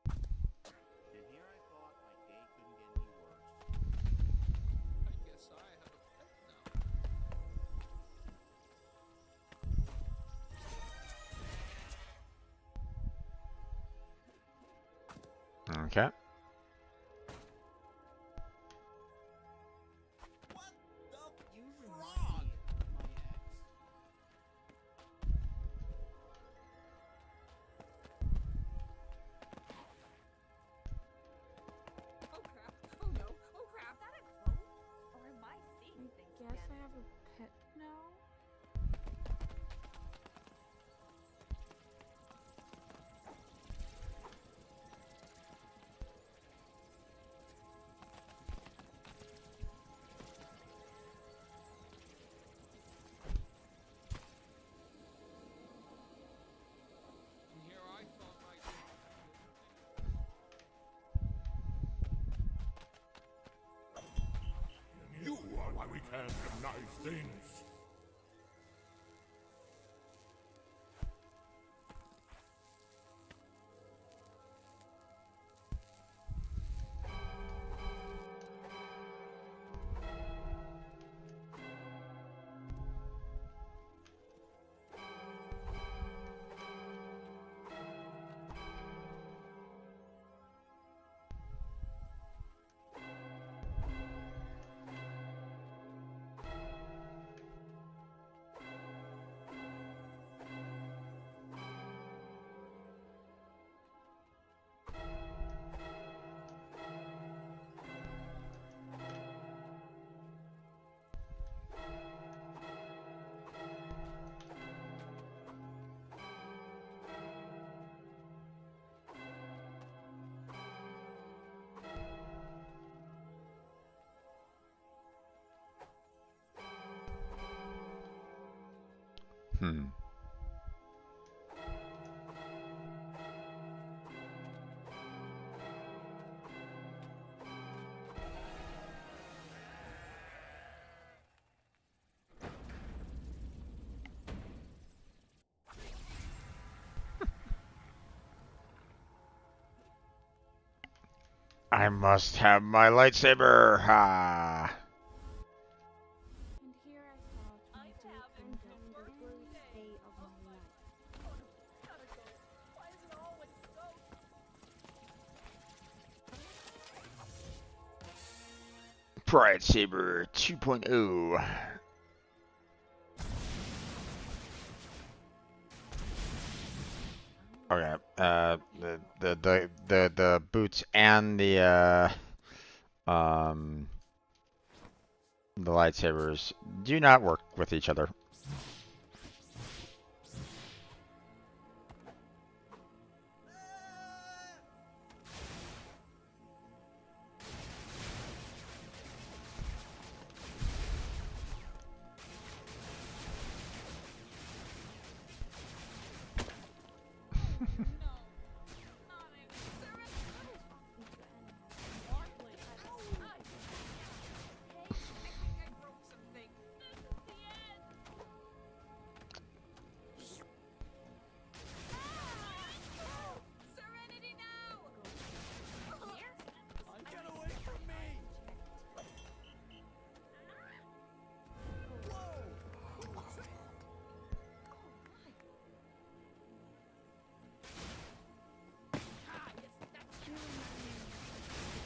And here I thought my day couldn't get any worse. I guess I have a pet now. Okay. What the frog? My ex. Oh crap. Oh no. Oh crap. Is that a ghost? Or am I seeing things Guess again? I have a pet now. And here I thought my day. You are why we can't have nice things. Hmm. I must have my lightsaber. Ha! And here I thought my I'm day having ended the the worst worst day day of of my my life. Oh no, gotta go. Why is it always ghosts? Pride Saber 2.0. Okay. The boots and the lightsabers do not work with each other.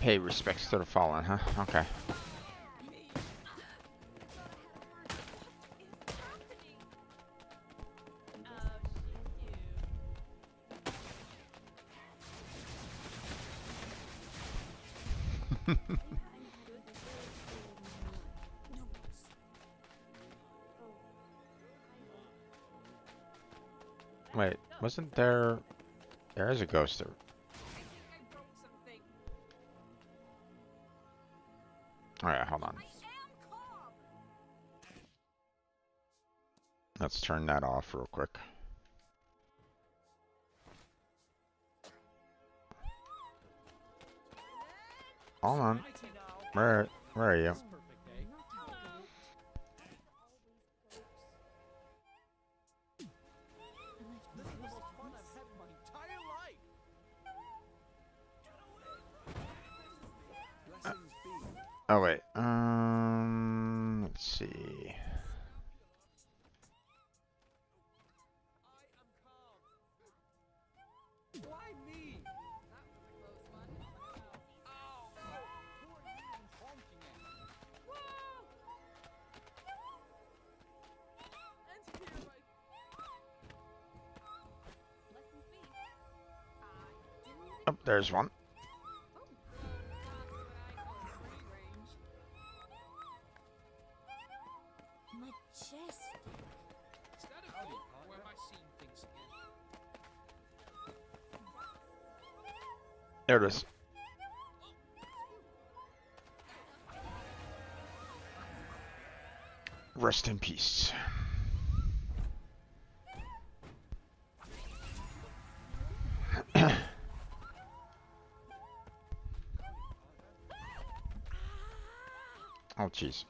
Pay respects to the fallen, huh? Okay. Wait, wasn't there... There is a ghost there. Alright, hold on. Let's turn that off real quick. Hold on. Where are you? Oh wait. Let's see. Why me? That was a close one. Oh, poor you honking at me. Whoa! And here I... Lessons be. Oh, there's one. Majestic. Is that a goat? Or am I seeing things again? There it is. Rest in peace. Oh, jeez.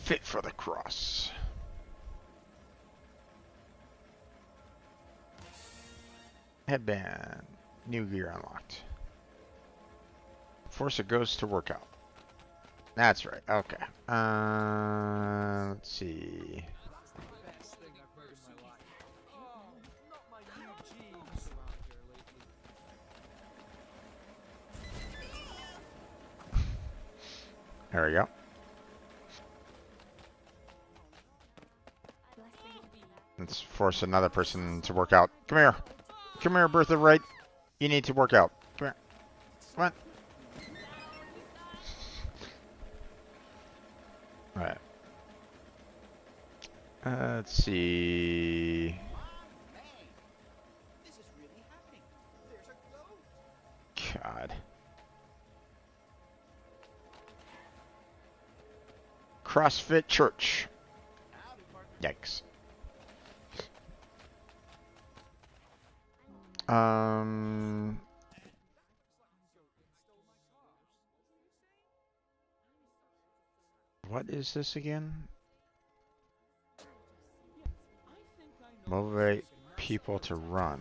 Fit for the cross. Headband. New gear unlocked. Force a ghost to work out. That's right. Okay. Let's see. That's the best thing I've heard in my life. Oh, not my new jeans. Around here lately. There we go. Let's force another person to work out. Come here. Come here, Bertha Wright. You need to work out. Come here. Come on. Alright. Let's see. This is really happening. There's a ghost. God. CrossFit Church. Yikes. What is this again? Motivate people to run.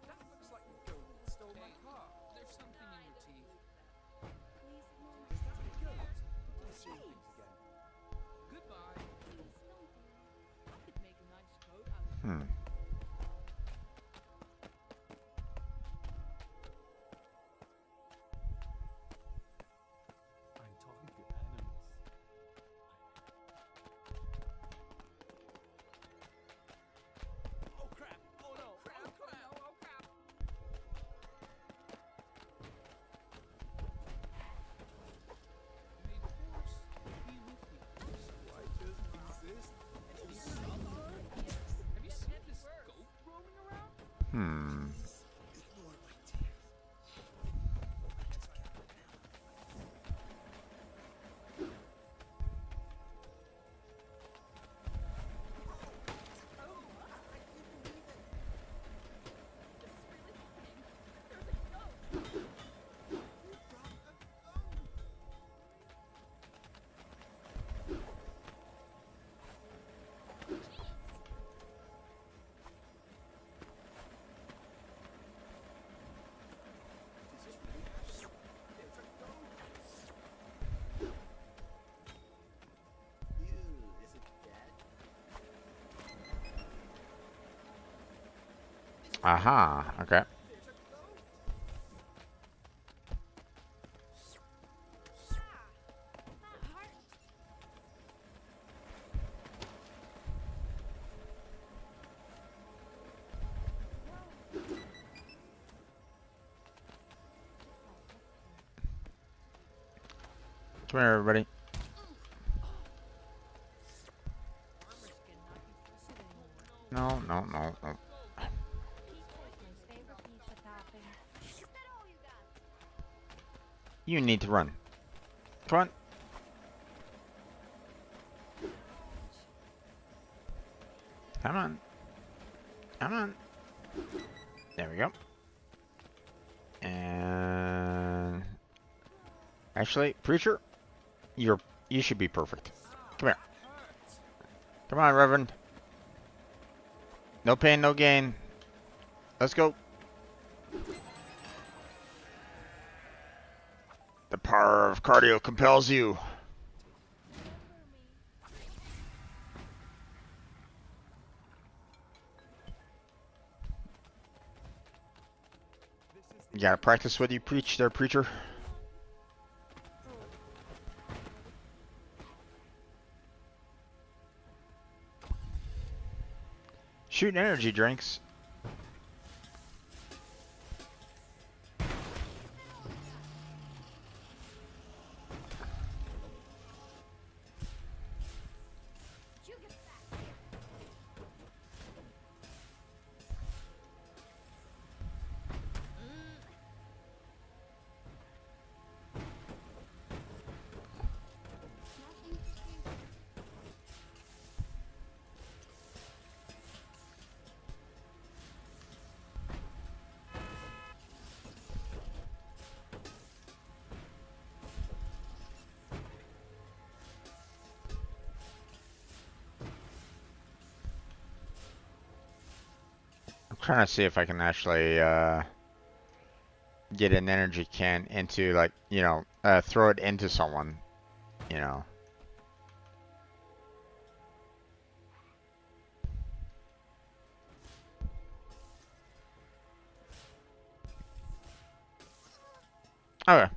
That looks like a goat that stole my car. There's something in your teeth. Is that a goat? I'm seeing things again. Goodbye. I could make a nice coat out of I'm talking to animals. Oh crap! Oh no! Crap, Oh crap! oh crap. May the force be with you. Do I just exist? Have you seen this goat roaming around? Ignore my tears. I guess I have to now. Aha. Okay. Come here, everybody. No, no, no, no. You need to run. Come on. Come on. Come on. There we go. And actually, preacher, you should be perfect. Come here. Come on, Reverend. No pain, no gain. Let's go. The power of cardio compels you. You gotta practice what you preach there, preacher. Shoot energy drinks. I'm trying to see if I can actually get an energy can into, like, throw it into someone, you know. Okay.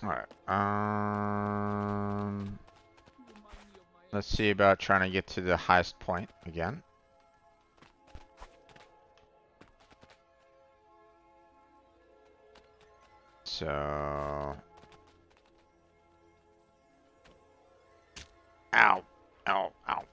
Alright. Let's see about trying to get to the highest point again. So... Ow. Ow. Ow.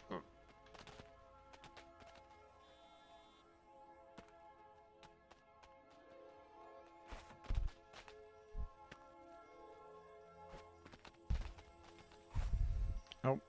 Nope.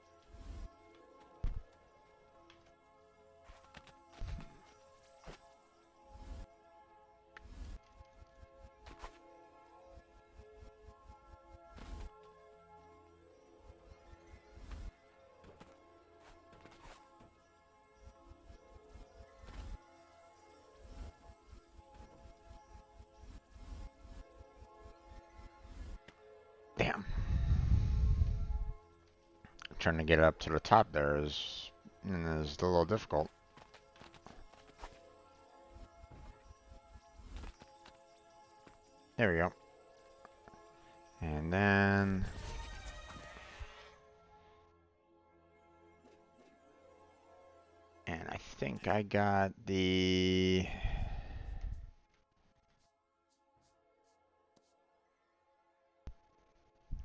Damn. Trying to get up to the top there is a little difficult. There we go. And then... And I think I got the...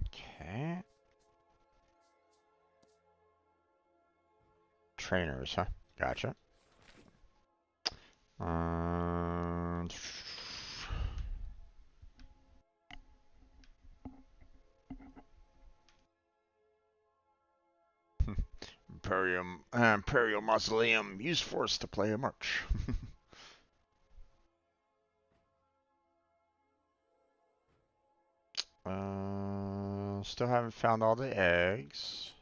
Okay. Trainers, huh? Gotcha. Um... Imperial Mausoleum. Use force to play a march. Still haven't found all the eggs.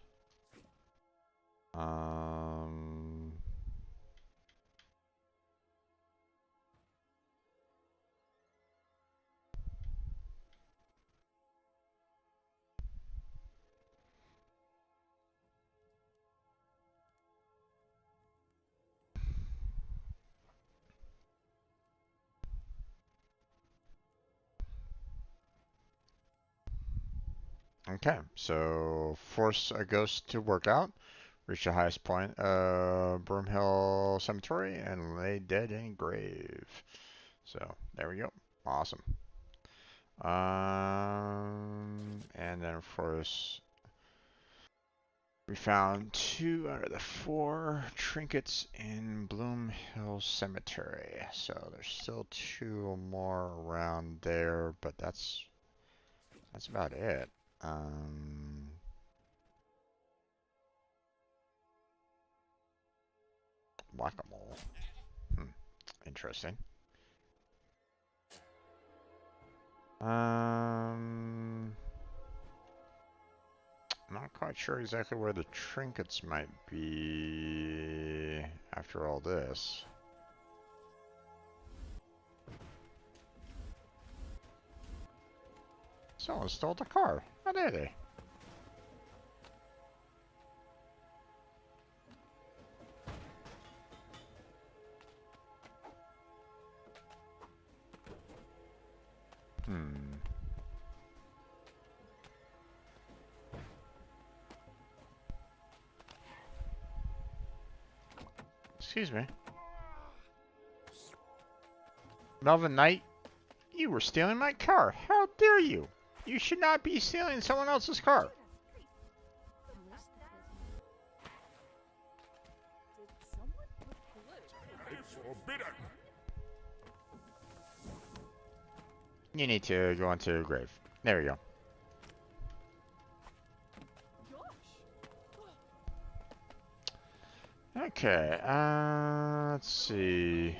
Okay, so force a ghost to work out, reach the highest point Broomhill Cemetery, and lay dead in grave. So there we go. Awesome. And then of course we found 2 out of the 4 trinkets in Bloom Hill Cemetery. So there's still 2 more around there, but that's about it. Whack-a-mole. Interesting. I'm not quite sure exactly where the trinkets might be after all this. Someone stole the car. How dare they? Excuse me. Melvin Knight, you were stealing my car. How dare you? You should not be stealing someone else's car. It's forbidden. You need to go into the grave. There we go. Okay, let's see.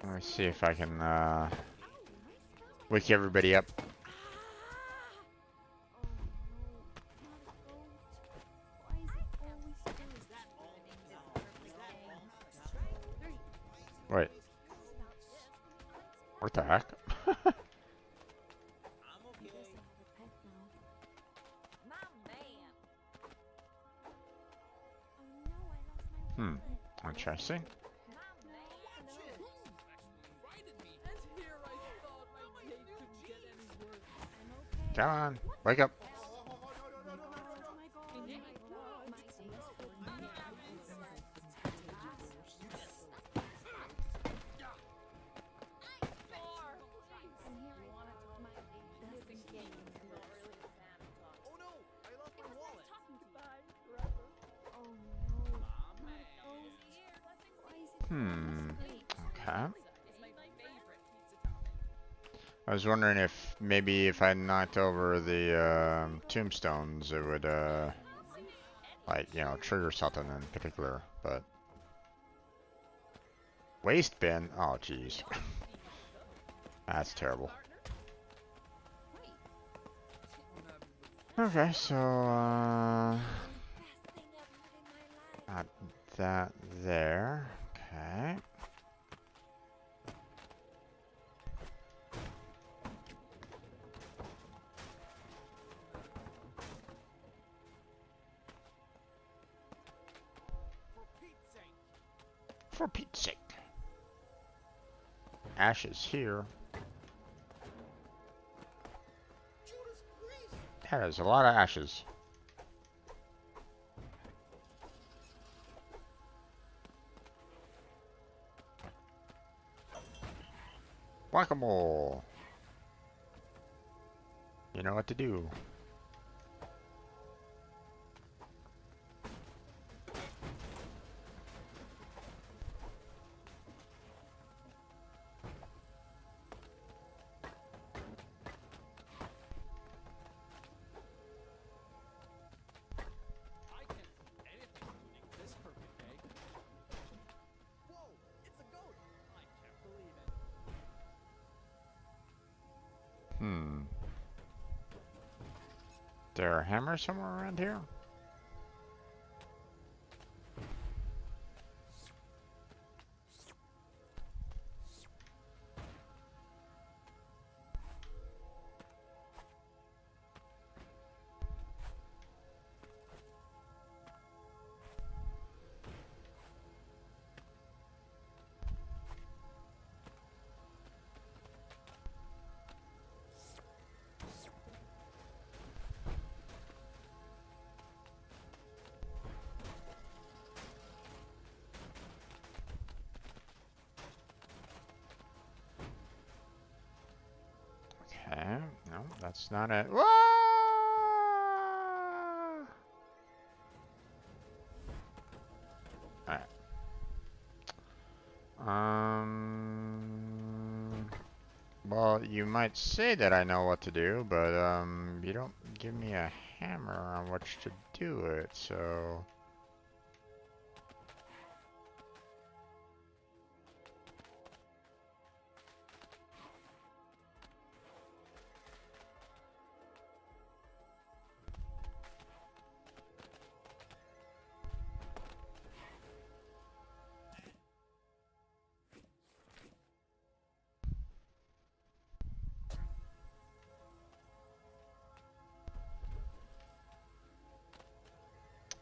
Let me see if I can wake everybody up. Wait. What the heck? Interesting. Come on, wake up. Okay. I was wondering if maybe if I knocked over the tombstones, it would like, you know, trigger something in particular, but waste bin? Oh jeez. That's terrible. Okay, so got that there. Okay. For Pete's sake. Ashes here. That is a lot of ashes. Whack-a-mole. You know what to do. there a hammer somewhere around here? Okay, no, that's not it. Whoa! Alright. Well, you might say that I know what to do, but, you don't give me a hammer on which to do it, so...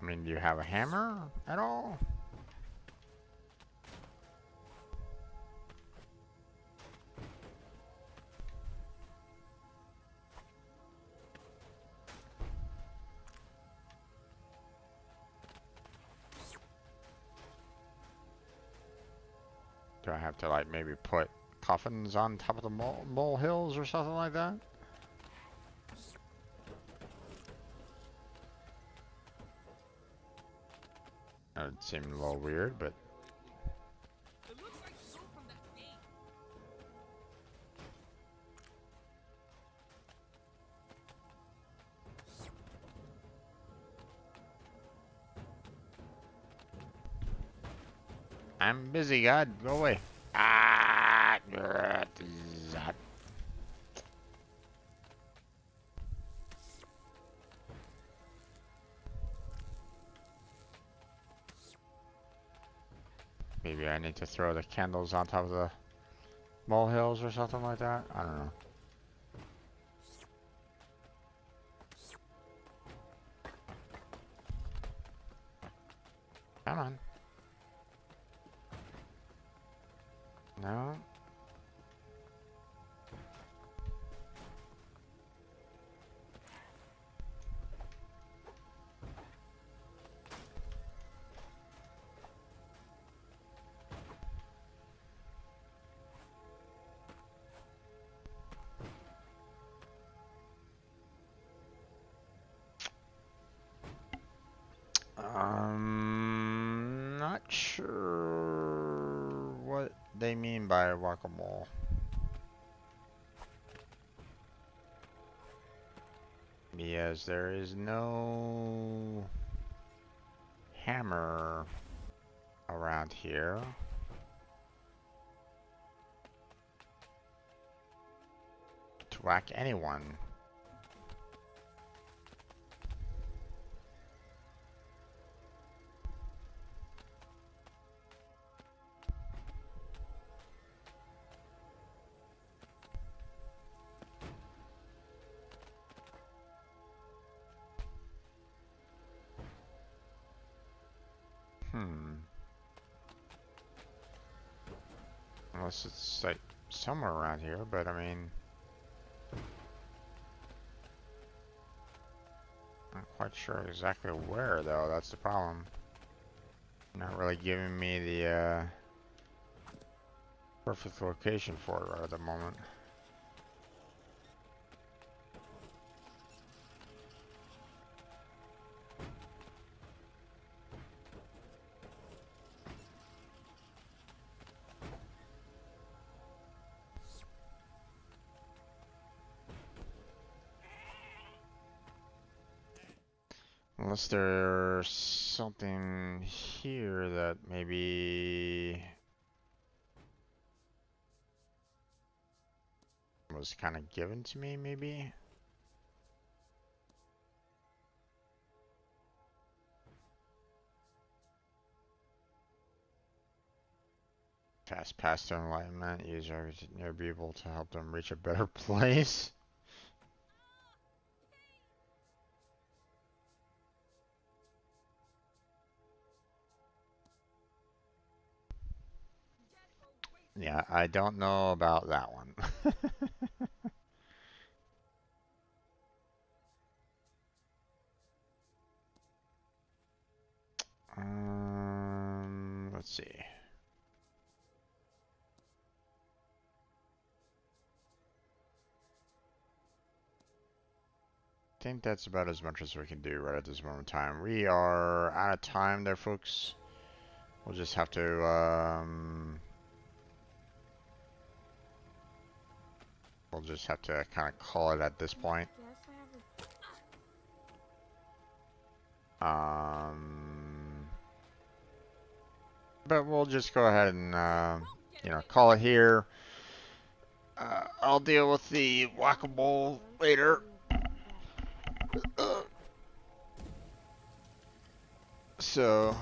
I mean, do you have a hammer at all? Do I have to, like, maybe put coffins on top of the mole hills or something like that? That would seem a little weird, but... It looks like soap from that game. I'm busy, God. Go away. Ah! Maybe I need to throw the candles on top of the molehills or something like that. I don't know. Come on. No. Not sure what they mean by whack-a-mole. Yes, there is no hammer around here. To whack anyone. Unless it's like somewhere around here, but I mean... Not quite sure exactly where though, that's the problem. Not really giving me the perfect location for it right at the moment. Unless there's something here that maybe was kind of given to me, maybe? Fast path to enlightenment. Users near be able to help them reach a better place. Yeah, I don't know about that one. Let's see. I think that's about as much as we can do right at this moment in time. We are out of time there, folks. We'll just have to, we'll just have to kind of call it at this point. But we'll just go ahead and, call it here. I'll deal with the whack-a-mole later. So,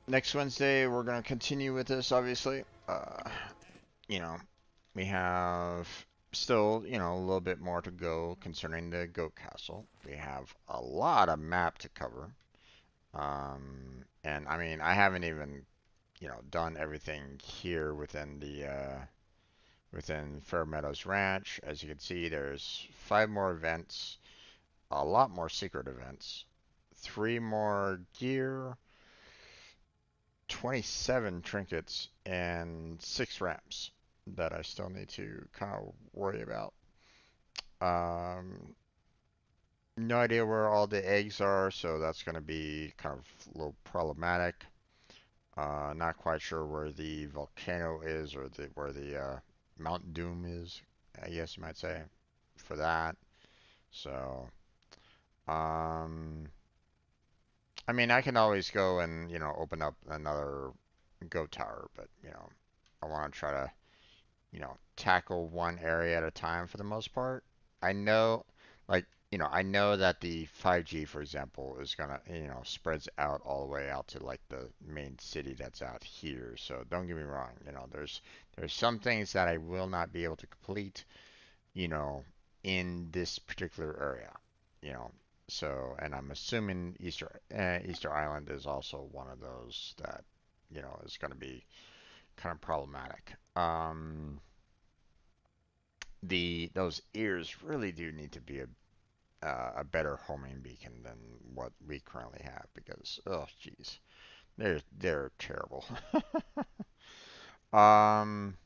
next Wednesday we're gonna continue with this. Obviously, we have still, a little bit more to go concerning the Goat Castle. We have a lot of map to cover. And I mean, I haven't even, done everything here within the within Fair Meadows Ranch. As you can see, there's 5 more events, a lot more secret events, 3 more gear, 27 trinkets, and 6 ramps that I still need to kind of worry about. No idea where all the eggs are, so that's going to be kind of a little problematic. Not quite sure where the volcano is or where the Mount Doom is, I guess you might say, for that. So, I mean, I can always go and, open up another Go Tower, but, I want to try to, tackle one area at a time for the most part. I know, like, I know that the 5G, for example, is gonna, spreads out all the way out to like the main city that's out here. So don't get me wrong, there's some things that I will not be able to complete, in this particular area, you know. So, and I'm assuming Easter Island is also one of those that, is going to be kind of problematic. Those ears really do need to be a better homing beacon than what we currently have because oh jeez, they're terrible. um,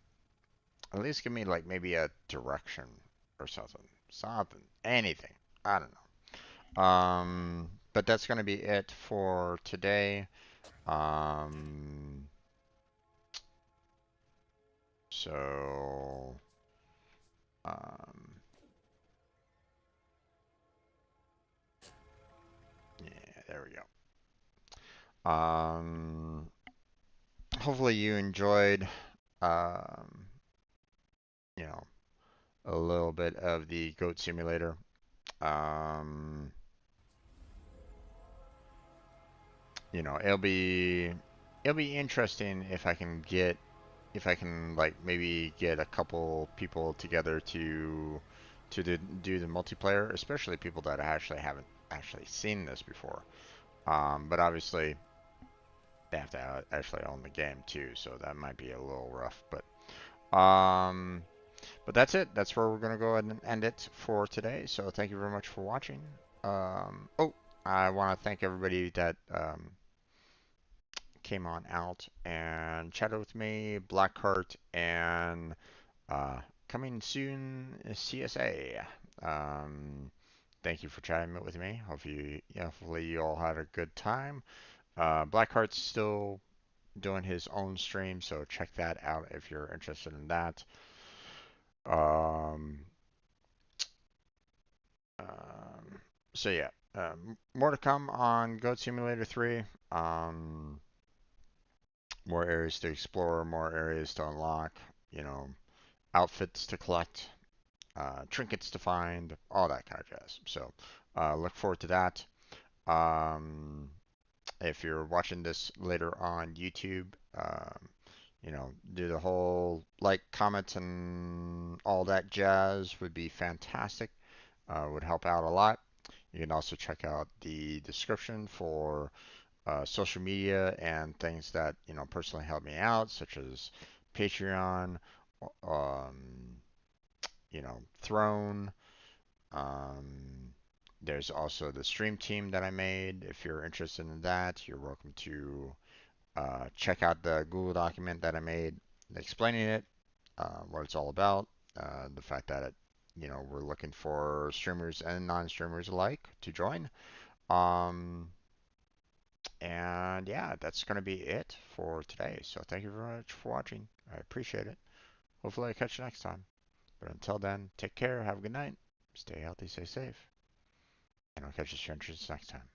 at least give me like maybe a direction or something, anything. I don't know. But that's gonna be it for today. Um, so um, yeah, there we go. Hopefully you enjoyed, um, you know, a little bit of the Goat Simulator. Um, it'll be interesting if I can like maybe get a couple people together to do the multiplayer, especially people that actually haven't actually seen this before. But obviously they have to actually own the game too, so that might be a little rough. But that's it. That's where we're gonna go ahead and end it for today. So thank you very much for watching. Oh, I want to thank everybody that came on out and chatted with me, Blackheart, and uh, coming soon CSA. Thank you for chatting with me. Hopefully you all had a good time. Blackheart's still doing his own stream, so check that out if you're interested in that. Um, so yeah, more to come on Goat Simulator 3. More areas to explore, more areas to unlock, outfits to collect, trinkets to find, all that kind of jazz. So look forward to that. Um, if you're watching this later on YouTube, do the whole like, comment, and all that jazz would be fantastic. Would help out a lot. You can also check out the description for social media and things that personally help me out, such as Patreon, um, Throne. Um, there's also the stream team that I made. If you're interested in that, you're welcome to check out the Google document that I made explaining it, what it's all about, the fact that we're looking for streamers and non-streamers alike to join. Um, and yeah, that's going to be it for today. So thank you very much for watching. I appreciate it. Hopefully I catch you next time. But until then, take care, have a good night, stay healthy, stay safe, and I'll catch you strangers next time.